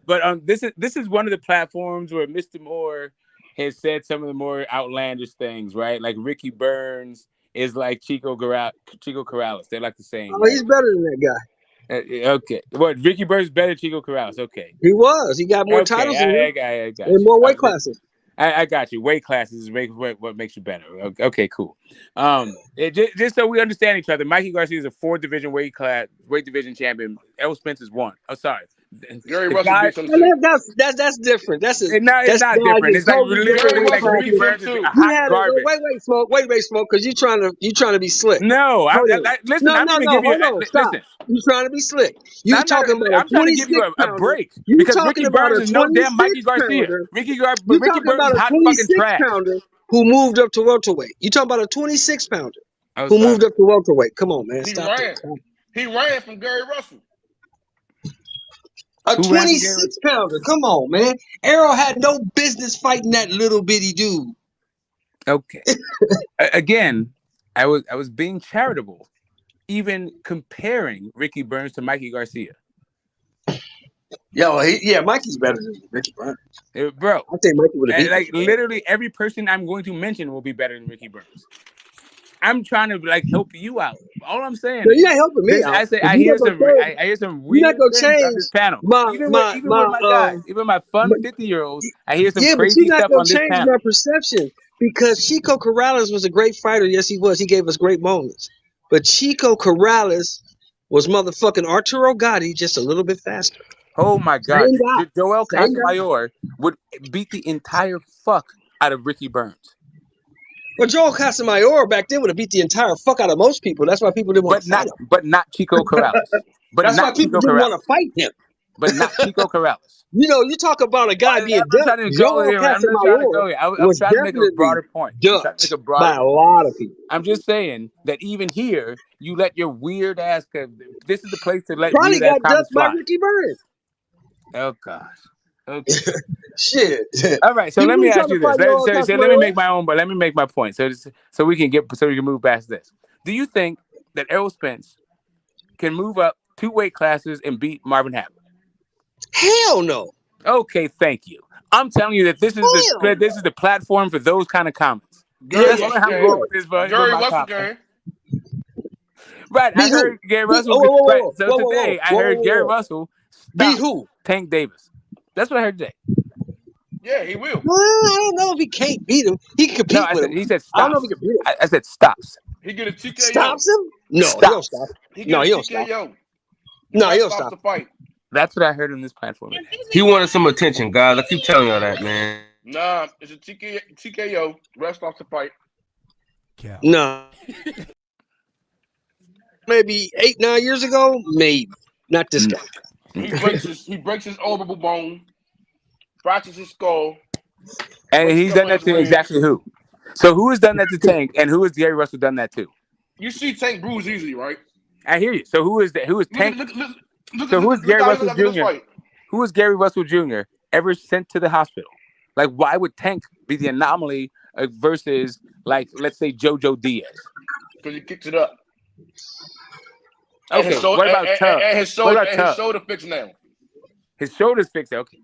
But this is one of the platforms where Mr. Moore has said some of the more outlandish things, right? Like Ricky Burns is like Chico Corrales. They're like the same. Oh, he's better than that guy. Okay. What? Ricky Burns better than Chico Corrales? Okay. He was. He got more titles than him. I got and more weight classes. I got you. Weight classes is what makes you better. Okay, cool. Just so we understand each other, Mikey Garcia is a 4-division weight division champion. Errol Spence is 1. Oh, sorry. Gary Russell beats him too. That's different. That's it's not different. It's like literally like Ricky Burns is a hot garbage. Wait, Smoke, because you trying to be slick. No, listen. No, hold on. Stop. You trying to be slick? I'm trying to give you a break because Ricky Burns is no damn Mikey Garcia. Ricky Burns is hot fucking trash. Who moved up to welterweight? You talking about a 26-pounder who moved up to welterweight? Come on, man. He ran from Gary Russell. A 26-pounder. Come on, man. Errol had no business fighting that little bitty dude. Okay. Again, I was being charitable, even comparing Ricky Burns to Mikey Garcia. Mikey's better than Ricky Burns. Bro, I think Mikey would have beat like literally every person I'm going to mention will be better than Ricky Burns. I'm trying to help you out. All I'm saying. No, you're not helping me out. I hear some weird things on this panel. Even with my guys, even my fun 50-year-olds, I hear some crazy stuff on this panel. Change my perception because Chico Corrales was a great fighter. Yes, he was. He gave us great moments. But Chico Corrales was motherfucking Arturo Gatti just a little bit faster. Oh my God, Joel Casamayor would beat the entire fuck out of Ricky Burns. Well, Joel Casamayor back then would have beat the entire fuck out of most people. That's why people didn't want to fight him. But not Chico Corrales. That's why people didn't want to fight him. But not Chico Corrales. You talk about a guy being ducked. Joel Casamayor was trying to make a broader point. By a lot of people. I'm just saying that even here, you let your weird ass. This is the place to let probably weird got ducked by Ricky Burns. Oh gosh. Okay. Shit. All right. So let me ask you this. Let me make my own, but let me make my point. So we can move past this. Do you think that Errol Spence can move up 2 weight classes and beat Marvin Hagler? Hell no. Okay, thank you. I'm telling you that this is the platform for those kind of comments. Gary Russell. Right. I heard Gary Russell. So today I heard Gary Russell beat who? Tank Davis. That's what I heard today. Yeah, he will. Well, I don't know if he can't beat him. He can compete with him. He said stops. I don't know if he can beat him. I said stops. He get a TKO. Stops him? No, he don't stop. He don't stop. No, he don't stop. The fight. That's what I heard on this platform. He wanted some attention, guys. I keep telling y'all that, man. Nah, it's a TKO. Rest off the fight. Yeah. No. Maybe 8-9 years ago, maybe. Not this guy. He breaks his orbital bone, fractures his skull. And he's done that to exactly who? So who has done that to Tank, and who has Gary Russell done that to? You see Tank bruise easily, right? I hear you. So who is that? Who is Tank? Who is Gary Russell Jr.? Who is Gary Russell Jr. ever sent to the hospital? Like, why would Tank be the anomaly versus, like, let's say JoJo Diaz? Because he kicks it up. Okay, what about Tub? And his shoulder fixed now. His shoulder's fixed. Okay.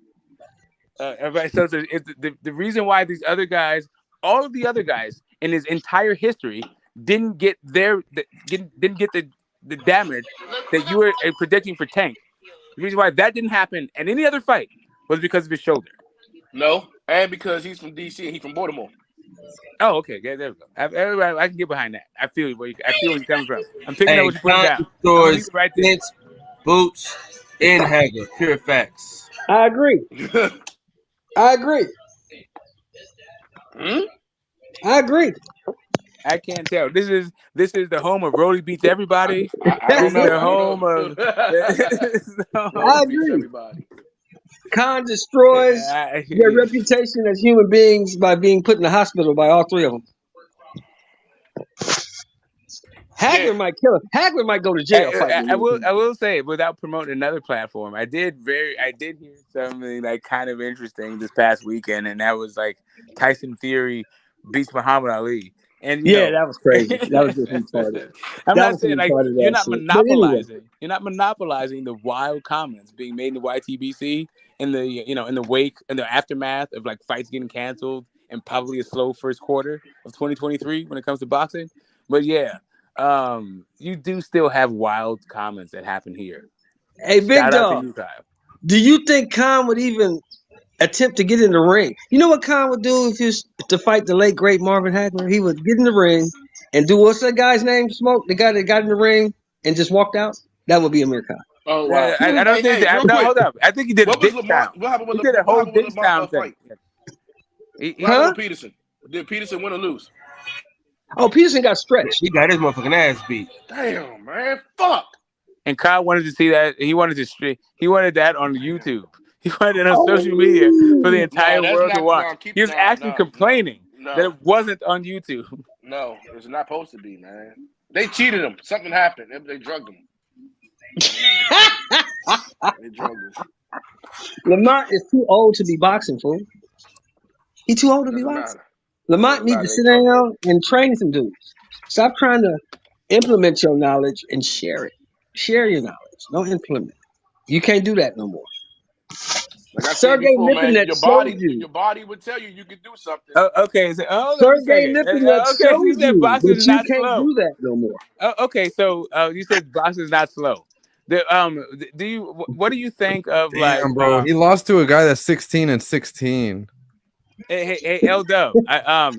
Right. So the reason why these other guys, all of the other guys in his entire history, didn't get the damage that you were predicting for Tank. The reason why that didn't happen in any other fight was because of his shoulder. No. And because he's from DC and he's from Baltimore. Oh, okay. Yeah, there we go. Everybody, I can get behind that. I feel where you're coming from. I'm picking up what you're putting down. Stores, Right there. Vince, Boots, and Hager. Pure facts. I agree. I agree. I agree. I can't tell. This is the home of Rolly beats everybody. I This don't is know. the home of. I agree. Khan destroys their reputation as human beings by being put in the hospital by all three of them. Hagler might kill him. Hagler might go to jail. I will say, without promoting another platform, I did hear something like kind of interesting this past weekend, and that was like Tyson Fury beats Muhammad Ali. And that was crazy. That was just retarded. I'm not saying like you're not monopolizing. Anyway. You're not monopolizing the wild comments being made in the YTBC in the in the wake and the aftermath of like fights getting canceled and probably a slow first quarter of 2023 when it comes to boxing. But yeah. You do still have wild comments that happen here. Hey, Big Dog, do you think Khan would even attempt to get in the ring? You know what Khan would do if he was to fight the late great Marvin Hagler? He would get in the ring and do what's that guy's name? Smoke, the guy that got in the ring and just walked out. That would be Amir Khan. Oh wow! I don't think that. No, hold up. I think he did. What happened with he did a whole Dickstown thing. Huh? Peterson. Did Peterson win or lose? Oh, Peterson got stretched. He got his motherfucking ass beat. Damn, man. Fuck. And Kyle wanted to see that. He wanted that on YouTube. He wanted it on social media for the entire world to watch. He was actually complaining that it wasn't on YouTube. No, it's not supposed to be, man. They cheated him. Something happened. They drugged him. They drugged him. Lamont is too old to be boxing, fool. He's too old to be boxing. Lamont needs to sit down and train some dudes. Stop trying to implement your knowledge and share it. Share your knowledge. Don't implement it. You can't do that no more. Like I said before, man, your body would tell you could do something. Okay. Sergey Lipinets showed you that you can't do that no more. Okay, so you said boxing is not slow. What do you think of Damn, bro? He lost to a guy that's 16-16. Hey, L Dub.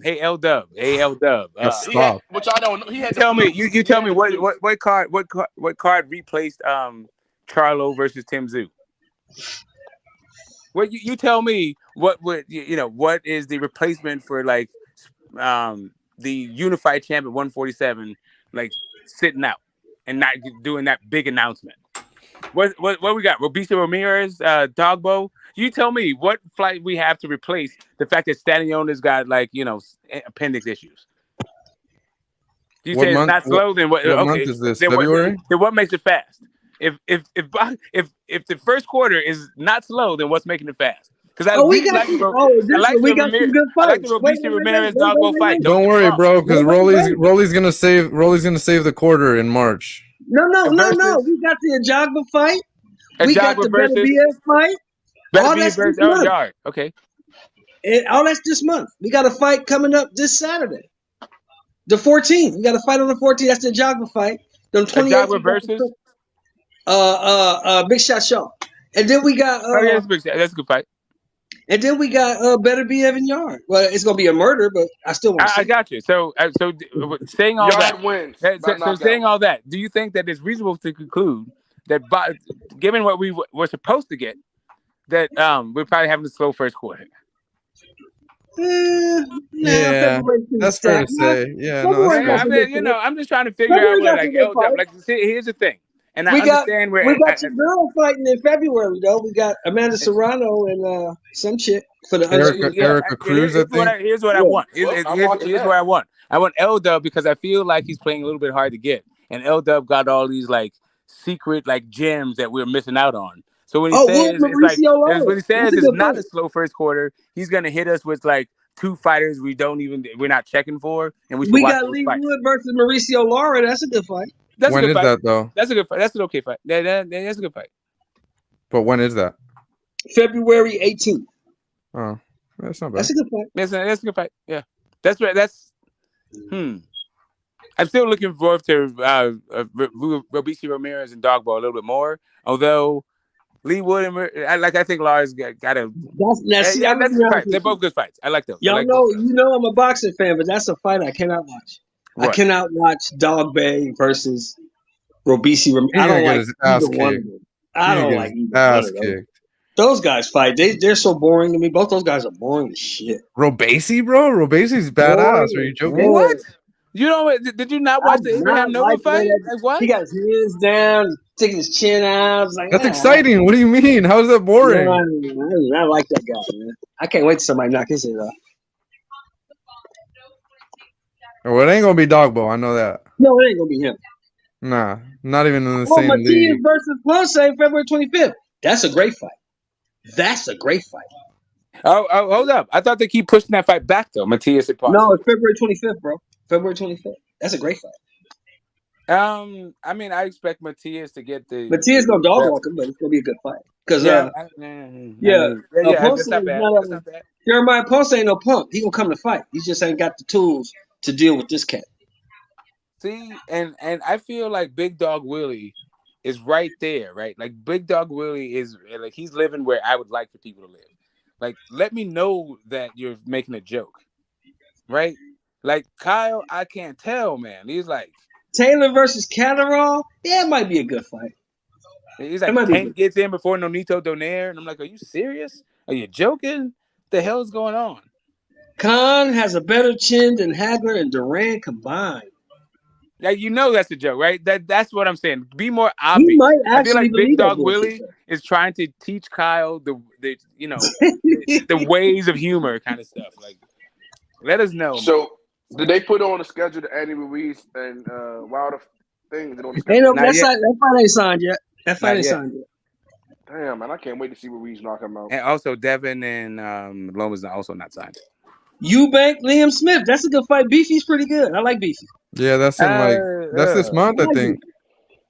Hey, L Dub. Stop. Which I don't know. He had tell me. You tell me what card replaced Charlo versus Tim Tszyu? What you tell me? What is the replacement for like the unified champion 147 like sitting out and not doing that big announcement? What we got? Robeisy Ramirez, Dogbo. You tell me what flight we have to replace the fact that Staniona's got like appendix issues. You say it's not slow, then what? What month is this? February? Then what makes it fast? If the first quarter is not slow, then what's making it fast? Because we got some good fights. I like the Robeisy Ramirez Dogbo fight. Don't worry, bro, because Rolly's gonna save the quarter in March. No. We got the Ajagba fight. We got the Beterbiev fight. All that's this month. Okay. All that's this month. We got a fight coming up this Saturday, the 14th. We got a fight on the 14th. That's the Ajagba fight. The 28th versus Big Shot Shaw, and then we got. That's a good fight. And then we got Beterbiev and Yard. Well, it's gonna be a murder, but I still want to. I got you. So saying all Yard that wins. So saying all that, do you think that it's reasonable to conclude that given what we were supposed to get, that we're probably having a slow first quarter? Yeah, that's fair to say. Yeah, I'm just trying to figure out what here's the thing. And we got your girl fighting in February though. We got Amanda Serrano and some chick for the Erica Cruz. Here's what I want. Here's what I want. I want L Dub because I feel like he's playing a little bit hard to get, and L Dub got all these like secret like gems that we're missing out on. So when he says it's not a slow first quarter, he's gonna hit us with like two fighters we're not checking for, and we got Lee Wood versus Mauricio Lara. That's a good fight. That's when is that though? That's a good fight. That's an okay fight. That's a good fight. But when is that? February 18th. Oh, that's not bad. That's a good fight. That's a good fight. Yeah, that's right. I'm still looking forward to Robeisy Ramirez and Dogbo a little bit more. Although Lee Wood and I think Lars got a. That's Yeah, that's a fight. They're both good fights. I like those. Y'all know, I'm a boxing fan, but that's a fight I cannot watch. What? I cannot watch Dog Bay versus Robeisy. I don't like either one of them. I don't like either one of them. Those guys fight. They're so boring to me. Both those guys are boring as shit. Robeisy, bro. Robeisy badass. Are you joking? What? You know? Did you not watch the Abraham Nova fight? Like what? He got his hands down, sticking his chin out. Like, that's exciting. What do you mean? How is that boring? I like that guy, man. I can't wait till somebody knock his head off. Well, it ain't gonna be Dogbo. I know that. No, it ain't gonna be him. Nah, not even in the same Matias league. versus Ponce, February 25th. That's a great fight. That's a great fight. Oh, hold up. I thought they keep pushing that fight back though. Matias and Ponce. No, it's February 25th, bro. February 25th. That's a great fight. I mean, I expect Matias to get the. Matias gonna dog walk him, but it's gonna be a good fight. Because Jeremiah Ponce ain't no punk. He gonna come to fight. He just ain't got the tools to deal with this cat. See, and I feel like Big Dog Willie is right there, right? Like Big Dog Willie is like he's living where I would like for people to live. Like, let me know that you're making a joke, right? Like Kyle, I can't tell, man. He's like Taylor versus Catterall. Yeah, it might be a good fight. He's like Tank gets in before Nonito Donaire, and I'm like, are you serious? Are you joking? What the hell is going on? Khan has a better chin than Hagler and Duran combined. Like, you know that's a joke, right? That's what I'm saying. Be more obvious. He might I feel like Big Dog that Willie is trying to teach Kyle the the ways of humor kind of stuff. Like, let us know. So, did they put on the schedule the Andy Ruiz and Wilder thing? Is it on the schedule? Ain't no, that fight ain't signed yet. That fight ain't signed yet. Damn, man, I can't wait to see Ruiz knock him out. And also, Devin and Lomas are also not signed. Eubank, Liam Smith. That's a good fight. Beefy's pretty good. I like Beefy. Yeah, that's in that's this month, I think.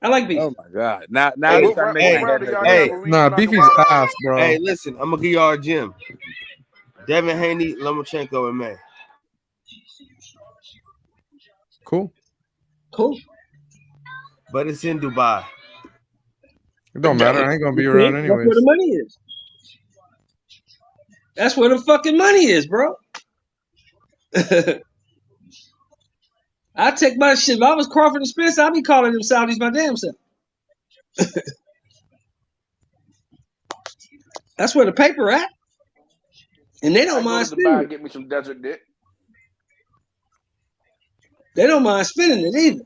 I like Beefy. Oh my god! Now, nah, Beefy's ass, bro. Hey, listen, I'm gonna give y'all a gym. Devin Haney, Lomachenko, and May. Cool. But it's in Dubai. It don't matter. I ain't gonna be around anyways. That's where the money is. That's where the fucking money is, bro. I take my shit. If I was Crawford and Spence, I'd be calling them Saudis my damn self. That's where the paper at. And they don't mind spending it. Get me some desert dick. They don't mind spending it either.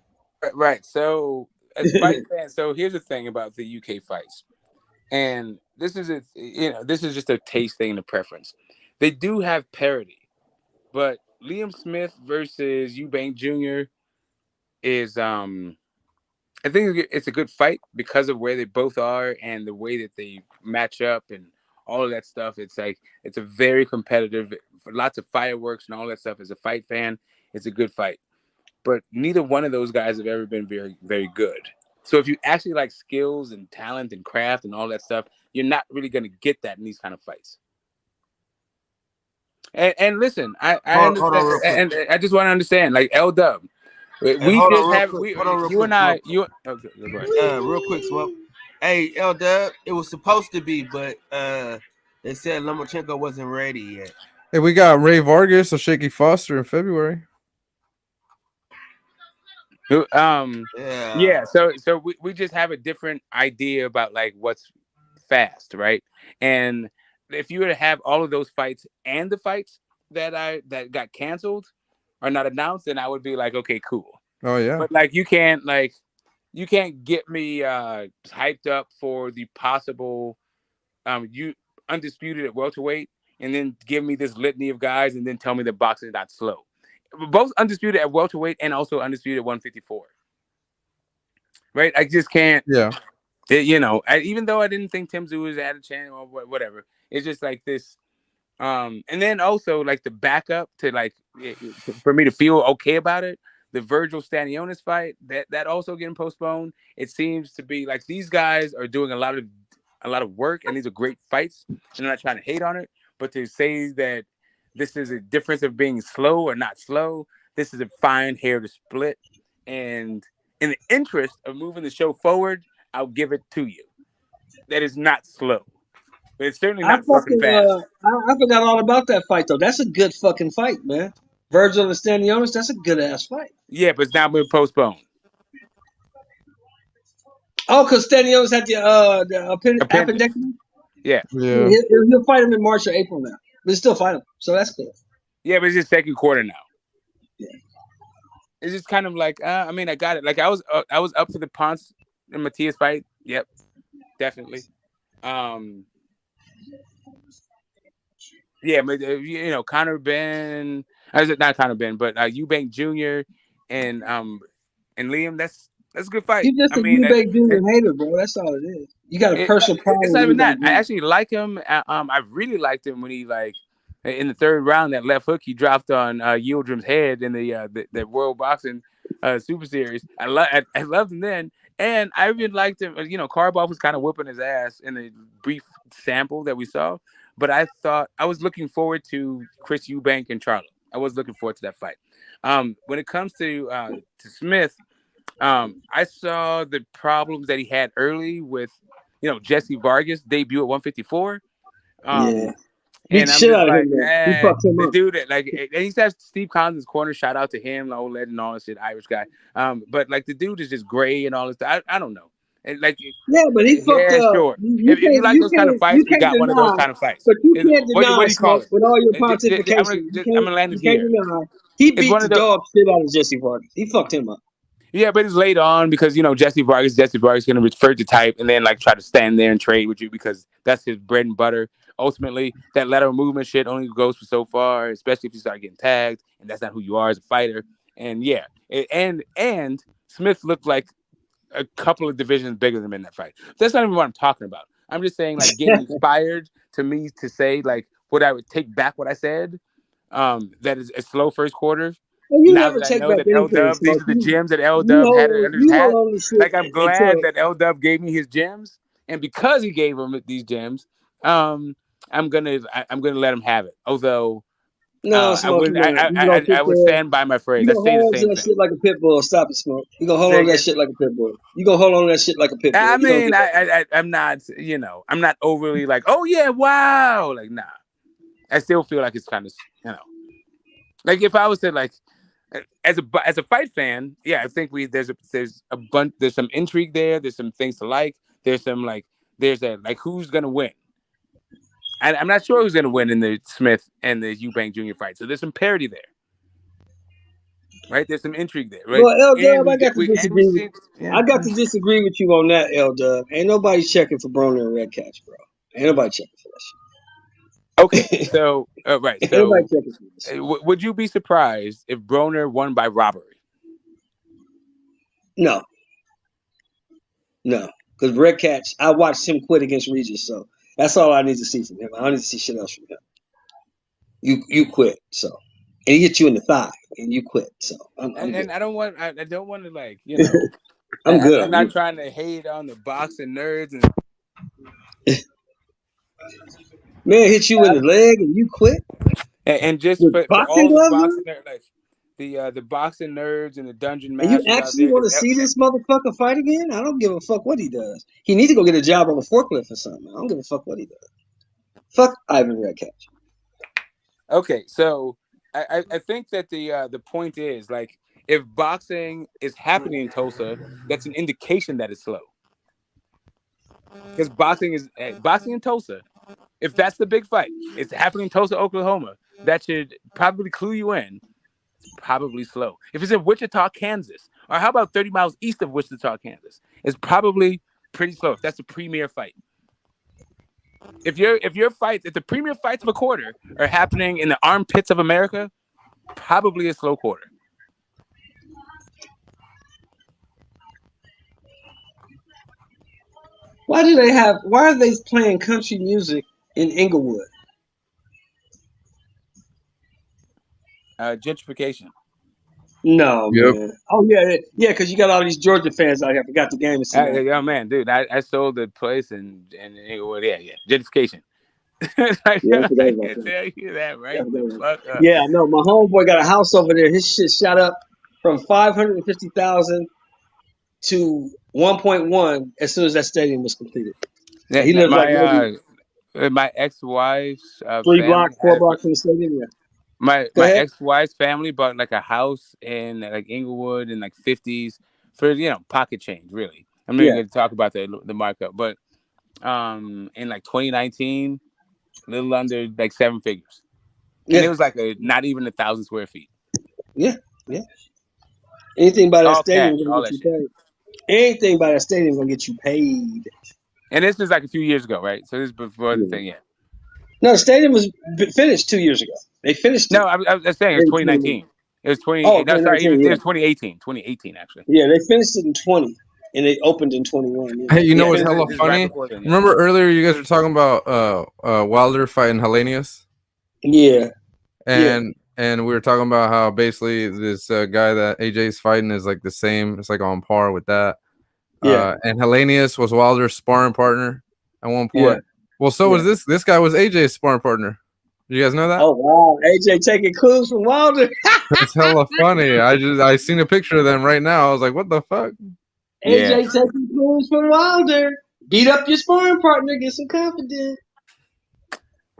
Right. So, as fight fans, so here's the thing about the UK fights, and this is just a taste thing and a preference. They do have parity, but Liam Smith versus Eubank Jr. is I think it's a good fight because of where they both are and the way that they match up and all of that stuff. It's like it's a very competitive, lots of fireworks and all that stuff. As a fight fan, it's a good fight. But neither one of those guys have ever been very, very good. So if you actually like skills and talent and craft and all that stuff, you're not really going to get that in these kind of fights. And listen, I understand, and I just want to understand, like L-Dub, you and I, okay, real quick, Smoke. Hey, L-Dub, it was supposed to be, but they said Lomachenko wasn't ready yet. Hey, we got Ray Vargas or Shaky Foster in February. Yeah. So we just have a different idea about like what's fast, right? And if you were to have all of those fights and the fights that got canceled or not announced, then I would be like, okay, cool. Oh yeah. But like you can't get me hyped up for the possible you undisputed at welterweight and then give me this litany of guys and then tell me the boxing is not slow. Both undisputed at welterweight and also undisputed at 154. Right? I just can't. Yeah. Even though I didn't think Tim Tszyu was at a chance or whatever, it's just like this. And then also like the backup to like for me to feel okay about it. The Virgil Stanionis fight that also getting postponed. It seems to be like these guys are doing a lot of work and these are great fights. And I'm not trying to hate on it, but to say that this is a difference of being slow or not slow. This is a fine hair to split. And in the interest of moving the show forward, I'll give it to you. that is not slow, but it's certainly I not fucking fast. I forgot all about that fight though. That's a good fucking fight, man. Virgil and Stanionis, that's a good ass fight. Yeah, but it's now been postponed. Oh, because Stanionis had the appendectomy. Yeah. He'll fight him in March or April now, but he'll still fight him. So that's good. Yeah, but it's just second quarter now. Yeah. It's just kind of like I mean, I got it. Like I was up for the Ponce and Matias fight. Yep, definitely. Yeah, but you know, Conor Benn, not Conor Benn, but Eubank Jr. and Liam. That's a good fight. You just a Eubank Jr. hater, bro. That's all it is. You got a personal problem. It's not even that. I actually like him. I really liked him when he in the third round, that left hook he dropped on Yildirim's head in the World Boxing Super Series. I loved him then, and I even liked him. You know, Karbov was kind of whooping his ass in the brief sample that we saw, but I thought I was looking forward to Chris Eubank and Charlo. I was looking forward to that fight. When it comes to Smith, I saw the problems that he had early with Jesse Vargas debut at 154. And I'm just like, the dude that and he's had Steve Collins in his corner. Shout out to him, old legend and all that shit, Irish guy. But the dude is just gray and all this stuff. I don't know. And but he fucked up. Sure. If you like those kind of fights, we got one of those kind of fights. But you can't deny, what do you call it? With all your pontification, I'm gonna land it here. He beat the dog shit out of Jesse Vargas. He fucked him up. Yeah, but it's late on because Jesse Vargas is going to refer to type and then try to stand there and trade with you because that's his bread and butter. Ultimately, that lateral movement shit only goes for so far, especially if you start getting tagged and that's not who you are as a fighter. And yeah, and Smith looked like a couple of divisions bigger than him in that fight. That's not even what I'm talking about. I'm just saying getting inspired to me to say what I would take back what I said. That is a slow first quarter. You now never that take I know back that L-Dub, these are the gems that L-Dub had under his hat. I'm glad that L-Dub gave me his gems, and because he gave him these gems, I'm gonna let him have it. Although, I would stand by my phrase. I say the same thing. Shit like a pit bull. Stop it, Smoke. You gonna hold on to that shit like a pit bull. You gonna hold on to that shit like a pit bull. I mean, I'm not. I'm not overly oh yeah, wow. Nah. I still feel like it's kind of if I was to as a fight fan, yeah, I think there's some intrigue there. There's some things to like. There's some who's gonna win. I'm not sure who's gonna win in the Smith and the Eubank Jr. fight. So there's some parity there, right? There's some intrigue there, right? Well, L-Dub, I got to disagree with you on that, L-Dub. Ain't nobody checking for Broner and Red Catch, bro. Ain't nobody checking for that shit. Okay, so right. So, would you be surprised if Broner won by robbery? No, because Red Catch, I watched him quit against Regis, so that's all I need to see from him. I don't need to see shit else from him. You quit, so and he hit you in the thigh, and you quit. So I'm I don't want to I'm good. I'm not trying to hate on the boxing nerds and. Man hit you in the leg and you quit. And just for all the boxing nerds, the boxing nerds and the dungeon masters. And you actually want to see this motherfucker fight again? I don't give a fuck what he does. He needs to go get a job on a forklift or something. I don't give a fuck what he does. Fuck Ivan Red Catch. Okay, so I think that the point is if boxing is happening in Tulsa, that's an indication that it's slow. Because boxing in Tulsa. If that's the big fight, it's happening in Tulsa, Oklahoma. That should probably clue you in. It's probably slow. If it's in Wichita, Kansas, or how about 30 miles east of Wichita, Kansas, it's probably pretty slow. If that's the premier fight. If the premier fights of a quarter are happening in the armpits of America, probably a slow quarter. Why are they playing country music in Inglewood? Gentrification. No, man. Oh yeah, because you got all these Georgia fans out here. I forgot the game. Oh man, dude, I sold the place in Inglewood. Yeah, gentrification. I tell you that, right? Yeah, I know. My homeboy got a house over there. His shit shot up from 550,000 to 1.1 as soon as that stadium was completed. Yeah, he lives my ex-wife's 4 family blocks from the stadium. Yeah. my Go ahead. ex-wife's family bought like a house in like Inglewood in like 50s for pocket change. Really, I'm not even going to talk about the markup, but in like 2019, a little under like 7 figures, and it was like not even 1,000 square feet. Yeah, yeah. Anything by that All stadium cash, gonna all get that you shit. paid. Anything by that stadium gonna get you paid. And this is like a few years ago, right? So this is before the thing, No, the stadium was finished 2 years ago. They finished it. No, I was saying it's 2019. It was 20. Oh, No, sorry, it was 2019, 2018. 2018, actually. Yeah, they finished it in 20, and they opened in 21. Yeah. Hey, you know what's this hella is funny? right before then, Remember earlier you guys were talking about Wilder fighting Hellenius? Yeah. And we were talking about how basically this guy that AJ's fighting is like the same. It's like on par with that. Yeah. And Hellenius was Wilder's sparring partner at one point. Yeah. Well, so was this. This guy was AJ's sparring partner. Did you guys know that? Oh wow, AJ taking clues from Wilder. It's hella funny. I seen a picture of them right now. I was like, what the fuck? AJ taking clues from Wilder. Beat up your sparring partner. Get some confidence.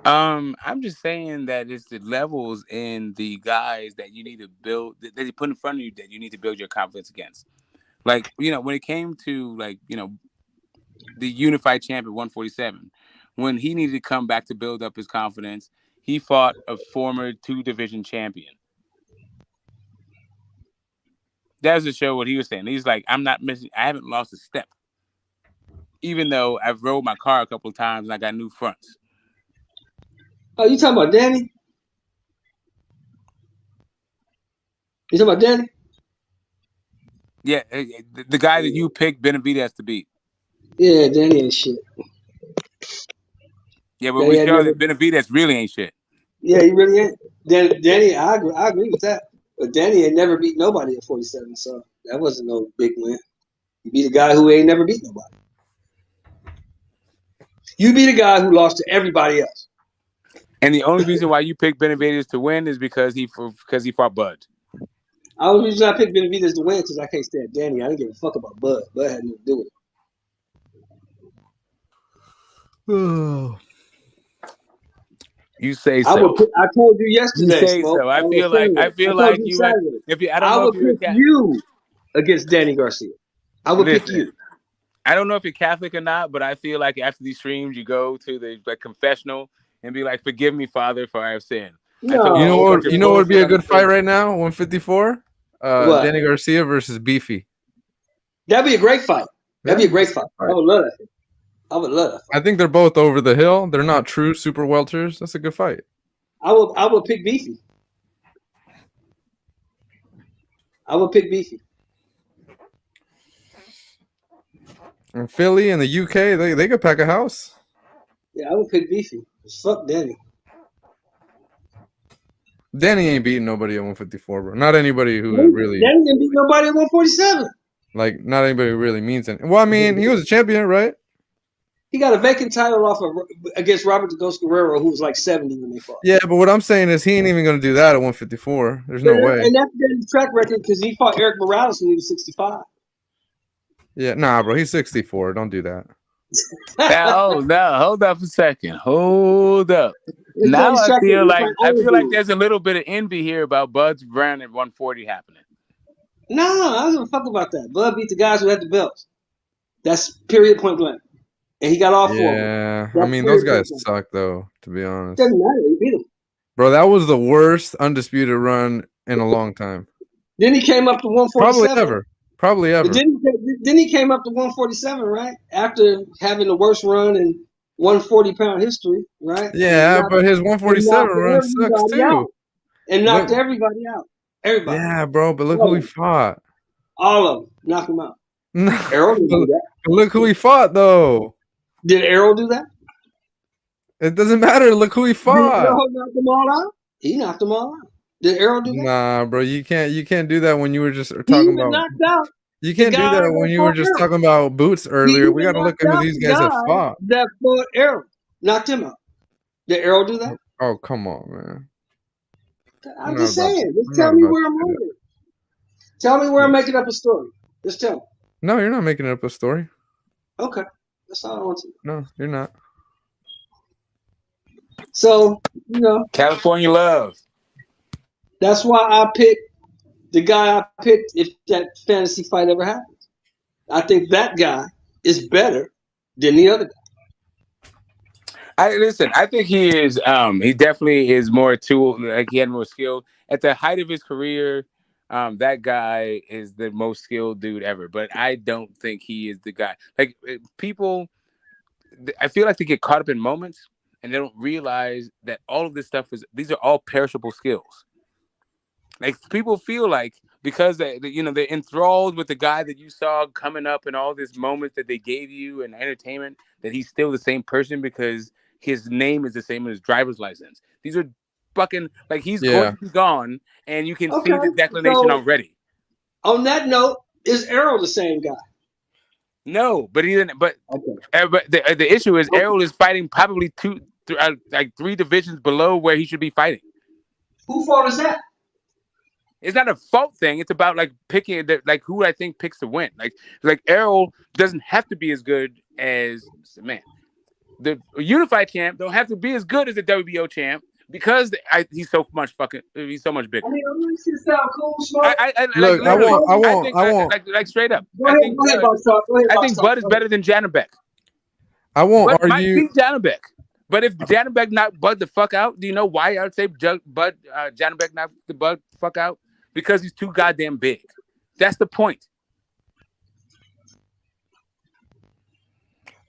I'm just saying that it's the levels in the guys that you need to build that they put in front of you that you need to build your confidence against. Like, when it came to the unified champion 147, when he needed to come back to build up his confidence, he fought a former 2-division champion. That was to show what he was saying. He's like, I haven't lost a step. Even though I've rode my car a couple of times and I got new fronts. Oh, you talking about Danny? You talking about Danny? Yeah, the guy that you picked Benavidez to beat. Yeah, Danny ain't shit. Yeah, but we showed that Benavidez really ain't shit. Yeah, he really ain't. Danny, I agree with that. But Danny ain't never beat nobody at 47, so that wasn't no big win. You beat a guy who ain't never beat nobody. You beat a guy who lost to everybody else. And the only reason why you picked Benavidez to win is because he fought Bud. The only reason I picked Benavidez to win is because I can't stand Danny. I didn't give a fuck about Bud. Bud had nothing to do with it. You say so. I told you yesterday. You say Smoke. so. I feel like you. I would pick you against Danny Garcia. I would pick you. I don't know if you're Catholic or not, but I feel like after these streams, you go to the confessional and be like, "Forgive me, Father, for I have sinned." No. You know what would be a good fight right now? 154. Danny Garcia versus Beefy. That'd be a great fight. That'd be a great fight. I would love that. I would love that fight. I think they're both over the hill. They're not true super welters. That's a good fight. I would pick Beefy. I would pick Beefy. In Philly and the UK, they could pack a house. Yeah, I would pick Beefy. Fuck Danny. Danny ain't beating nobody at 154, bro. Not anybody who really. Danny didn't beat nobody at 147. Like, not anybody who really means it. Well, I mean, he was a champion, right? He got a vacant title against Robert the Ghost Guerrero, who was like 70 when they fought. Yeah, but what I'm saying is he ain't even going to do that at 154. There's no way. And that's Danny's track record because he fought Eric Morales when he was 65. Yeah, nah, bro. He's 64. Don't do that. No, hold up a second. Hold up. Now I feel like there's a little bit of envy here about Bud's brand at 140 happening. No, I don't give a fuck about that. Bud beat the guys who had the belts. That's period, point blank. And he got all 4 of them. Yeah, I mean, those guys suck, though, to be honest. Doesn't matter. He beat them. Bro, that was the worst undisputed run in a long time. Then he came up to 147. Probably ever. Then he came up to 147, right? After having the worst run in 140-pound history, right? Yeah, but his 147 run sucks, too. And knocked everybody out. Everybody. Yeah, bro, but look who he fought. All of them. Knocked him out. Errol didn't do that. Look who he fought, though. Did Errol do that? It doesn't matter. Look who he fought. Did Errol knock them all out? He knocked them all out. Did Errol do that? Nah, bro, you can't do that when you were just talking about. Knocked out. You can't do that when you were just talking about Boots earlier. We got to look at who these guys have fought. That fought Errol. Knocked him out. Did Errol do that? Oh, come on, man. I'm just saying. Just tell me where I'm wrong. Tell me where I'm making up a story. Just tell me. No, you're not making up a story. Okay. That's all I want to know. No, you're not. So, you know, California love. that's why I picked the guy I picked if that fantasy fight ever happens. I think that guy is better than the other guy. I think he is. He definitely is more tool. Like he had more skill at the height of his career. That guy is the most skilled dude ever. But I don't think he is the guy. Like people, I feel like they get caught up in moments and they don't realize that all of this stuff these are all perishable skills. Like people feel like because they're enthralled with the guy that you saw coming up and all these moments that they gave you and entertainment, that he's still the same person because his name is the same as his driver's license. These are fucking like he's going to be gone, and you can see the declination already. On that note, is Errol the same guy? No, but he didn't. But the issue is Errol is fighting probably three divisions below where he should be fighting. Who fault is that? It's not a fault thing. It's about like picking who I think picks to win. Like Errol doesn't have to be as good as the unified champ. Don't have to be as good as the WBO champ because he's so much bigger. I mean, this shit sound cool, Smoke. I want. Like straight up. I think Bud is better than Janabek. I won't Bud argue. might beat Janabek. But if Janabek knocked Bud the fuck out, do you know why I would say Janabek knocked the Bud the fuck out? Because he's too goddamn big. That's the point.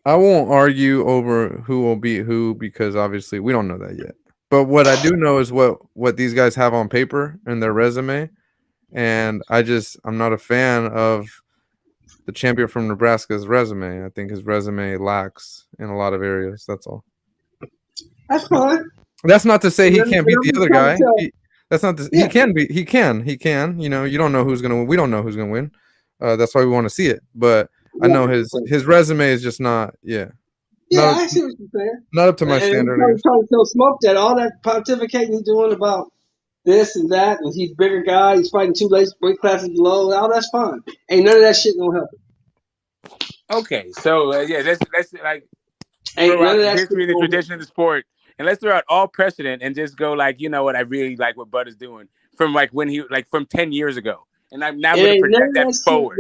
I won't argue over who will beat who because obviously we don't know that yet. But what I do know is what these guys have on paper and their resume. And I'm not a fan of the champion from Nebraska's resume. I think his resume lacks in a lot of areas. That's all. That's fine. That's not to say he can't beat the other guy. He can be. He can. You know, you don't know who's gonna win. We don't know who's gonna win. That's why we want to see it. But I know his resume is just not. Yeah. I see what you're saying. Not up to my standard. I'm trying to tell Smoke that all that pontificating he's doing about this and that, and he's a bigger guy. He's fighting two weight classes below. All that's fine. Ain't none of that shit gonna help him. Okay, so let's like ain't throw none out of the that history and the tradition of the sport. And let's throw out all precedent and just go like, you know what, I really like what Bud is doing from like when he from 10 years ago. And I'm now going to project that forward.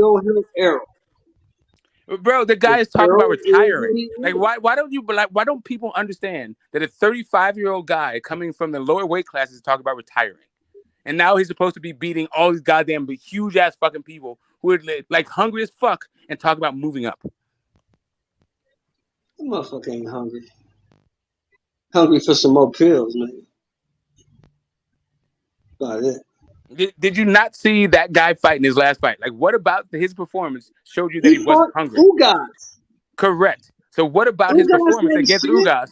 Bro, the guy is talking about retiring. Like why don't people understand that a 35-year-old guy coming from the lower weight classes is talking about retiring? And now he's supposed to be beating all these goddamn huge ass fucking people who are like hungry as fuck and talk about moving up. That motherfucker ain't hungry. Hungry for some more pills, man. About it. Did you not see that guy fight in his last fight? Like, what about his performance showed you that he wasn't hungry? Ugas. Correct. So what about his performance against Ugas?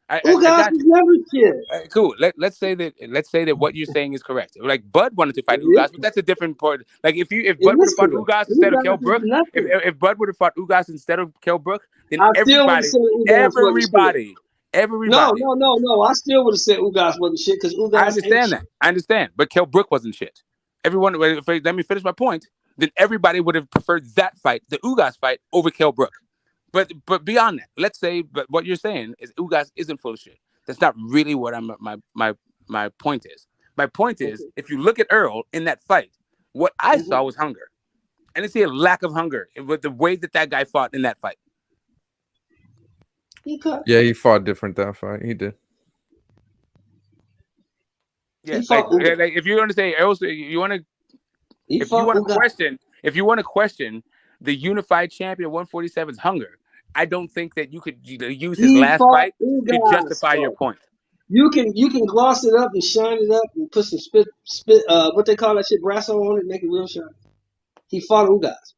Ugas is never shit. Cool. Let's say that what you're saying is correct. Like Bud wanted to fight Ugas, but that's a different part. Like if Bud would have fought Ugas instead of Kell Brook, if Bud would have fought Ugas instead of Kell Brook, then everybody. No. I still would have said Ugas wasn't shit because Ugas. I understand. But Kell Brook wasn't shit. Everyone, let me finish my point. Then everybody would have preferred that fight, the Ugas fight, over Kell Brook. But beyond that, let's say, but what you're saying is Ugas isn't full of shit. That's not really what my point is. My point is, if you look at Earl in that fight, what I saw was hunger. I didn't see a lack of hunger with the way that guy fought in that fight. Yeah, he fought different that fight. He did. Yeah, like if you want to say, you want to, if you want to question the unified champion 147's hunger, I don't think that you could use his last fight to justify your point. You can gloss it up and shine it up and put some spit what they call that shit, brasso on it, make it real shiny. He fought Ugas.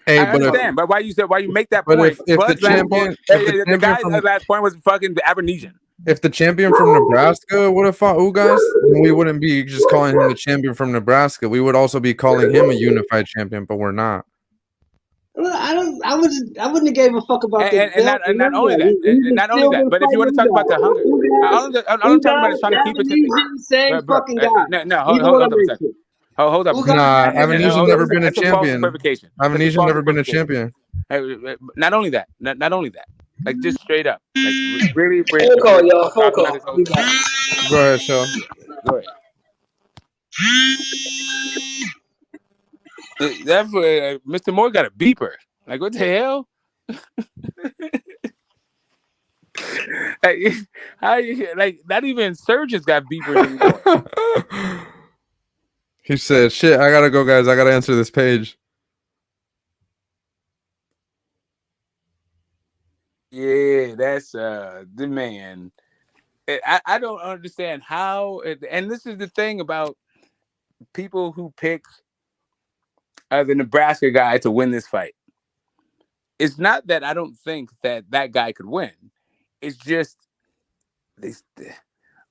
Hey, I understand, but why you make that point? If the champion, the guy's last point was fucking Abernesian. If the champion from Nebraska would have fought Ugas, then we wouldn't be just calling him the champion from Nebraska. We would also be calling him a unified champion, but we're not. I wouldn't have gave a fuck about that. And not only that, but if you want to talk about the hunger, all I'm talking about is trying to keep it to the same fucking guy. No, hold up a second. Hold up. Nah, Avenesian's never been a champion. Avenesian's never been a champion. Not only that, not only that, like just straight up, like really. Phone call, y'all. Phone call. Go ahead, Sean. Go ahead. That's Mr. Moore got a beeper. Like, what the hell? Like, how you, like, not even surgeons got beepers anymore. He said, "Shit, I gotta go, guys. I gotta answer this page." Yeah, that's the man. I don't understand how, and this is the thing about people who pick the Nebraska guy to win this fight. It's not that I don't think that guy could win. It's just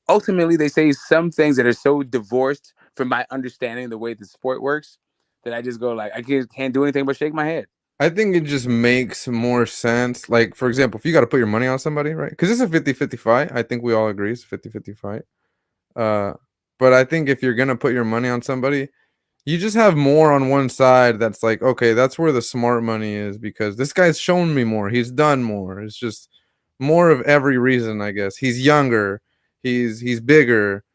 ultimately they say some things that are so divorced from my understanding the way the sport works that I just go like, I can't do anything but shake my head. I think it just makes more sense. Like, for example, if you got to put your money on somebody, right? Because it's a 50-50 fight. I think we all agree it's a 50-50 fight. But I think if you're going to put your money on somebody, you just have more on one side that's like, okay, that's where the smart money is because this guy's shown me more. He's done more. It's just more of every reason, I guess. He's younger. He's bigger.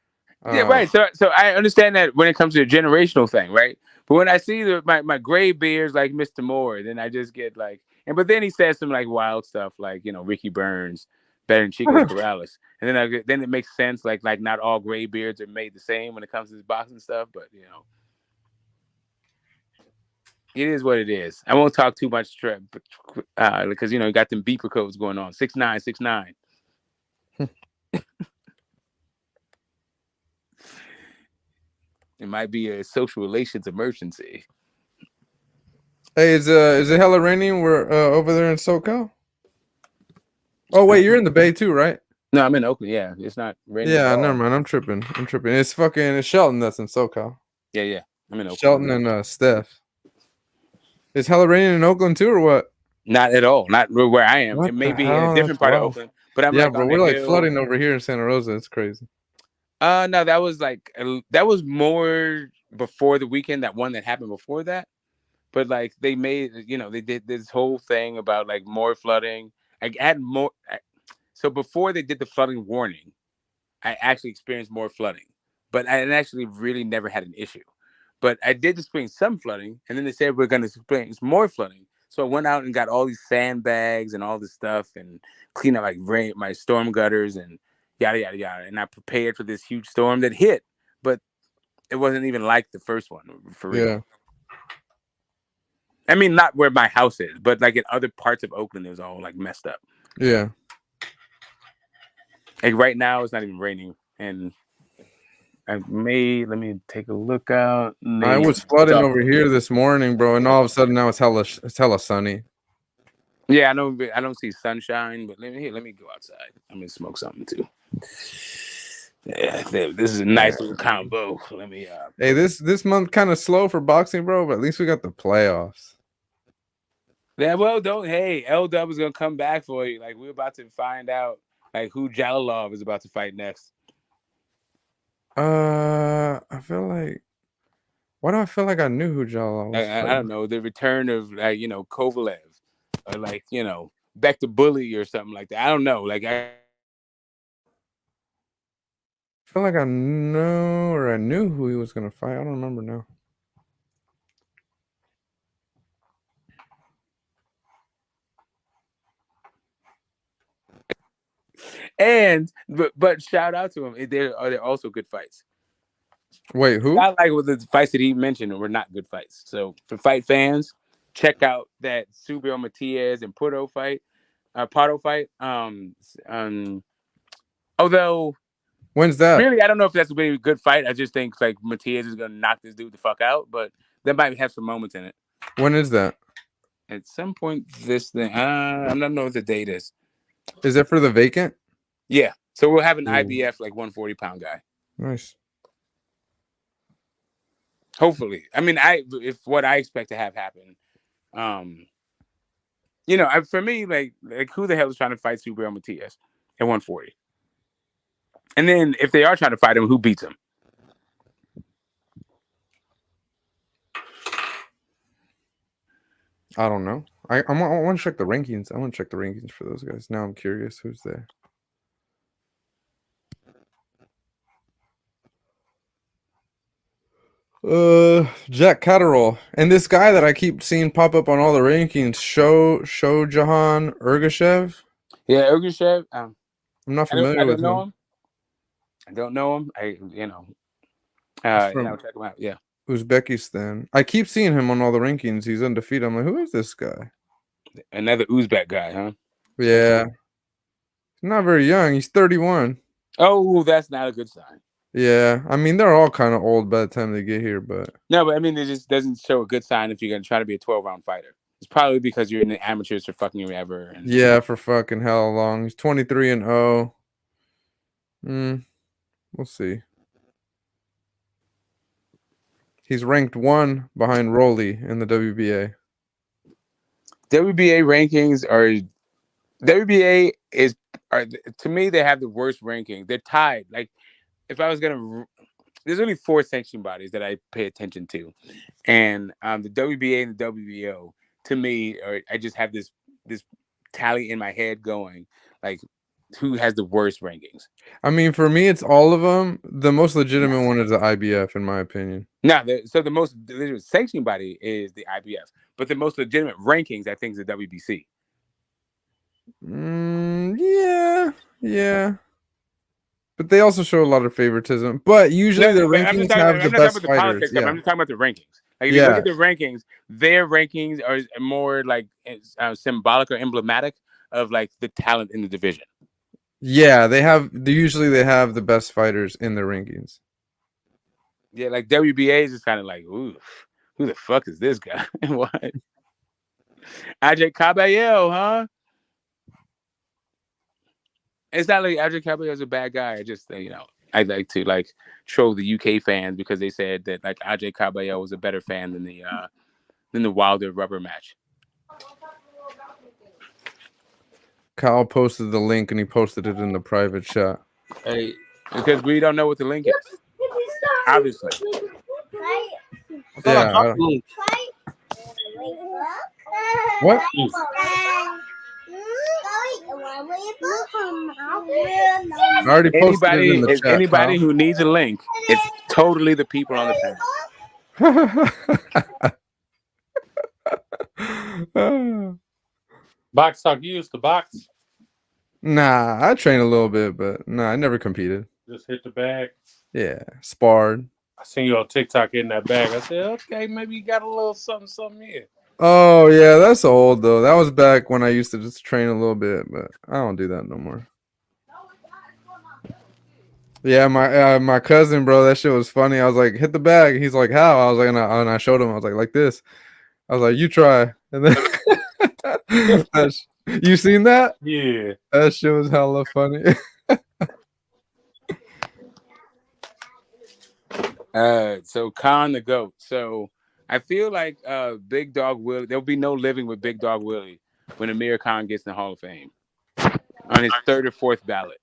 Yeah, right. So I understand that when it comes to a generational thing, right? But when I see my gray beards like Mr. Moore, then I just get like, but then he says some like wild stuff like, Ricky Burns better than Chico Corrales, and then it makes sense like not all gray beards are made the same when it comes to this boxing stuff, but it is what it is. I won't talk too much because you got them beeper codes going on. 6'9". It might be a social relations emergency. Hey, is it hella raining? We're over there in SoCal. Oh wait, you're in the Bay too, right? No, I'm in Oakland. Yeah, it's not raining. Yeah, never mind. I'm tripping. It's Shelton that's in SoCal. Yeah. I'm in Oakland. Shelton and Steph. Is hella raining in Oakland too, or what? Not at all. Not where I am. What it may be hell? in a different That's part of wild. Oakland, but I'm bro, we're like flooding over here in Santa Rosa. It's crazy. No, that was more before the weekend. That one that happened before that, but like they made, they did this whole thing about like more flooding. I had more. So before they did the flooding warning, I actually experienced more flooding, but I actually really never had an issue. But I did experience some flooding, and then they said we're going to experience more flooding. So I went out and got all these sandbags and all this stuff and cleaned up like my storm gutters and yada, yada, yada. And I prepared for this huge storm that hit, but it wasn't even like the first one, for real. Yeah. I mean, not where my house is, but like in other parts of Oakland, it was all like messed up. Yeah. Like right now, it's not even raining. And let me take a look out. I was flooding over here this morning, bro, and all of a sudden now it's hella sunny. Yeah, I know. I don't see sunshine, but let me go outside. I'm gonna smoke something too. Yeah, this is a nice little combo. Let me. Hey, this month kind of slow for boxing, bro, but at least we got the playoffs. Yeah, well, L-Dub is gonna come back for you. Like we're about to find out, like who Jalalov is about to fight next. I feel like. Why do I feel like I knew who Jalalov was? I don't know, the return of Kovalev, or back to Bully or something like that. I don't know. Like I feel like I knew who he was gonna fight. I don't remember now. But shout out to him. They're also good fights. Wait, who? I like with the fights that he mentioned were not good fights. So for fight fans, check out that Subriel Matias and Prado fight. Although when's that? Really, I don't know if that's going to be a good fight. I just think like Matias is going to knock this dude the fuck out, but that might have some moments in it. When is that? At some point this thing. I don't know what the date is. Is it for the vacant? Yeah. So we'll have an IBF like 140-pound guy. Nice. Hopefully. I mean, if what I expect to have happen, for me, like who the hell is trying to fight Subriel Matias at 140? And then if they are trying to fight him, who beats him? I don't know. I want to check the rankings. I want to check the rankings for those guys. Now I'm curious who's there. Jack Catterall and this guy that I keep seeing pop up on all the rankings, Shojahan Ergashev. Yeah, Ergashev. I'm not familiar with him. I don't know him. Check him out. Yeah. Uzbekistan. I keep seeing him on all the rankings. He's undefeated. I'm like, who is this guy? Another Uzbek guy, huh? Yeah. He's not very young. He's 31. Oh, that's not a good sign. Yeah, I mean they're all kind of old by the time they get here, but no, but I mean it just doesn't show a good sign if you're gonna try to be a 12-round fighter. It's probably because you're in the amateurs for fucking ever. Yeah, for fucking hell long. He's 23-0. We'll see. He's ranked 1 behind Rolly in the WBA. WBA rankings are to me they have the worst rankings. They're tied. Like if I was gonna, there's only 4 sanctioning bodies that I pay attention to, and the WBA and the WBO to me, I just have this tally in my head going like, who has the worst rankings? I mean, for me, it's all of them. The most legitimate one is the IBF, in my opinion. No, so the most legitimate sanctioning body is the IBF, but the most legitimate rankings, I think, is the WBC. Yeah. But they also show a lot of favoritism. But usually the rankings have the best fighters. Yeah. I'm just talking about the rankings. Like if you look at the rankings, their rankings are more like symbolic or emblematic of like the talent in the division. Yeah, they have the best fighters in their rankings. Yeah, like WBA is just kind of like, ooh, who the fuck is this guy? What? AJ Caballero, huh? It's not like AJ Caballero is a bad guy. I just, I'd like to like troll the UK fans because they said that like AJ Caballero was a better fan than the Wilder rubber match. Kyle posted the link and he posted it in the private chat. Hey, because we don't know what the link is. Obviously. Yeah. What? I already posted it in the chat, anybody who needs a link, it's totally the people on the panel. Box talk. You used to box? Nah, I train a little bit, but I never competed. Just hit the bag. Yeah, sparred. I seen you on TikTok in that bag. I said, okay, maybe you got a little something here. Oh yeah, that's old though. That was back when I used to just train a little bit, but I don't do that no more. Yeah, my cousin, bro, that shit was funny. I was like, hit the bag. He's like, how? I was like, and I showed him. I was like this. I was like, you try, and then you seen that? Yeah, that shit was hella funny. So Khan the GOAT. So I feel like Big Dog Willie, there'll be no living with Big Dog Willie when Amir Khan gets in the Hall of Fame on his 3rd or 4th ballot.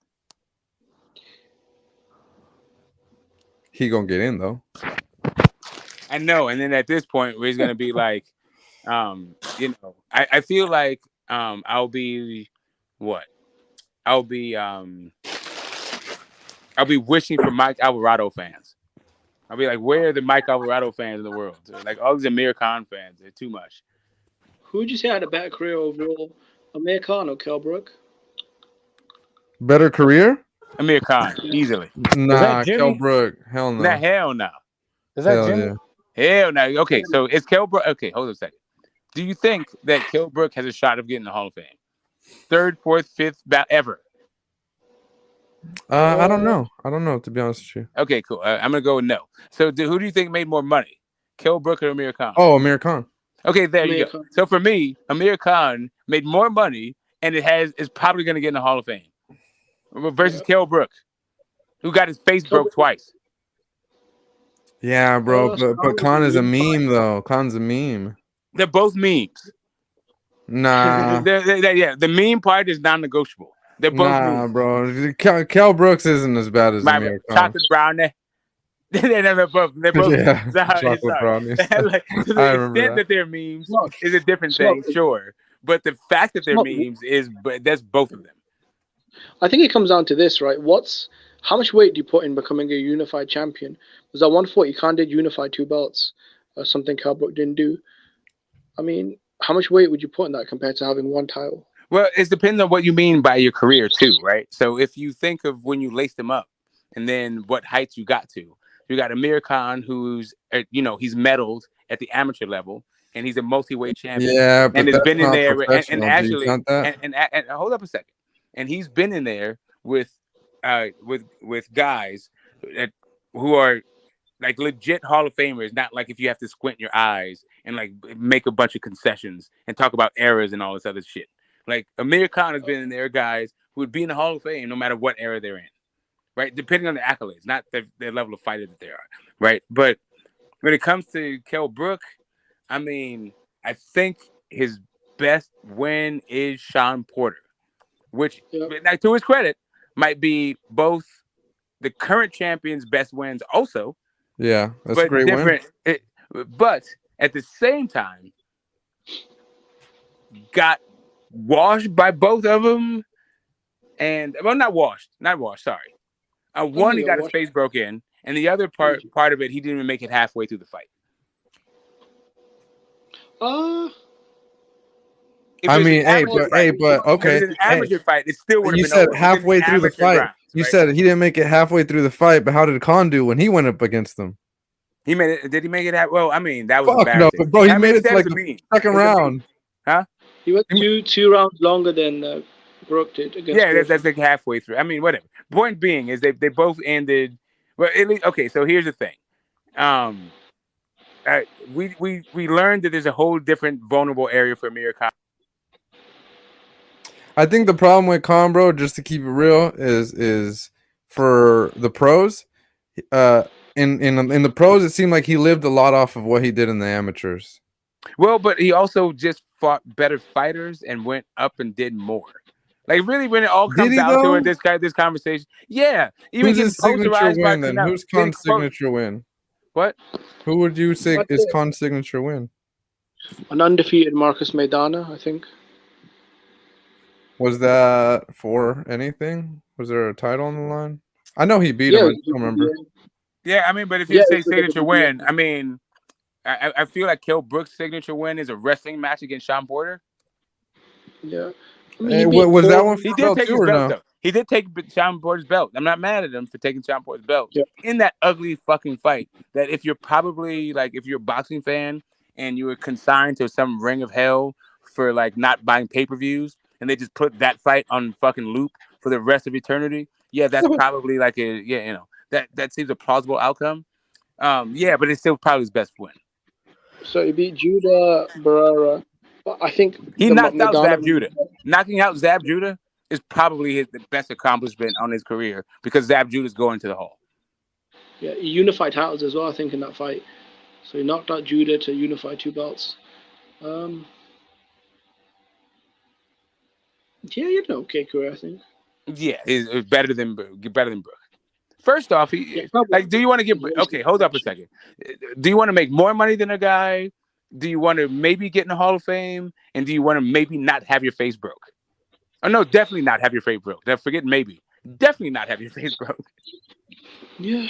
He gonna get in though. I know, and then at this point where he's gonna be like, I feel like I'll be wishing for Mike Alvarado fans. I'll be like, where are the Mike Alvarado fans in the world? Like all these Amir Khan fans, they're too much. Who would you say had a better career overall, Amir Khan or Kell Brook? Better career? Amir Khan, easily. Nah, Kell Brook. Hell no. Nah, hell no. Is that Jimmy? Yeah. Hell no. Okay, so it's Kell Brook. Okay, hold on a second. Do you think that Kell Brook has a shot of getting the Hall of Fame? 3rd, 4th, 5th ever? I don't know. I don't know, to be honest with you. Okay, cool. I'm gonna go with no. So who do you think made more money, Kell Brook or Amir Khan? Oh, Amir Khan. Okay, there you go. So for me, Amir Khan made more money, and is probably gonna get in the Hall of Fame versus Kell Brook, who got his face broke twice. Yeah, bro, but Khan is a meme though. Khan's a meme. They're both memes. Nah. The meme part is non-negotiable. They're both bro. Kell Brooks isn't as bad as Amir Khan. Chocolate brownie. They're both Yeah, sorry. chocolate brownies. Like, to I the remember extent that they're memes is a different thing, sure. But the fact that they're memes is, but that's both of them. I think it comes down to this, right? How much weight do you put in becoming a unified champion? Was at 140, Khan did unify 2 belts, something Kell Brook didn't do. I mean, how much weight would you put in that compared to having 1 title? Well, it depends on what you mean by your career too, right? So if you think of when you laced them up, and then what heights you got to, you got Amir Khan, who's he's medaled at the amateur level, and he's a multi-weight champion. Yeah, but and has that's been in not there, and professional, actually, G, not and hold up a second, and he's been in there with guys who are like legit Hall of Famers, not like if you have to squint your eyes and like make a bunch of concessions and talk about errors and all this other shit. Like Amir Khan has been in there, guys who would be in the Hall of Fame no matter what era they're in, right? Depending on the accolades, not the level of fighter that they are, right? But when it comes to Kell Brook, I mean, I think his best win is Sean Porter, which, like, to his credit, might be both the current champion's best wins also. Yeah, that's a great win. But at the same time, got washed by both of them. And, well, not washed, sorry. One, he got his face broke in, and the other part of it, he didn't even make it halfway through the fight. I mean, but okay. If it's an amateur fight, it still would have been. You said over. halfway through the fight. You said he didn't make it halfway through the fight, but how did Khan do when he went up against them? He made it. Did he make it? Well, I mean, that was no, embarrassing. but bro, he made it to like the second round. Huh? He went two rounds longer than Brook did. Yeah, that's like halfway through. I mean, whatever. Point being is they both ended. Well, at least okay. So here's the thing. We learned that there's a whole different vulnerable area for Amir Khan. I think the problem with Khan, bro, just to keep it real, is for the pros. In the pros, it seemed like he lived a lot off of what he did in the amateurs. Well, but he also just fought better fighters and went up and did more. Like, really, when it all comes down to it, this conversation, yeah. Who's his signature win then? Who's Khan's signature win? What? Who would you say is Khan's signature win? An undefeated Marcus Maidana, I think. Was that for anything? Was there a title on the line? I know he beat him. I don't remember. Yeah, I mean, but if you say signature win, I mean, I feel like Kell Brook's signature win is a wrestling match against Sean Porter. Yeah. I mean, was that one? He did take his belt, though. He did take Sean Porter's belt. I'm not mad at him for taking Sean Porter's belt in that ugly fucking fight. That if you're probably like, if you're a boxing fan and you were consigned to some ring of hell for like not buying pay-per-views, and they just put that fight on fucking loop for the rest of eternity. Yeah, that's probably like that seems a plausible outcome. Yeah, but it's still probably his best win. So he beat Judah Barrera. I think he knocked out Zab Judah. Knocking out Zab Judah is probably the best accomplishment on his career because Zab Judah's going to the Hall. Yeah, he unified titles as well, I think, in that fight. So he knocked out Judah to unify 2 belts. Yeah, he had an okay career, I think. Yeah, it's better than Brook. First off, do you want to get? Okay, hold up a second. Do you want to make more money than a guy? Do you want to maybe get in the Hall of Fame? And do you want to maybe not have your face broke? Oh no, definitely not have your face broke. Forget maybe. Definitely not have your face broke. Yeah.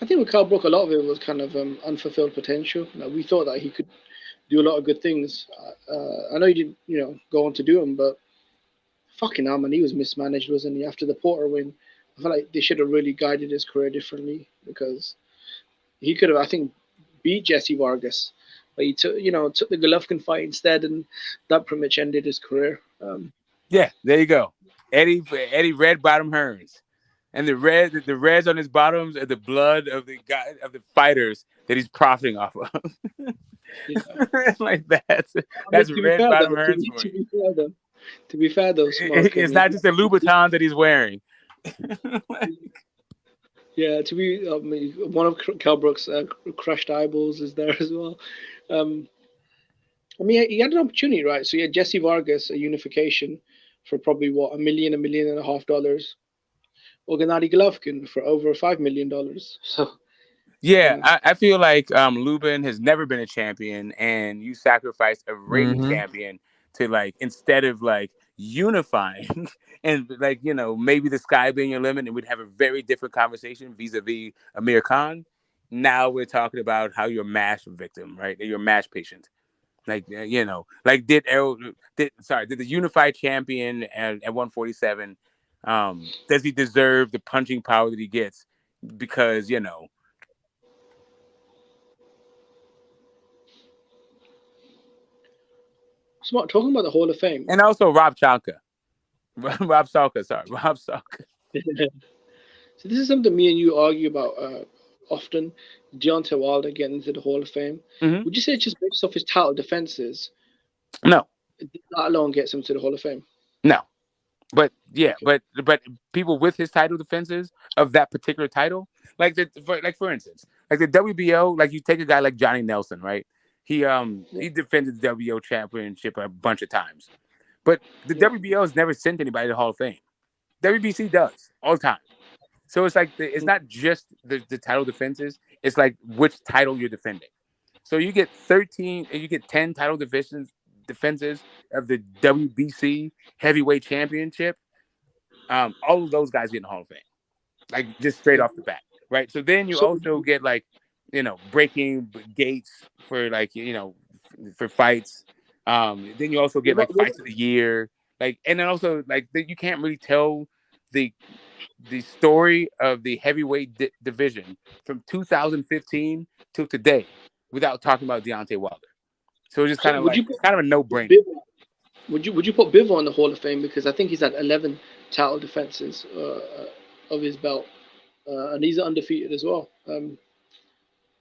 I think with Kell Brook, a lot of it was kind of unfulfilled potential. Like, we thought that he could do a lot of good things. I know he didn't, go on to do them, but fucking hell, man, he was mismanaged, wasn't he? After the Porter win, I feel like they should have really guided his career differently because he could have, I think, beat Jesse Vargas, but he took the Golovkin fight instead, and that pretty much ended his career. Yeah, there you go. Eddie red bottom Hearns, and the reds on his bottoms are the blood of the fighters that he's profiting off of. Like that's red bottom Hearns for you. To be fair though, it's not just a Louboutin that he's wearing. Yeah, to be one of Kell Brook's crushed eyeballs is there as well. I mean, he had an opportunity, right? So he had Jesse Vargas, a unification, for probably $1 million, $1.5 million. or Gennady Golovkin for over $5 million. So Yeah, I feel like Lubin has never been a champion, and you sacrificed a reigning champion to like instead of like unifying and like maybe the sky being your limit, and we'd have a very different conversation vis-a-vis Amir Khan. Now we're talking about how you're a MASH victim, right? You're a MASH patient. Like like did the unified champion at 147 does he deserve the punching power that he gets? Because Smart talking about the Hall of Fame. And also Rob Salka. Rob Salka. So this is something me and you argue about often. Deontay Wilder getting into the Hall of Fame. Would you say it's just based off his title defenses? No. That alone gets him to the Hall of Fame? No. But yeah, but people with his title defenses of that particular title, for instance, like the WBO, like you take a guy like Johnny Nelson, right? He defended the WBO championship a bunch of times. But the WBO has never sent anybody to the Hall of Fame. WBC does all the time. So it's like it's not just the title defenses. It's like which title you're defending. So you get 10 title defenses of the WBC heavyweight championship. All of those guys get in the Hall of Fame, like just straight off the bat, right? So then you also get like breaking gates for for fights. Then you also get like fights of the year, and then also like you can't really tell the story of the heavyweight division from 2015 till today without talking about Deontay Wilder. So it's just kind of a no-brainer. Would you put Bivol in the Hall of Fame, because I think he's had 11 title defenses of his belt, and he's undefeated as well.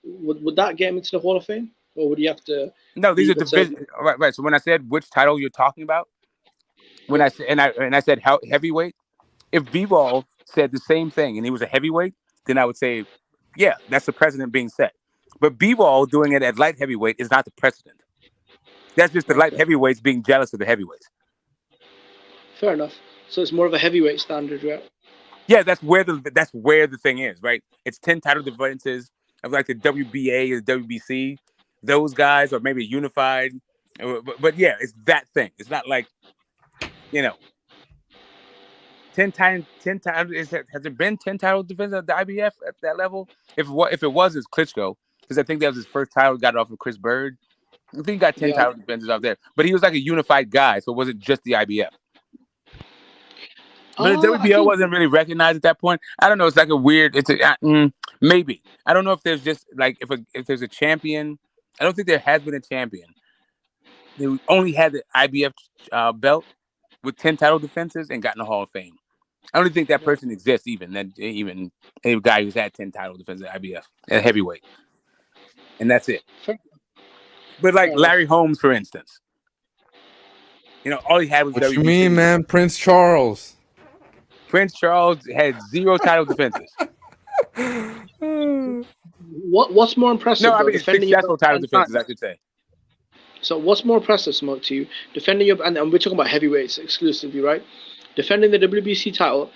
Would that get him into the Hall of Fame, or would you have to? No, these are division. Right. So when I said which title you're talking about, when I said heavyweight, if Bivol said the same thing and he was a heavyweight, then I would say, yeah, that's the precedent being set. But Bivol doing it at light heavyweight is not the precedent. That's just the light heavyweights being jealous of the heavyweights. Fair enough. So it's more of a heavyweight standard, right? Yeah, that's where the thing is, right? It's 10 title defenses of like the WBA or the WBC. Those guys are maybe unified, but yeah, it's that thing. It's not like 10 times. Has there been 10 title defenses at the IBF at that level? If it was, it's Klitschko, because I think that was his first title. Got it off of Chris Bird. I think he got 10 title defenses out there, but he was like a unified guy, so it wasn't just the IBF. But the WBO wasn't really recognized at that point. I don't know. It's like a weird. It's maybe. I don't know if there's just like if there's a champion. I don't think there has been a champion. They only had the IBF belt with 10 title defenses and got in the Hall of Fame. I don't think that person exists. Even a guy who's had 10 title defenses at IBF at heavyweight, and that's it. But like Larry Holmes, for instance, all he had was. What WBC. you mean, man? Prince Charles. Prince Charles had 0 title defenses. What's more impressive? No, I mean successful title defenses, I should say. So what's more impressive, Smoke, to you? Defending and we're talking about heavyweights exclusively, right? Defending the WBC title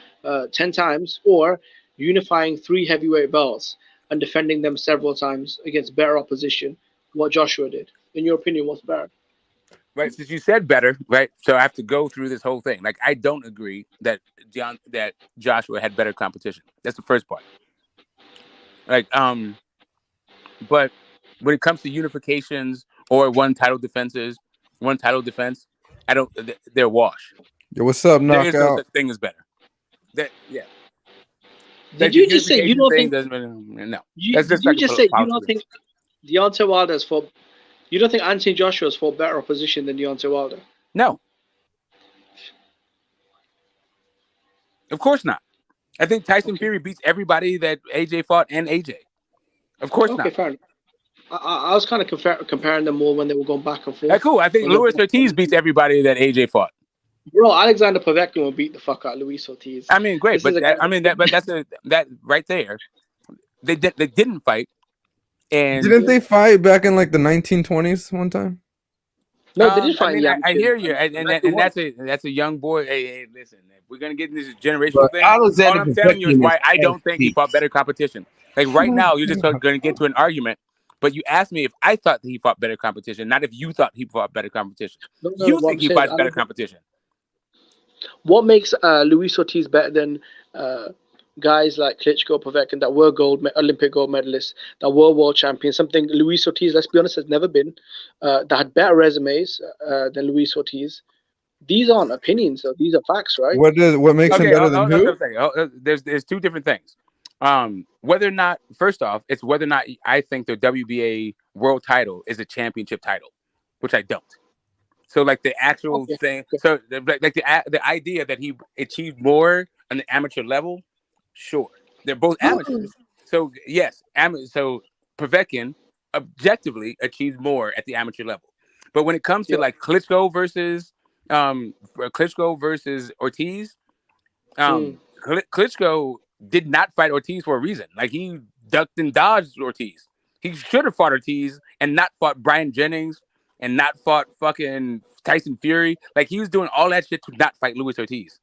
10 times, or unifying 3 heavyweight belts and defending them several times against better opposition, what Joshua did. In your opinion, what's better? Right, since you said better, right? So I have to go through this whole thing. Like, I don't agree that Joshua had better competition. That's the first part. Like, but when it comes to unifications or one title defense, they're wash. Yo, what's up, Knockout? There is no such thing as better. Yeah. Did you just say you don't think? No. Did you just say you don't think Deontay Wilder's for? You don't think Anthony Joshua's for better opposition than Deontay Wilder? No. Of course not. I think Tyson Fury beats everybody that AJ fought and AJ. Of course not. Okay, fair enough. I was kind of comparing them more when they were going back and forth. Cool. I think Luis Ortiz beats everybody that AJ fought. Bro, Alexander Povetkin will beat the fuck out of Luis Ortiz. I mean, great, but that right there. They didn't fight. And didn't they fight back in like the 1920s one time? No, they did I fight mean, in the I amateur. hear you, and that's a young boy. Hey, listen, if we're gonna get into this generational But thing, all Alexander I'm telling you is Povetkin is why I ass don't think he cheeks. fought better competition. Like right now, you're just gonna get to an argument, but you asked me if I thought that he fought better competition, not if you thought he fought better competition. No, You what think I'm he saying is, fights better competition? what makes Luis Ortiz better than guys like Klitschko, Povetkin that were Olympic gold medalists, that were world champions? Something Luis Ortiz, let's be honest, has never been. That had better resumes than Luis Ortiz. These aren't opinions, though. These are facts, right? What makes him better than that's what who? I'm saying. There's two different things. Whether or not, first off, it's whether or not I think the WBA world title is a championship title, which I don't. So like the actual thing, so like the idea that he achieved more on the amateur level, sure, they're both amateurs. So yes, so Povetkin objectively achieved more at the amateur level, but when it comes to like Klitschko versus Ortiz, Klitschko did not fight Ortiz for a reason. Like he ducked and dodged Ortiz. He should have fought Ortiz and not fought Brian Jennings and not fought fucking Tyson Fury. Like he was doing all that shit to not fight Luis Ortiz.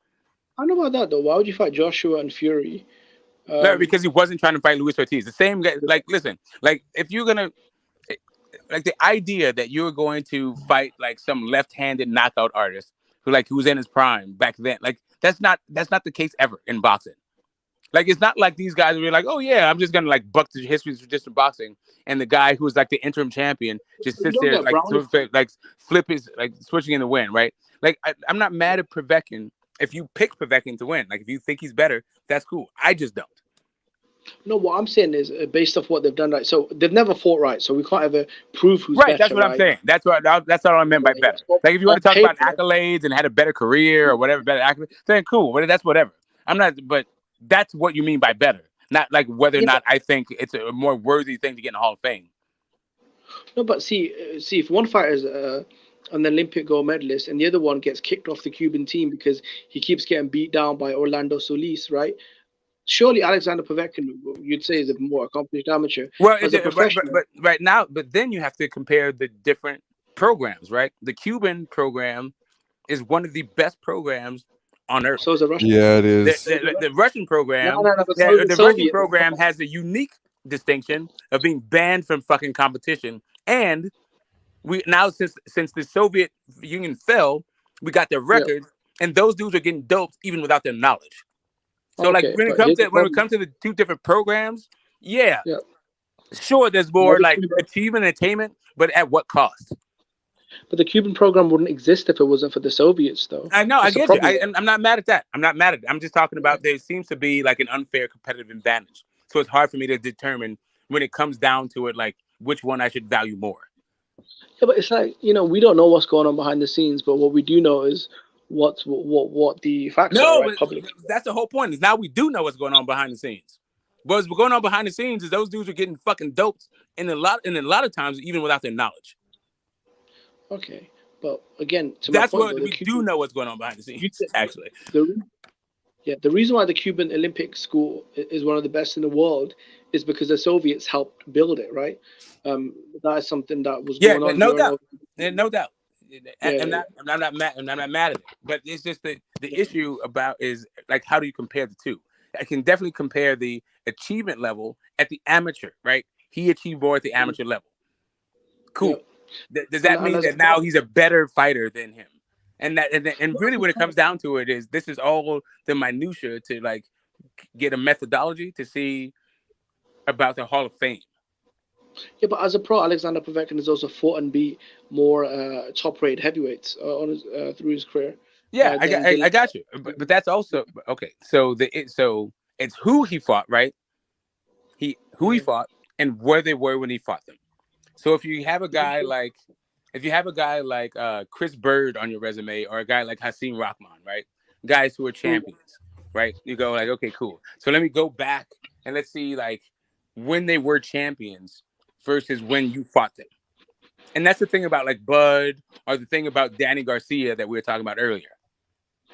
I don't know about that though. Why would you fight Joshua and Fury? No, because he wasn't trying to fight Luis Ortiz. The same guy. Like, listen, like if you're gonna, like the idea that you're going to fight like some left-handed knockout artist who was in his prime back then, like that's not the case ever in boxing. Like it's not like these guys were like, oh yeah, I'm just gonna like buck the history of traditional boxing, and the guy who's like the interim champion just sits there like flip his like switching in the win, right? Like I'm not mad at Povetkin if you pick Povetkin to win. Like if you think he's better, that's cool. I just don't. No, what I'm saying is based off what they've done, right? So they've never fought, right? So we can't ever prove who's better. Right, that's what I'm saying. That's what I meant by better. Like if you want to talk about accolades and had a better career or whatever, better accolades, then cool. But that's whatever. I'm not. But that's what you mean by better, not like whether or not I think it's a more worthy thing to get in the Hall of Fame. No, but see, if one fighter is an Olympic gold medalist and the other one gets kicked off the Cuban team because he keeps getting beat down by Orlando Solis, right? Surely Alexander Povetkin, you'd say, is a more accomplished amateur. Well, as a professional. but right now, but then you have to compare the different programs, right? The Cuban program is one of the best programs on earth. So is the Russian. Yeah, it is. The Russian program, the Russian program has a unique distinction of being banned from fucking competition. And we now, since the Soviet Union fell, we got their records, and those dudes are getting doped even without their knowledge. So like when it comes to the two different programs, sure, there's more like achievement and attainment, but at what cost? But the Cuban program wouldn't exist if it wasn't for the Soviets, though. I know, I get you. I'm not mad at that. I'm not mad at it. I'm just talking about there seems to be like an unfair competitive advantage. So it's hard for me to determine when it comes down to it, like which one I should value more. Yeah, but it's like, we don't know what's going on behind the scenes, but what we do know is what the facts are, right? Publicly. That's the whole point. Is now we do know what's going on behind the scenes. What's going on behind the scenes is those dudes are getting fucking doped, and a lot of times even without their knowledge. Okay, but again, that's what we do know what's going on behind the scenes. Actually, the reason why the Cuban Olympic school is one of the best in the world is because the Soviets helped build it, right? That is something that was going on. No doubt. I'm not mad at it, but it's just the issue about is like how do you compare the two? I can definitely compare the achievement level at the amateur, right? He achieved more at the amateur level. Cool. Yeah. Does that mean that now he's a better fighter than him? And really, when it comes down to it, this is all the minutia to like get a methodology to see about the Hall of Fame. Yeah, but as a pro, Alexander Povetkin has also fought and beat more top-rated heavyweights through his career. Yeah, I got you. But that's also okay. So it's who he fought, right? He fought and where they were when he fought them. So if you have a guy like Chris Bird on your resume, or a guy like Hasim Rahman, right? Guys who are champions, right? You go like, okay, cool. So let me go back and let's see like when they were champions versus when you fought them. And that's the thing about like Bud, or the thing about Danny Garcia that we were talking about earlier.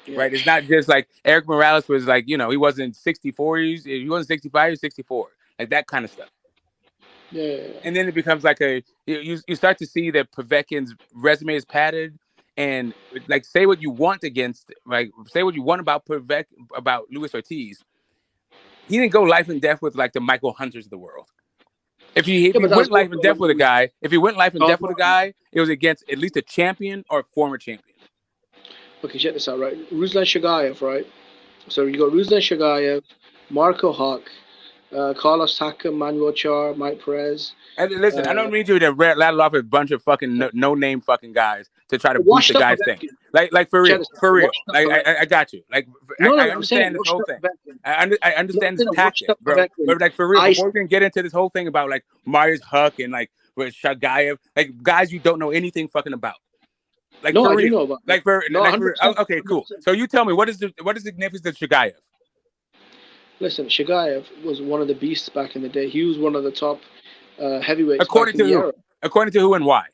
Yeah. Right? It's not just like Eric Morales was like, he wasn't 64, he wasn't 65, he was 64. Like that kind of stuff. Yeah. And then it becomes like you start to see that Povetkin's resume is padded, and like say what you want about about Luis Ortiz. He didn't go life and death with like the Michael Hunters of the world. If he went life and death with a guy, it was against at least a champion or a former champion. Okay, check this out, right? Ruslan Shagayev, right? So you got Ruslan Shagayev, Marco Huck, Carlos Taka, Manuel Char, Mike Perez. And listen, I don't need you to rattle off a bunch of fucking no-name fucking guys to try to boost the guy's thing. Like for real. Like I got you. Like I understand this whole thing. I understand this tactic, bro. But like for real, before we can get into this whole thing about like Marius Huck and like with Shagayev, like guys you don't know anything fucking about. Like no, for I real. do know about. Like for okay, cool. So you tell me what is the significance of Shagayev? Listen, Shagayev was one of the beasts back in the day. He was one of the top heavyweights. According to who? According to who and why?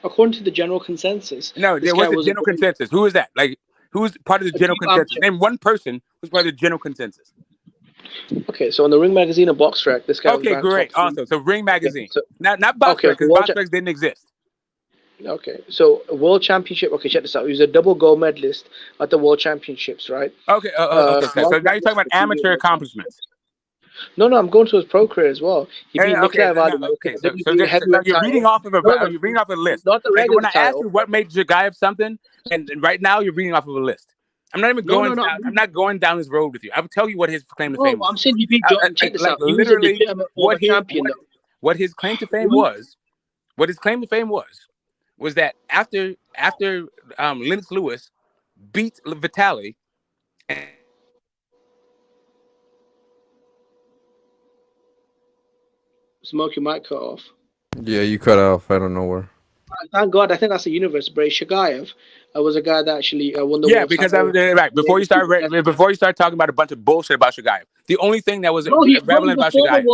According to the general consensus. No, there was the general consensus. Who is that? Like, who's part of the general consensus? Name one person who's part of the general consensus. Okay, so in the Ring Magazine and Box Track, this guy. Okay, great, awesome. So Ring Magazine, not Box Track, because Box Track didn't exist. Okay, so World Championship. Okay, check this out. He was a double gold medalist at the World Championships, right? Okay, okay. So now you're talking about amateur accomplishments. No, I'm going to his pro career as well. He beat Nikolai Vadim. Okay, so you're reading off of a list. Not the regular when I asked you what made Shagayev something, and right now you're reading off of a list. I'm not even going. No. I'm not going down this road with you. I will tell you what his claim to fame was. I'm saying he beat Jordan. Check this out. Literally, what his claim to fame was. What his claim to fame was that after Lennox Lewis beat Vitali. Smoke, you might cut off. Yeah, you cut off. I don't know where. Thank God. I think that's the universe. Bray Shagayev was a guy that actually won the world because right before you start talking about a bunch of bullshit about Shagayev, the only thing that was relevant about Shagayev,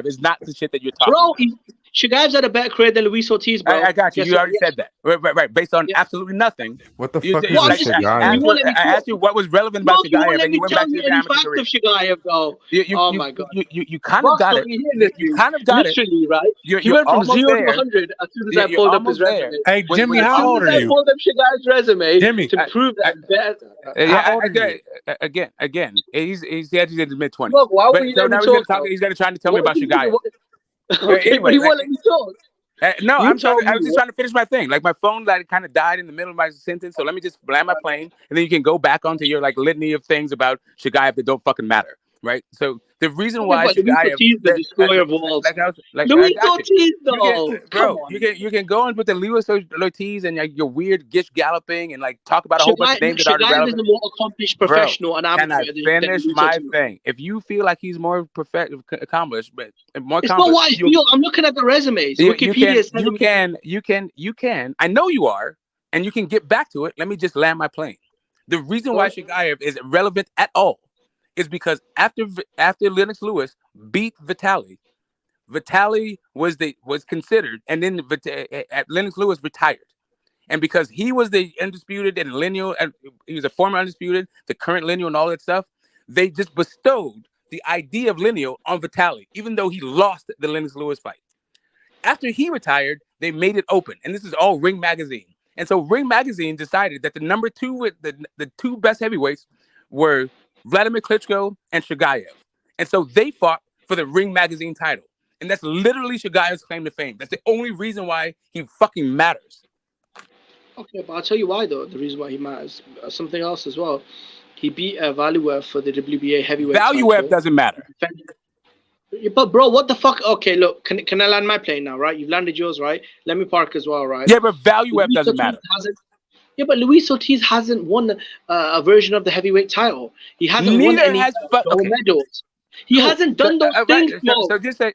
is not the shit that you're talking about. Shagayev's had a better career than Luis Ortiz, bro. I got you. You already said that. Right. Based on absolutely nothing. What the fuck is Shagayev? I asked you what was relevant about Shagayev, and you went back to your amateur career. Shagayev, though. Oh my God. You kind of got it. You kind of got it. Literally, right? He went from 0 to 100 as soon as I pulled up his resume. Hey, Jimmy, how old are you? I pulled up Shagayev's resume to prove that. Again, he's in his mid-20s. Look, why would you so now he's going to try to tell me about Shagayev. Okay, but he won't let me talk. No, I was just trying to finish my thing. Like my phone like kind of died in the middle of my sentence, so let me just land my plane, and then you can go back onto your like litany of things about Shagayev that don't fucking matter, right? So the reason why Shagayev, the destroyer of walls, Luis Ortiz, though, you can go on with the Luis Ortiz and like, your weird gish galloping and like talk about a whole bunch of names that are relevant. Shagayev is a more accomplished professional and amateur. Can I finish my thing? If you feel like he's more accomplished, but more accomplished, it's not what I feel. I'm looking at the resumes. Wikipedia you can. I know you are, and you can get back to it. Let me just land my plane. The reason why Shagayev is relevant at all is because after Lennox Lewis beat Vitali was considered, and then Lennox Lewis retired, and because he was the undisputed and lineal, and he was a former undisputed, the current lineal, and all that stuff, they just bestowed the idea of lineal on Vitali, even though he lost the Lennox Lewis fight. After he retired, they made it open, and this is all Ring Magazine, and so Ring Magazine decided that the number two with the two best heavyweights were Vladimir Klitschko and Shagayev. And so they fought for the Ring Magazine title. And that's literally Shagayev's claim to fame. That's the only reason why he fucking matters. Okay, but I'll tell you why, though. The reason why he matters. Something else as well. He beat Valuev for the WBA heavyweight title. Doesn't matter. But, bro, what the fuck? Okay, look, can I land my plane now, right? You've landed yours, right? Let me park as well, right? Yeah, but Valuev doesn't matter. Yeah, but Luis Ortiz hasn't won a version of the heavyweight title. He hasn't won any medals. He hasn't done those things.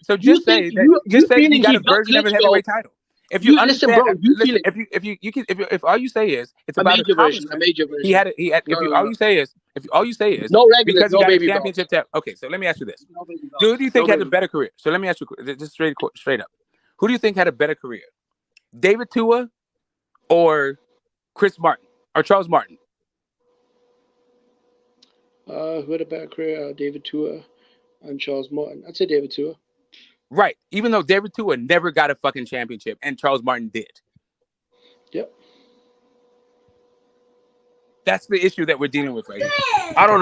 So just say he got a version of a heavyweight title. If you understand, if all you say is it's about a major version. He had all you say is no regular, because no he got baby a championship tap. Okay, so let me ask you this: who do you think had a better career? So let me ask you just straight up: who do you think had a better career, David Tua or Chris Martin or Charles Martin? Who had a better career? David Tua. and Charles Martin. I'd say David Tua. Right. Even though David Tua never got a fucking championship and Charles Martin did. Yep. That's the issue that we're dealing with right here. I don't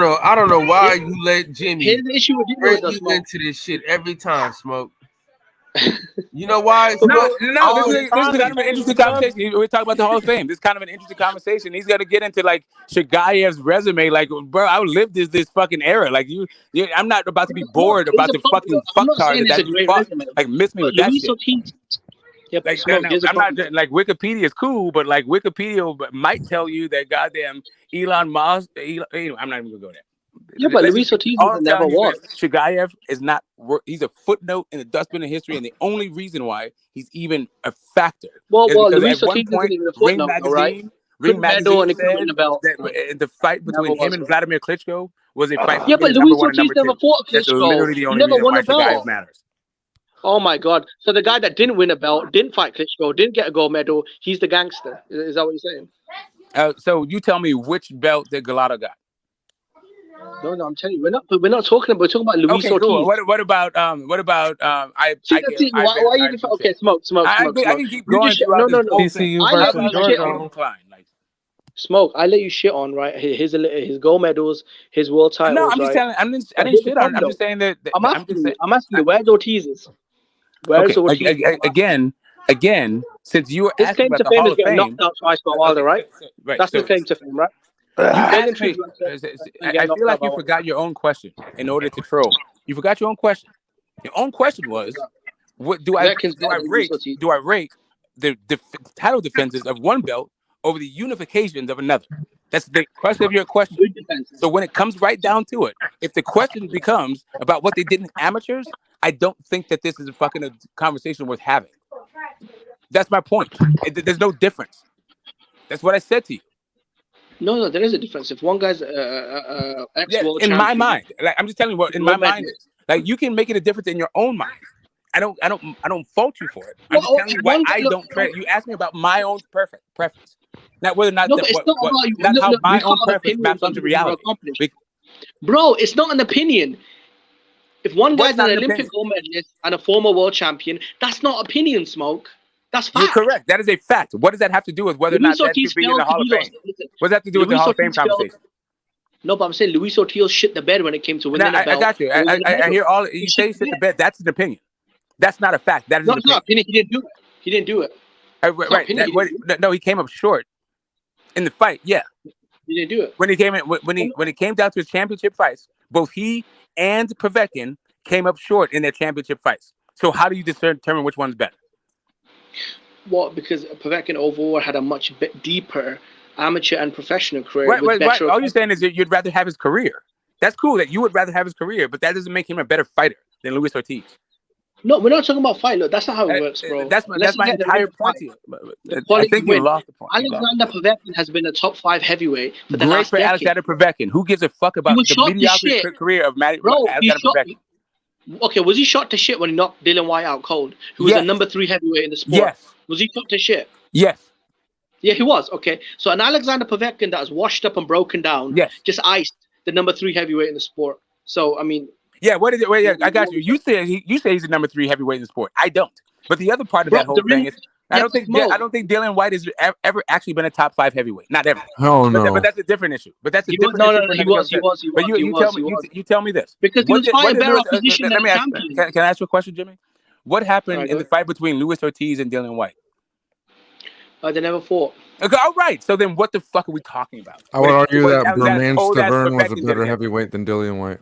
know why you let Jimmy Here's the issue with bring Smoke. you into this shit every time, Smoke. You know why? No, this is kind of an interesting conversation. We're talking about the Hall of Fame. This is kind of an interesting conversation. He's gonna get into like Shagayev's resume. Like, bro, I lived this fucking era. Like I'm not about to be bored about the fucking fucktard that you fuck. Like, miss me with that shit. Yep, like, Smoke, I'm not like Wikipedia is cool, but like Wikipedia might tell you that goddamn Elon Musk. I'm not even gonna go there. Yeah, but Luis Ortiz never won. Shagayev is not. He's a footnote in the dustbin of history, and the only reason why he's even a factor. Well, because Luis at one Ortiz point, isn't even a footnote, right? Ring Magazine said about that the fight between him and Vladimir Klitschko was a fight. Yeah, but Luis Ortiz never fought Klitschko. That's literally the only never reason won why a belt. Shagayev matters. Oh my God! So the guy that didn't win a belt, didn't fight Klitschko, didn't get a gold medal, he's the gangster. Is that what you're saying? So you tell me which belt that Gallardo got? No, I'm telling you, we're not talking about. We're talking about Luis Ortiz. Cool. What about why are you okay? Smoke. I can keep going. No. TCU versus Georgia. Smoke. I let you shit on right. His gold medals, his world titles. No, I'm just telling. I didn't shit on. I'm just saying that. I'm asking you. Where's Ortiz's? Where's Ortiz? Again, since you were his asking claim about to the fame Hall is of getting Fame, knocked out twice by Wilder, right? Right. That's the claim to fame, right? I feel like you forgot your own question in order to troll. You forgot your own question. Your own question was, "What do I rate the title defenses of one belt over the unifications of another?" That's the question of your question. So when it comes right down to it, if the question becomes about what they did in amateurs, I don't think that this is a conversation worth having. That's my point. There's no difference. That's what I said to you. No, there is a difference. If one guy's ex-world in champion, my mind, like I'm just telling you what in my mind is. Like you can make it a difference in your own mind. I don't fault you for it. I'm just telling you why I don't credit. You asked me about my own preference, not whether or not not how my own preference maps onto reality. Bro, it's not an opinion. If one guy's an Olympic gold medalist and a former world champion, that's not opinion, Smoke. That's fact. You're correct. That is a fact. What does that have to do with whether or not that should be in the Hall of Fame? What does that have to do with the Hall of Fame conversation? No, but I'm saying Luis Ortiz shit the bed when it came to winning a belt. I got you. I hear all you say shit the bed. That's an opinion. That's not a fact. That is an opinion. He didn't do it. Right. No, he came up short in the fight. Yeah. He didn't do it. When it came down to his championship fights, both he and Povetkin came up short in their championship fights. So how do you determine which one's better? Well, because Povetkin overall had a much deeper amateur and professional career. Right. All you're saying is that you'd rather have his career. That's cool that you would rather have his career, but that doesn't make him a better fighter than Luis Ortiz. No, we're not talking about fight. Look, that's not how it works, bro. That's my entire point. I think you lost the point. Alexander Povetkin has been a top 5 heavyweight for the last decade. Alexander Povetkin. Who gives a fuck about the mediocre career of Alexander Povetkin? Okay, was he shot to shit when he knocked Dillian Whyte out cold? Who was a number 3 heavyweight in the sport? Yes. Was he shot to shit? Yes. Yeah, he was. Okay, so an Alexander Povetkin that was washed up and broken down, just iced the number 3 heavyweight in the sport. So I mean, yeah. What is it? Wait, I got you. You say he's the number 3 heavyweight in the sport. I don't. But the other part of that whole thing is, I don't think Dillian Whyte has ever actually been a top 5 heavyweight. Not ever. Oh no. But that's a different issue. But that's a different issue. You tell me this. Because he was fighting better opposition than champion. Can I ask you a question, Jimmy? What happened in the fight between Luis Ortiz and Dillian Whyte? They never fought. Okay, all right. So then what the fuck are we talking about? I would argue that Bermane Stiverne was a better heavyweight than Dillian Whyte.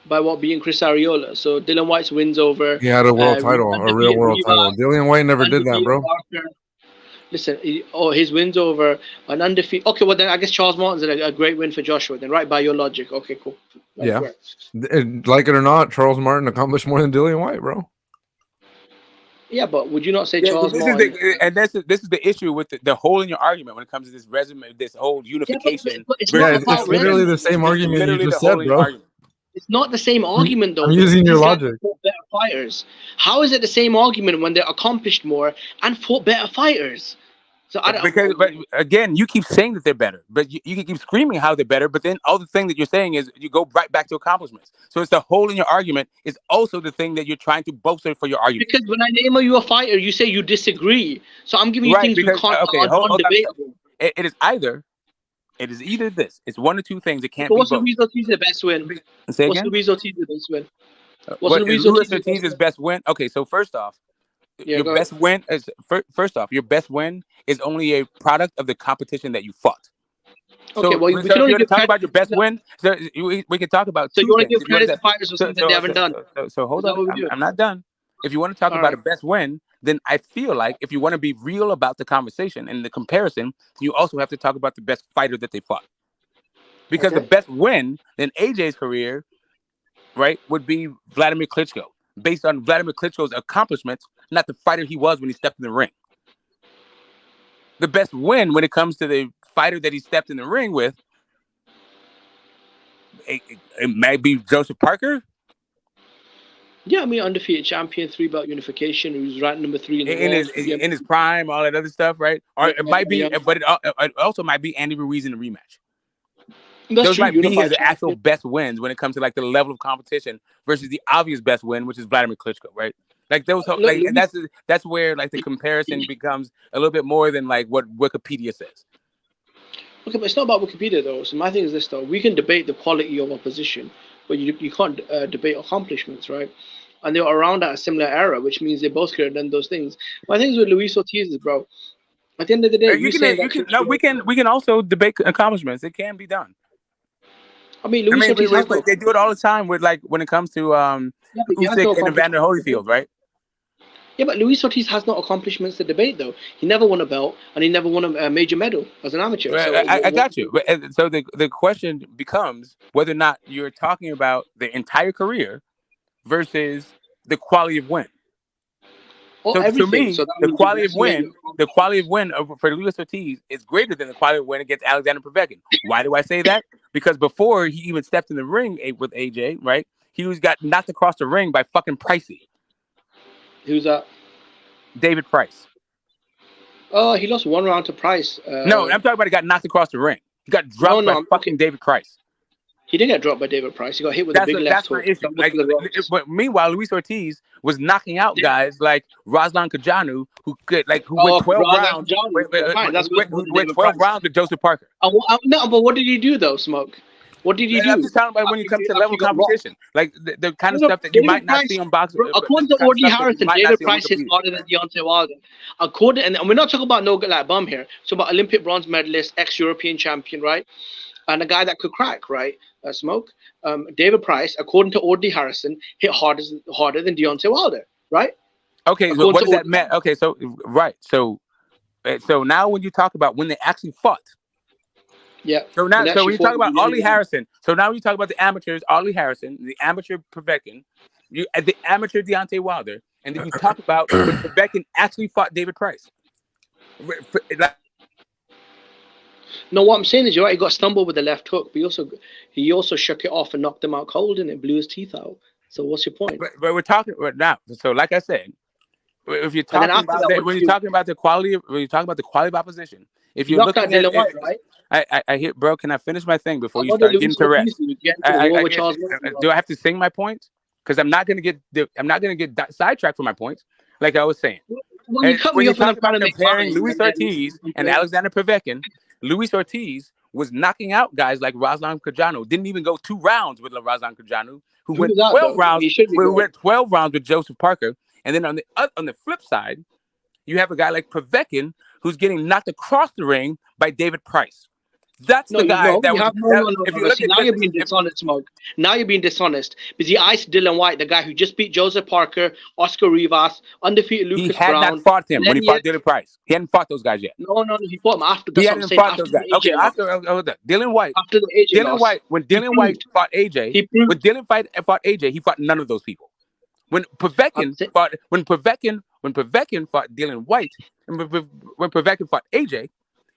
By what being Chris Arreola. So Dillian Whyte's wins over. He had a world title, a real world title. Dillian Whyte never did that, bro. Listen, his wins over an undefeated. Okay, well then I guess Charles Martin's a great win for Joshua. Then, right by your logic. Okay, cool. Yeah, like it or not, Charles Martin accomplished more than Dillian Whyte, bro. Yeah, but would you not say Charles Martin? This is the issue with the hole in your argument when it comes to this resume, this whole unification. It's literally the same argument you just said, bro. It's not the same argument, though. I'm using your logic. Better fighters. How is it the same argument when they're accomplished more and fought better fighters? So I don't. Because, but again, you keep saying that they're better, but you can keep screaming how they're better. But then all the thing that you're saying is you go right back to accomplishments. So it's the hole in your argument is also the thing that you're trying to bolster for your argument. Because when I name you a fighter, you say you disagree. So I'm giving you things because, you can't. Okay, hold on. Undebatable. It is either this. It's one or two things. It can't But be what's both. Luis Ortiz's best win? Say What's again? Luis Ortiz's best win? What is Luis Ortiz's best win? Okay, so first off, Yeah, your go best win is first off, your best win is only a product of the competition that you fought. Okay, So, well, so we if can only you're going to give talk credit. about your best win, so we can talk about So two you want to things. give credit to fighters for something they haven't done? So hold Is that on, what we do? I'm not done. If you want to talk All about right. a best win, then I feel like if you want to be real about the conversation and the comparison, you also have to talk about the best fighter that they fought. Because the best win in AJ's career, right, would be Vladimir Klitschko, based on Vladimir Klitschko's accomplishments, not the fighter he was when he stepped in the ring. The best win when it comes to the fighter that he stepped in the ring with, it might be Joseph Parker. Yeah, I mean, undefeated champion, 3-belt unification, who's ranked number 3 in the world. In his prime, all that other stuff, right? Or it might be, but it also might be Andy Ruiz in the rematch. Those might be his actual best wins when it comes to like the level of competition versus the obvious best win, which is Vladimir Klitschko, right? Like those, like, and that's where like the comparison becomes a little bit more than like what Wikipedia says. Okay, but it's not about Wikipedia though. So my thing is this though: we can debate the quality of opposition, but you can't debate accomplishments, right? And they were around at a similar era, which means they both could have done those things. My thing is with Luis Ortiz is, bro. At the end of the day, we can also debate accomplishments. It can be done. I mean, Luis Ortiz they do it all the time with like when it comes to Usyk and Evander Holyfield, right? Yeah, but Luis Ortiz has no accomplishments to debate though. He never won a belt and he never won a major medal as an amateur. So, I got you. But, so the question becomes whether or not you're talking about the entire career versus the quality of win. So to me, the quality of win for Luis Ortiz is greater than the quality of win against Alexander Povetkin. Why do I say that? Because before he even stepped in the ring with AJ, right? He got knocked across the ring by fucking Pricey. Who's that? David Price. Oh, he lost 1 round to Price. No, I'm talking about he got knocked across the ring. He got dropped by fucking David Price. He didn't get dropped by David Price. He got hit with a big left hook. That's my issue. But meanwhile, Luis Ortiz was knocking out guys like Ruslan Kajanu, who went 12 rounds. Went 12 rounds with Joseph Parker. No, but what did he do though, Smoke? What did he do? I'm just talking about when you come to level of competition, like the kind of stuff that you might not see on boxing. According to Ordy Harrison, David Price is harder than Deontay Wilder. And we're not talking about no like bum here. So about Olympic bronze medalist, ex-European champion, right? And a guy that could crack, right? Smoke. David Price, according to Ordy Harrison, hit harder than Deontay Wilder, right? Okay, so what does that mean? Okay, so right, so now when you talk about when they actually fought. Yeah. So now, when you talk about Ollie Harrison, so now when you talk about the amateurs, Ollie Harrison, the amateur Povetkin, the amateur Deontay Wilder, and then you talk about when Povetkin actually fought David Price. No, what I'm saying is, you're right. He got stumbled with the left hook, but he also shook it off and knocked him out cold, and it blew his teeth out. So what's your point? But we're talking right now. So like I said, if you're talking about when you're talking about the quality of opposition, if you're looking at White, right? I hear, bro. Can I finish my thing before you start getting to rest? Do I have to sing my point? Because I'm not gonna get sidetracked from my points. Like I was saying, when you talk about comparing Luis Ortiz and Alexander Povetkin, Luis Ortiz was knocking out guys like Ruslan Kajanu. Didn't even go 2 rounds with Ruslan Kajanu, who went 12 rounds. Who went 12 rounds with Joseph Parker. And then on the flip side, you have a guy like Povetkin who's getting knocked across the ring by David Price. That's the guy that was. Now you're being dishonest, Smoke. Now you're being dishonest because he iced Dylan White, the guy who just beat Joseph Parker, Oscar Rivas, undefeated Lucas Brown. He had not fought him when he fought David Price. He hadn't fought those guys yet. No, he fought him after. He hadn't fought those guys. Okay, after Dylan White. After the AJ Dylan White, when Dylan White fought AJ, fought AJ, he fought none of those people. When Povetkin fought Dylan White, and when Povetkin fought AJ,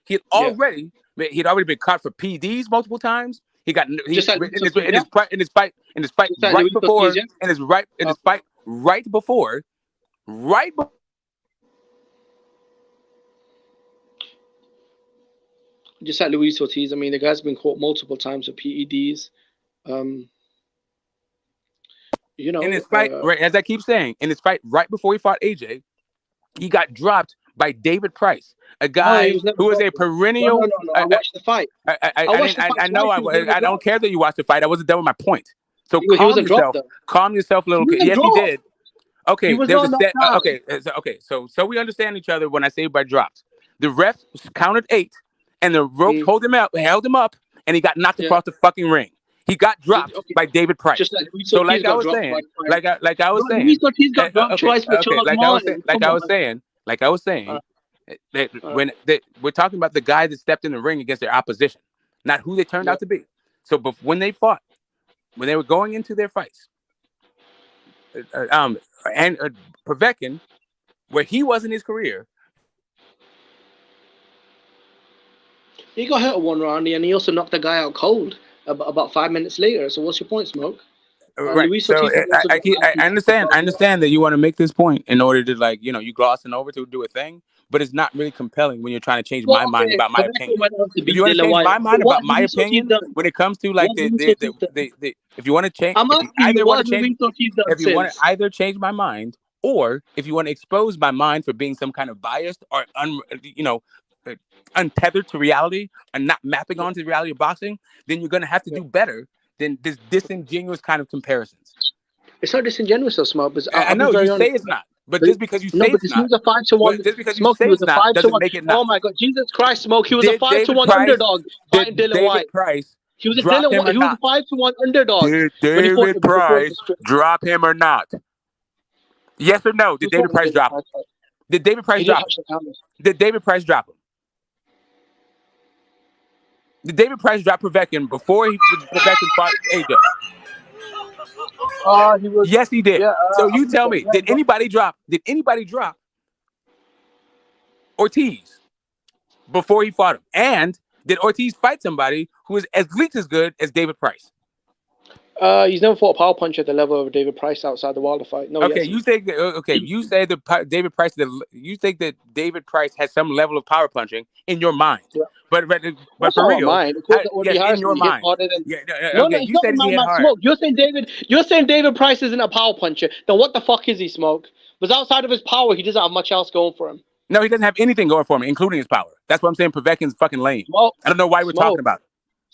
he'd already been caught for PDs multiple times. He got in his fight right before. just like Luis Ortiz. I mean, the guy's been caught multiple times with PEDs. You know, in his fight, right, as I keep saying, in his fight right before he fought AJ, he got dropped by David Price, a guy who was a perennial. No. I watched the fight. I know. I don't care that you watched the fight. I wasn't done with my point. So he wasn't dropped, though. Calm yourself a little bit. Yes, dropped. he did. Okay, He was there was not knocked out. okay. So we understand each other when I say by dropped. The ref counted 8, and the rope held him up, and he got knocked across the fucking ring. He got dropped by David Price. Just like so, like I was saying, like I was saying, when we're talking about the guy that stepped in the ring against their opposition, not who they turned out to be. So, but when they fought, when they were going into their fights, and Povetkin, where he was in his career, he got hit at one round, and he also knocked the guy out cold about 5 minutes later. So what's your point, Smoke? Right. So I understand that you want to make this point in order to, like, you know, you glossing over to do a thing, but it's not really compelling when you're trying to change my mind about my opinion. If you want to change my mind about my opinion when it comes to like if you want to change, if you want to either change my mind, or if you want to expose my mind for being some kind of biased or untethered to reality and not mapping onto the reality of boxing, then you're going to have to do better than this disingenuous kind of comparisons. It's not disingenuous, though, Smoke. I know you say it's not, but just because you say it's not, he was a 5-1. Just because Smoke, you say he was it's a not doesn't 5-1. make it not. Oh my God, Jesus Christ, Smoke! He was a 5-1 underdog fighting Dylan White. He was a 5-1 underdog. Did David Price drop him or not? Yes or no? Did David Price drop him? Did David Price drop him? Did David Price drop him? Did David Price drop Povetkin before Povetkin fought AJ? Yes, he did. Yeah, so you tell me, did anybody drop Ortiz before he fought him? And did Ortiz fight somebody who is at least as good as David Price? He's never fought a power punch at the level of David Price outside the Wilder fight. No. Okay, you think you say that David Price. You think that David Price has some level of power punching in your mind, but for real, in your mind. You said he hit hard. Smoke. You're saying David Price isn't a power puncher. Then what the fuck is he, Smoke? Because outside of his power, he doesn't have much else going for him. No, he doesn't have anything going for him, including his power. That's what I'm saying. Povetkin's fucking lame. I don't know why we're talking about it.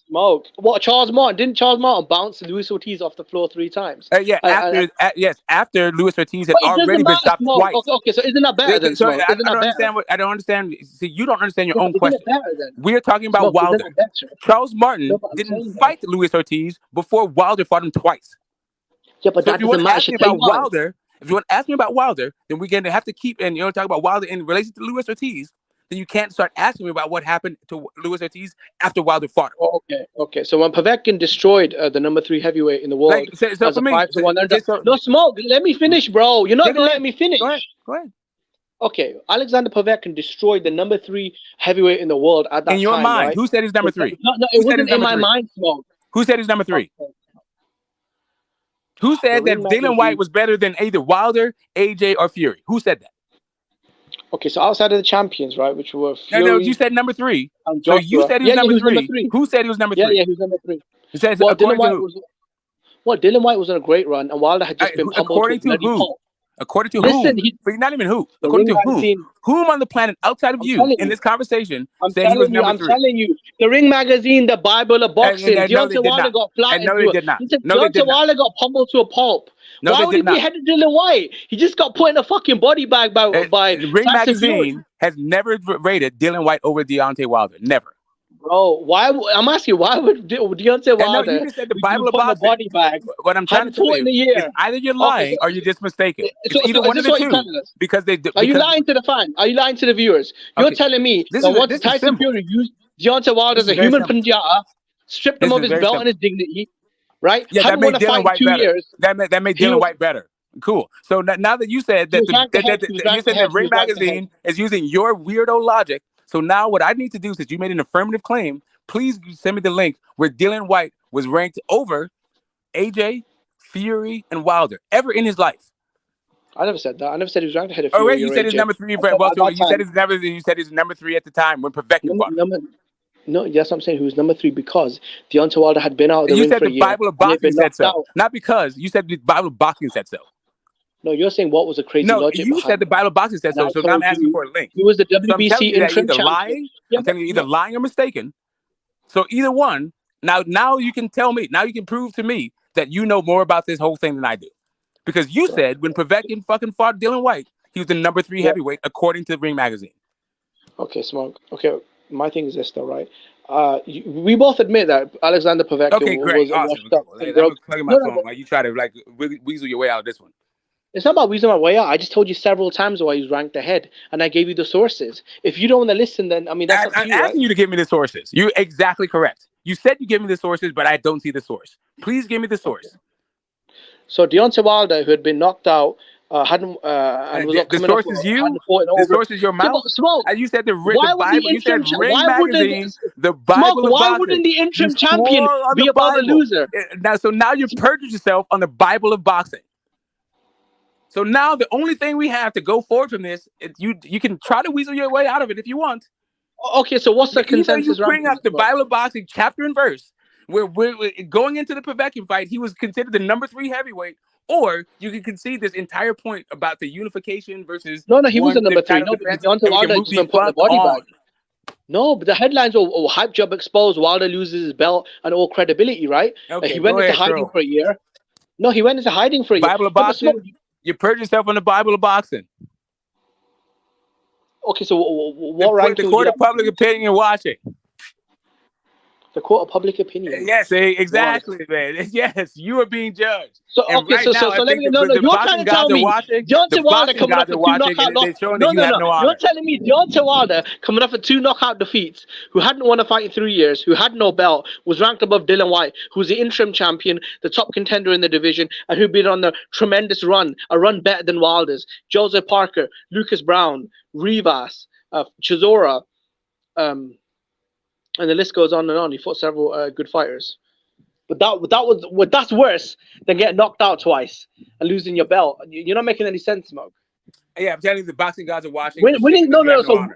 Smoke. What, Charles Martin? Didn't Charles Martin bounce Luis Ortiz off the floor 3 times? After Luis Ortiz had already been stopped twice. Okay, so isn't that better than Smoke? I don't understand. See, you don't understand your own question. We're talking about Wilder. Charles Martin didn't fight Luis Ortiz before Wilder fought him twice. Yeah, but that doesn't matter. If you want to ask me about Wilder, then we're going to have to keep and talk about Wilder in relation to Luis Ortiz. Then you can't start asking me about what happened to Luis Ortiz after Wilder fought him. Okay. So when Povetkin destroyed the number 3 heavyweight in the world, so for me, no, Smoke. Let me finish, bro. You're not gonna let me finish. Go ahead. Okay, Alexander Povetkin destroyed the number 3 heavyweight in the world at that time. In your mind, right? Who said he's number 3? No, it wasn't in my mind, Smoke. Who said he's number 3? Who said that Dylan White was better than either Wilder, AJ, or Fury? Who said that? Okay, so outside of the champions, right, which were Fury, no, you said number 3. So you said he was number 3. Who said he was number 3? Yeah, he was number 3. It says Dylan White was on a great run, and Wilder had just been pummeled. According to who? According to who? Not even who. According to who? Whom on the planet outside of you in this conversation said he was number 3? I'm telling you, the Ring Magazine, the Bible of boxing. Deontay Wilder got flattened. No, they did not. Deontay Wilder got pummeled to a pulp. Why would he be headed Dylan White? He just got put in a fucking body bag by Ring Magazine has never rated Dylan White over Deontay Wilder. Never. Bro, why? I'm asking you, why would Deontay Wilder? You just said the Bible of boxing. Body bag. What I'm trying to tell you is either you're lying or you're just mistaken. It's either one of the two. Because are you lying to the fan? Are you lying to the viewers? You're telling me that once Tyson Fury used Deontay Wilder as a human pinata, stripped him of his belt and his dignity, right? Yeah, that made Dylan White better. That made Dylan White better. Cool. So now that you said that you said that Ring Magazine is using your weirdo logic. So now what I need to do, since you made an affirmative claim, please send me the link where Dylan White was ranked over AJ, Fury, and Wilder ever in his life. I never said that. I never said he was ranked ahead of Fury. Oh, wait, you said he's number 3. You said he's number 3 at the time when Povetkin fought. No, yes, I'm saying he was number 3 because Deontay Wilder had been out of the You ring said for a the year. Bible of and he had boxing been said knocked so, out. not because you said the Bible of boxing said so. No, you're saying what was the crazy No, logic you behind said the it. Bible of boxing said And so. I So now I'm told asking you for a link. he was the So I'm telling WBC you that you're interim either champion. lying. Yeah, I'm telling you either lying or mistaken. So either one. Now you can tell me. Now you can prove to me that you know more about this whole thing than I do, because you said when Povetkin fucking fought Dylan White, he was the number 3 heavyweight according to Ring Magazine. Okay, Smoke. Okay, my thing is this though, right? We both admit that Alexander Povetkin Okay, great, was awesome. washed up Okay, and I'm broke. plugging my No, phone but while you try to like weasel your way out of this one. it's not about weaseling my way out. I just told you several times why he's ranked ahead, and I gave you the sources. If you don't want to listen, then I mean that's up to I'm you, right? asking you to give me the sources. You're exactly correct. You said you give me the sources, but I don't see the source. Please give me the source. So Deontay Wilder, who had been knocked out, hadn't and was not The coming up. source is Hadn't you. fought in The over. source is your Yeah, but mouth. Smoke. You said the Why would Bible. the You said interim? Ring Why wouldn't Magazine, the Smoke? Bible of Why boxing. wouldn't the You interim champion swore on be the above a Bible. loser? So now you perjured yourself on the Bible of boxing. So now the only thing we have to go forward from this, you can try to weasel your way out of it if you want. Okay, so what's the Either you consensus bring ranking? up the Bible of boxing chapter and verse, where we're going into the Povetkin fight, he was considered the number 3 heavyweight, or you can concede this entire point about the unification versus No, he wasn't number 3. title No, because defense, Deontay and we Wilder can had move just the been put in the fuck body on. bag. No, but the headlines were hype job exposed. Wilder loses his belt and all credibility, right? Okay, He went go into ahead, hiding Troll. for a year. No, he went into hiding for a year. Bible of No, but Smoke, boxing, you purge yourself on the Bible of boxing. okay, so what ranking The would court you of public opinion watching. The court of public opinion. Yes, exactly, man. Yes, you are being judged. So And okay, right so now, I let think me the you're trying boxing to gods tell are me watching. The Deontay Wilder boxing coming gods off are a 2 watching, knockout and loss. they're showing No, that you have no You're honor. telling me Deontay Wilder coming off a 2 knockout defeats, who hadn't won a fight in 3 years, who had no belt, was ranked above Dylan White, who's the interim champion, the top contender in the division, and who'd been on a tremendous run, a run better than Wilder's. Joseph Parker, Lucas Brown, Rivas, Chisora, and the list goes on and on. He fought several good fighters. But that's worse than getting knocked out twice and losing your belt. You're not making any sense, Smoke. Yeah, I'm telling you, the boxing gods are watching. Winning, no.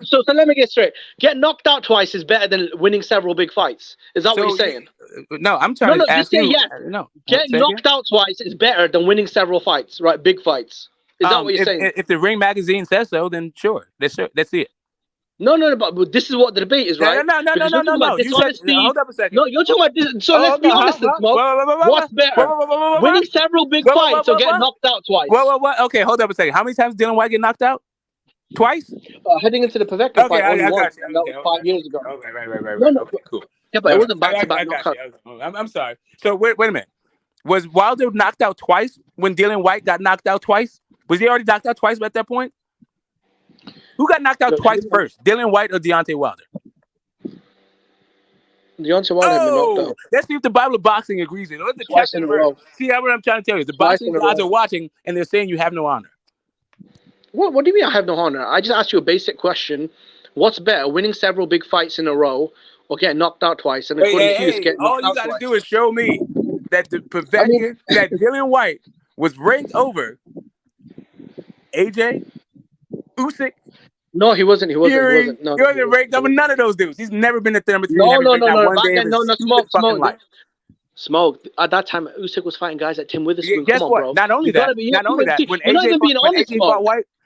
So let me get straight. Getting knocked out twice is better than winning several big fights. Is that what you're saying? No, I'm trying to ask you. Yes. No, getting knocked out twice is better than winning several fights, right? Big fights. Is that what you're saying? If the Ring Magazine says so, then sure. Let's see it. No, but this is what the debate is, right? No. You said, hold up a second. No, you're talking about. So let's be honest, Smoke. What's better? Winning several big fights or getting knocked out twice? What? Okay, hold up a second. How many times did Dylan White get knocked out? Twice? Heading into the Povetkin fight only once. That was 5 years ago. Okay, right. No. Okay, cool. Yeah, but it wasn't back-to-back knockout. I'm sorry. So wait a minute. Was Wilder knocked out twice when Dylan White got knocked out twice? Was he already knocked out twice at that point? Who got knocked out twice first? Dylan White or Deontay Wilder? Deontay Wilder had been knocked out. Let's see if the Bible of boxing agrees with it. Twice in a row. See what I'm trying to tell you? The boxing gods are watching and they're saying you have no honor. What do you mean I have no honor? I just asked you a basic question. What's better, winning several big fights in a row or getting knocked out twice? And according to you, it's getting knocked out all you got to do is show me that the Povetkin, that Dylan White was ranked over AJ, Usyk. No, he wasn't. No, he wasn't ranked over none of those dudes. He's never been at number 3. No. Smoke. At that time, Usyk was fighting guys like Tim Witherspoon. Guess Come on, what? bro. Not only that. When you're not even being honest, Smoke.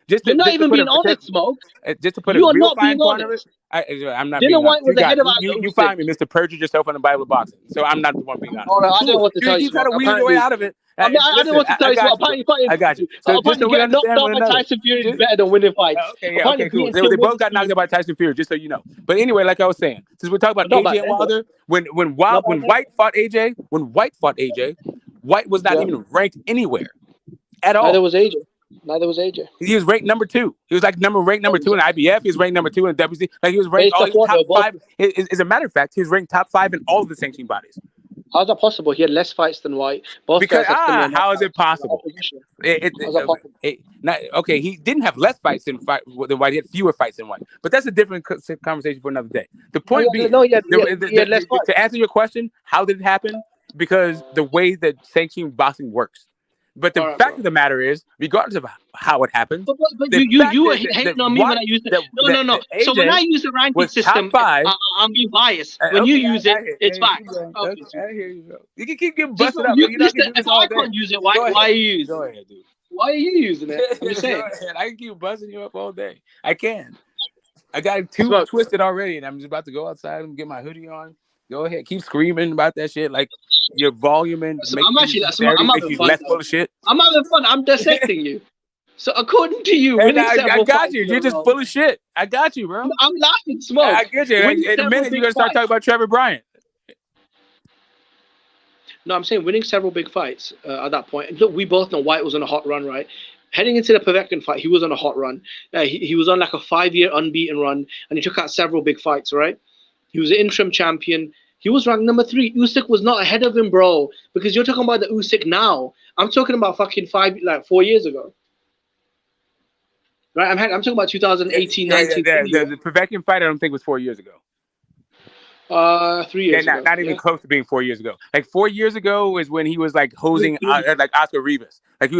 You're not even being honest, Smoke. Just to put you a are real not fine being point of it. honest. I'm not Dylan being White honest. was ahead of You find me, Mr. Perjured yourself on the Bible of boxing. So I'm not the one being honest. Oh, no, I don't know what to tell you. You try to weasel your way out of it. I don't know what to tell you. I got you. So just so we getting knocked out by Tyson Fury is better than winning fights. Okay, cool. They both got knocked out by Tyson Fury, just so you know. But anyway, like I was saying, since we're talking about AJ and Wilder, when White fought AJ, White was not even ranked anywhere at all. Neither was AJ. He was ranked number 2. He was like ranked number 2 in IBF. He was ranked number 2 in WC. Like he was ranked top 5. As a matter of fact, he was ranked top 5 in all of the sanctioning bodies. How's that possible? He had less fights than White. Because how is it possible? Okay, he didn't have less fights than White. He had fewer fights than White. But that's a different conversation for another day. The point being, to answer your question, how did it happen? Because the way that sanctioning boxing works, But the Alright, fact bro. of the matter is, regardless of how it happened, But the you fact were that hating on me when I used it. No. So when I AJ use the ranking was system, top 5. I'm being biased. When you Okay, use it, it's I facts. okay, I hear you, bro. You can keep getting Just busted up. you, You know I can listen, do if this all I day. can't use it, why Go are ahead. you using Go it? ahead, dude. Why are you using it? I'm just Go saying. ahead. I can keep busting you up all day. I can. I got 2 Smoke. twisted already, and I'm just about to go outside and get my hoodie on. Go ahead, keep screaming about that shit. Like your volume and So makes I'm you actually sincerity, I'm makes having you fun. less Though. full of shit. I'm having fun. I'm dissecting you. So according to you, And winning I several got fights you. in You're a just row. full of shit. I got you, bro. I'm laughing, Smoke. I get you. Winning In a several minute, big you're gonna start talking fights. about Trevor Bryant. No, I'm saying winning several big fights at that point. Look, we both know White was on a hot run, right? Heading into the Povetkin fight, he was on a hot run. He was on like a 5-year unbeaten run, and he took out several big fights, right? He was an interim champion. He was ranked number 3. Usyk was not ahead of him, bro. Because you're talking about the Usyk now. I'm talking about fucking 4 years ago. Right? I'm talking about 2018, 19, 20. The Povetkin fight, I don't think was 4 years ago. 3 years ago. Not even close to being 4 years ago. Like 4 years ago is when he was like hosing like Oscar Rivas. Like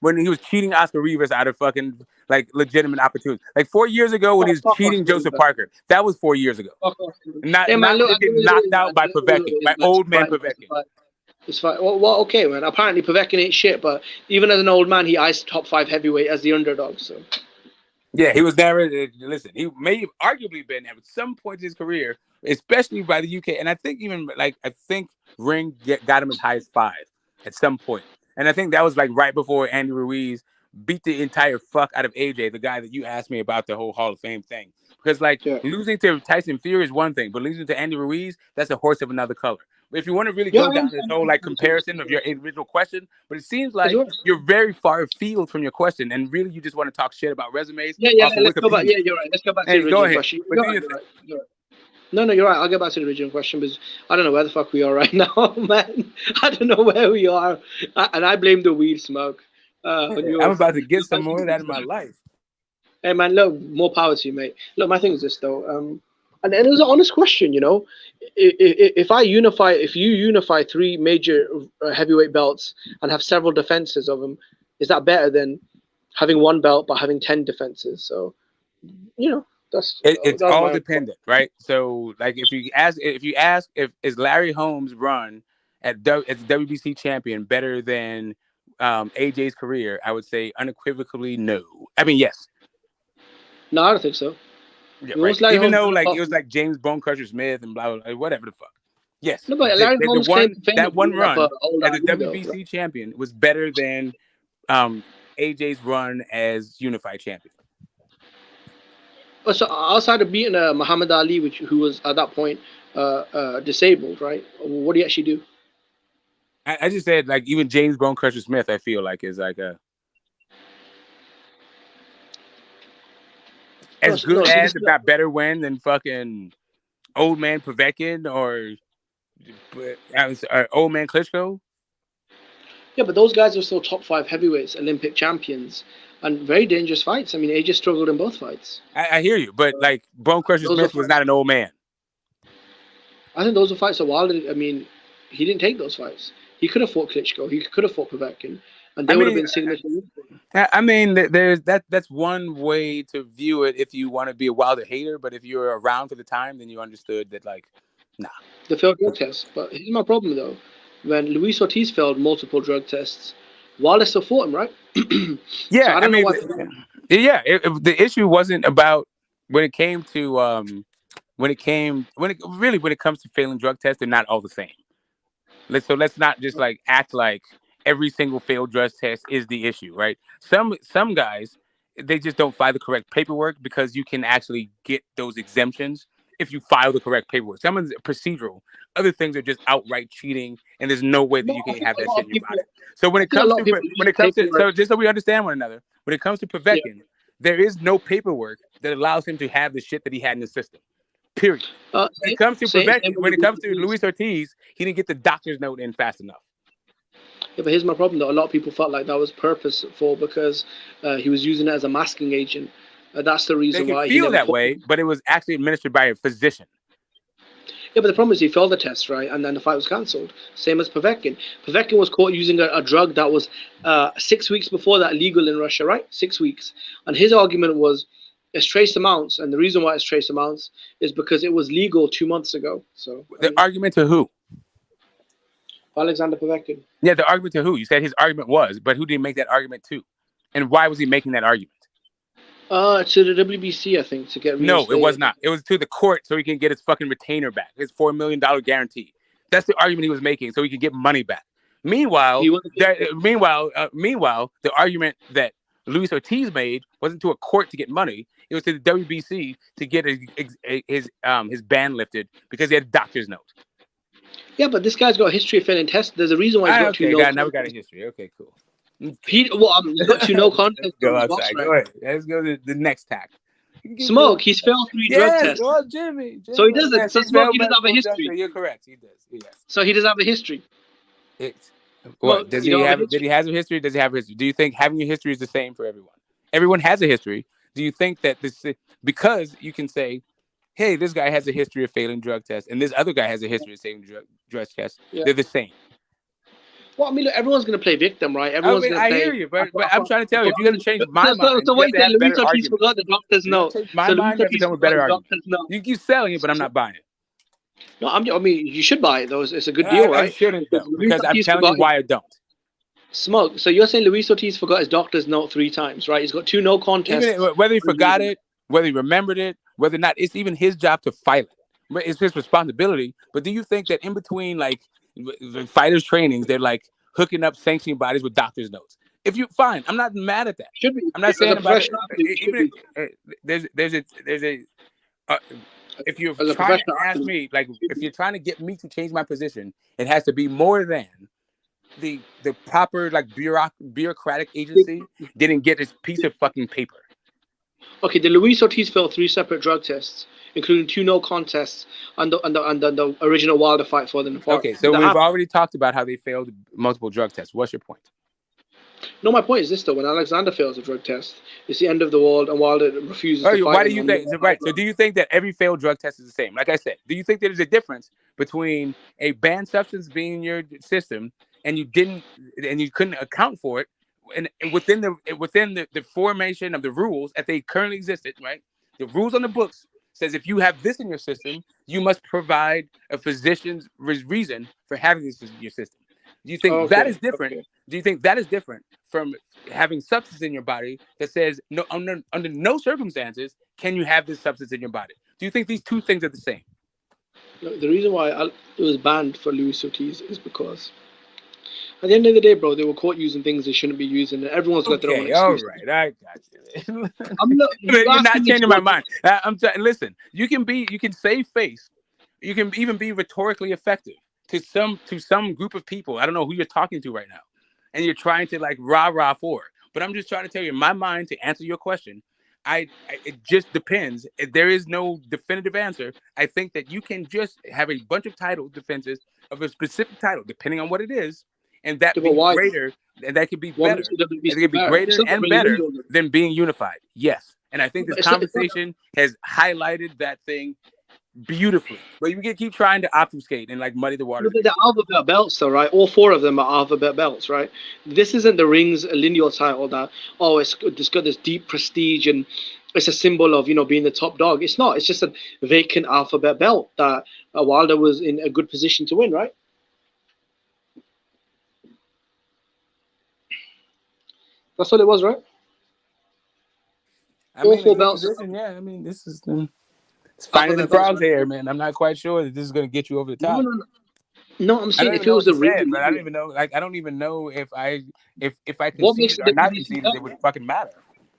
when he was cheating Oscar Rivas out of fucking like legitimate opportunities. Like 4 years ago when he was cheating Joseph Parker. That was 4 years ago. Not getting knocked out by Povetkin, by old man Povetkin. It's fine. Well, okay, man. Apparently Povetkin ain't shit, but even as an old man, he iced top 5 heavyweight as the underdog. So. Yeah, he was never. Listen, he may have arguably been at some point in his career, especially by the UK, and I think even I think Ring got him as high as 5 at some point, and I think that was like right before Andy Ruiz beat the entire fuck out of AJ, the guy that you asked me about the whole Hall of Fame thing. Because losing to Tyson Fury is one thing, but losing to Andy Ruiz, that's a horse of another color. But if you want to really go down this whole comparison of your original question, but it seems like you're very far afield from your question, and really you just want to talk shit about resumes. Let's go back. Yeah, you're right. Let's go back to the original question. You're right. No, you're right. I'll get back to the original question because I don't know where the fuck we are right now, man. I don't know where we are, and I blame the weed smoke. I'm about to get some more of that in my life. Hey, man, look, more power to you, mate. Look, my thing is this though, and it was an honest question, you know. If you unify 3 major heavyweight belts and have several defenses of them, is that better than having 1 belt but having 10 defenses? So, you know, it's all dependent, right? So, like, if you ask if is Larry Holmes' run as WBC champion better than AJ's career, I would say unequivocally no. I mean, yes. No, I don't think so. Yeah, right. Even though it was like James Bone Crusher Smith and blah, blah, whatever the fuck. Yes. No, but Larry Holmes that one run as a WBC champion was better than AJ's run as unified champion. So outside of beating Muhammad Ali, who was at that point disabled, right? What do you actually do? I just said like even James Bone Crusher Smith, I feel like is like a as good as, if not better, win than fucking old man Povetkin or old man Klitschko. Yeah, but those guys are still top 5 heavyweights, Olympic champions, and very dangerous fights. I mean, AJ struggled in both fights. I hear you, but like Bone Crusher Smith was not an old man. I think those were fights that Wilder. I mean, he didn't take those fights. He could have fought Klitschko. He could have fought Povetkin, and they would have been significant. I mean, that's one way to view it if you want to be a Wilder hater. But if you're around for the time, then you understood that, like, nah. The failed drug test. But here's my problem, though. When Luis Ortiz failed multiple drug tests, Wilder still fought him, right? Yeah, so I don't know what. The issue wasn't about when it came to when it comes to failing drug tests, they're not all the same. So let's not just like act like every single failed drug test is the issue, right? Some guys, they just don't file the correct paperwork because you can actually get those exemptions if you file the correct paperwork. Some is procedural. Other things are just outright cheating, and there's no way that you can have that shit in your body. So when it comes to so just so we understand one another, when it comes to Povetkin, there is no paperwork that allows him to have the shit that he had in the system. Period. When it comes to Povetkin, when it comes to Luis Ortiz, he didn't get the doctor's note in fast enough. Yeah, but here's my problem though. A lot of people felt like that was purposeful because he was using it as a masking agent. That's the reason why. They can feel that way, but it was actually administered by a physician. Yeah, but the problem is he failed the test, right? And then the fight was cancelled. Same as Povetkin. Povetkin was caught using a drug that was 6 weeks before that legal in Russia, right? 6 weeks. And his argument was it's trace amounts. And the reason why it's trace amounts is because it was legal 2 months ago. So The argument to who? Alexander Povetkin. Yeah, the argument to who? You said his argument was, but who did he make that argument to? And why was he making that argument? To the WBC, I think, to get No, it was not. It was to the court so he can get his fucking retainer back, his $4 million guarantee. That's the argument he was making, so he could get money back. Meanwhile, the argument that Luis Ortiz made wasn't to a court to get money; it was to the WBC to get his ban lifted because he had a doctor's note. Yeah, but this guy's got a history of failing tests. There's a reason why he's got two no. Now we got a history. Okay, cool. He's got two no contest. Go outside. Go ahead. Let's go to the next tack. Smoke. He's failed 3 drug tests. Oh, Jimmy. So he doesn't. So Smoke, he doesn't have a history. You're correct. He does. Yes. So he doesn't have a history. What does he have? Did he have a history? Does he have a history? Do you think having a history is the same for everyone? Everyone has a history. Do you think that this because you can say, hey, this guy has a history of failing drug tests, and this other guy has a history of failing drug tests. Yeah. They're the same. Well, I mean, look, everyone's going to play victim, right? Everyone's going to play. I hear you, but I'm trying to tell you, if you're going to change my mind, so wait, Luis Ortiz forgot the doctors know. My mind has become a better argument. You keep selling it, but I'm not buying it. No, I mean, you should buy it though. It's a good deal, right? I shouldn't though, because I'm telling you why I don't. Smoke. So you're saying Luis Ortiz forgot his doctor's note 3 times, right? He's got 2 no contests. Even whether he forgot it, whether he remembered it, whether or not it's even his job to file it. It's his responsibility. But do you think that in between, like the fighters' trainings, they're like hooking up sanctioning bodies with doctor's notes? If you fine, I'm not mad at that. Should be. I'm not saying about it. There's a. If you're trying to ask me, like, if you're trying to get me to change my position, it has to be more than the proper like bureaucratic agency didn't get this piece of fucking paper. Okay, the Luis Ortiz failed 3 separate drug tests, including 2 no contests on the original Wilder fight for them. Okay, so we've already talked about how they failed multiple drug tests. What's your point? No, my point is this though: when Alexander fails a drug test, it's the end of the world, and Wilder refuses to fight. Why do you think? Right. So, do you think that every failed drug test is the same? Like I said, do you think there's a difference between a banned substance being in your system and you couldn't account for it, and within the formation of the rules as they currently existed, right? The rules on the books says if you have this in your system, you must provide a physician's reason for having this in your system. Do you think that is different? Okay. Do you think that is different from having substance in your body that says no, under no circumstances can you have this substance in your body? Do you think these two things are the same? No, the reason why it was banned for Luis Ortiz is because at the end of the day, bro, they were caught using things they shouldn't be using, and everyone's got their own excuse. All right, I got you. You're not changing my mind. Listen, you can save face. You can even be rhetorically effective to some group of people. I don't know who you're talking to right now, and you're trying to like rah for. But I'm just trying to tell you, in my mind, to answer your question, it just depends. If there is no definitive answer, I think that you can just have a bunch of title defenses of a specific title, depending on what it is, and that be greater, and that could be better. It could be greater and better than being unified. Yes, and I think this conversation has highlighted that thing beautifully, but you can keep trying to obfuscate and like muddy the water. The alphabet belts, though, right? All 4 of them are alphabet belts, right? This isn't the Rings lineal title that it's got this deep prestige and it's a symbol of being the top dog. It's not. It's just a vacant alphabet belt that Wilder was in a good position to win, right? That's what it was, right? All 4 belts. Yeah, I mean, this is. It's finding the frogs here, man. I'm not quite sure that this is going to get you over the top. No, I'm saying if it was a ring, but I don't even know. Like, I don't even know if I concede or not concede, it would fucking matter,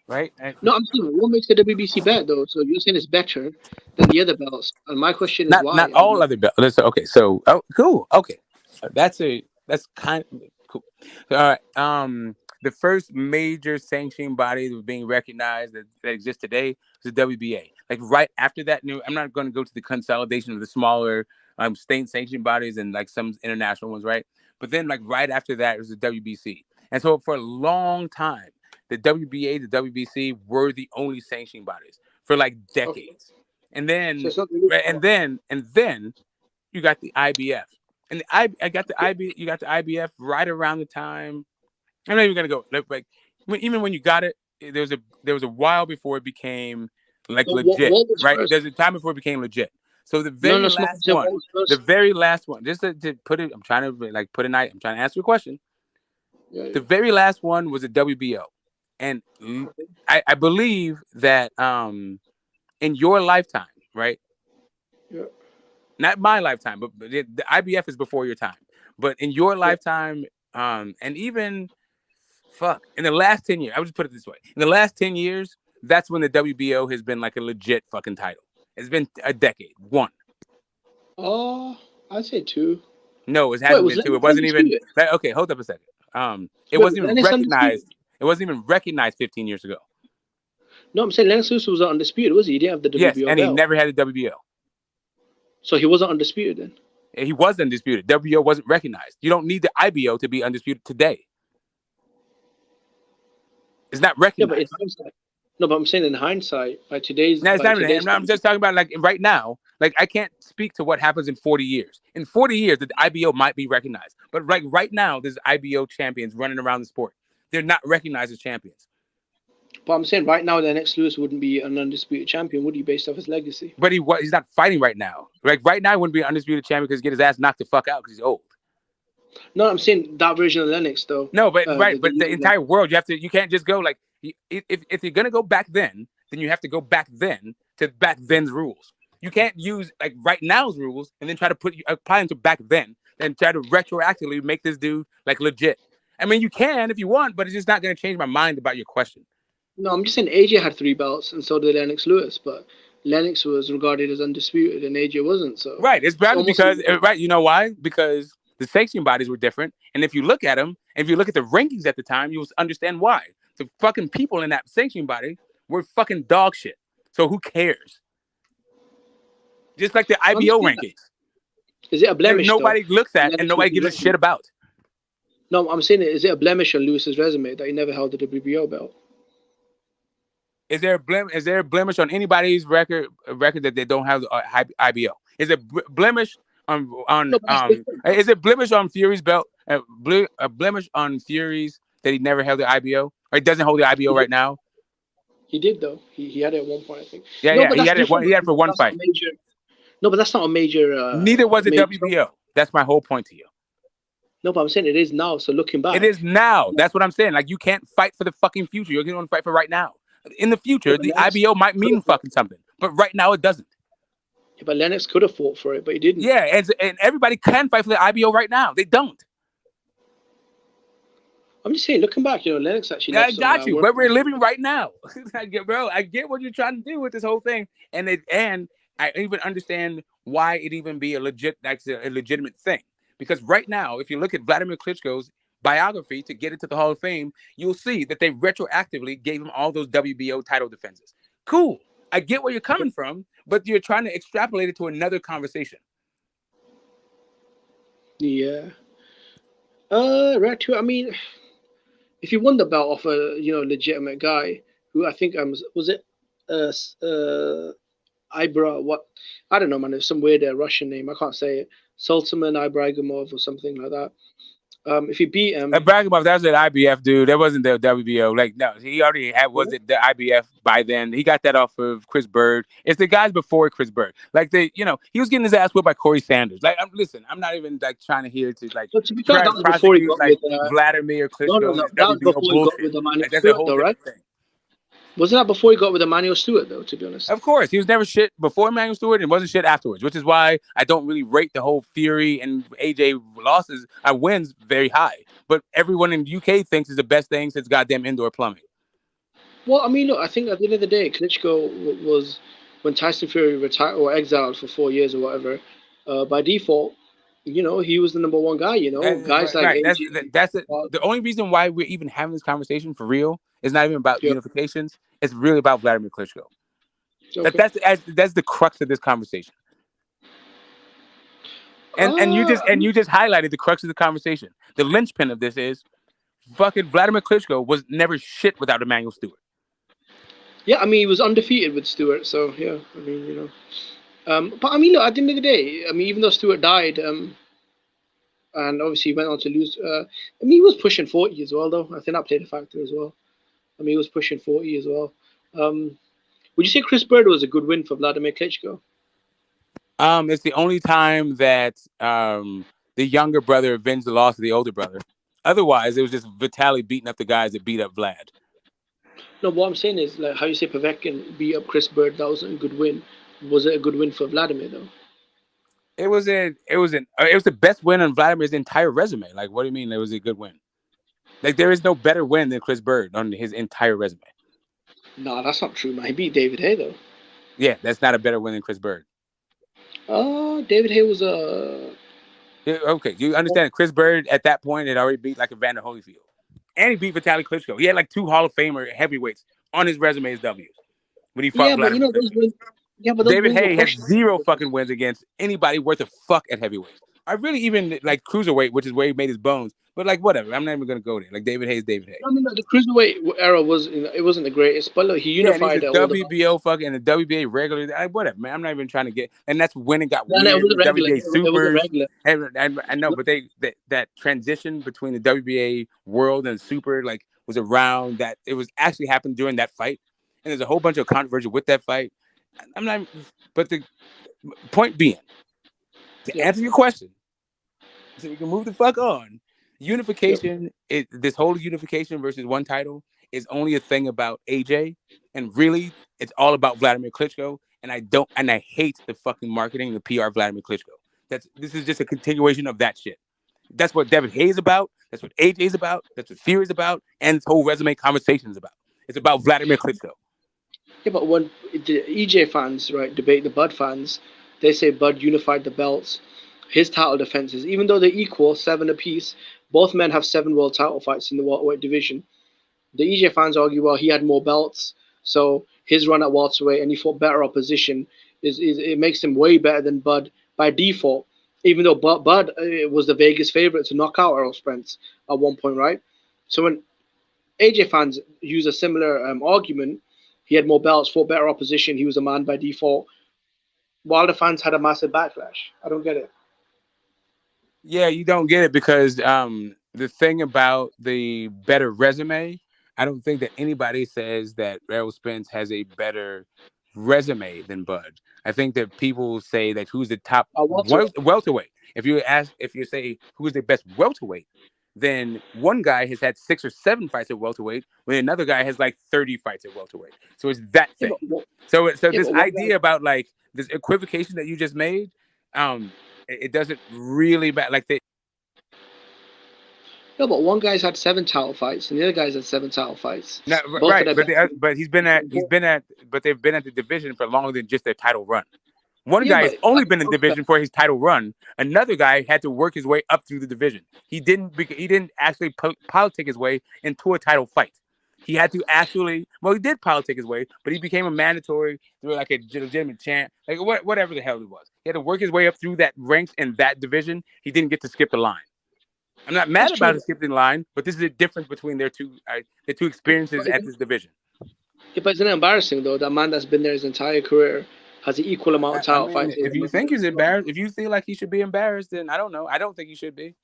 right? No, I'm saying what makes the WBC bad though? So you're saying it's better than the other belts, and my question is why? Not all other belts. Okay, so cool. Okay, that's kind of cool. All right. The first major sanctioning body that was being recognized that exists today is the WBA. Like right after that, I'm not going to go to the consolidation of the smaller state sanctioning bodies and like some international ones, right? But then like right after that was the WBC. And so for a long time, the WBA, the WBC were the only sanctioning bodies for like decades. And then you got the IBF, and I got the IB. You got the IBF right around the time. I'm not even gonna go like even when you got it, there was a while before it became like legit, what was right? first? There's a time before it became legit. So the No, very last one, just to put it, I'm trying to answer your question. Yeah, The very last one was a WBO, and I believe that in your lifetime, right? Yeah. Not my lifetime, but the IBF is before your time. But in your lifetime, and even in the last 10 years, I would just put it this way: in the last 10 years, that's when the WBO has been like a legit fucking title. It's been a decade. One. I'd say 2. No, it hasn't been 2. It wasn't even. Okay, hold up a second. It wasn't even recognized. It wasn't even recognized 15 years ago. No, I'm saying Lennox Lewis was undisputed, was he? He didn't have the WBO Yes, and he belt. never had a WBO. So he wasn't undisputed then? He was undisputed. WBO wasn't recognized. You don't need the IBO to be undisputed today. It's not recognized. But I'm saying in hindsight, by today's. No, it's not even. I'm just talking about like right now. Like I can't speak to what happens in 40 years. In 40 years, the IBO might be recognized, but right now, there's IBO champions running around the sport. They're not recognized as champions. But I'm saying right now, Lennox Lewis wouldn't be an undisputed champion, would he, based off his legacy? But he's not fighting right now. Like right now, he wouldn't be an undisputed champion because he get his ass knocked the fuck out because he's old. No, I'm saying that version of Lennox though. No, but the entire world, you can't just go like if you're gonna go back then you have to go back then to back then's rules. You can't use like right now's rules and then try to apply them to back then and try to retroactively make this dude like legit. I mean, you can if you want, but it's just not gonna change my mind about your question. No, I'm just saying AJ had 3 belts and so did Lennox Lewis, but Lennox was regarded as undisputed and AJ wasn't. So right, it's probably because you know why? Because the sanctioning bodies were different, and if you look at them, if you look at the rankings at the time, you'll understand why. The fucking people in that sanctioning body were fucking dog shit. So who cares? Just like the IBO rankings. Is it a blemish? Nobody looks at and nobody gives a shit about. No, I'm saying, is it a blemish on Lewis's resume that he never held the WBO belt? Is there a blemish on anybody's record that they don't have the IBO? Is it blemish on is it blemish on Fury's belt? A blemish on Fury's that he never held the IBO, or he doesn't hold the IBO right now? He did though. He had it at one point, I think. Yeah, he had it. He had it for one fight. No, but that's not a major. Neither was the WBO. That's my whole point to you. No, but I'm saying it is now. So looking back, it is now. That's what I'm saying. Like you can't fight for the fucking future. You're going to fight for right now. In the future, the IBO might mean fucking something, but right now it doesn't. Yeah, but Lennox could have fought for it, but he didn't. Yeah, and everybody can fight for the IBO right now. They don't. I'm just saying, looking back, Lennox actually. I got you. But we're living right now. I get what you're trying to do with this whole thing, and I even understand why it even be a legitimate thing. Because right now, if you look at Vladimir Klitschko's biography to get into the Hall of Fame, you'll see that they retroactively gave him all those WBO title defenses. Cool. I get where you're coming from, but you're trying to extrapolate it to another conversation. Yeah. Right. Too. I mean, if you won the belt off a legitimate guy who I think was it Ibra, what I don't know, man. It's some weird Russian name. I can't say it. Sultaman Ibragimov or something like that. If you beat him, Ibragimov, that was an IBF dude. That wasn't the WBO. Like no, he already was it the IBF by then. He got that off of Chris Bird. It's the guys before Chris Bird. Like he was getting his ass whipped by Corey Sanders. Like listen, I'm not even like trying to hear to like to be fair, that was before he got like with Vladimir Klitschko. No, that was before he got with Emmanuel Stewart, though, right? Thing. Wasn't that before he got with Emmanuel Stewart, though, to be honest? Of course. He was never shit before Emmanuel Stewart and wasn't shit afterwards, which is why I don't really rate the whole Fury and AJ wins very high. But everyone in the UK thinks it's the best thing since goddamn indoor plumbing. Well, I mean, look, I think at the end of the day, Klitschko was, when Tyson Fury retired or exiled for 4 years or whatever, by default, he was the number one guy, guys like AJ. That's it. The only reason why we're even having this conversation for real is not even about unifications. It's really about Vladimir Klitschko. Okay. That's the crux of this conversation. And you just highlighted the crux of the conversation. The linchpin of this is fucking Vladimir Klitschko was never shit without Emmanuel Stewart. Yeah, I mean he was undefeated with Stewart, so yeah, I mean But I mean, look, at the end of the day, I mean, even though Stewart died, and obviously he went on to lose. I mean, he was pushing 40 as well, though. I think that played a factor as well. I mean, he was pushing 40 as well. Would you say Chris Bird was a good win for Vladimir Klitschko? It's the only time that the younger brother avenged the loss of the older brother. Otherwise, it was just Vitaly beating up the guys that beat up Vlad. No, what I'm saying is, like, how you say Povetkin beat up Chris Bird, that wasn't a good win. Was it a good win for Vladimir, though? It was the best win on Vladimir's entire resume. Like, what do you mean it was a good win? Like, there is no better win than Chris Bird on his entire resume. No, that's not true, man. He beat David Haye, though. Yeah, that's not a better win than Chris Bird. David Haye was a... Yeah, okay, you understand Chris Bird at that point had already beat like Evander Holyfield. And he beat Vitaly Klitschko. He had like 2 Hall of Famer heavyweights on his resume as W's when he fought Vladimir. But David Haye had 0 fucking wins against anybody worth a fuck at heavyweight. I really even like cruiserweight, which is where he made his bones. But like whatever, I'm not even gonna go there. Like David Haye's David Haye. I mean, the cruiserweight era it wasn't the greatest, but look, he unified the WBO fucking and the WBA regular. Whatever, man. I'm not even trying to get. And that's when it got weird. The WBA Supers. And I know, but that transition between the WBA world and Super like was around that. It was actually happened during that fight, and there's a whole bunch of controversy with that fight. I'm not. But the point being, to answer your question, so we can move the fuck on. Unification, this whole unification versus one title is only a thing about AJ, and really, it's all about Vladimir Klitschko. And I hate the fucking marketing, the PR Vladimir Klitschko. This is just a continuation of that shit. That's what David Haye is about. That's what AJ is about. That's what Fury is about, and this whole resume conversation is about. It's about Vladimir Klitschko. Yeah, but when the EJ fans, right, debate the Bud fans, they say Bud unified the belts. His title defenses, even though they're equal, 7 apiece, both men have 7 world title fights in the welterweight division. The EJ fans argue, well, he had more belts, so his run at welterweight and he fought better opposition. It makes him way better than Bud by default, even though Bud was the Vegas favorite to knock out Errol Spence at one point, right? So when AJ fans use a similar argument, he had more belts, fought better opposition, he was a man by default, while the fans had a massive backlash. I don't get it. Yeah, you don't get it because the thing about the better resume, I don't think that anybody says that Errol Spence has a better resume than Bud. I think that people say that who's the top welterweight. If you say who's the best welterweight, then one guy has had 6 or 7 fights at welterweight, when another guy has like 30 fights at welterweight. So it's that thing. So this idea about like this equivocation that you just made, it doesn't really matter. Like no, but one guy's had 7 title fights, and the other guy's had 7 title fights. No, right, but they've been at the division for longer than just their title run. One guy has only been in the division for his title run. Another guy had to work his way up through the division. He didn't actually politic his way into a title fight. He had to actually, he did politic his way, but he became a mandatory through like a legitimate champ, like whatever the hell it was. He had to work his way up through that ranks in that division. He didn't get to skip the line. I'm not mad about skipping the line, but this is the difference between their two experiences at this division. Yeah, but isn't it embarrassing though? That man that's been there his entire career has an equal amount of title fights. If you think he's embarrassed, if you feel like he should be embarrassed, then I don't know. I don't think he should be.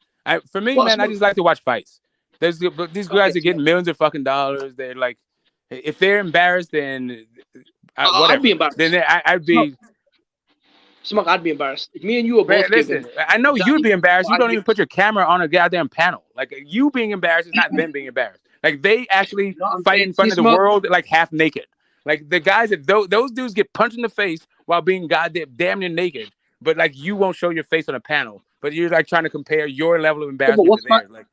For me, I just like to watch fights. These guys are getting millions of fucking dollars. They're like, if they're embarrassed, then whatever. I'd be embarrassed. Then I'd be. Smoke, I'd be embarrassed. If me and you were both. Listen, I know you'd be embarrassed. You don't even put your camera on a goddamn panel. Like you being embarrassed is not them being embarrassed. Like they actually fight in front of the world like half naked. Like the guys that those dudes get punched in the face while being damn near naked, but like you won't show your face on a panel. But you're like trying to compare your level of embarrassment to theirs.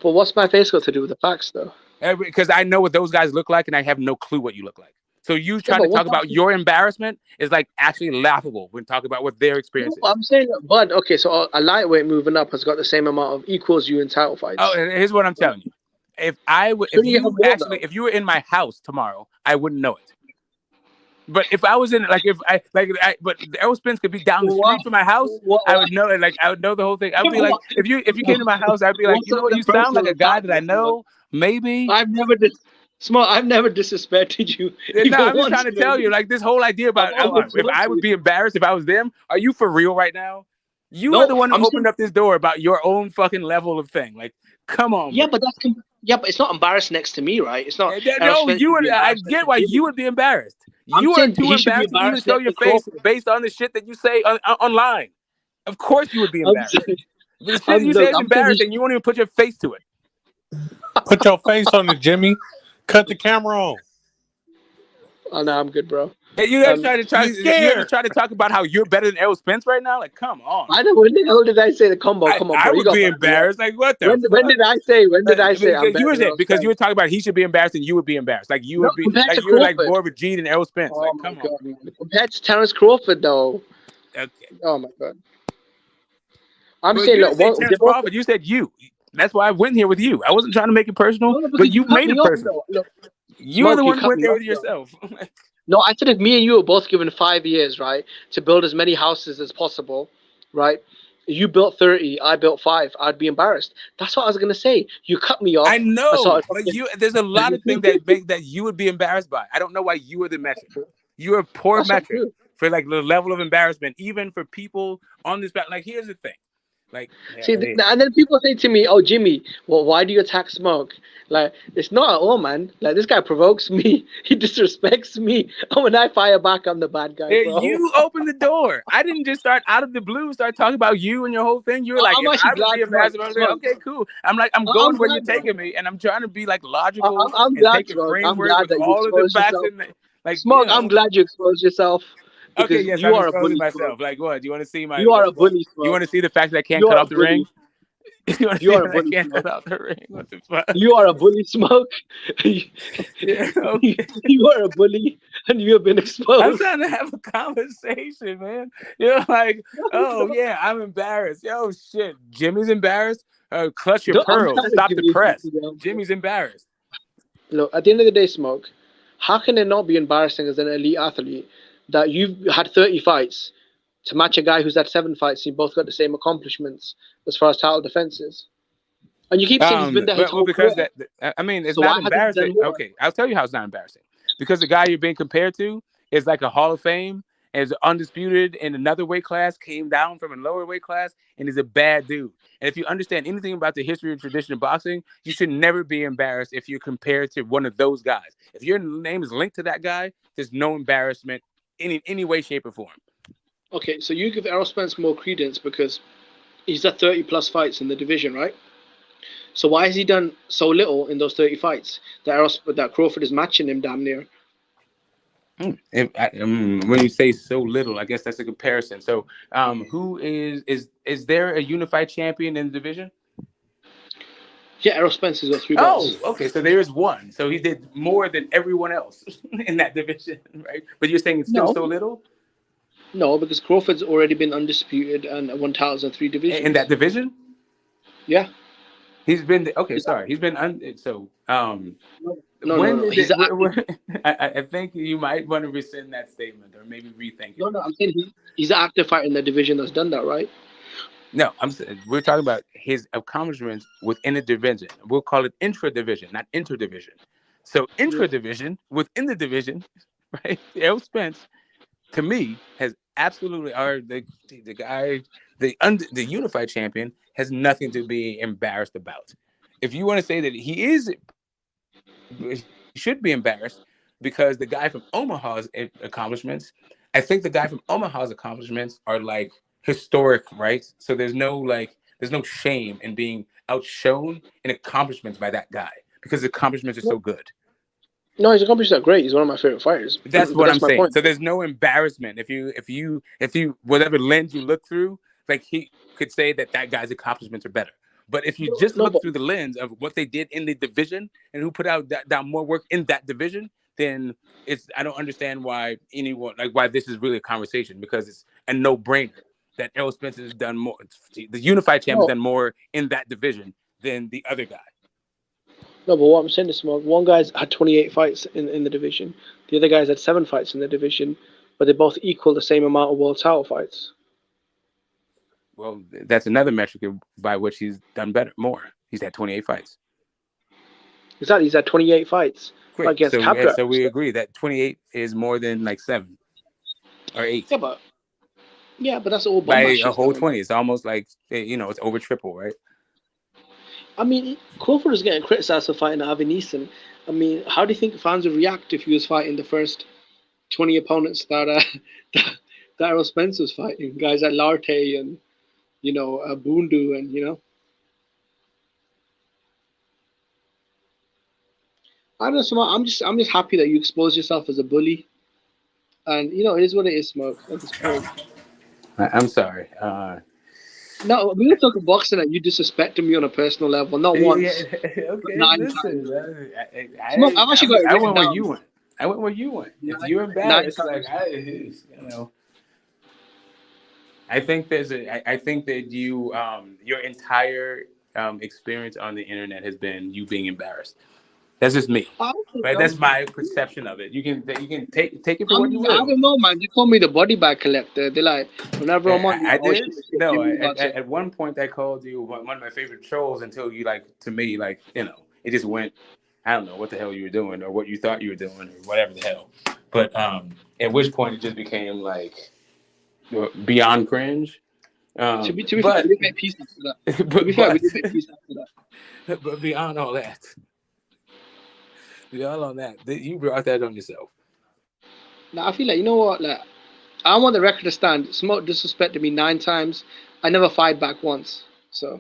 But what's my face got to do with the facts, though? Because I know what those guys look like, and I have no clue what you look like. So you trying to talk about your embarrassment is like actually laughable when talking about what their experience is. I'm saying, Bud, okay, so a lightweight moving up has got the same amount of equals you in title fights. Oh, and here's what I'm telling you: if you were in my house tomorrow, I wouldn't know it. But if I was in but Errol Spence could be down the street from my house, I would know it. Like I would know the whole thing. I'd be like, if you came to my house, I'd be like, you know what, you sound like a guy that I know. Maybe I've never did. Smart, I've never disrespected you. No, I'm just trying to tell you, like this whole idea about if I would be embarrassed if I was them. Are you for real right now? You are the one who opened up this door about your own fucking level of thing. Like, come on. Yeah, bro. but it's not embarrassed next to me, right? It's not. No, you would. I get why you would be embarrassed. You are too embarrassed to even show your face based on the shit that you say online. Of course, you would be embarrassed. The shit you say is embarrassing. You won't even put your face to it. Put your face on it, Jimmy. Cut the camera on. Oh no, I'm good, bro. Hey, you guys try to talk about how you're better than Errol Spence right now? Like, come on. I know. When the hell did I say the combo? Come on, bro. I would be embarrassed. Like, what the? When did I say? When did I say? Because you were talking about he should be embarrassed and you would be embarrassed. Like you would be. Like you were like more of a G than Errol Spence. Like, come on. Compared to Terrence Crawford, though. Okay. Oh my god. I'm saying, look, Terrence Crawford. You said you. That's why I went here with you. I wasn't trying to make it personal, but you made it personal. You were the one who went there with yourself. No, I said if me and you were both given 5 years, right, to build as many houses as possible, right? You built 30, I built 5. I'd be embarrassed. That's what I was gonna say. You cut me off. I know, but there's a lot of things that you would be embarrassed by. I don't know why you were the metric. You are a poor metric for like the level of embarrassment, even for people on this back. Like, here's the thing. Like, see, and then people say to me, "Oh, Jimmy, well, why do you attack Smoke?" Like, it's not at all, man. Like, this guy provokes me. He disrespects me. And when I fire back, I'm the bad guy, bro. You opened the door. I didn't just start out of the blue start talking about you and your whole thing. You were like, if I would be embarrassed about it, okay, cool. I'm like, I'm going where you're taking me, and I'm trying to be like logical and take a framework with all of the facts in there. Like, Smoke, I'm glad you exposed yourself. Okay, yes, you are a bully myself. Like, what? Do you want to see my? You are a bully. You want to see the fact that I can't cut off the ring? You want to see that I can't cut off the ring? What the fuck? You are a bully, Smoke. Yeah, okay. You are a bully, and you have been exposed. I'm trying to have a conversation, man. You're like, oh yeah, I'm embarrassed. Yo, shit, Jimmy's embarrassed. Clutch your pearls. Stop the press. Jimmy's embarrassed. Look, at the end of the day, Smoke, how can it not be embarrassing as an elite athlete that you've had 30 fights to match a guy who's had 7 fights? You both got the same accomplishments as far as title defenses, and you keep saying he's been there. I mean, it's not embarrassing. Okay, I'll tell you how it's not embarrassing. Because the guy you're being compared to is like a Hall of Fame, is undisputed in another weight class, came down from a lower weight class, and is a bad dude. And if you understand anything about the history and tradition of boxing, you should never be embarrassed if you're compared to one of those guys. If your name is linked to that guy, there's no embarrassment in any way, shape, or form. Okay, so you give Errol Spence more credence because he's had 30 plus fights in the division, right? So why has he done so little in those 30 fights that Crawford is matching him damn near? When you say so little, I guess that's a comparison. So who is there a unified champion in the division? Yeah, Errol Spence has got 3 belts. Oh, okay. So there is one. So he did more than everyone else in that division, right? But you're saying it's still so little? No, because Crawford's already been undisputed and won titles in 3 divisions. In that division? Yeah. He's been sorry. He's been No. I think you might want to rescind that statement or maybe rethink it. No, I'm saying he's an active fighter in the division that's done that, right? No, we're talking about his accomplishments within the division. We'll call it intra-division, not inter-division. So intra-division, within the division, right? Errol Spence, to me, has absolutely the unified champion has nothing to be embarrassed about. If you want to say that he should be embarrassed because the guy from Omaha's accomplishments, I think the guy from Omaha's accomplishments are like historic, right? So there's no shame in being outshone in accomplishments by that guy because the accomplishments are so good. No, his accomplishments are great. He's one of my favorite fighters. That's what I'm saying. Point. So there's no embarrassment if you whatever lens you look through, like he could say that guy's accomplishments are better. But if you just look through the lens of what they did in the division and who put out down more work in that division, then I don't understand why why this is really a conversation, because it's a no-brainer that Errol Spence has done more. The unified champ has done more in that division than the other guy. No, but what I'm saying is, one guy's had 28 fights in the division. The other guy's had 7 fights in the division, but they both equal the same amount of world title fights. Well, that's another metric by which he's done more. He's had 28 fights. Exactly, he's had 28 fights Quick. against So Capra. so we agree that 28 is more than like 7 or 8 Yeah, but that's all bum by a matches, whole though. 20. It's almost like it's over triple, right? I mean, Crawford is getting criticized for fighting Avi Neeson. I mean, how do you think fans would react if he was fighting the first 20 opponents that that Errol Spence was fighting? Guys like Larte and Bundu and I don't know. Smoke, I'm just happy that you exposed yourself as a bully, and it is what it is, Smoke. At this point. I'm sorry. No, we were talking boxing and you disrespected me on a personal level, not once, Okay, but 9 listen. times. Smoke, I've actually got it I written went where down. you went. I went where you went. If 9 you're embarrassed, times. I think I think that you your entire experience on the internet has been you being embarrassed. That's just me. Right? That's my perception of it. You can take it for what you will. I don't know, man. They call me the body bag collector. They're like, whenever I'm on, I did. No, at one point I called you one of my favorite trolls until you to me it just went. I don't know what the hell you were doing or what you thought you were doing or whatever the hell. But at which point it just became beyond cringe. To be fair, we did make peace after that. To be fair, we did make peace after that. But beyond all that. You brought that on yourself. Now I feel like, you know what, I want the record to stand. Smoke disrespected me 9 times. I never fight back once. So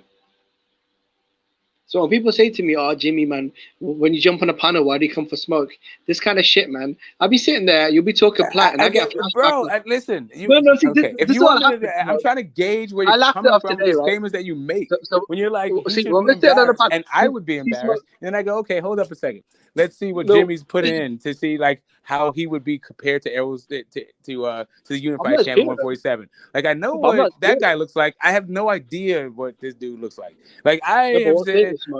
when people say to me, "Oh, Jimmy, man, when you jump on a panel, why do you come for Smoke?" This kind of shit, man. I'll be sitting there, you'll be talking plat, and I get a flashback. Listen. Okay, if you want I'm trying to gauge where you're coming from, the statements that you make. When you're like, and I would be embarrassed. And then I go, okay, hold up a second. Let's see what Jimmy's put in to see how he would be compared to Errol's to the unified champion 147. I know what that guy looks like. I have no idea what this dude looks like. I have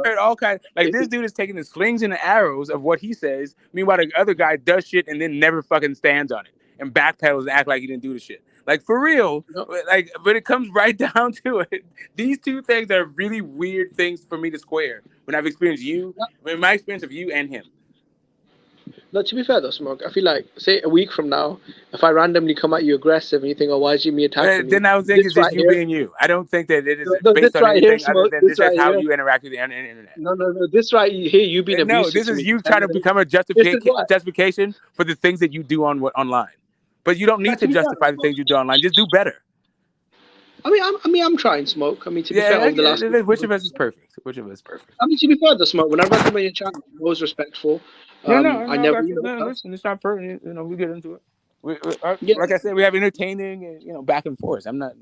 heard all kinds. This dude is taking the slings and the arrows of what he says. Meanwhile, the other guy does shit and then never fucking stands on it and backpedals and act like he didn't do the shit. For real, but it comes right down to it. These two things are really weird things for me to square when I've experienced my experience of you and him. No, to be fair though, Smoke, I feel like, say a week from now, if I randomly come at you aggressive and you think, "Oh, why is Jimmy attacking me?" Then I would think it's just you being you. I don't think that it is based on anything other than this is how you interact with the internet. No. This right here, you being abusive. No, this is you trying to become a justification for the things that you do online. But you don't need to justify the things you do online. Just do better. I mean, I'm trying, Smoke. I mean, to be fair, over the last which of us is perfect? Which of us is perfect? I mean, to be fair, though, Smoke. Whenever I come on your channel, I'm always respectful. I never. Listen, it's not perfect. We get into it. Like I said, we have entertaining and back and forth. I'm not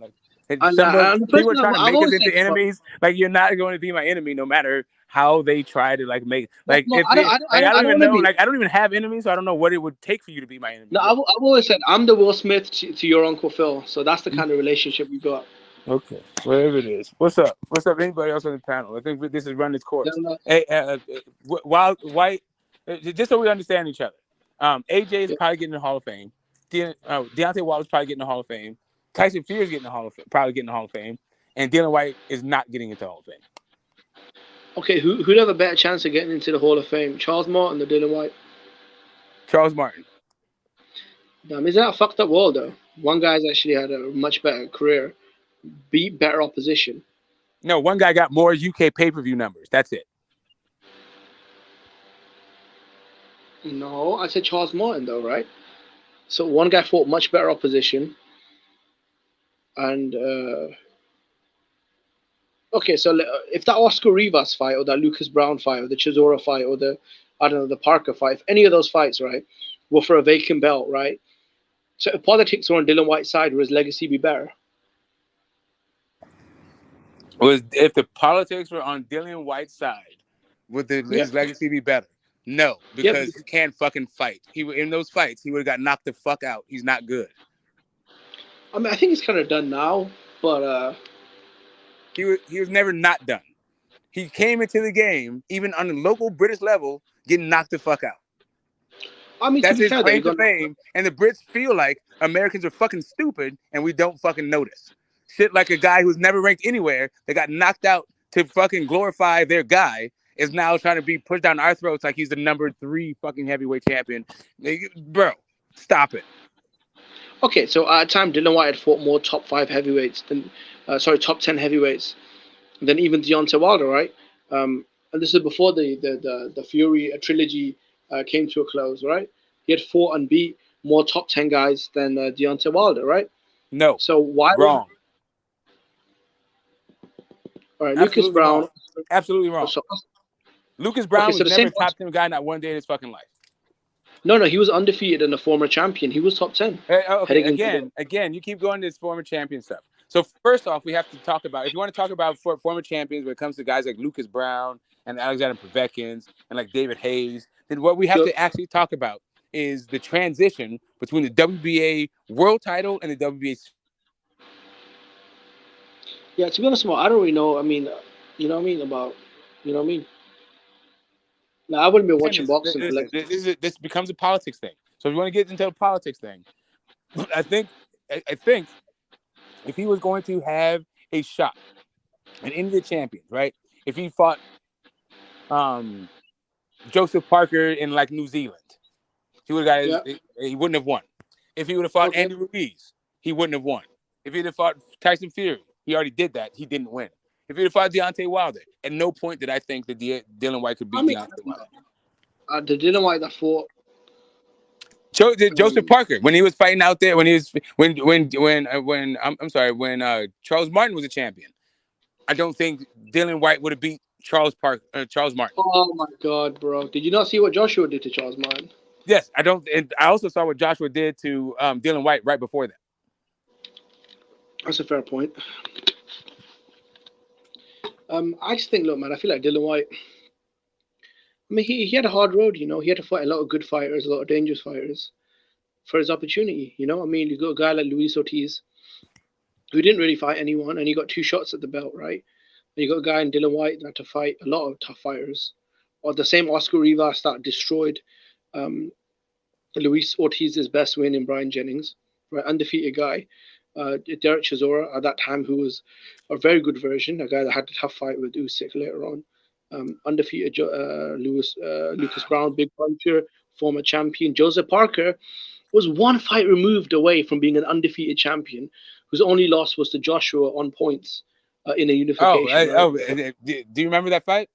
people are trying to make us into enemies. You're not going to be my enemy, no matter how they try to make. I don't even know. I don't even have enemies, so I don't know what it would take for you to be my enemy. No, I've always said I'm the Will Smith to your Uncle Phil. So that's the kind of relationship we got. Okay, whatever it is. What's up? Anybody else on the panel? I think this is run its course. Hey, Wild White. Just so we understand each other, AJ is probably getting in the Hall of Fame. Deontay Wilder's probably getting in the Hall of Fame. Tyson Fury is probably getting in the Hall of Fame, and Dylan White is not getting into the Hall of Fame. Okay, who'd have a better chance of getting into the Hall of Fame, Charles Martin or Dylan White? Charles Martin. Damn, isn't that a fucked up world though? One guy's actually had a much better career, beat better opposition. No, one guy got more UK pay-per-view numbers. That's it. No, I said Charles Martin though, right? So one guy fought much better opposition, and okay, so if that Oscar Rivas fight or that Lucas Brown fight or the Chisora fight or the Parker fight, if any of those fights, right, were for a vacant belt, right? So if politics were on Dylan White's side, would his legacy be better? If the politics were on Dylan White's side, would his legacy be better? No, because he can't fucking fight. In those fights, he would have got knocked the fuck out. He's not good. I mean, I think he's kind of done now, but he was never not done. He came into the game, even on the local British level, getting knocked the fuck out. I mean, that's his claim to fame, and the Brits feel like Americans are fucking stupid, and we don't fucking notice. Shit like a guy who's never ranked anywhere that got knocked out to fucking glorify their guy, is now trying to be pushed down our throats like he's the number 3 fucking heavyweight champion. Bro, stop it. Okay, so at a time, Dylan White had fought more top 5 heavyweights than, top 10 heavyweights than even Deontay Wilder, right? And this is before the Fury trilogy came to a close, right? He had fought and beat more top 10 guys than Deontay Wilder, right? No. So why? Wrong. All right, Lucas Brown. Wrong. Absolutely wrong. Lucas Brown was never a top 10 guy, not one day in his fucking life. No, he was undefeated and a former champion. He was top 10. Okay, again, you keep going to this former champion stuff. So first off, we have to talk about, if you want to talk about former champions when it comes to guys like Lucas Brown and Alexander Povetkin and like David Hayes, then what we have to actually talk about is the transition between the WBA world title and the WBA. Yeah, to be honest, I don't really know. I mean, you know what I mean about, you know what I mean. No, I wouldn't be watching boxing. This becomes a politics thing. So if you want to get into the politics thing, I think if he was going to have a shot at any of the champions, right? If he fought Joseph Parker in like New Zealand, he would have got he wouldn't have won. If he would have fought Andy Ruiz, he wouldn't have won. If he'd have fought Tyson Fury, he already did that. He didn't win. If he'd have fought Deontay Wilder, at no point did I think that Dylan White could beat Deontay Wilder. The Dylan White that fought Joseph Parker when he was fighting out there when Charles Martin was a champion. I don't think Dylan White would have beat Charles Martin. Oh my God, bro! Did you not see what Joshua did to Charles Martin? Yes, I don't. And I also saw what Joshua did to Dylan White right before that. That's a fair point. I just think, look, man, I feel like Dylan White. I mean, he had a hard road, you know. He had to fight a lot of good fighters, a lot of dangerous fighters for his opportunity, you know. I mean, you got a guy like Luis Ortiz, who didn't really fight anyone, and he got 2 shots at the belt, right? And you got a guy in Dylan White that had to fight a lot of tough fighters. Or the same Oscar Rivas that destroyed Luis Ortiz's best win in Brian Jennings, right? Undefeated guy. Derek Chisora at that time, who was a very good version, a guy that had a tough fight with Usyk later on. Undefeated Lucas Brown, big puncher, former champion. Joseph Parker was 1 fight removed away from being an undefeated champion, whose only loss was to Joshua on points in a unification. Do you remember that fight?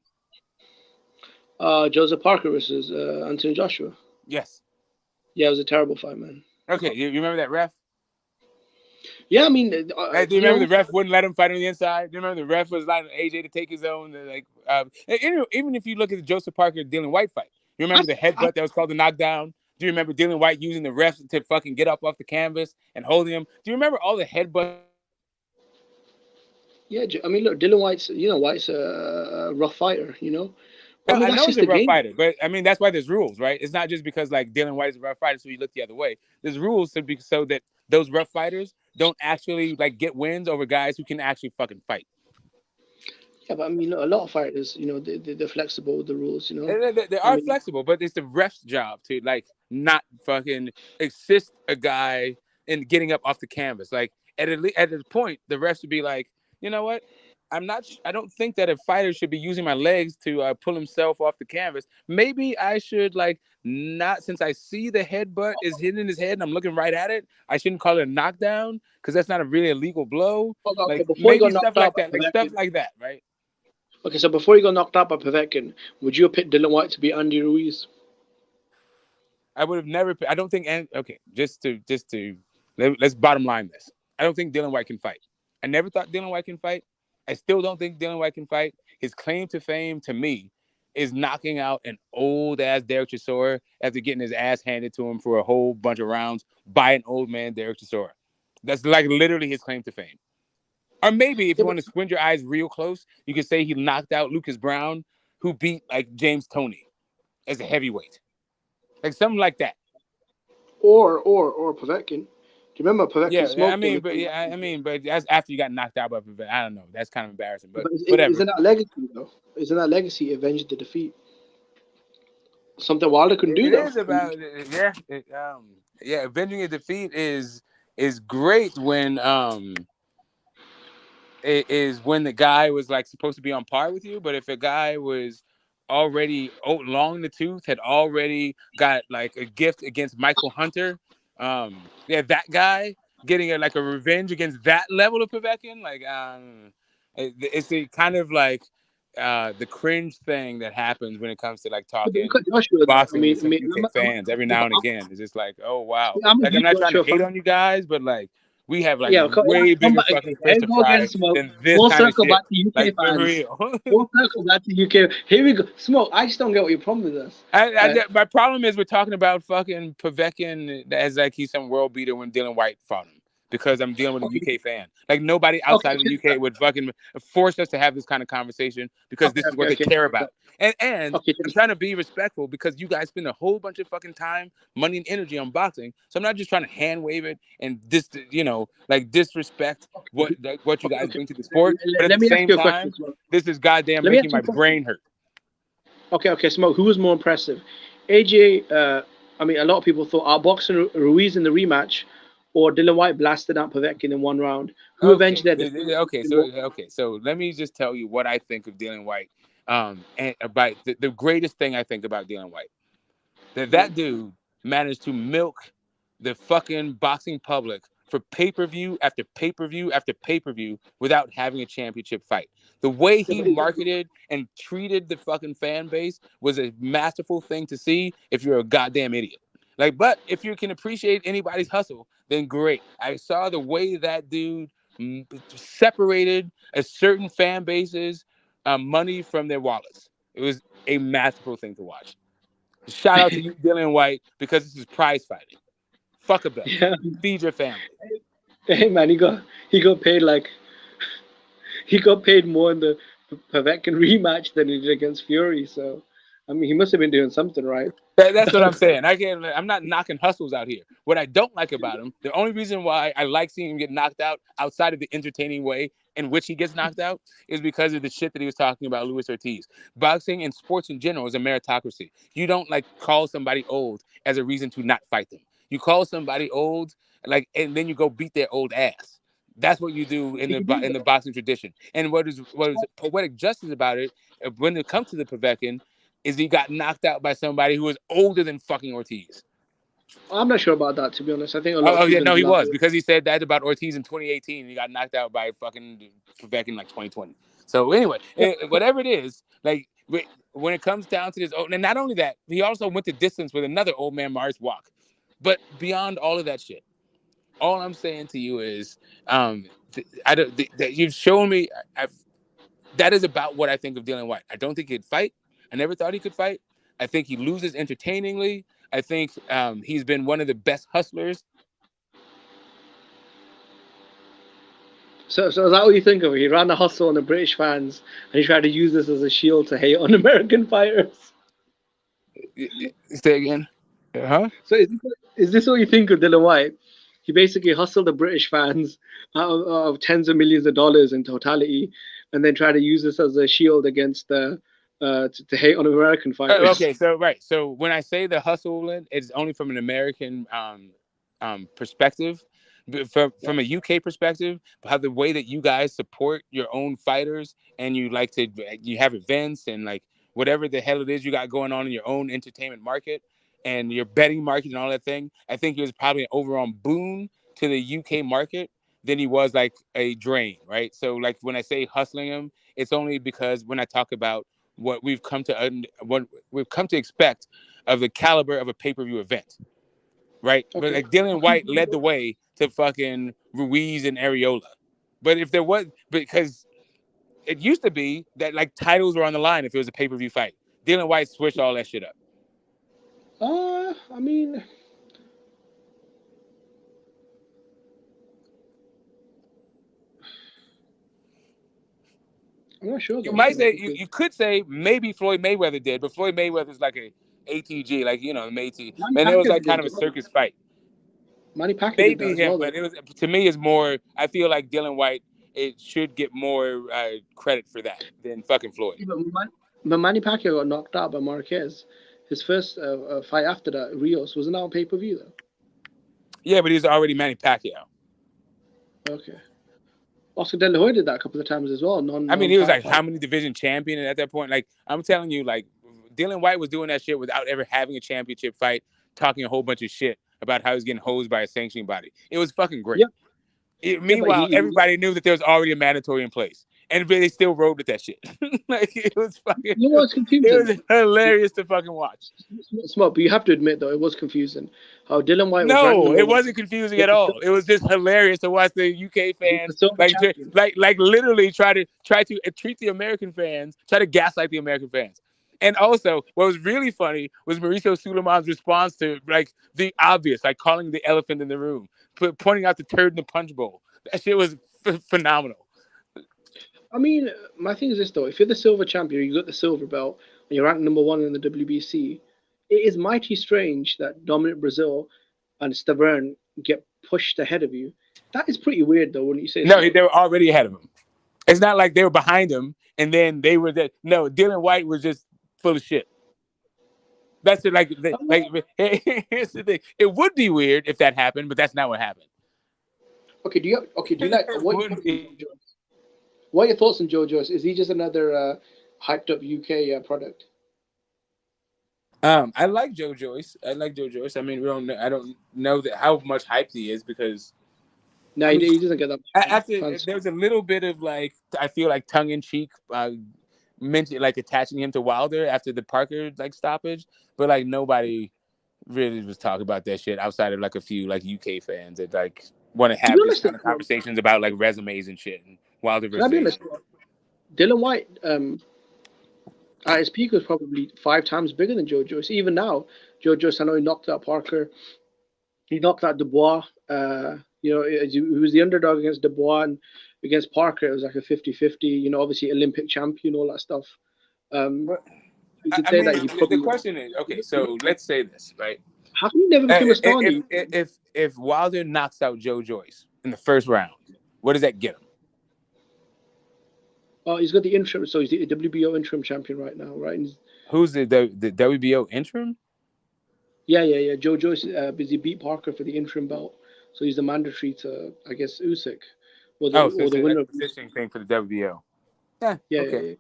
Joseph Parker versus Anthony Joshua. Yes. Yeah, it was a terrible fight, man. Okay, you remember that ref? Yeah, I mean, do you remember the ref wouldn't let him fight on the inside? Do you remember the ref was allowing AJ to take his own? Even if you look at the Joseph Parker Dylan White fight, you remember the headbutt that was called the knockdown? Do you remember Dylan White using the ref to fucking get up off the canvas and holding him? Do you remember all the headbutts? Yeah, I mean, look, Dylan White's, White's a rough fighter, you know. I know he's a rough fighter, but I mean that's why there's rules, right? It's not just because like Dylan White is a rough fighter, so you look the other way. There's rules to be so that those rough fighters don't actually like get wins over guys who can actually fucking fight. Yeah, but I mean, a lot of fighters, you know, they're flexible with the rules, you know. They are flexible, but it's the ref's job to like not fucking assist a guy in getting up off the canvas. Like at the point, the refs would be like, you know what? I don't think that a fighter should be using my legs to pull himself off the canvas. Maybe I should like not, since I see the headbutt is hitting his head and I'm looking right at it, I shouldn't call it a knockdown because that's not a really illegal blow. Like maybe stuff like that, stuff like that, right? Okay, so before you got knocked out by Povetkin, would you have picked Dylan White to be Andy Ruiz? I would have never. I don't think. Okay, just to let's bottom line this. I don't think Dylan White can fight. I never thought Dylan White can fight. I still don't think Dylan White can fight. His claim to fame, to me, is knocking out an old-ass Derek Chisora after getting his ass handed to him for a whole bunch of rounds by an old man, Derek Chisora. That's like literally his claim to fame. Or maybe if you want to squint your eyes real close, you could say he knocked out Lucas Brown, who beat like James Toney as a heavyweight. Like something like that. Or Povetkin. Do you remember Povetkin smoked him? But that's after you got knocked out by Povetkin. I don't know. That's kind of embarrassing, but whatever. Isn't that legacy though? Isn't that legacy avenged the defeat? Something Wilder couldn't do though. It is about avenging a defeat is great when it is when the guy was like supposed to be on par with you, but if a guy was already long in the tooth, had already got like a gift against Michael Hunter. That guy getting a revenge against that level of Povetkin. Like, it's a kind of like the cringe thing that happens when it comes to like talking boxing with some UK fans every now and again. It's just like, oh wow. Like, I'm not trying to hate on you guys, but like, we have like way bigger fucking fish to fry than this We'll kind of circle shit. back to UK Like, for fans. real. We'll circle back to UK. Here we go. Smoke, I just don't get what your problem with us. My problem is we're talking about fucking Povetkin as like he's some world beater when Dylan White fought him, because I'm dealing with a UK fan. Like, nobody outside of the UK would fucking force us to have this kind of conversation because this is what they care about. And I'm trying to be respectful because you guys spend a whole bunch of fucking time, money, and energy on boxing. So I'm not just trying to hand wave it and disrespect what you guys bring to the sport. But at the same time, this is goddamn making my brain hurt. Okay, Smoke. Who was more impressive? AJ, I mean, a lot of people thought outboxing Ruiz in the rematch, or Dylan White blasted out Povetkin in one round. Who avenged that? So let me just tell you what I think of Dylan White. And about the greatest thing I think about Dylan White, that dude managed to milk the fucking boxing public for pay-per-view after pay-per-view after pay-per-view without having a championship fight. The way he marketed and treated the fucking fan base was a masterful thing to see if you're a goddamn idiot. Like, but if you can appreciate anybody's hustle, then great. I saw the way that dude separated a certain fan base's money from their wallets. It was a masterful thing to watch. Shout out to you, Dylan White, because this is prize fighting. Fuck a bet. Yeah. Feed your family. Hey man, he got paid more in the Povetkin rematch than he did against Fury. So, I mean, he must have been doing something right. That's what I'm saying. I'm not knocking hustles out here. What I don't like about him, the only reason why I like seeing him get knocked out outside of the entertaining way in which he gets knocked out, is because of the shit that he was talking about Luis Ortiz. Boxing and sports in general is a meritocracy. You don't like call somebody old as a reason to not fight them. You call somebody old, like, and then you go beat their old ass. That's what you do in the boxing tradition. And what is poetic justice about it, when it comes to the Povetkin, is he got knocked out by somebody who was older than fucking Ortiz. I'm not sure about that, to be honest. I think he was, because he said that about Ortiz in 2018. And he got knocked out by fucking Povetkin like 2020. So anyway, whatever it is, like, when it comes down to this, and not only that, he also went the distance with another old man, Marius Walk. But beyond all of that shit, all I'm saying to you is, you've shown me. That is about what I think of Dylan White. I don't think he'd fight. I never thought he could fight. I think he loses entertainingly. I think he's been one of the best hustlers. So is that what you think of it? He ran a hustle on the British fans, and he tried to use this as a shield to hate on American fighters. Say again? Huh? So is this what you think of Dylan White? He basically hustled the British fans out of tens of millions of dollars in totality, and then tried to use this as a shield against to hate on American fighters. Okay, so when I say the hustling, it's only from an American perspective. From a UK perspective, how the way that you guys support your own fighters, and you have events and like whatever the hell it is you got going on in your own entertainment market and your betting market and all that thing, I think he was probably an overall boon to the UK market than he was like a drain, right? So like when I say hustling him, it's only because when I talk about what we've come to expect of the caliber of a pay-per-view event, right? Okay. But like Dylan White led the way to fucking Ruiz and Areola. But if there was, because it used to be that like titles were on the line if it was a pay-per-view fight. Dylan White switched all that shit up. I mean, I'm not sure. You might say you could say maybe Floyd Mayweather did, but Floyd Mayweather's like a ATG, like Métis, and it was like kind of a circus fight. Manny Pacquiao maybe him, but it was, to me, it's more. I feel like Dylan White should get more credit for that than fucking Floyd. Yeah, but Manny Pacquiao got knocked out by Marquez. His first fight after that, Rios, wasn't that on pay-per-view though? Yeah, but he was already Manny Pacquiao. Okay. Oscar De La Hoya did that a couple of times as well. I mean, he was like how many division champion at that point? Like, I'm telling you, like Dylan White was doing that shit without ever having a championship fight, talking a whole bunch of shit about how he's getting hosed by a sanctioning body. It was fucking great. Meanwhile, everybody knew that there was already a mandatory in place, and they still rode with that shit. Like it was fucking. You know what's confusing? It was hilarious to fucking watch. Smart, but you have to admit though, it was confusing. How Dylan White. No, it wasn't confusing at all. It was just hilarious to watch the UK fans like literally try to treat the American fans, try to gaslight the American fans. And also, what was really funny was Mauricio Sulaiman's response to like the obvious, like calling the elephant in the room, pointing out the turd in the punch bowl. That shit was phenomenal. I mean, my thing is this though: if you're the silver champion, you got the silver belt, and you're ranked number 1 in the WBC, it is mighty strange that Dominic Brazil and Stavern get pushed ahead of you. That is pretty weird, though, wouldn't you say? No, they were already ahead of him. It's not like they were behind him and then they were there. No, Dylan White was just full of shit. That's it. Like here's the thing. It would be weird if that happened, but that's not what happened. Okay, do you like what are your thoughts on Joe Joyce? Is he just another hyped up UK product? I like Joe Joyce. I mean, I don't know that how much hype he is because he doesn't get that. After there's a little bit of like I feel like tongue in cheek, mentioned like attaching him to Wilder after the Parker like stoppage, but like nobody really was talking about that shit outside of like a few like UK fans that like want to have this kind of conversations about like resumes and shit. And Wilder versus Dylan White. At his peak was probably 5 times bigger than Joe Joyce. Even now, Joe Joyce, I know he knocked out Parker. He knocked out Dubois. He was the underdog against Dubois, and against Parker, it was like a 50-50. Obviously Olympic champion, all that stuff. The question is, okay, so let's say this, right? How can you never become a star? If Wilder knocks out Joe Joyce in the first round, what does that get him? Oh, he's got the interim, so he's the WBO interim champion right now, right? Who's the WBO interim? Yeah. Joe Joyce he beat Parker for the interim belt, so he's the mandatory to, I guess, Usyk, or the winner of positioning thing for the WBO. Yeah. Okay.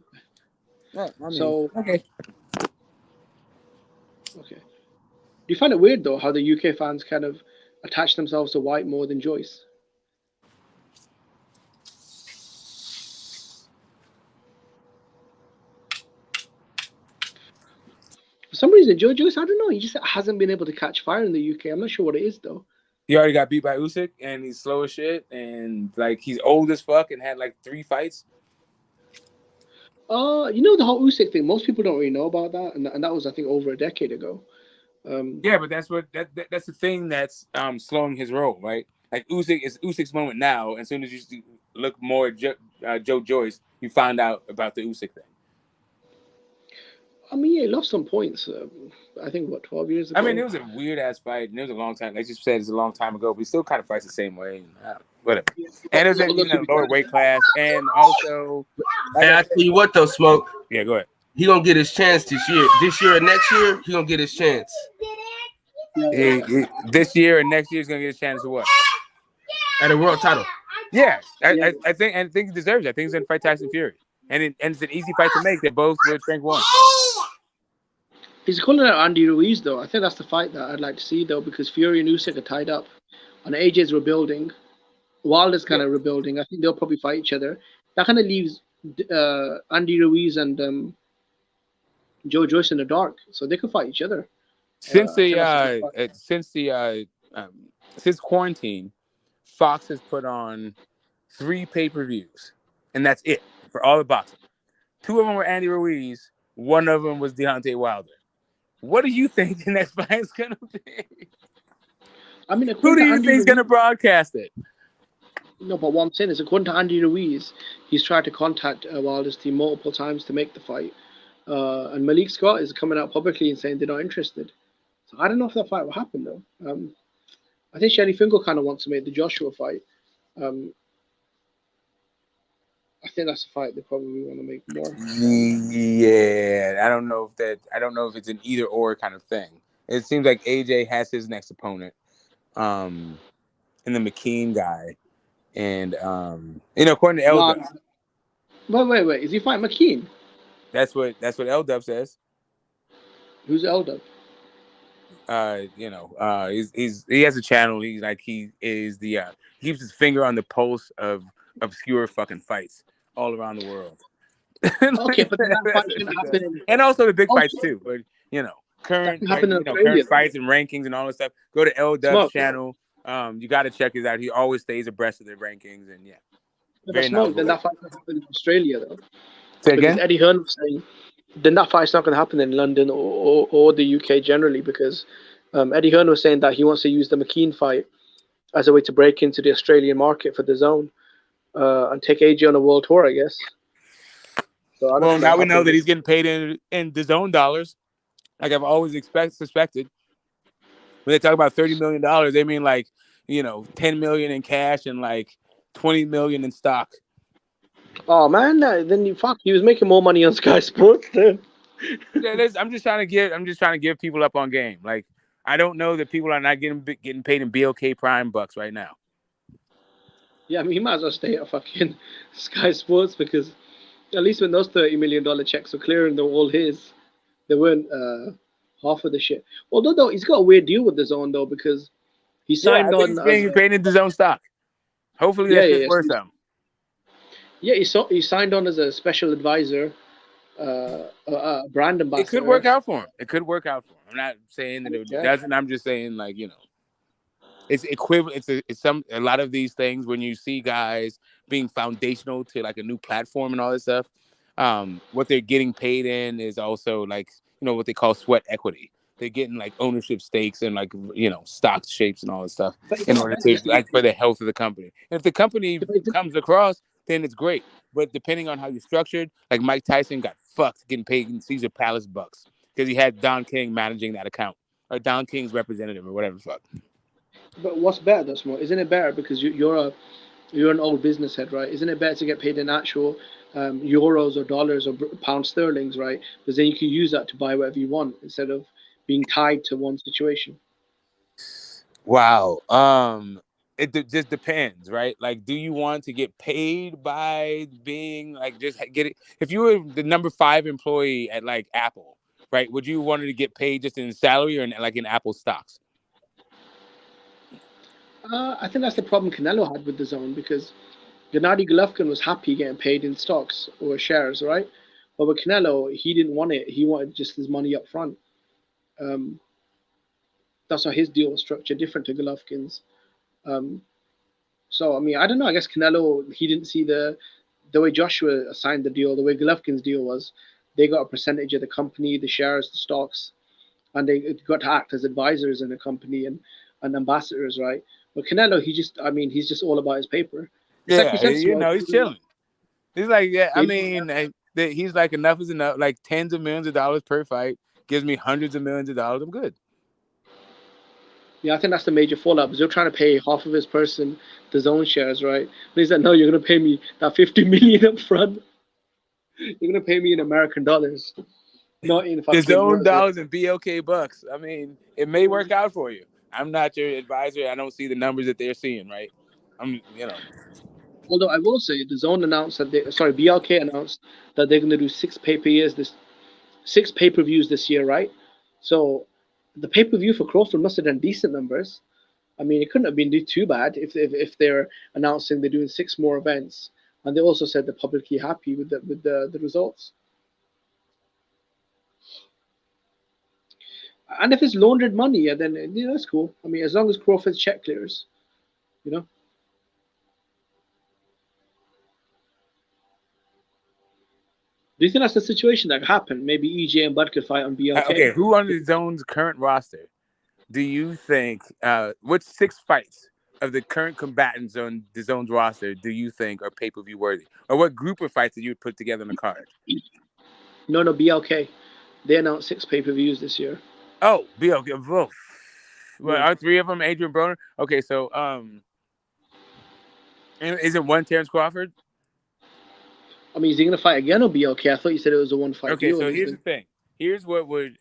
Okay. Do you find it weird though how the UK fans kind of attach themselves to White more than Joyce? For some reason, Joe Joyce, I don't know, he just hasn't been able to catch fire in the UK. I'm not sure what it is though. He already got beat by Usyk, and he's slow as shit, and like he's old as fuck, and had like 3 fights. The whole Usyk thing. Most people don't really know about that, and that was, I think, over a decade ago. Yeah, but that's that's the thing that's slowing his roll, right? Like Usyk's moment now. As soon as you look more at Joe Joyce, you find out about the Usyk thing. I mean, he lost some points. I think 12 years ago. I mean, it was a weird ass fight, and it was a long time. Like you said, it's a long time ago, but he still kind of fights the same way. Whatever. And it was in a lower weight class, and also. And I tell you what, though, Smoke. Yeah, go ahead. He gonna get his chance this year. This year and next year, he gonna get his chance. This year and next year, he's gonna get his chance to what? At a world title. Yeah, I think he deserves it. I think he's gonna fight Tyson Fury, and it's an easy fight to make. They're both with rank 1. He's calling out Andy Ruiz though. I think that's the fight that I'd like to see though, because Fury and Usyk are tied up, and AJ's rebuilding. Wilder's kind of rebuilding. I think they'll probably fight each other. That kind of leaves Andy Ruiz and Joe Joyce in the dark, so they could fight each other. Since quarantine, Fox has put on 3 pay-per-views, and that's it for all the boxing. 2 of them were Andy Ruiz. 1 of them was Deontay Wilder. What do you think the next fight is gonna be? I mean, who do you think is gonna broadcast it? No, but what I'm saying is, according to Andy Ruiz, he's tried to contact Wilder's team multiple times to make the fight. And Malik Scott is coming out publicly and saying they're not interested. So I don't know if that fight will happen though. I think Shelly Finkel kind of wants to make the Joshua fight. I think that's a fight they probably want to make more. Yeah, I don't know if it's an either or kind of thing. It seems like AJ has his next opponent, and the McKean guy, and according to L-Dub. Wait, is he fighting McKean? That's what L-Dub says. Who's L-Dub? He has a channel. He keeps his finger on the pulse of obscure fucking fights all around the world. Okay, but then that fight shouldn't happen. And also the big fights too. But current fights and rankings and all this stuff. Go to L-Dub's channel. You got to check it out. He always stays abreast of the rankings, and Then that fight can happen in Australia though. Say again? Because Eddie Hearn was saying, then that fight's not going to happen in London or the UK generally, because Eddie Hearn was saying that he wants to use the McKean fight as a way to break into the Australian market for the zone and take AJ on a world tour, I guess. So now we know that he's getting paid in the zone dollars, like I've always suspected. When they talk about $30 million, they mean like, $10 million in cash and like $20 million in stock. Oh man, then he was making more money on Sky Sports then. I'm just trying to give people up on game. Like, I don't know that people are not getting paid in BOK Prime bucks right now. Yeah, I mean, he might as well stay at fucking Sky Sports, because at least when those $30 million checks were clearing, they were all his. They weren't half of the shit. Although though, he's got a weird deal with the zone though, because he signed on. He's being paid in the zone stock. Hopefully that shit's worth something. Yeah, he signed on as a special advisor, brand ambassador. It could work out for him. I'm not saying that it doesn't. I'm just saying, like, it's equivalent. It's a lot of these things when you see guys being foundational to like a new platform and all this stuff. What they're getting paid in is also like what they call sweat equity. They're getting like ownership stakes and like stock shapes and all this stuff in order to like for the health of the company. And if the company comes across, then it's great. But depending on how you're structured, like Mike Tyson got fucked getting paid in Caesar Palace bucks because he had Don King managing that account, or Don King's representative, or whatever the fuck. But what's better though, Small? Isn't it better because you're an old business head, right? Isn't it better to get paid in actual euros or dollars or pound sterlings, right? Because then you can use that to buy whatever you want instead of being tied to one situation. Wow. It just depends, right? Like, do you want to get paid by being like just get it? If you were the number 5 employee at like Apple, right? Would you want to get paid just in salary or in Apple stocks? I think that's the problem Canelo had with the zone, because Gennady Golovkin was happy getting paid in stocks or shares, right? But with Canelo, he didn't want it. He wanted just his money up front. That's why his deal was structured different to Golovkin's. So I mean, I don't know. I guess Canelo, he didn't see the way Joshua signed the deal, the way Golovkin's deal was. They got a percentage of the company, the shares, the stocks, and they got to act as advisors in the company and ambassadors, right? But Canelo, he's just all about his paper. He's chilling. He's like, he's like, enough is enough. Like tens of millions of dollars per fight gives me hundreds of millions of dollars. I'm good. Yeah, I think that's the major fallout, because you're trying to pay half of his person the zone shares, right? And he's like, no, you're going to pay me that $50 million up front. You're going to pay me in American dollars, not in the zone dollars and BOK bucks. I mean, it may work out for you. I'm not your advisor. I don't see the numbers that they're seeing, right? Although I will say, the zone announced that BLK announced that they're going to do 6 pay-per-views this year, right? So the pay-per-view for Crawford must have done decent numbers. I mean, it couldn't have been too bad if they're announcing they're doing 6 more events, and they also said they're publicly happy with the results. And if it's laundered money, then that's cool. I mean, as long as Crawford's check clears, Do you think that's the situation that happened? Maybe EJ and Bud could fight on BLK. Okay, who on the zone's current roster do you think? Which 6 fights of the current combatants on the zone's roster do you think are pay-per-view worthy, or what group of fights that you would put together in the card? No, BLK. They announced 6 pay-per-views this year. Oh, BLK. Well, are 3 of them Adrian Broner? Okay, so isn't one Terrence Crawford? I mean, is he going to fight again or BLK? I thought you said it was a one-fight Okay, deal. so here's the thing. Here's what would...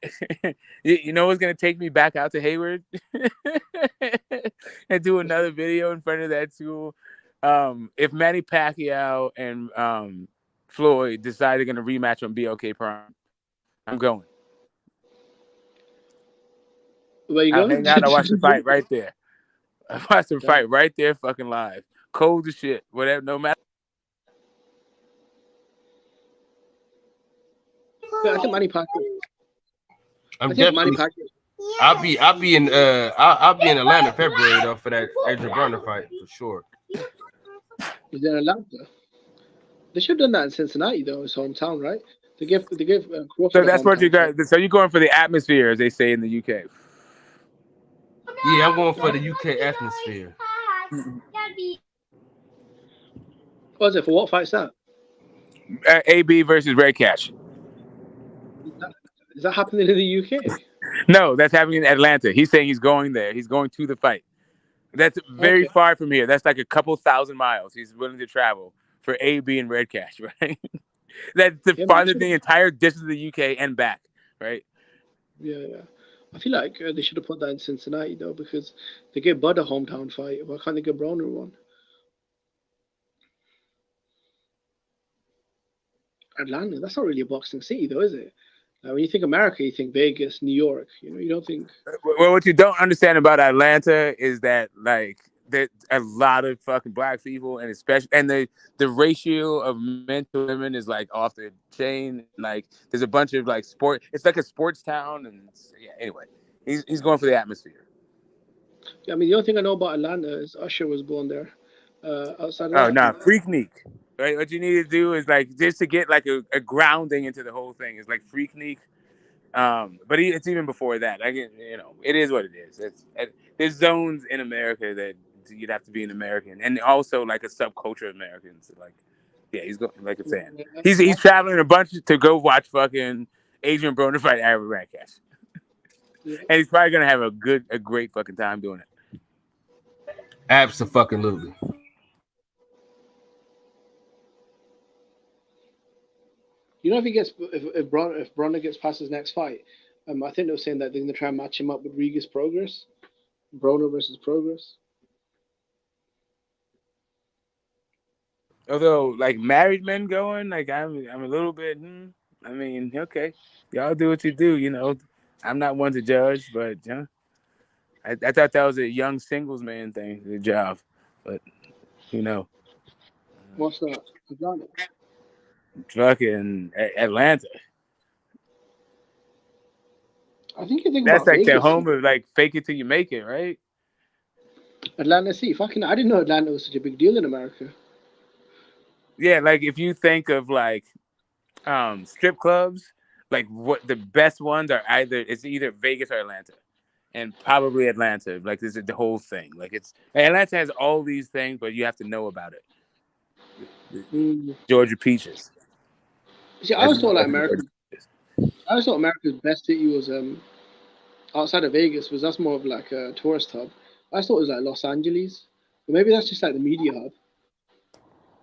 you know what's going to take me back out to Hayward? And do another video in front of that school? If Manny Pacquiao and Floyd decide they're going to rematch on BLK Prime, I'm going. Where you I'll going? hang out. I watch the fight right there. I watch the fight right there, fucking live. Cold as shit. Whatever. No matter. Yeah, I think Manny Pacquiao. I'm I think Manny definitely. Pacquiao. I'll be in Atlanta February though for that Adrian Broner fight for sure. Is in Atlanta? They should have done that in Cincinnati though, his hometown, right? They give Crawford So a that's what you hometown. got. So you're going for the atmosphere, as they say in the UK. Yeah, I'm going for the UK atmosphere. What is it for? What fight's that? AB versus Red Cash. Is that happening in the UK? No, that's happening in Atlanta. He's saying he's going there. He's going to the fight. That's very far from here. That's like a couple thousand miles. He's willing to travel for AB and Red Cash, right? That's the farthest the entire distance of the UK and back, right? Yeah. I feel like they should have put that in Cincinnati though, because they gave Bud a hometown fight. Why can't they give Broner one? Atlanta, that's not really a boxing city though, is it? When you think America, you think Vegas, New York. You know, you don't think. Well, what you don't understand about Atlanta is that like there's a lot of fucking black people, and especially the ratio of men to women is like off the chain. Like there's a bunch of like sport. It's like a sports town, and yeah. Anyway, he's going for the atmosphere. Yeah, I mean, the only thing I know about Atlanta is Usher was born there. Outside of Oh that, no, Freaknik. Right, what you need to do is like just to get like a grounding into the whole thing is like Freaknik. But it's even before that. I get, it is what it is. There's zones in America that you'd have to be an American, and also like a subculture of Americans. Like, yeah, he's going like I'm saying. He's traveling a bunch to go watch fucking Adrian Broner fight Aaron Radcash, and he's probably gonna have a great fucking time doing it. Absolutely. You know, if Broner gets past his next fight, I think they were saying that they're gonna try and match him up with Regis Progress, Broner versus Progress. Although, like married men going, like I'm a little bit. I mean, okay, y'all do what you do. I'm not one to judge, but I thought that was a young singles man thing, the job, but What's that? Fucking Atlanta. I think you think that's about like Vegas. the home of like fake it till you make it, right? Atlanta, see, I didn't know Atlanta was such a big deal in America. Yeah, like if you think of like strip clubs, like what the best ones are either Vegas or Atlanta, and probably Atlanta. Like this is the whole thing. Like Atlanta has all these things, but you have to know about it. Georgia Peaches. See, I always thought America's best city was outside of Vegas, was that's more of like a tourist hub. I thought it was like Los Angeles, but maybe that's just like the media hub.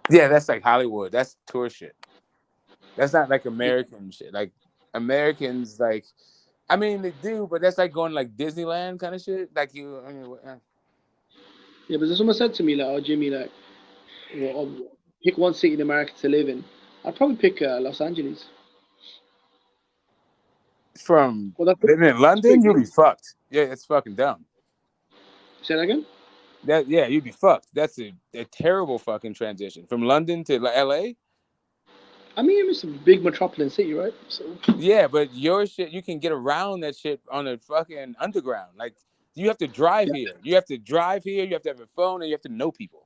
Yeah, that's like Hollywood. That's tour shit. That's not like American shit. Like Americans, like I mean they do, but that's like going like Disneyland kind of shit. Like Yeah, but someone said to me like, "Oh, Jimmy, like, pick one city in America to live in." I'd probably pick Los Angeles. From living in London, you'll be fucked. Yeah, it's fucking dumb. Say that again? You'd be fucked. That's a terrible fucking transition from London to LA. I mean, it's a big metropolitan city, right? So yeah, but your shit, you can get around that shit on a fucking underground. Like you have to drive here. You have to drive here. You have to have a phone, and you have to know people.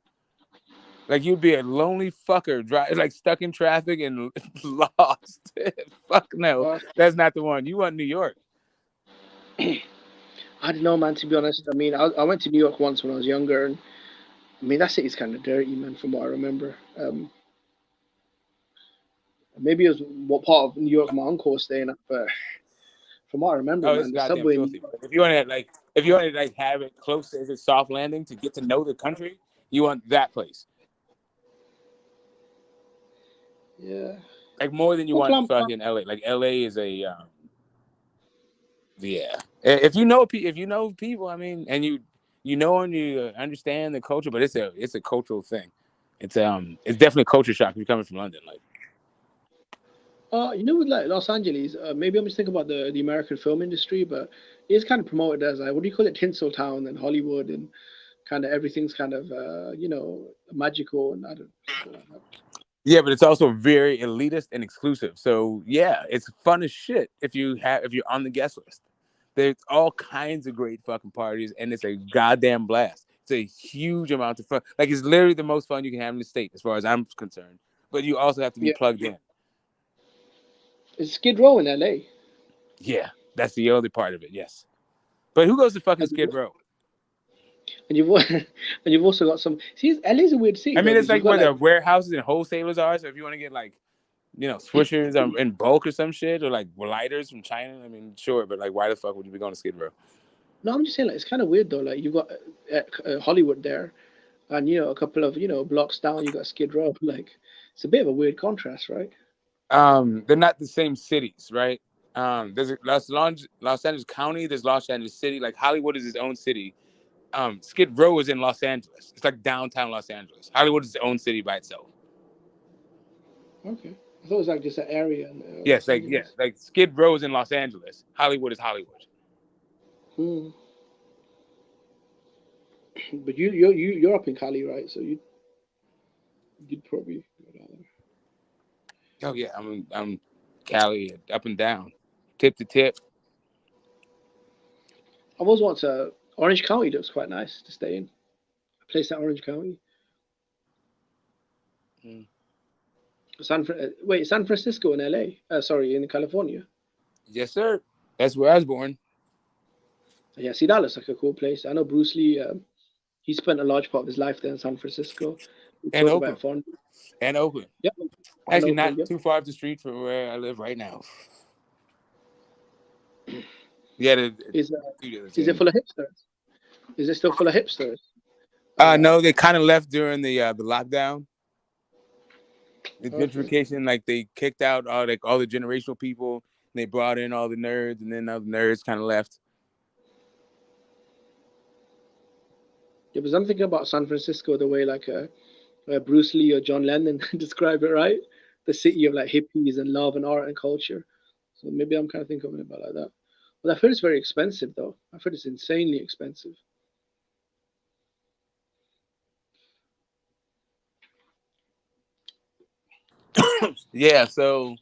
Like you'd be a lonely fucker, like stuck in traffic and lost. Fuck no, that's not the one. You want New York? I don't know, man. To be honest, I mean, I went to New York once when I was younger, and I mean that city's kind of dirty, man, from what I remember. Maybe it was what part of New York my uncle was staying at, but from what I remember, man, the subway. Filthy. If you want to have it close as a soft landing to get to know the country, you want that place. Yeah. Like more than you want fucking LA. Like LA is a yeah. If you know people, I mean, and you understand the culture, but it's a cultural thing. It's definitely a culture shock if you're coming from London. Like You know, with like Los Angeles, maybe I'm just thinking about the American film industry, but it's kind of promoted as like, what do you call it, Tinseltown and Hollywood, and kind of everything's kind of you know, magical, and I don't shit like that. Yeah, but it's also very elitist and exclusive. So yeah, it's fun as shit if you're on the guest list. There's all kinds of great fucking parties, and it's a goddamn blast. It's a huge amount of fun. Like, it's literally the most fun you can have in the state, as far as I'm concerned. But you also have to be plugged in. It's Skid Row in LA. Yeah, that's the only part of it. Yes, but who goes to fucking Skid Row? And you've also got some. See, LA's a weird city. I mean, though, it's because like you've got, where the warehouses and wholesalers are. So if you want to get like, you know, swishers in bulk or some shit, or like lighters from China, I mean, sure, but like, why the fuck would you be going to Skid Row? No, I'm just saying, like, it's kind of weird though. Like, you've got Hollywood there, and you know, a couple of blocks down, you got Skid Row. Like, it's a bit of a weird contrast, right? They're not the same cities, right? There's Los Angeles County, there's Los Angeles City. Like, Hollywood is its own city. Skid Row is in Los Angeles. It's like downtown Los Angeles. Hollywood is its own city by itself. Okay, I thought it was like just an area. Yes, like Skid Row is in Los Angeles. Hollywood is Hollywood. Hmm. But you're up in Cali, right? So you'd probably go down there. Oh yeah, I'm Cali, up and down, tip to tip. I was once Orange County. Looks quite nice to stay in. A place at Orange County. San Francisco in LA. Sorry, in California. Yes, sir. That's where I was born. Yeah, see, that looks like a cool place. I know Bruce Lee. He spent a large part of his life there in San Francisco. And Oakland. Yep. Actually, not too far up the street from where I live right now. Yeah. Is it full of hipsters? Is it still full of hipsters? No, they kind of left during the lockdown. The gentrification, like they kicked out all the generational people, and they brought in all the nerds, and then all the nerds kind of left. Yeah, because I'm thinking about San Francisco the way like Bruce Lee or John Lennon describe it, right? The city of like hippies and love and art and culture. So maybe I'm kind of thinking of it about like that. But I've heard it's very expensive though. I've heard it's insanely expensive. Yeah, so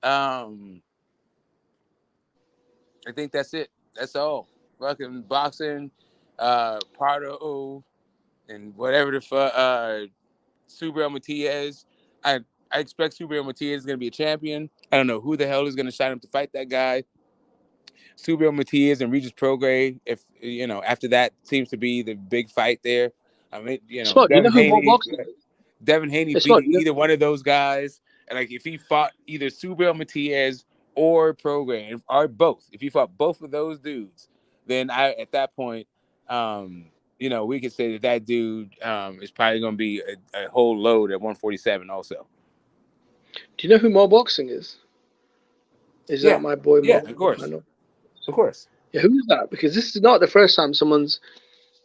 I think that's it. That's all. Fucking boxing, Pardo, and whatever the fuck, Subriel Matias. I expect Subriel Matias is gonna be a champion. I don't know who the hell is gonna sign up to fight that guy. Subriel Matias and Regis Prograis, if you know, after that seems to be the big fight there. I mean, you know, Devin Haney beat either one of those guys, and like if he fought either Subriel Matias or Prograis, or both, if he fought both of those dudes, then at that point, you know, we could say that dude is probably going to be a whole load at 147 also. Do you know who Mo Boxing is? Is that my boy Mo? Yeah, of course. Of course. Yeah, who's that? Because this is not the first time someone's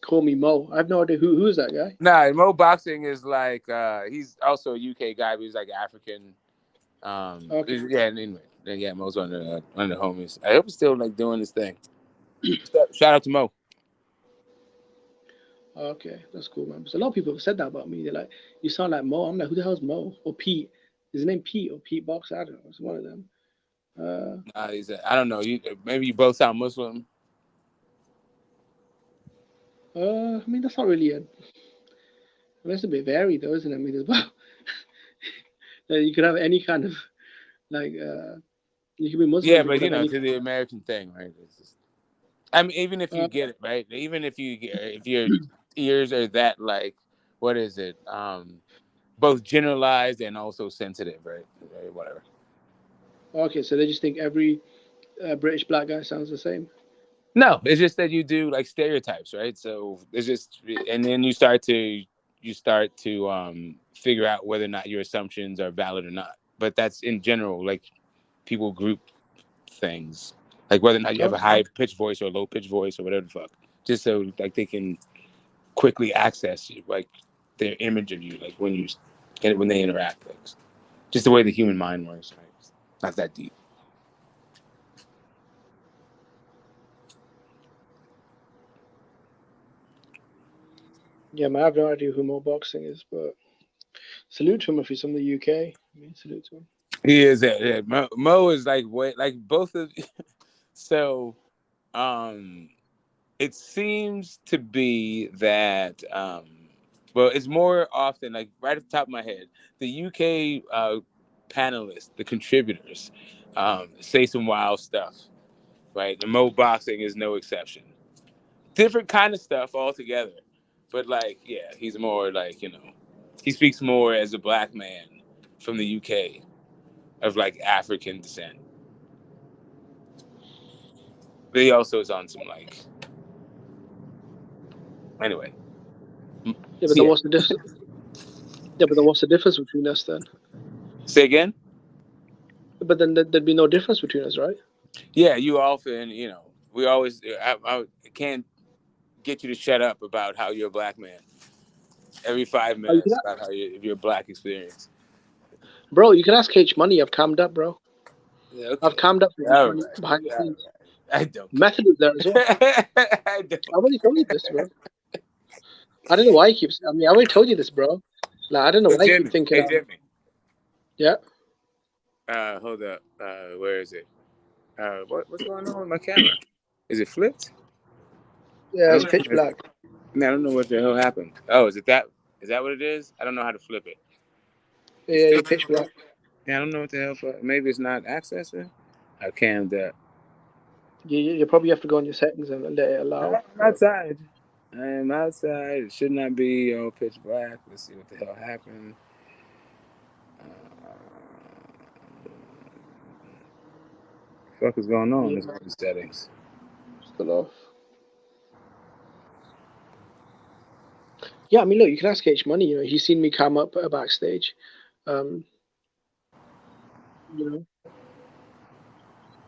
called me Mo. I have no idea who is that guy. Nah, Mo Boxing is like he's also a UK guy, but he's like African. Okay. Yeah, anyway. Yeah, Mo's one of the homies. I hope he's still like doing his thing. Shout out to Mo. Okay, that's cool, man. Because a lot of people have said that about me. They're like, "You sound like Mo." I'm like, "Who the hell's Mo?" Or Pete. Is his name Pete or Pete Box? I don't know. It's one of them. Nah, I don't know. Maybe you both sound Muslim. I mean, that's not really that's a bit varied, though, isn't it? I mean, as well, you could have any kind of like, you could be Muslim. Yeah, but you know, to the American thing, right? It's just, I mean, even if you get it, right? Even if your ears are that like, what is it? Both generalized and also sensitive, right? Whatever. Okay, so they just think every British black guy sounds the same. No, it's just that you do like stereotypes, right? So it's just, and then you start to figure out whether or not your assumptions are valid or not. But that's in general, like people group things, like whether or not you have a high pitched voice or a low pitched voice or whatever the fuck, just so like they can quickly access you, like their image of you, like when they interact, like, Just the way the human mind works. Right? Not that deep. Yeah, man, I have no idea who Mo Boxing is, but salute to him if he's from the UK. I mean, salute to him. He is. Yeah. Mo is like both of. So, it seems to be that. Well, it's more often like right at the top of my head, the UK panelists, the contributors, say some wild stuff, right? And Mo Boxing is no exception. Different kind of stuff altogether, but like, yeah, he's more like, he speaks more as a black man from the UK of like African descent. But he also is on some like, anyway. Yeah, but then what's the difference? Yeah, but then what's the difference between us then? Say again? But then there'd be no difference between us, right? Yeah, you often, we always, I can't get you to shut up about how you're a black man. Every 5 minutes about your black experience. Bro, you can ask H Money. I've calmed up, bro. Yeah, okay. I've calmed up behind the scenes. I don't. Method is there as well. I've already told you this, bro. I don't know why he keeps. I mean, I already told you this, bro. Like, I don't know why you keep thinking. Hey, Jimmy. Yeah. Hold up. Where is it? What's going on with my camera? Is it flipped? Yeah, it's pitch black. Man, I don't know what the hell happened. Oh, is that what it is? I don't know how to flip it. Yeah, it's pitch black. Yeah, I don't know what the hell. Maybe it's not accessing. I can't. You probably have to go on your settings and let it allow. I'm outside. I am outside. It should not be all pitch black. Let's see what the hell happened. What the fuck is going on in these settings? Still off. Yeah, I mean, look, you can ask H Money. He's seen me come up backstage. You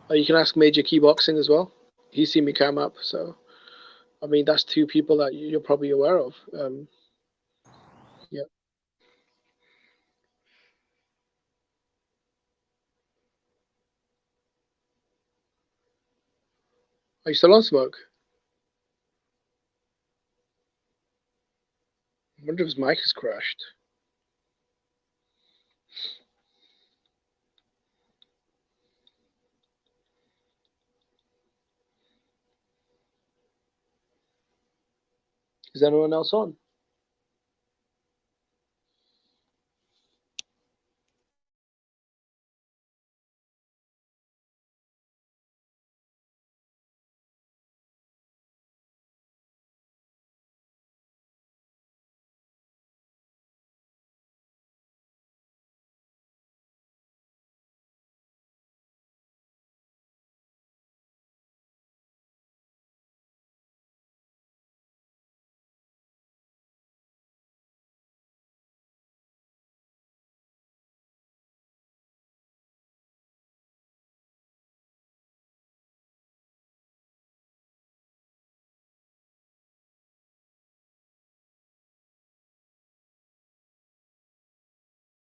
can ask Major Key Boxing as well. He's seen me come up, so I mean, that's two people that you're probably aware of. Yeah. Are you still on smoke? I wonder if his mic has crashed. Is anyone else on?